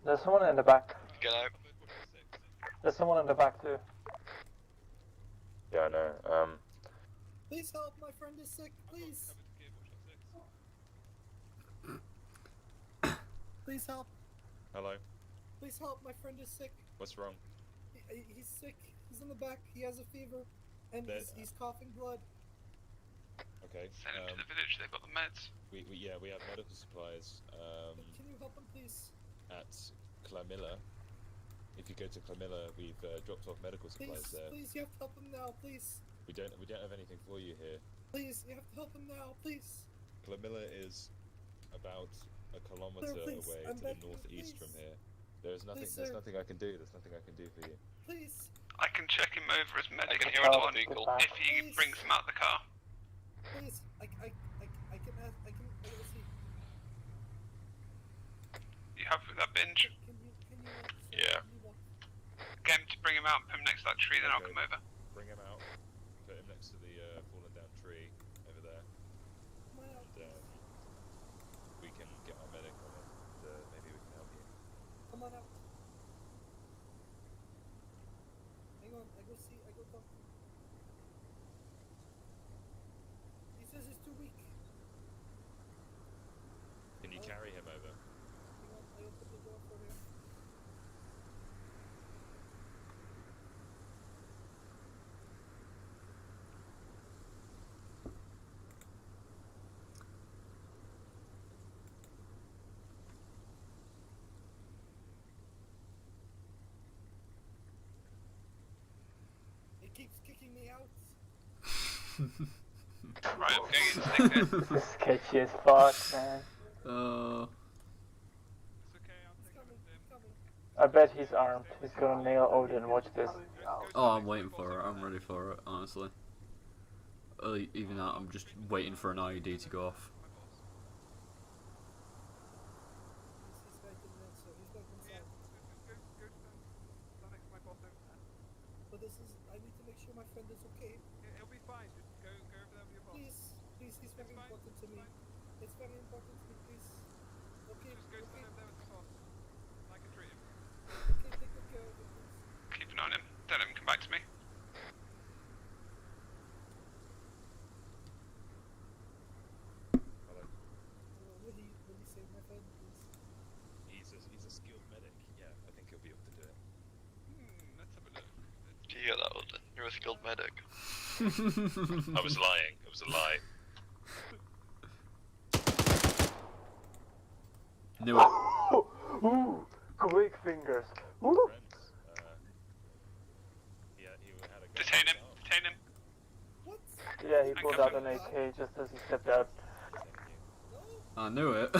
There's someone in the back. Get out. There's someone in the back too. Yeah, I know. Please help, my friend is sick, please. Please help. Hello. Please help, my friend is sick. What's wrong? He's sick. He's in the back. He has a fever. And he's coughing blood. Okay. Send him to the village, they've got the meds. We have medical supplies. Can you help him, please? At Clamilla. If you go to Clamilla, we've dropped off medical supplies there. Please, you have to help him now, please. We don't have anything for you here. Please, you have to help him now, please. Clamilla is about a kilometer away to the northeast from here. There's nothing I can do. There's nothing I can do for you. Please. I can check him over as medic can if hear on the vehicle. he brings him out the car. Please, I can see. You happy with that binge? Yeah. Get him to bring him out and put him next to that tree, then I'll come over. Bring him out. Put him next to the fallen down tree over there. And we can get our medic on him. And maybe we can help you. Come on out. Hang on, I go talk to him. He says he's too weak. Can you carry him over? Hang on, I open the door for him. It keeps kicking me out. Right, I'm going in sick here. This is sketchy as fuck, man. I bet he's armed. He's gonna nail Odin. Watch this. Oh, I'm waiting for it. I'm ready for it, honestly. Even that, I'm just waiting for an IED to go off. He's back in there, so he's back inside. Go stand next to my boss over there. But I need to make sure my friend is okay. Yeah, he'll be fine, just go over there with your boss. Please, he's very important to me. It's very important to me, please. Okay, Just go stand over there with the boss. I can treat him. Okay, take good care of him, please. keep an eye on him. Don't let him come back to me. Hello. Will he save my friend, please? He's a skilled medic. Yeah, I think he'll be able to do it. Let's have a look. Do you hear that, Alden? You're a skilled medic. I was lying. It was a lie. Knew it. Ooh, quick fingers. Ooh. Friends, he had a gun. Detain him. Detain him. What? Yeah, he pulled out an AK just as he stepped out. I knew it.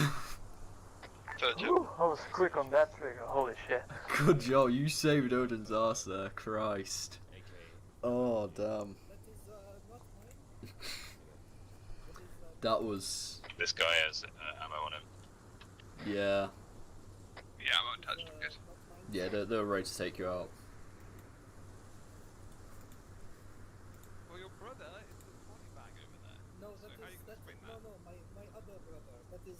Ooh, I was quick on that trigger. Holy shit. Good job, you saved Odin's ass there. Christ. Oh damn. That was. This guy has ammo on him. Yeah. Yeah, I'm untouched. Good. Yeah, they're ready to take you out. Well, your brother is the body bag over there. No, So how you gonna explain that? no, my other brother. That is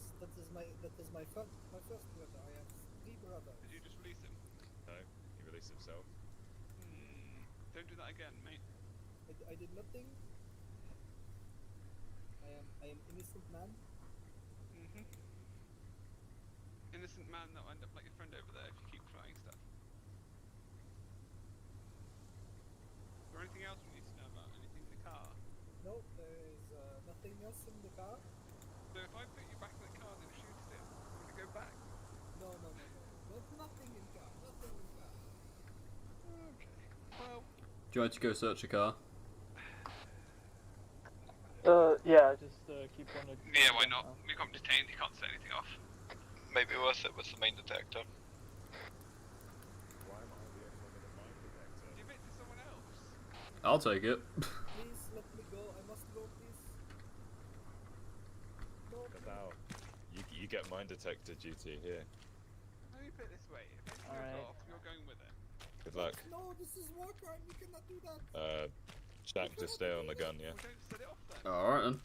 my first brother. I have 3 brothers. Did you just release him? No, he released himself. Don't do that again, mate. I did nothing. I am innocent man. Innocent man that'll end up like your friend over there if you keep trying stuff. Is there anything else we need to know about? Anything in the car? No, there is nothing else in the car. So if I put you back in the car and then shoot him, will you go back? No. Nothing in car. Nothing in car. Okay. Well. Do you want to go search a car? Yeah, just keep on it. Yeah, why not? We got him detained, he can't set anything off. Maybe worth it with the main detector. Why am I the only one with a mine detector? Give it to someone else. I'll take it. Please let me go. I must go, please. No. Now, you get mine detector duty here. Let me put it this way. If anything goes off, you're going with it. Good luck. No, this is war crime. You cannot do that. Jack, just stay on the gun, yeah? Well, don't set it off then. Alright then.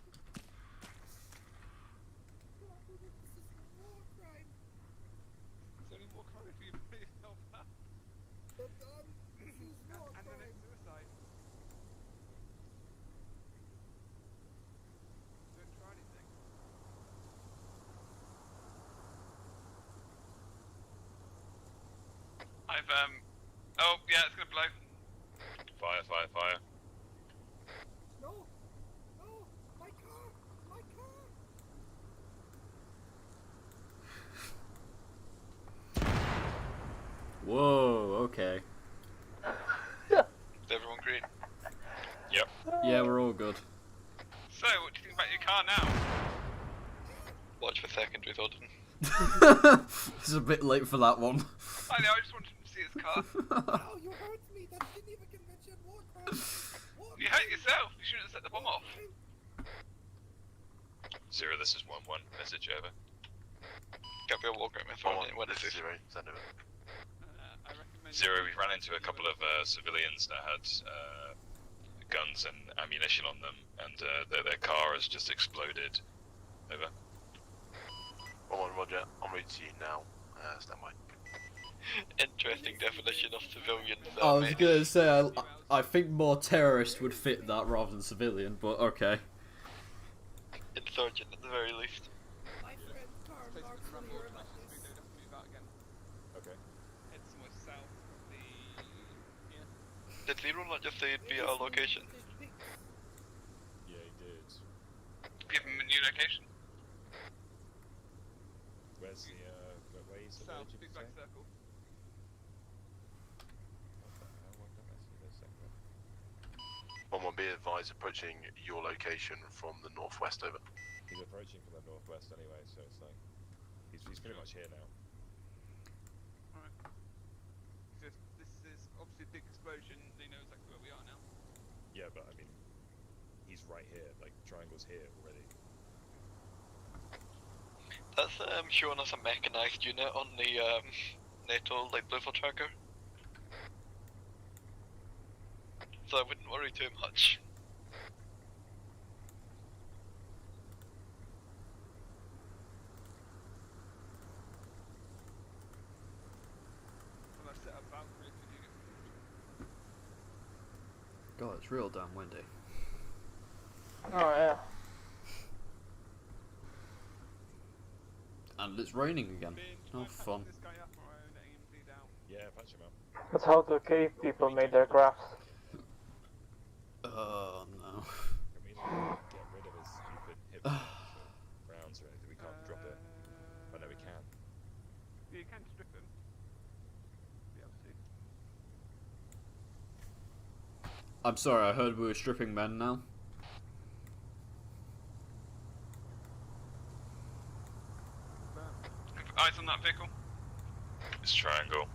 It's only more crime if you put yourself up. But this is war And then crime. it's suicide. Don't try anything. Oh yeah, it's gonna blow. Fire, fire, fire. No, my car. Whoa, okay. Is everyone green? Yep. Yeah, we're all good. So, what do you think about your car now? Watch for secondary, Odin. It's a bit late for that one. I know, I just wanted to see his car. Ow, you hurt me. That's Geneva Convention war crime. You hurt yourself. You shouldn't have set the bomb off. 0, this is 1-1. Message over. Gabriel Walker, when is this? 0, send over. I recommend 0, we've run into a couple of civilians that had guns and ammunition on them, and their car has just exploded. Over. 1-1, Roger. En route to you now. Stand by. Interesting definition of civilian. I was gonna say, I think more terrorist would fit that rather than civilian, but okay. Insurgent at the very least. My friend Carl Marx will hear about this. move out again. Okay. Head somewhere south of the... here. Did Zero not just say it'd be our location? Yeah, he did. Give him a new location. Where's the, where is the South, village, big you black say? circle. What the hell? Why don't I see this second? 1-1, be advised, approaching your location from the northwest, over. He's approaching from the northwest anyway, so it's like... He's pretty much here now. Alright. This is obviously a big explosion. They know exactly where we are now. Yeah, but I mean... He's right here, like, triangle's here already. That's showing us a mechanized unit on the NATO light rifle tracker. So I wouldn't worry too much. Well, I've set up Valkyrie to do it. God, it's real damn windy. Oh yeah. And it's raining again. Oh, fun. Yeah, patch him up. That's how the cave people made their graphs. Oh no. Can we like get rid of his stupid hip rounds or anything? We can't drop it. Oh no, we can. Yeah, you can strip them. Yeah, see. I'm sorry, I heard we were stripping men now. Eyes on that vehicle. It's triangle.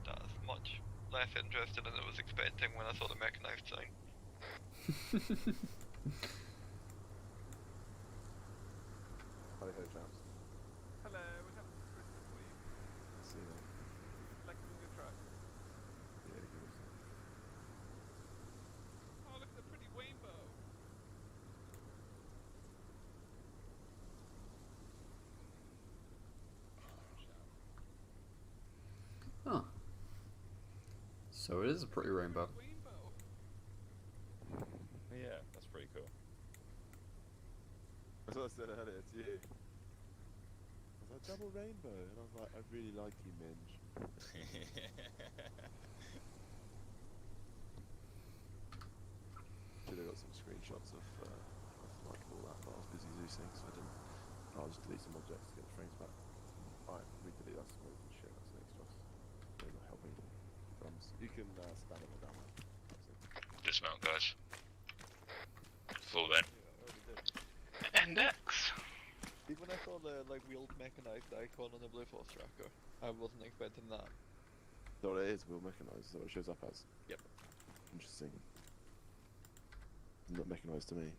That's much less interested than I was expecting when I saw the mechanized sign. Hello, chaps. Hello, what happened to Christmas for you? See you. Collecting your truck. Yeah, good. Oh, look at the pretty rainbow. Huh. So it is a pretty rainbow. Yeah, that's pretty cool. That's what I said earlier to you. I was like, double rainbow, and I was like, I really like you, Minge. Should have got some screenshots of like all that, but I was busy Zeusing, so I didn't. I'll just delete some objects to get the frames back. Alright, re-delete that smoke and shit, that's next to us. They're not helping. You can stand up or down there. Dismount, guys. Full then. Index. Even when I saw the like wheeled mechanized icon on the Blue Force tracker, I wasn't expecting that. So what it is, we'll mechanise, so it shows up as. Yep. Interesting. Not mechanised to me.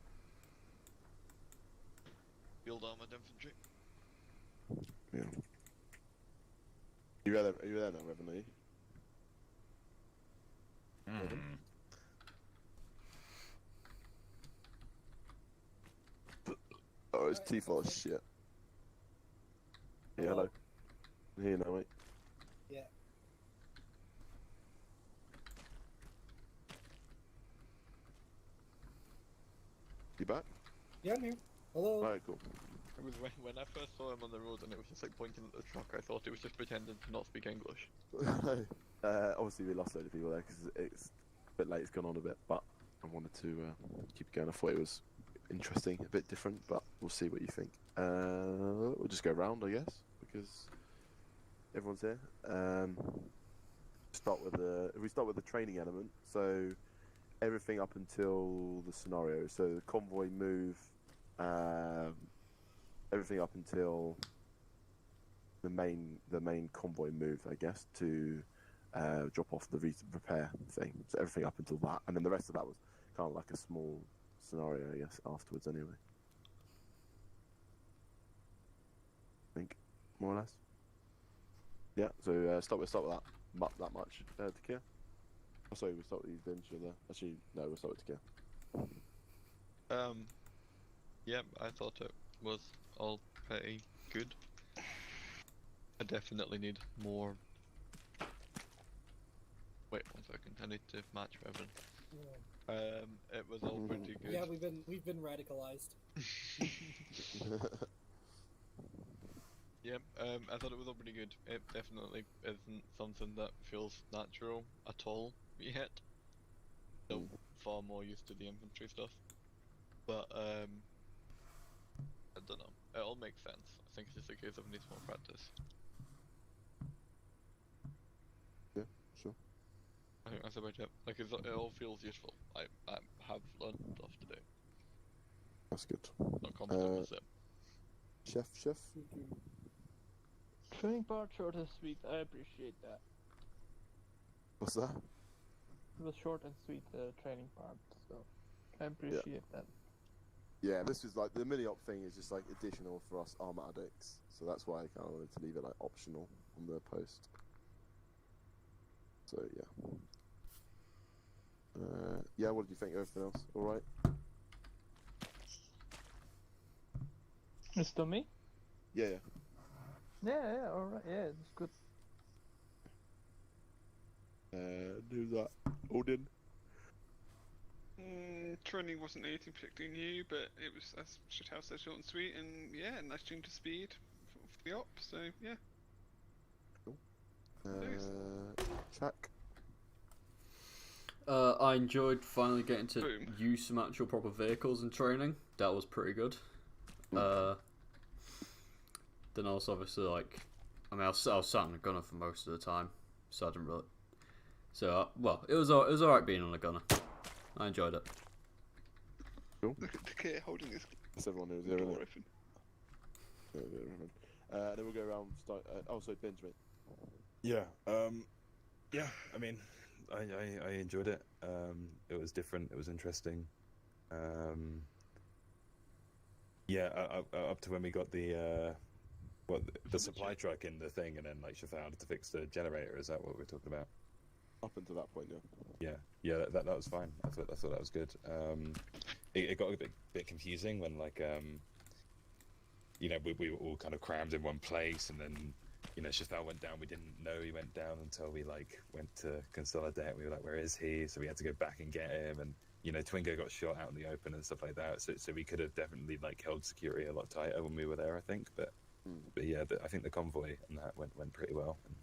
Wheeled armored infantry. Yeah. Are you there now, Revan, are you? Oh, it's T4 shit. Yeah, hello. Here now, mate. Yeah. You back? Yeah, I'm here. Hello. Alright, cool. It was when I first saw him on the road and it was just like pointing at the truck, I thought he was just pretending to not speak English. Obviously we lost a load of people there because it's a bit late, it's gone on a bit, but I wanted to keep it going. I thought it was interesting, a bit different, but we'll see what you think. We'll just go round, I guess, because everyone's here. Start with if we start with the training element, so everything up until the scenario, so the convoy move, everything up until the main convoy move, I guess, to drop off the repair thing. So everything up until that, and then the rest of that was kind of like a small scenario, I guess, afterwards anyway. I think, more or less. Yeah, so start with that much, Takir. Oh, sorry, we'll start with you, Vince. Actually, no, we'll start with Takir. Yeah, I thought it was all pretty good. I definitely need more. Wait 1 second, I need to match Revan. It was all pretty good. Yeah, we've been radicalized. Yeah, I thought it was all pretty good. It definitely isn't something that feels natural at all yet. So far more used to the infantry stuff. But I don't know. It all makes sense. I think it's just a case of needs more practice. Yeah, sure. I think that's about it. Like it all feels useful. I have learned stuff today. That's good. Not competent with it. Chef. Training part short and sweet. I appreciate that. What's that? It was short and sweet, the training part, so I appreciate that. Yeah, this was like the mini-op thing is just like additional for us ArmA addicts, so that's why I kind of wanted to leave it like optional on the post. So yeah. Yeah, what did you think of everything else? All right. It's to me? Yeah. Yeah, alright, yeah, it's good. who's that? Odin? Training wasn't anything particularly new, but it was, as Shithouse said, short and sweet, and yeah, nice tune to speed for the op, so yeah. Check. I enjoyed finally getting to Boom. use some actual proper vehicles in training. That was pretty good. Then also obviously like, I mean I was sat on a gunner for most of the time, so I didn't really. So well, it was alright being on a gunner. I enjoyed it. Cool. Look at Takir holding his That's everyone who's door there. open. Then we'll go around. So Benjamin. Yeah. Yeah. I mean, I enjoyed it. It was different. It was interesting. Yeah. Up to when we got the supply truck in the thing, and then like Shafal had to fix the generator. Is that what we're talking about? Up until that point, yeah. Yeah. That was fine. I thought that was good. It got a bit confusing when like you know, we were all kind of crammed in one place, and then, you know, Shafal went down. We didn't know he went down until we like went to consolidate. We were like, where is he? So we had to go back and get him, and you know, Twingo got shot out in the open and stuff like that. So we could have definitely like held security a lot tighter when we were there, I think. But yeah, I think the convoy and that went pretty well, and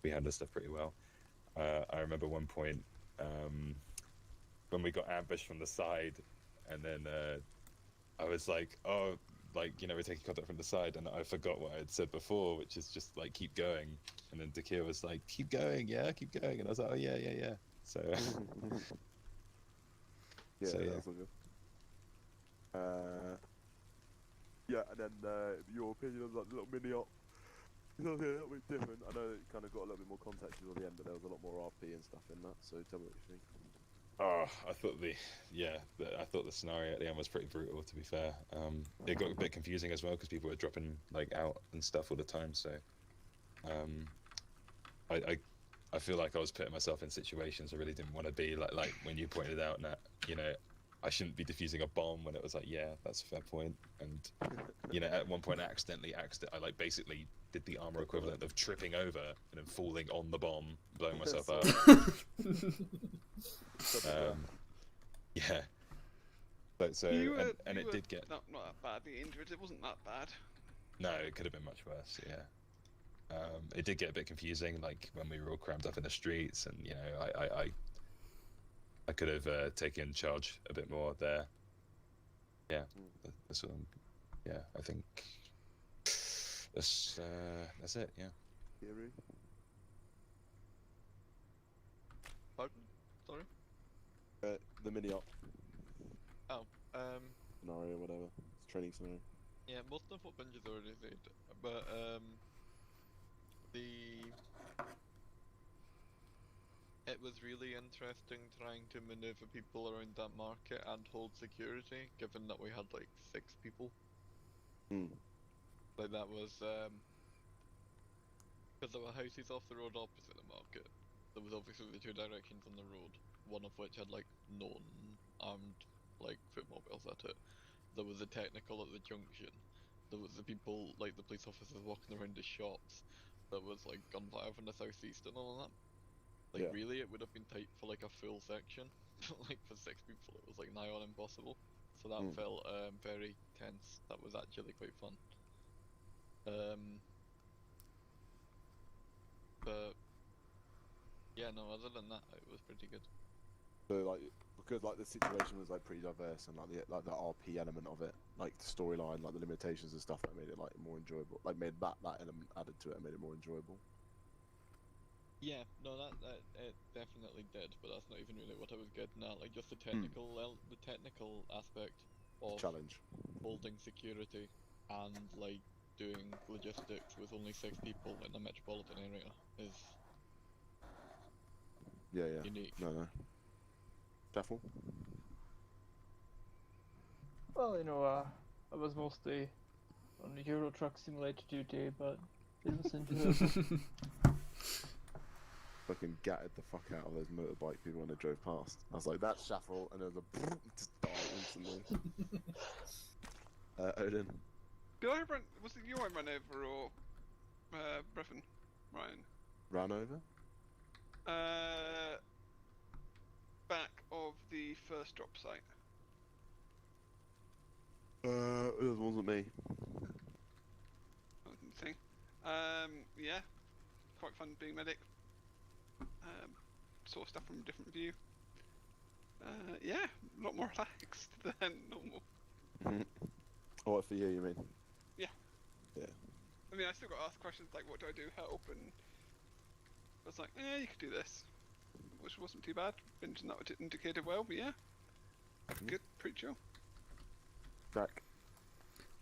we handled stuff pretty well. I remember one point when we got ambushed from the side, and then I was like, oh, like, you know, we're taking contact from the side, and I forgot what I had said before, which is just like, keep going. And then Dakir was like, keep going, yeah, keep going. And I was like, oh yeah. So yeah, so, yeah. that's all good. Yeah, and then your opinion of that little mini op. It's obviously a little bit different. I know it kind of got a little bit more context at the end, but there was a lot more RP and stuff in that. So tell me what you think. Oh, I thought the scenario at the end was pretty brutal, to be fair. It got a bit confusing as well because people were dropping like out and stuff all the time. So, I feel like I was putting myself in situations I really didn't want to be. Like when you pointed out that, you know, I shouldn't be defusing a bomb, when it was like, yeah, that's a fair point. And you know, at one point I like basically did the ArmA equivalent of tripping over and then falling on the bomb, blowing myself up. Yeah. But so and it did get not that badly injured. It wasn't that bad. No, it could have been much worse. Yeah. It did get a bit confusing, like when we were all crammed up in the streets, and you know, I could have taken charge a bit more there. Yeah. Yeah, I think that's it. Yeah. Pardon? Sorry? The mini op. Oh, scenario, whatever. It's training scenario. yeah, most of what Benji's already said, but it was really interesting trying to maneuver people around that market and hold security, given that we had like 6 people. Like that was because there were houses off the road opposite the market. There was obviously the 2 directions on the road, one of which had like non-armed like footmobiles at it. There was the technical at the junction. There was the people, like the police officers walking around the shops. There was like gunfire from the southeast and all of that. Like really, it would have been tight for like a full section. Like for 6 people, it was like nigh on impossible. So that felt very tense. That was actually quite fun. But yeah, no. Other than that, it was pretty good. So like, because like the situation was like pretty diverse, and like the RP element of it, like the storyline, like the limitations and stuff, that made it like more enjoyable. Like made that element added to it and made it more enjoyable. Yeah, no, that it definitely did, but that's not even really what I was getting at. Like just the technical aspect of challenge, holding security, and like doing logistics with only 6 people in a metropolitan area is unique. No. Shuffle. Well, you know, I was mostly on the Euro Truck Simulator duty, but it was enjoyable. Fucking gutted the fuck out of those motorbike people when they drove past. I was like, that's shuffle, and there was a just died instantly. Odin. Did I run? Was it you I ran over, or Brevin? Ryan? Ran over? first drop site? It wasn't me. Thing. Yeah, quite fun being medic. Saw stuff from a different view. Yeah, a lot more relaxed than normal. What for you mean? Yeah. Yeah. I mean, I still got asked questions like, what do I do, help, and I was like, you could do this. Which wasn't too bad. Binging that indicated well, but yeah. Good, pretty chill. Jack.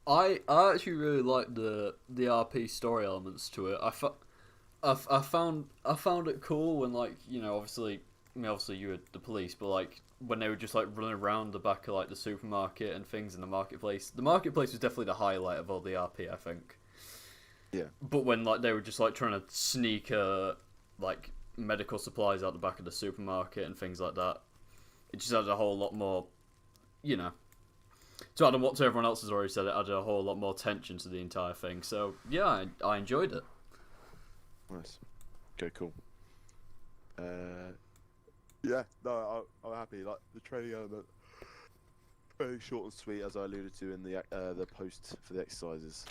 I actually really like the RP story elements to it. I found it cool when, like, you know, obviously you were the police, but like when they were just like running around the back of like the supermarket and things in the marketplace. The marketplace was definitely the highlight of all the RP, I think. Yeah. But when like they were just like trying to sneak like medical supplies out the back of the supermarket and things like that, it just added a whole lot more, you know. To add on what everyone else has already said, it added a whole lot more tension to the entire thing. So yeah, I enjoyed it. Nice. Okay, cool. Yeah, no, I'm happy. Like the training element, very short and sweet, as I alluded to in the post for the exercises.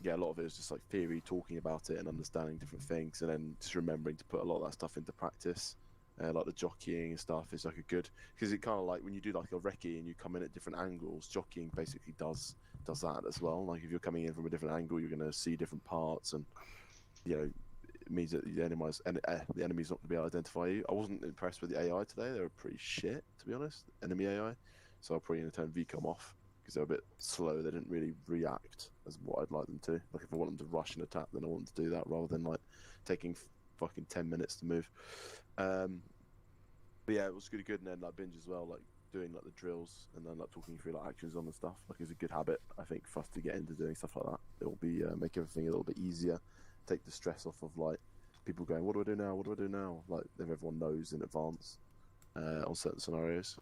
Yeah, a lot of it was just like theory, talking about it and understanding different things, and then just remembering to put a lot of that stuff into practice. Like the jockeying and stuff is like a good, because it kind of like when you do like a recce and you come in at different angles, jockeying basically does that as well. Like if you're coming in from a different angle, you're going to see different parts, and you know, it means that the enemy's not going to be able to identify you. I wasn't impressed with the AI today. They were pretty shit, to be honest, enemy AI. So I'll probably going to turn VCOM off because they're a bit slow. They didn't really react as what I'd like them to. Like if I want them to rush and attack, then I want them to do that rather than like taking fucking 10 minutes to move. But yeah, it was really good, and then like binge as well, like doing like the drills and then like talking through like actions on the stuff. Like it's a good habit, I think, for us to get into doing stuff like that. It will be make everything a little bit easier, take the stress off of like people going, "What do I do now? What do I do now?" Like if everyone knows in advance on certain scenarios.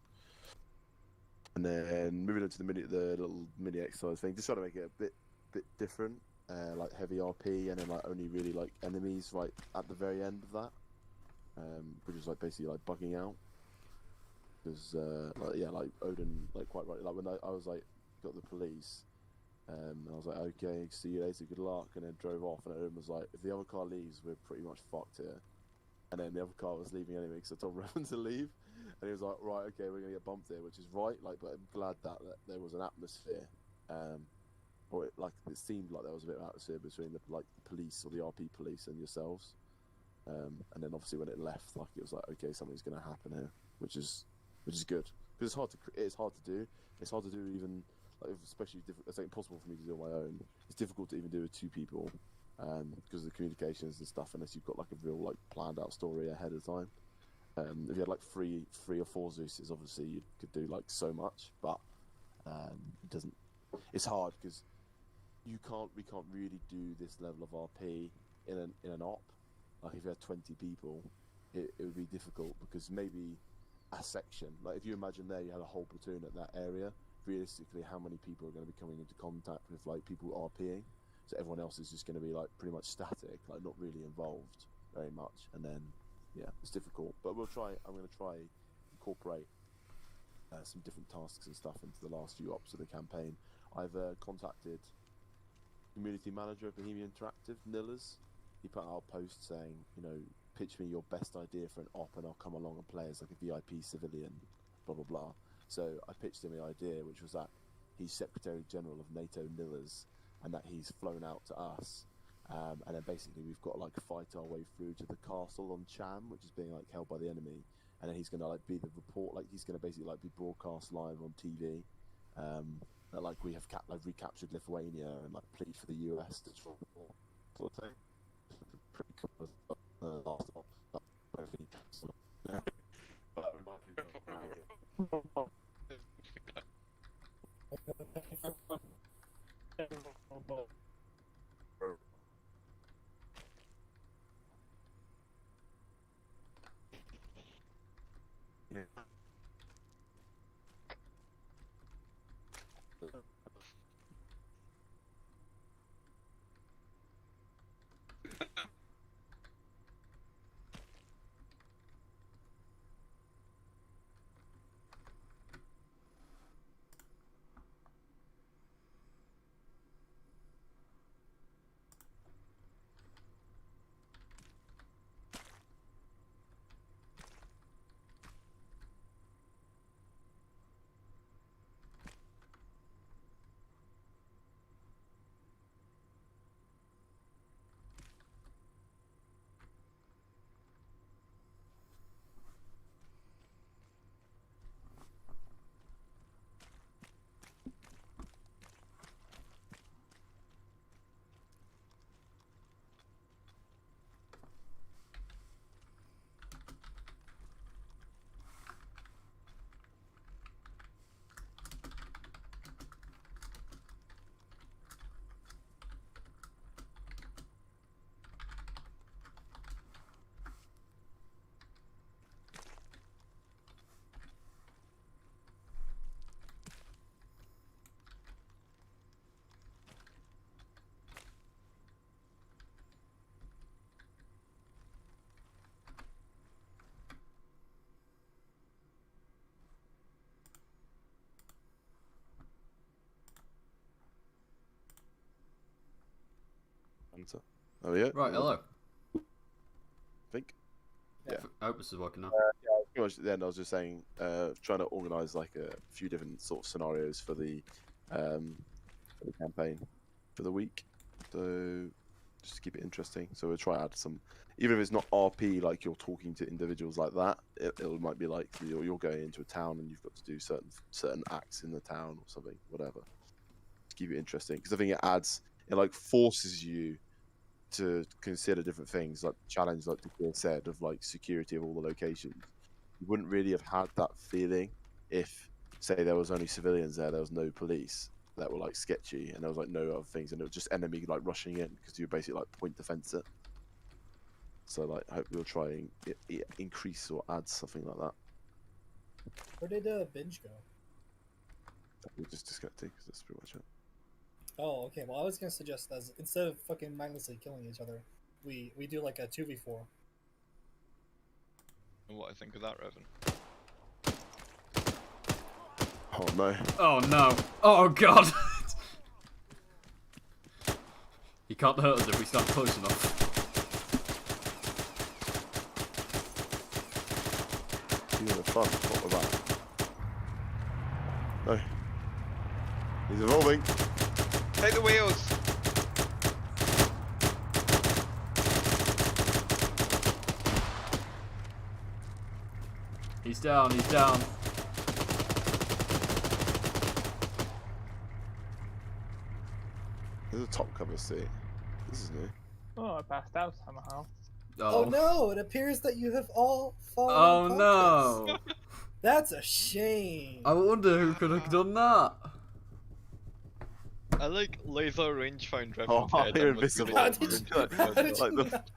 And then moving on to the little mini exercise thing, just trying to make it a bit different, like heavy RP, and then like only really like enemies right at the very end of that. Which is like basically like bugging out, because like Odin, like quite right, like when I was like got the police, and I was like, okay, see you later, good luck, and then drove off, and Odin was like, if the other car leaves, we're pretty much fucked here. And then the other car was leaving anyway, because I told Rowan to leave, and he was like, right, okay, we're gonna get bumped here, which is right, like, but I'm glad that there was an atmosphere, or it seemed like there was a bit of atmosphere between the police or the RP police and yourselves. And then obviously when it left, like it was like, okay, something's going to happen here, which is good, because it's hard to do. It's hard to do even like, especially it's like impossible for me to do on my own. It's difficult to even do with two people, because of the communications and stuff, unless you've got like a real like planned out story ahead of time. If you had like three or four Zeus's, obviously you could do like so much, but it doesn't. It's hard because we can't really do this level of RP in an op. Like if you had 20 people, it would be difficult, because maybe a section, like if you imagine there you had a whole platoon at that area, realistically how many people are going to be coming into contact with like people RPing? So everyone else is just going to be like pretty much static, like not really involved very much, and then yeah, it's difficult. But I'm going to try incorporate some different tasks and stuff into the last few ops of the campaign. I've contacted community manager of Bohemian Interactive, Nillers. He put out a post saying, you know, pitch me your best idea for an op and I'll come along and play as like a VIP civilian, blah blah blah. So I pitched him the idea, which was that he's Secretary General of NATO Nillers, and that he's flown out to us, and then basically we've got to like fight our way through to the castle on Cham, which is being like held by the enemy, and then he's gonna like be the report, like he's gonna basically like be broadcast live on TV, that like we have recaptured Lithuania and like plead for the US to sort of thing. Pretty cool. Last op, yeah. Hunter. Oh yeah. Right, hello. I think. Yeah. I hope this is working now. Yeah, pretty much. Then I was just saying, trying to organise like a few different sort of scenarios for the campaign for the week. So just to keep it interesting. So we'll try to add some, even if it's not RP, like you're talking to individuals like that. It might be like you're going into a town and you've got to do certain acts in the town or something, whatever. To keep it interesting, because I think it like forces you to consider different things, like challenge, like Dakir said, of like security of all the locations. You wouldn't really have had that feeling if, say, there was only civilians there was no police that were like sketchy, and there was like no other things, and it was just enemy like rushing in because you basically like point defense it. So like, I hope we'll try and increase or add something like that. Where did Binge go? We'll just disconnecting because that's pretty much it. Oh, okay. Well, I was gonna suggest that instead of fucking mindlessly killing each other, we do like a 2v4. And what I think of that, Revan? Oh no. Oh no. Oh god. He can't hurt us if we stand close enough. He's in the front. What was that? No. He's evolving. Take the wheels. He's down, he's down. There's a top cover seat. This is new. Oh, I passed out somehow. Oh no! It appears that you have all fallen. Oh unconscious. no! That's a shame. I wonder who could have done that. I like laser rangefinder. Oh, you're invisible. How did you- how did you not-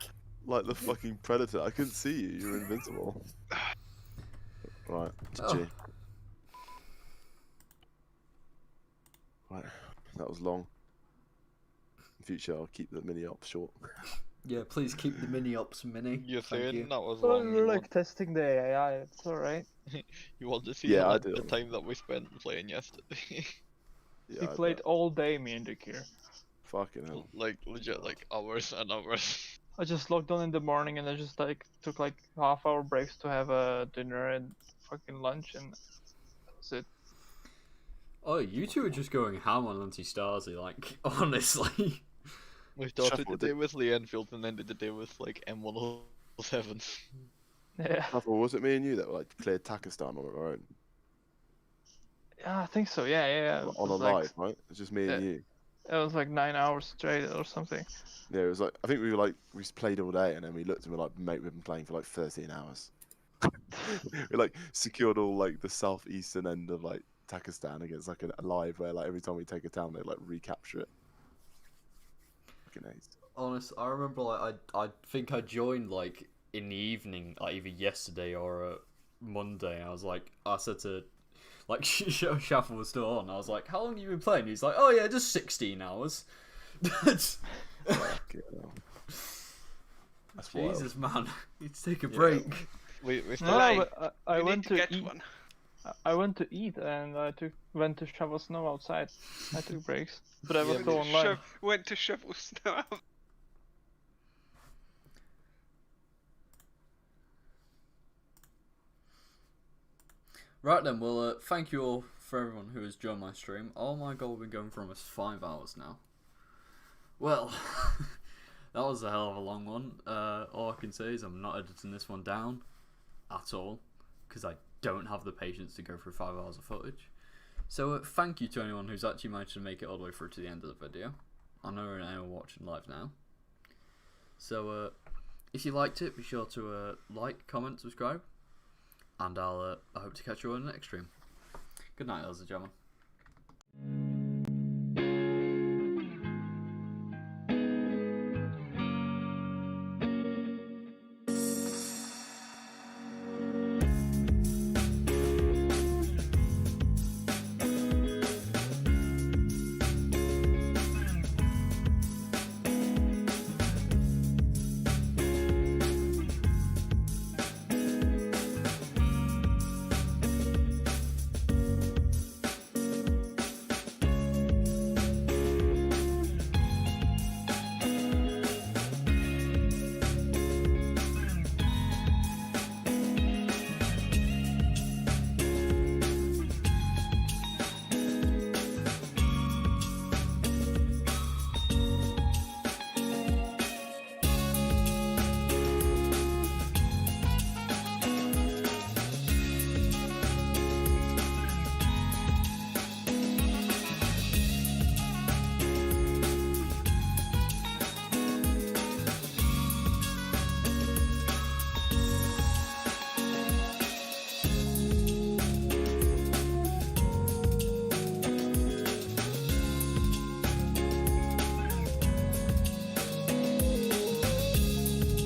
Like the fucking predator. I couldn't see you. You're invincible. Right. GG. Right. That was long. In future, I'll keep the mini op short. Yeah, please keep the mini ops mini. You're Thank saying you. that was Well, long. we're like testing the AI. It's alright. You want to see Yeah, I like, do. the time that we spent playing yesterday? Yeah, We I played bet. all day, me and Dakir. Fucking hell. Like legit, like hours and hours. I just logged on in the morning and I just like took like half-hour breaks to have a dinner and fucking lunch, and that was it. Oh, you two are just going ham on anti-Stasi, like, honestly. We started Shuffle the day did- with Lee Enfield and ended the day with like M107. Yeah. Or was it me and you that were like cleared Takistan on our own? Yeah, I think so. Yeah. It On a was like, live, right? It's just me and you. It was like 9 hours straight or something. Yeah, it was like, I think we played all day, and then we looked and we're like, mate, we've been playing for like 13 hours. We like secured all like the southeastern end of like Takistan against like a live where like every time we take a town, they like recapture it. Fucking ace. Honest, I remember like I think I joined like in the evening, like either yesterday or Monday. I said to like Shuffle was still on. I was like, "How long have you been playing?" He's like, "Oh yeah, just 16 hours." Fucking hell. That's Jesus, wild. man, need to take a break. We still No, but I we went need to to get eat. one. I went to eat and I went to shovel snow outside. I took breaks, but I was Yeah, still online. Went to shovel snow out. Right then, well, thank you all for everyone who has joined my stream. Oh my god, we've been going for almost 5 hours now. Well, that was a hell of a long one. All I can say is I'm not editing this one down at all, because I don't have the patience to go through 5 hours of footage. So thank you to anyone who's actually managed to make it all the way through to the end of the video. I know anyone watching live now. So if you liked it, be sure to like, comment, subscribe. And I hope to catch you all in the next stream. Good night, ladies and gentlemen.